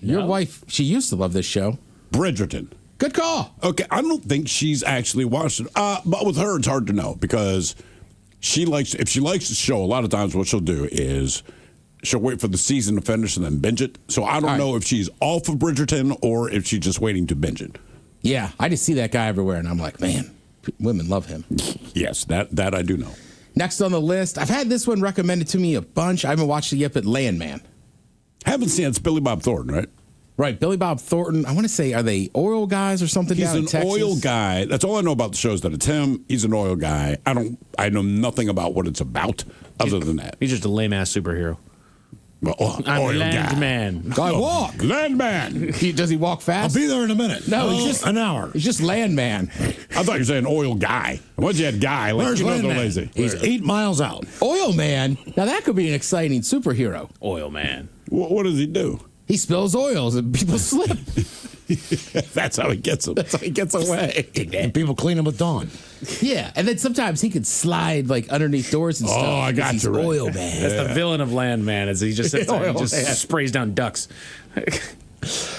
Your wife, she used to love this show. Bridgerton. Good call. Okay, I don't think she's actually watched it. But with her, it's hard to know because if she likes the show, a lot of times what she'll do is she'll wait for the season to finish and then binge it. So I don't know if she's off of Bridgerton or if she's just waiting to binge it. Yeah, I just see that guy everywhere, and I'm like, man, women love him. Yes, that I do know. Next on the list, I've had this one recommended to me a bunch. I haven't watched it yet, but Landman. Haven't seen it. It's Billy Bob Thornton, right? Right, Billy Bob Thornton. I want to say, are they oil guys or something down in Texas? He's an oil guy. That's all I know about the shows that it's him. He's an oil guy. I know nothing about what it's about other than that. He's just a lame-ass superhero. Well, I'm oil Landman. I walk. Landman. Does he walk fast? I'll be there in a minute. No, he's just an hour. He's just Landman. I thought you were saying oil guy. Once you had guy, like, Where's you know they're Landman? lazy. He's 8 miles out. Oil Man. Now that could be an exciting superhero. Oil Man. What does he do? He spills oils and people slip. That's how he gets them. That's how he gets away. And people clean him with Dawn. Yeah, and then sometimes he could slide like underneath doors and stuff. Oh, I got he's you right. Oil Man. That's the villain of Landman. Is he just sits there and just sprays down ducks.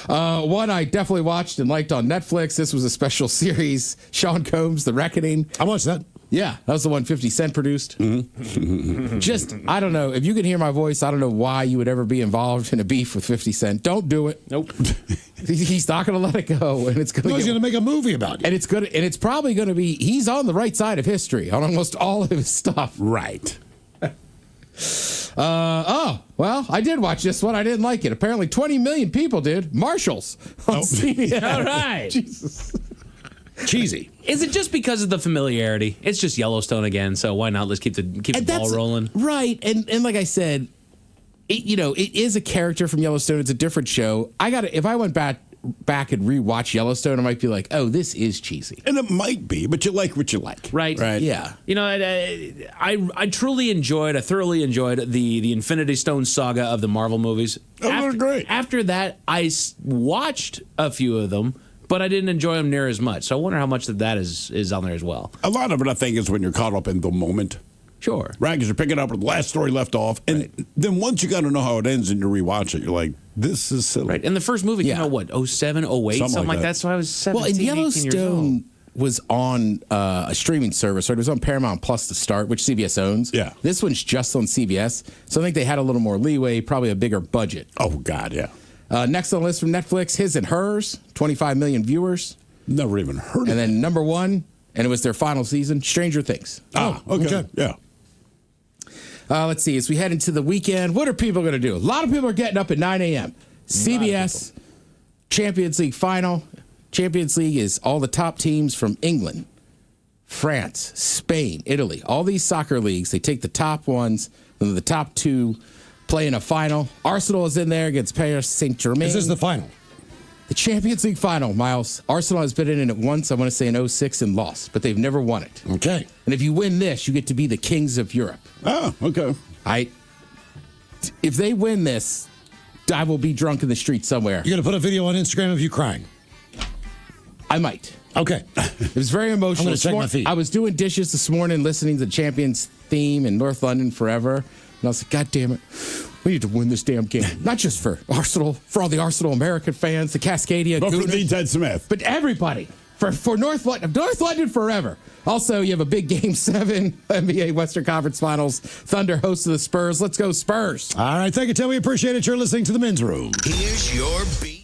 One I definitely watched and liked on Netflix. This was a special series, Sean Combs, The Reckoning. I watched that. Yeah, that was the one 50 Cent produced. Mm-hmm. Just, I don't know. If you can hear my voice, I don't know why you would ever be involved in a beef with 50 Cent. Don't do it. Nope. He's not going to let it go, and it's going He's going to make a movie about it. And it's probably going to be. He's on the right side of history on almost all of his stuff. Right. Well, I did watch this one. I didn't like it. Apparently, 20 million people did. Marshalls on CBS. All right. Jesus. Cheesy. Is it just because of the familiarity? It's just Yellowstone again, so why not? Let's keep the ball rolling. Right. And like I said, it is a character from Yellowstone. It's a different show. If I went back and rewatch Yellowstone, I might be like, oh, this is cheesy. And it might be, but you like what you like. Right. Yeah. You know, I thoroughly enjoyed the Infinity Stone saga of the Marvel movies. They're great. After that, I watched a few of them, but I didn't enjoy them near as much. So I wonder how much of that is on there as well. A lot of it, I think, is when you're caught up in the moment. Sure. Right, because you're picking up where the last story left off. And then once you got to know how it ends and you rewatch it, you're like, this is silly. Right. And the first movie came out, what, 07, 08, something like that. So I was 17, Well, and 18 years old. Yellowstone was on a streaming service, right? It was on Paramount Plus to start, which CBS owns. Yeah. This one's just on CBS. So I think they had a little more leeway, probably a bigger budget. Oh, God, yeah. Next on the list from Netflix, His and Hers, 25 million viewers. Never even heard of it. And then number one, and it was their final season, Stranger Things. Okay. Yeah. Let's see. As we head into the weekend, what are people going to do? A lot of people are getting up at 9 a.m. CBS Champions League final. Champions League is all the top teams from England, France, Spain, Italy. All these soccer leagues, they take the top ones, and the top two play in a final. Arsenal is in there against Paris Saint-Germain. This is the final. The Champions League final, Miles. Arsenal has been in it once, I want to say in 06, and lost, but they've never won it. Okay. And if you win this, you get to be the kings of Europe. Oh, okay. If they win this, I will be drunk in the street somewhere. You're going to put a video on Instagram of you crying? I might. Okay. It was very emotional. I'm going to check my feed. I was doing dishes this morning, listening to the Champions theme in North London forever. And I was like, God damn it. We need to win this damn game. Not just for Arsenal, for all the Arsenal American fans, the Cascadia. But for the Ted Smith. But everybody. For North London forever. Also, you have a big Game 7 NBA Western Conference Finals. Thunder hosts of the Spurs. Let's go Spurs. All right, thank you, Tim. We appreciate it. You're listening to The Men's Room. Here's your beat.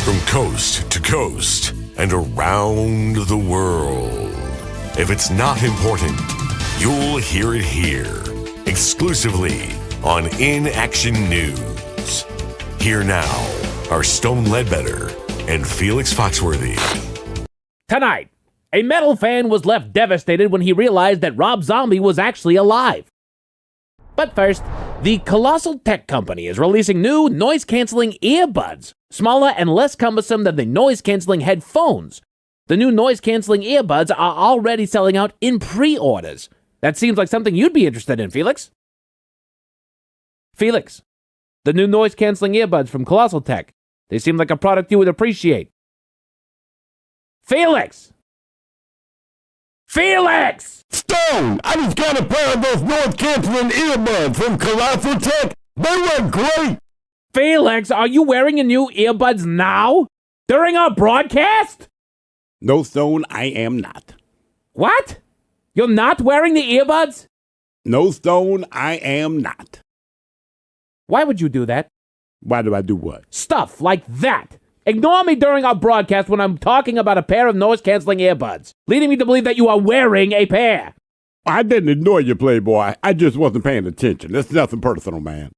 From coast to coast and around the world. If it's not important, you'll hear it here, exclusively on In Action News. Here now are Stone Ledbetter and Felix Foxworthy. Tonight, a metal fan was left devastated when he realized that Rob Zombie was actually alive. But first, the colossal tech company is releasing new noise-canceling earbuds, smaller and less cumbersome than the noise-canceling headphones. The new noise-canceling earbuds are already selling out in pre-orders. That seems like something you'd be interested in, Felix. Felix, the new noise-canceling earbuds from Colossal Tech. They seem like a product you would appreciate. Felix! Felix! Stone, I just got a pair of those noise-canceling earbuds from Colossal Tech. They work great. Felix, are you wearing your new earbuds now? During our broadcast? No, Stone, I am not. What? You're not wearing the earbuds? No, Stone, I am not. Why would you do that? Why do I do what? Stuff like that. Ignore me during our broadcast when I'm talking about a pair of noise-canceling earbuds, leading me to believe that you are wearing a pair. I didn't ignore you, Playboy. I just wasn't paying attention. It's nothing personal, man.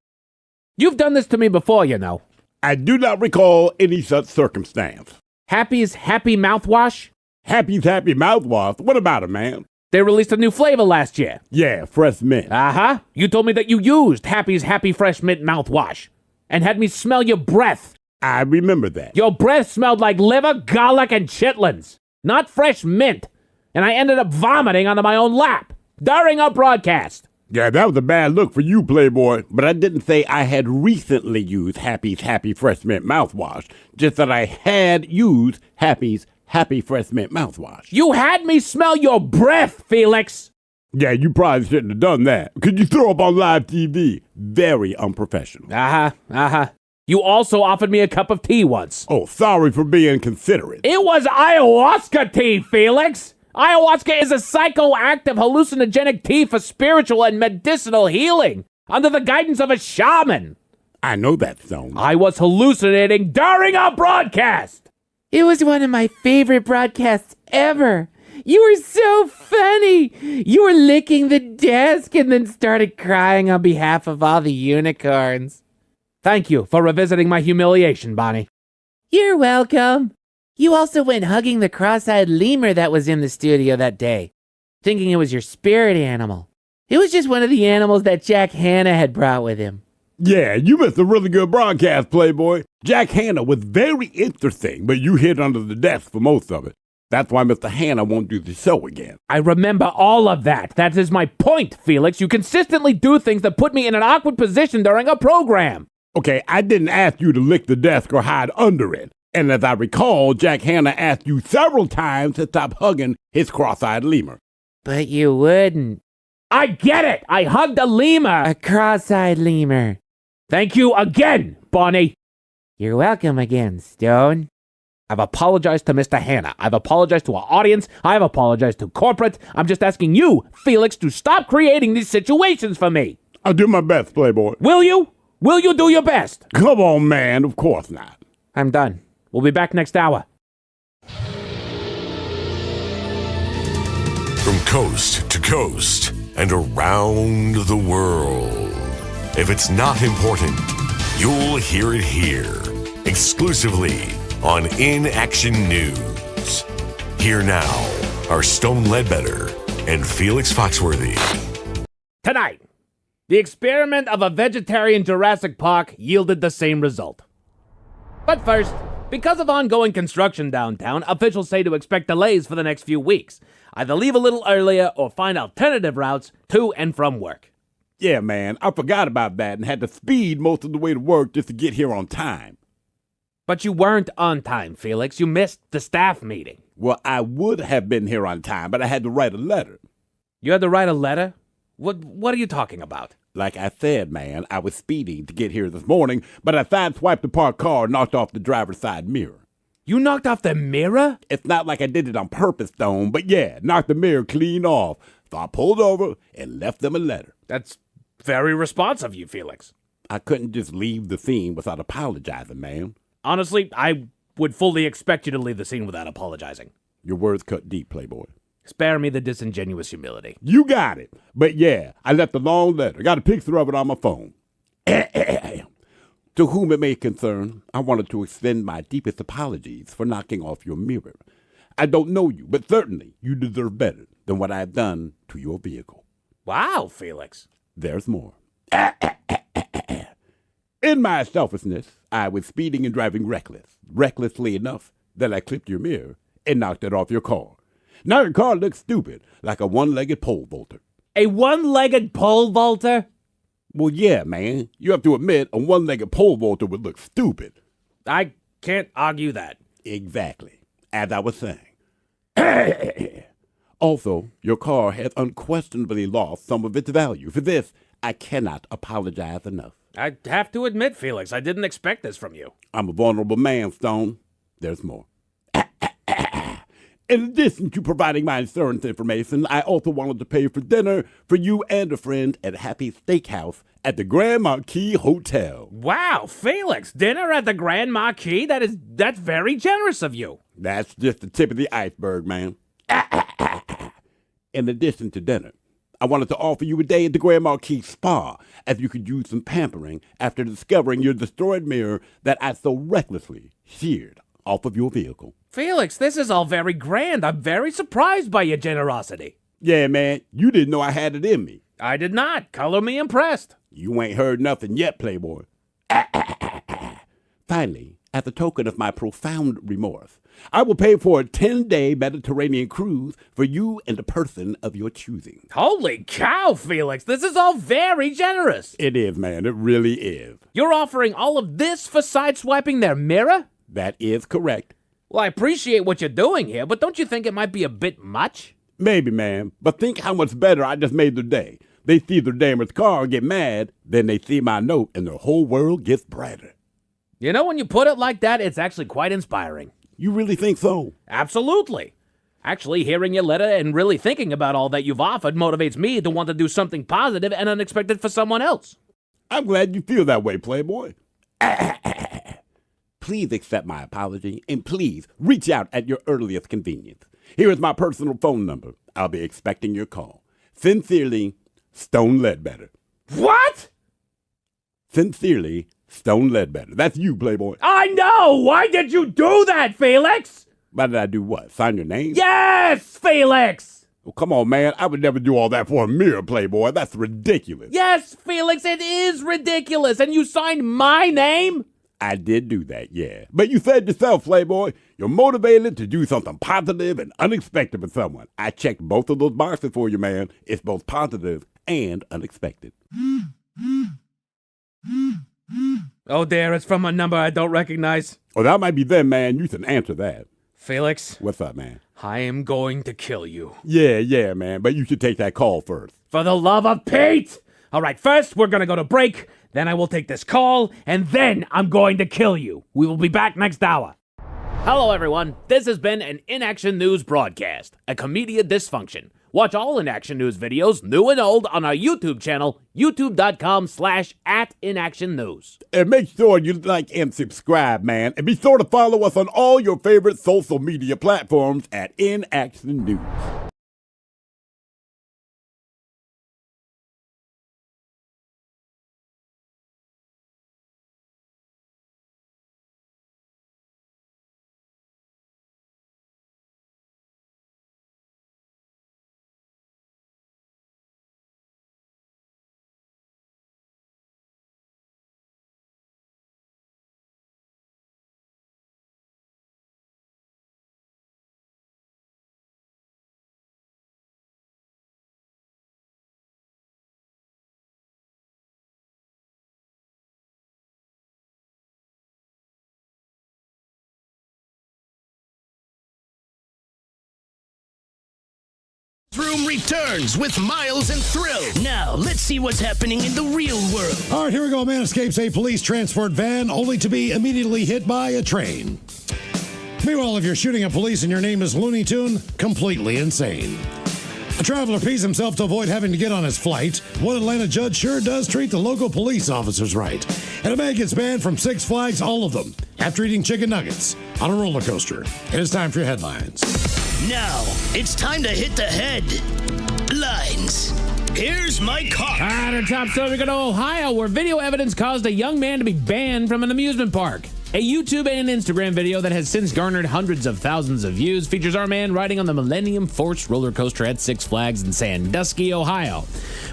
You've done this to me before, you know. I do not recall any such circumstance. Happy's Happy Mouthwash? Happy's Happy Mouthwash? What about it, man? They released a new flavor last year. Yeah, fresh mint. Uh-huh. You told me that you used Happy's Happy Fresh Mint mouthwash and had me smell your breath. I remember that. Your breath smelled like liver, garlic, and chitlins, not fresh mint. And I ended up vomiting onto my own lap during our broadcast. Yeah, that was a bad look for you, Playboy. But I didn't say I had recently used Happy's Happy Fresh Mint mouthwash. Just that I had used Happy's Happy Fresh Mint mouthwash. You had me smell your breath, Felix. Yeah, you probably shouldn't have done that. Could you throw up on live TV? Very unprofessional. Uh-huh. You also offered me a cup of tea once. Oh, sorry for being considerate. It was ayahuasca tea, Felix. Ayahuasca is a psychoactive hallucinogenic tea for spiritual and medicinal healing under the guidance of a shaman. I know that song. I was hallucinating during our broadcast. It was one of my favorite broadcasts ever. You were so funny. You were licking the desk and then started crying on behalf of all the unicorns. Thank you for revisiting my humiliation, Bonnie. You're welcome. You also went hugging the cross-eyed lemur that was in the studio that day, thinking it was your spirit animal. It was just one of the animals that Jack Hanna had brought with him. Yeah, you missed a really good broadcast, Playboy. Jack Hanna was very interesting, but you hid under the desk for most of it. That's why Mr. Hanna won't do the show again. I remember all of that. That is my point, Felix. You consistently do things that put me in an awkward position during a program. Okay, I didn't ask you to lick the desk or hide under it. And as I recall, Jack Hanna asked you several times to stop hugging his cross-eyed lemur. But you wouldn't. I get it. I hugged a lemur. A cross-eyed lemur. Thank you again, Bonnie. You're welcome again, Stone. I've apologized to Mr. Hanna. I've apologized to our audience. I've apologized to corporate. I'm just asking you, Felix, to stop creating these situations for me. I'll do my best, Playboy. Will you? Will you do your best? Come on, man. Of course not. I'm done. We'll be back next hour. From coast to coast and around the world. If it's not important, you'll hear it here. Exclusively on In Action News. Here now are Stone Ledbetter and Felix Foxworthy. Tonight, the experiment of a vegetarian Jurassic Park yielded the same result. But first, because of ongoing construction downtown, officials say to expect delays for the next few weeks. Either leave a little earlier or find alternative routes to and from work. Yeah, man, I forgot about that and had to speed most of the way to work just to get here on time. But you weren't on time, Felix. You missed the staff meeting. Well, I would have been here on time, but I had to write a letter. You had to write a letter? What are you talking about? Like I said, man, I was speeding to get here this morning, but I sideswiped the parked car and knocked off the driver's side mirror. You knocked off the mirror? It's not like I did it on purpose, Stone, but yeah, knocked the mirror clean off. So I pulled over and left them a letter. That's very responsive of you, Felix. I couldn't just leave the scene without apologizing, man. Honestly, I would fully expect you to leave the scene without apologizing. Your words cut deep, Playboy. Spare me the disingenuous humility. You got it. But yeah, I left a long letter. Got a picture of it on my phone. To whom it may concern, I wanted to extend my deepest apologies for knocking off your mirror. I don't know you, but certainly you deserve better than what I have done to your vehicle. Wow, Felix. There's more. In my selfishness, I was speeding and driving recklessly enough that I clipped your mirror and knocked it off your car. Now your car looks stupid, like a one-legged pole vaulter. A one-legged pole vaulter? Well, yeah, man. You have to admit, a one-legged pole vaulter would look stupid. I can't argue that. Exactly. As I was saying. Also, your car has unquestionably lost some of its value. For this, I cannot apologize enough. I have to admit, Felix, I didn't expect this from you. I'm a vulnerable man, Stone. There's more. In addition to providing my insurance information, I also wanted to pay for dinner for you and a friend at Happy Steakhouse at the Grand Marquis Hotel. Wow, Felix, dinner at the Grand Marquis? That's very generous of you. That's just the tip of the iceberg, man. In addition to dinner, I wanted to offer you a day at the Grand Marquis Spa, as you could use some pampering after discovering your destroyed mirror that I so recklessly sheared off of your vehicle. Felix, this is all very grand. I'm very surprised by your generosity. Yeah, man, you didn't know I had it in me. I did not. Color me impressed. You ain't heard nothing yet, Playboy. Finally, as a token of my profound remorse, I will pay for a 10-day Mediterranean cruise for you and the person of your choosing. Holy cow, Felix. This is all very generous. It is, man. It really is. You're offering all of this for sideswiping their mirror? That is correct. Well, I appreciate what you're doing here, but don't you think it might be a bit much? Maybe, man. But think how much better I just made their day. They see their damaged car and get mad, then they see my note and their whole world gets brighter. You know, when you put it like that, it's actually quite inspiring. You really think so? Absolutely. Actually, hearing your letter and really thinking about all that you've offered motivates me to want to do something positive and unexpected for someone else. I'm glad you feel that way, Playboy. Please accept my apology, and please reach out at your earliest convenience. Here is my personal phone number. I'll be expecting your call. Sincerely, Stone Ledbetter. What? Sincerely, Stone Ledbetter. That's you, Playboy. I know! Why did you do that, Felix? Why did I do what? Sign your name? Yes, Felix! Oh, come on, man. I would never do all that for a mirror, Playboy. That's ridiculous. Yes, Felix, it is ridiculous. And you signed my name? I did do that, yeah. But you said yourself, Playboy, you're motivated to do something positive and unexpected for someone. I checked both of those boxes for you, man. It's both positive and unexpected. Oh, dear, it's from a number I don't recognize. Oh, that might be them, man. You can answer that. Felix. What's up, man? I am going to kill you. Yeah, man. But you should take that call first. For the love of Pete! All right, first we're going to go to break, then I will take this call, and then I'm going to kill you. We will be back next hour. Hello, everyone. This has been an In Action News broadcast, a Comedia Dysfunction. Watch all In Action News videos, new and old, on our YouTube channel, youtube.com/@inactionnews. And make sure you like and subscribe, man. And be sure to follow us on all your favorite social media platforms at In Action News. Room returns with Miles and Thrill. Now, let's see what's happening in the real world. All right, here we go. A man escapes a police transport van only to be immediately hit by a train. Meanwhile, if you're shooting at police and your name is Looney Tune, completely insane. A traveler pees himself to avoid having to get on his flight. One Atlanta judge sure does treat the local police officers right. And a man gets banned from Six Flags, all of them, after eating chicken nuggets on a roller coaster. It is time for your headlines. Now, it's time to hit the headlines. Here's my car. At our top story, we go to Ohio, where video evidence caused a young man to be banned from an amusement park. A YouTube and Instagram video that has since garnered hundreds of thousands of views features our man riding on the Millennium Force roller coaster at Six Flags in Sandusky, Ohio.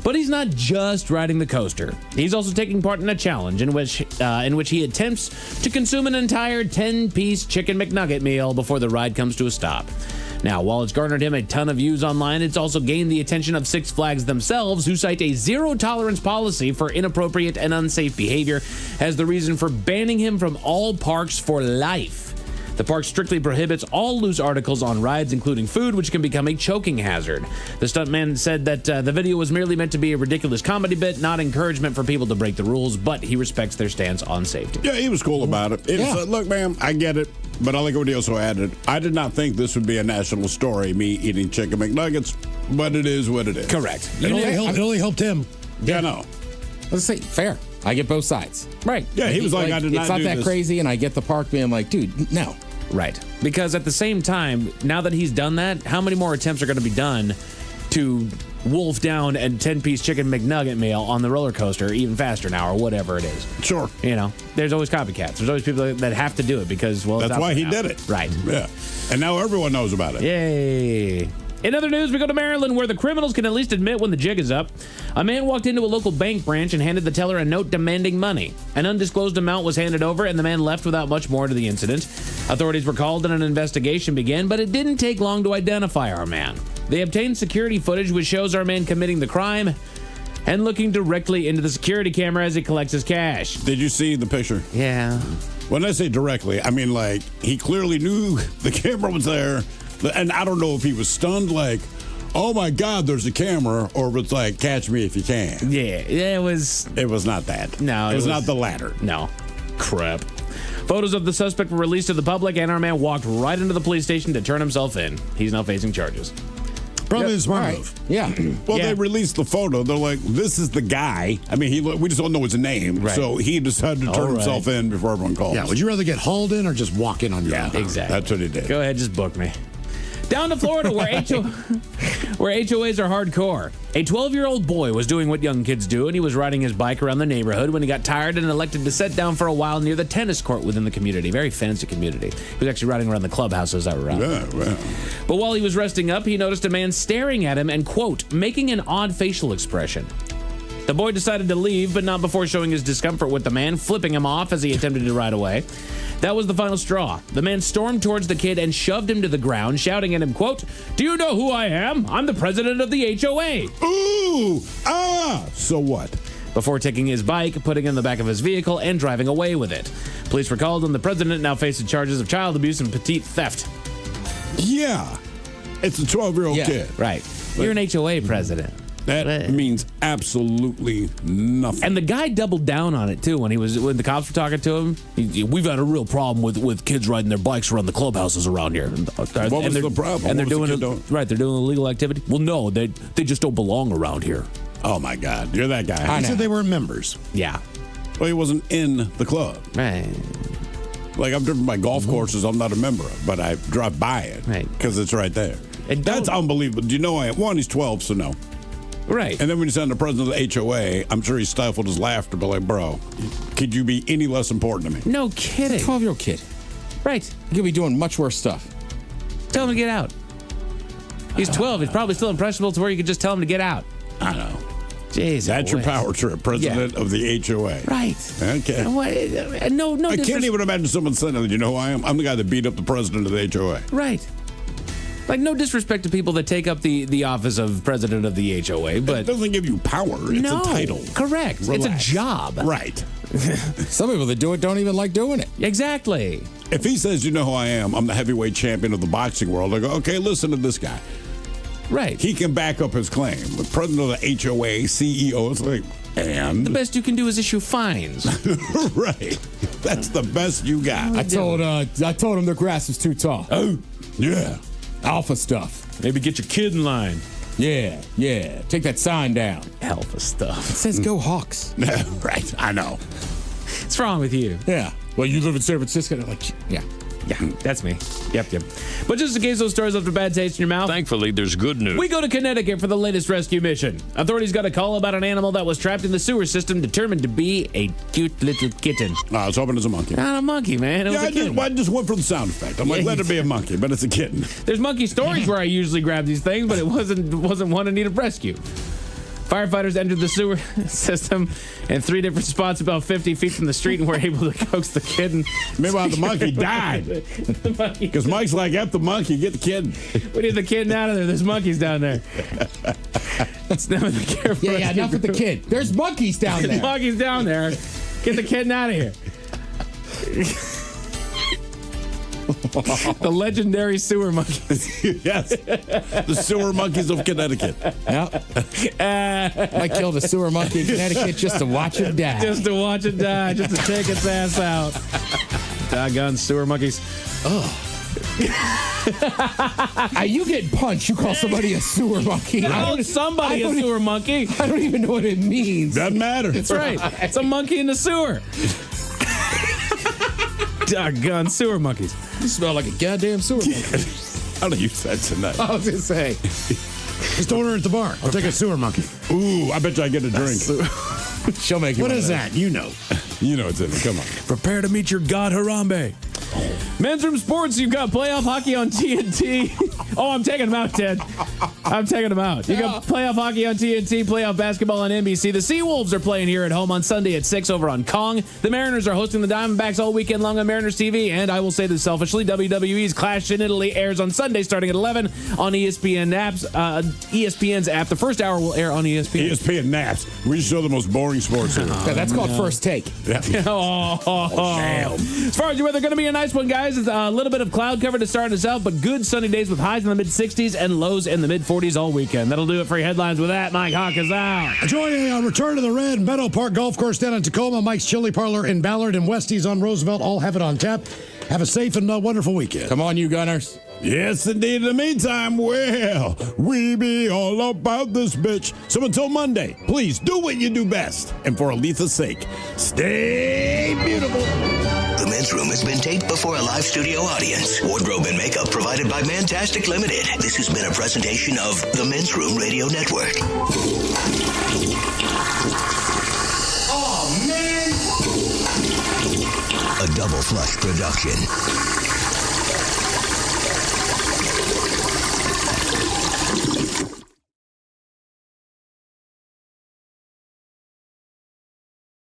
But he's not just riding the coaster. He's also taking part in a challenge in which he attempts to consume an entire 10-piece chicken McNugget meal before the ride comes to a stop. Now, while it's garnered him a ton of views online, it's also gained the attention of Six Flags themselves, who cite a zero-tolerance policy for inappropriate and unsafe behavior as the reason for banning him from all parks for life. The park strictly prohibits all loose articles on rides, including food, which can become a choking hazard. The stuntman said that the video was merely meant to be a ridiculous comedy bit, not encouragement for people to break the rules, but he respects their stance on safety. Yeah, he was cool about it. Look, man, I get it, but I like what he also added. I did not think this would be a national story, me eating chicken McNuggets, but it is what it is. Correct. It only helped him. Yeah, no. Let's say fair. I get both sides. Right. Yeah, he was like, I did not do this. It's not that crazy, and I get the park being like, dude, no. Right. Because at the same time, now that he's done that, how many more attempts are going to be done to wolf down a 10-piece chicken McNugget meal on the roller coaster even faster now or whatever it is? Sure. You know, there's always copycats. There's always people that have to do it because, well, that's why he did it. Right. Yeah. And now everyone knows about it. Yay. In other news, we go to Maryland, where the criminals can at least admit when the jig is up. A man walked into a local bank branch and handed the teller a note demanding money. An undisclosed amount was handed over, and the man left without much more to the incident. Authorities were called and an investigation began, but it didn't take long to identify our man. They obtained security footage which shows our man committing the crime and looking directly into the security camera as he collects his cash. Did you see the picture? Yeah. When I say directly, I mean like he clearly knew the camera was there, and I don't know if he was stunned like, oh my God, there's a camera, or if it's like, catch me if you can. Yeah, it was... It was not that. No, it was not the latter. No. Crap. Photos of the suspect were released to the public, and our man walked right into the police station to turn himself in. He's now facing charges. Probably a smart move. Yeah. Well, they released the photo. They're like, this is the guy. I mean, we just don't know his name. Right. So he decided to turn himself in before everyone calls. Yeah, would you rather get hauled in or just walk in on your own? Exactly. That's what he did. Go ahead, just book me. Down to Florida, where HOAs are hardcore. A 12-year-old boy was doing what young kids do, and he was riding his bike around the neighborhood when he got tired and elected to sit down for a while near the tennis court within the community. Very fancy community. He was actually riding around the clubhouses that were around. Yeah, well. But while he was resting up, he noticed a man staring at him and, quote, making an odd facial expression. The boy decided to leave, but not before showing his discomfort with the man, flipping him off as he attempted to ride away. That was the final straw. The man stormed towards the kid and shoved him to the ground, shouting at him, quote, "Do you know who I am? I'm the president of the HOA." Ooh! Ah! So what? Before taking his bike, putting it in the back of his vehicle, and driving away with it. Police were called, and the president now faces charges of child abuse and petite theft. Yeah. It's a 12-year-old kid. Right. You're an HOA president. That means absolutely nothing. And the guy doubled down on it too when the cops were talking to him. We've had a real problem with kids riding their bikes around the clubhouses around here. What was the problem? And they're doing illegal activity. Well, no, they just don't belong around here. Oh my God, you're that guy. He said they weren't members. Yeah. Well, he wasn't in the club. Right. Like I've driven by golf courses I'm not a member of, but I drive by it because it's right there. That's unbelievable. Do you know one? He's 12, so no. Right. And then when he's on the president of the HOA, I'm sure he stifled his laughter, but like, bro, could you be any less important to me? No kidding. 12-year-old kid. Right. He could be doing much worse stuff. Tell him to get out. He's 12. He's probably still impressionable to where you could just tell him to get out. I know. Jesus. That's your power trip, president of the HOA. Right. Okay. No. I can't even imagine someone saying, you know who I am? I'm the guy that beat up the president of the HOA. Right. Like, no disrespect to people that take up the office of president of the HOA, but... It doesn't give you power. It's a title. Correct. Relax. It's a job. Right. Some people that do it don't even like doing it. Exactly. If he says, you know who I am, I'm the heavyweight champion of the boxing world, I go, okay, listen to this guy. Right. He can back up his claim. The president of the HOA, CEO, it's like, and? The best you can do is issue fines. Right. That's the best you got. I told him the grass was too tall. Oh, yeah. Alpha stuff. Maybe get your kid in line. Yeah. Take that sign down. Alpha stuff. It says go Hawks. Right. I know. What's wrong with you? Yeah. Well, you live in San Francisco. They're like, yeah. Yeah, that's me. Yep. But just in case those stories left a bad taste in your mouth, thankfully, there's good news. We go to Connecticut for the latest rescue mission. Authorities got a call about an animal that was trapped in the sewer system, determined to be a cute little kitten. I was hoping it was a monkey. Not a monkey, man. It was a kitten. I just went for the sound effect. I'm like, let it be a monkey, but it's a kitten. There's monkey stories where I usually grab these things, but it wasn't one in need of rescue. Firefighters entered the sewer system in 3 different spots about 50 feet from the street and were able to coax the kitten. Meanwhile, the monkey died. Because Mike's like, F the monkey, get the kitten. We need the kitten out of there. There's monkeys down there. It's never the care for Yeah, enough with the kid. There's monkeys down there. There's monkeys down there. Get the kitten out of here. The legendary sewer monkeys. Yes. The sewer monkeys of Connecticut. Yep. I killed a sewer monkey in Connecticut just to watch it die. Just to watch it die. Just to take its ass out. Doggone sewer monkeys. Oh. You get punched, you call somebody a sewer monkey. Somebody a sewer monkey. I don't even know what it means. Doesn't matter. That's right. It's a monkey in the sewer. Doggone sewer monkeys. You smell like a goddamn sewer monkey. How do you say tonight? I was going to say. Just order it at the bar. I'll take a sewer monkey. Ooh, I bet you I get a drink. She'll make you What is that? You know. You know it's in it. Come on. Prepare to meet your god Harambe. Men's Room Sports, you've got playoff hockey on TNT. Oh, I'm taking them out, Ted. I'm taking them out. You got playoff hockey on TNT, playoff basketball on NBC. The Seawolves are playing here at home on Sunday at 6 over on Kong. The Mariners are hosting the Diamondbacks all weekend long on Mariners TV. And I will say this selfishly, WWE's Clash in Italy airs on Sunday starting at 11 on ESPN apps. ESPN's app. The first hour will air on ESPN. ESPN Naps. We show the most boring sports here. Yeah, that's called First Take. Yeah. Damn. As far as your weather, going to be a nice one, guys. It's a little bit of cloud cover to start us out, but good sunny days with highs in the mid-60s and lows in the mid-40s all weekend. That'll do it for your headlines. With that, Mike Hawk is out. Enjoy a return to the Red Meadow Park Golf Course down in Tacoma, Mike's Chili Parlor in Ballard, and Westie's on Roosevelt. All have it on tap. Have a safe and wonderful weekend. Come on, you Gunners. Yes, indeed. In the meantime, well, we be all about this bitch. So until Monday, please do what you do best. And for Aletha's sake, stay beautiful. The Men's Room has been taped before a live studio audience. Wardrobe and makeup provided by Mantastic Limited. This has been a presentation of the Men's Room Radio Network. Oh, man! A Double Flush production.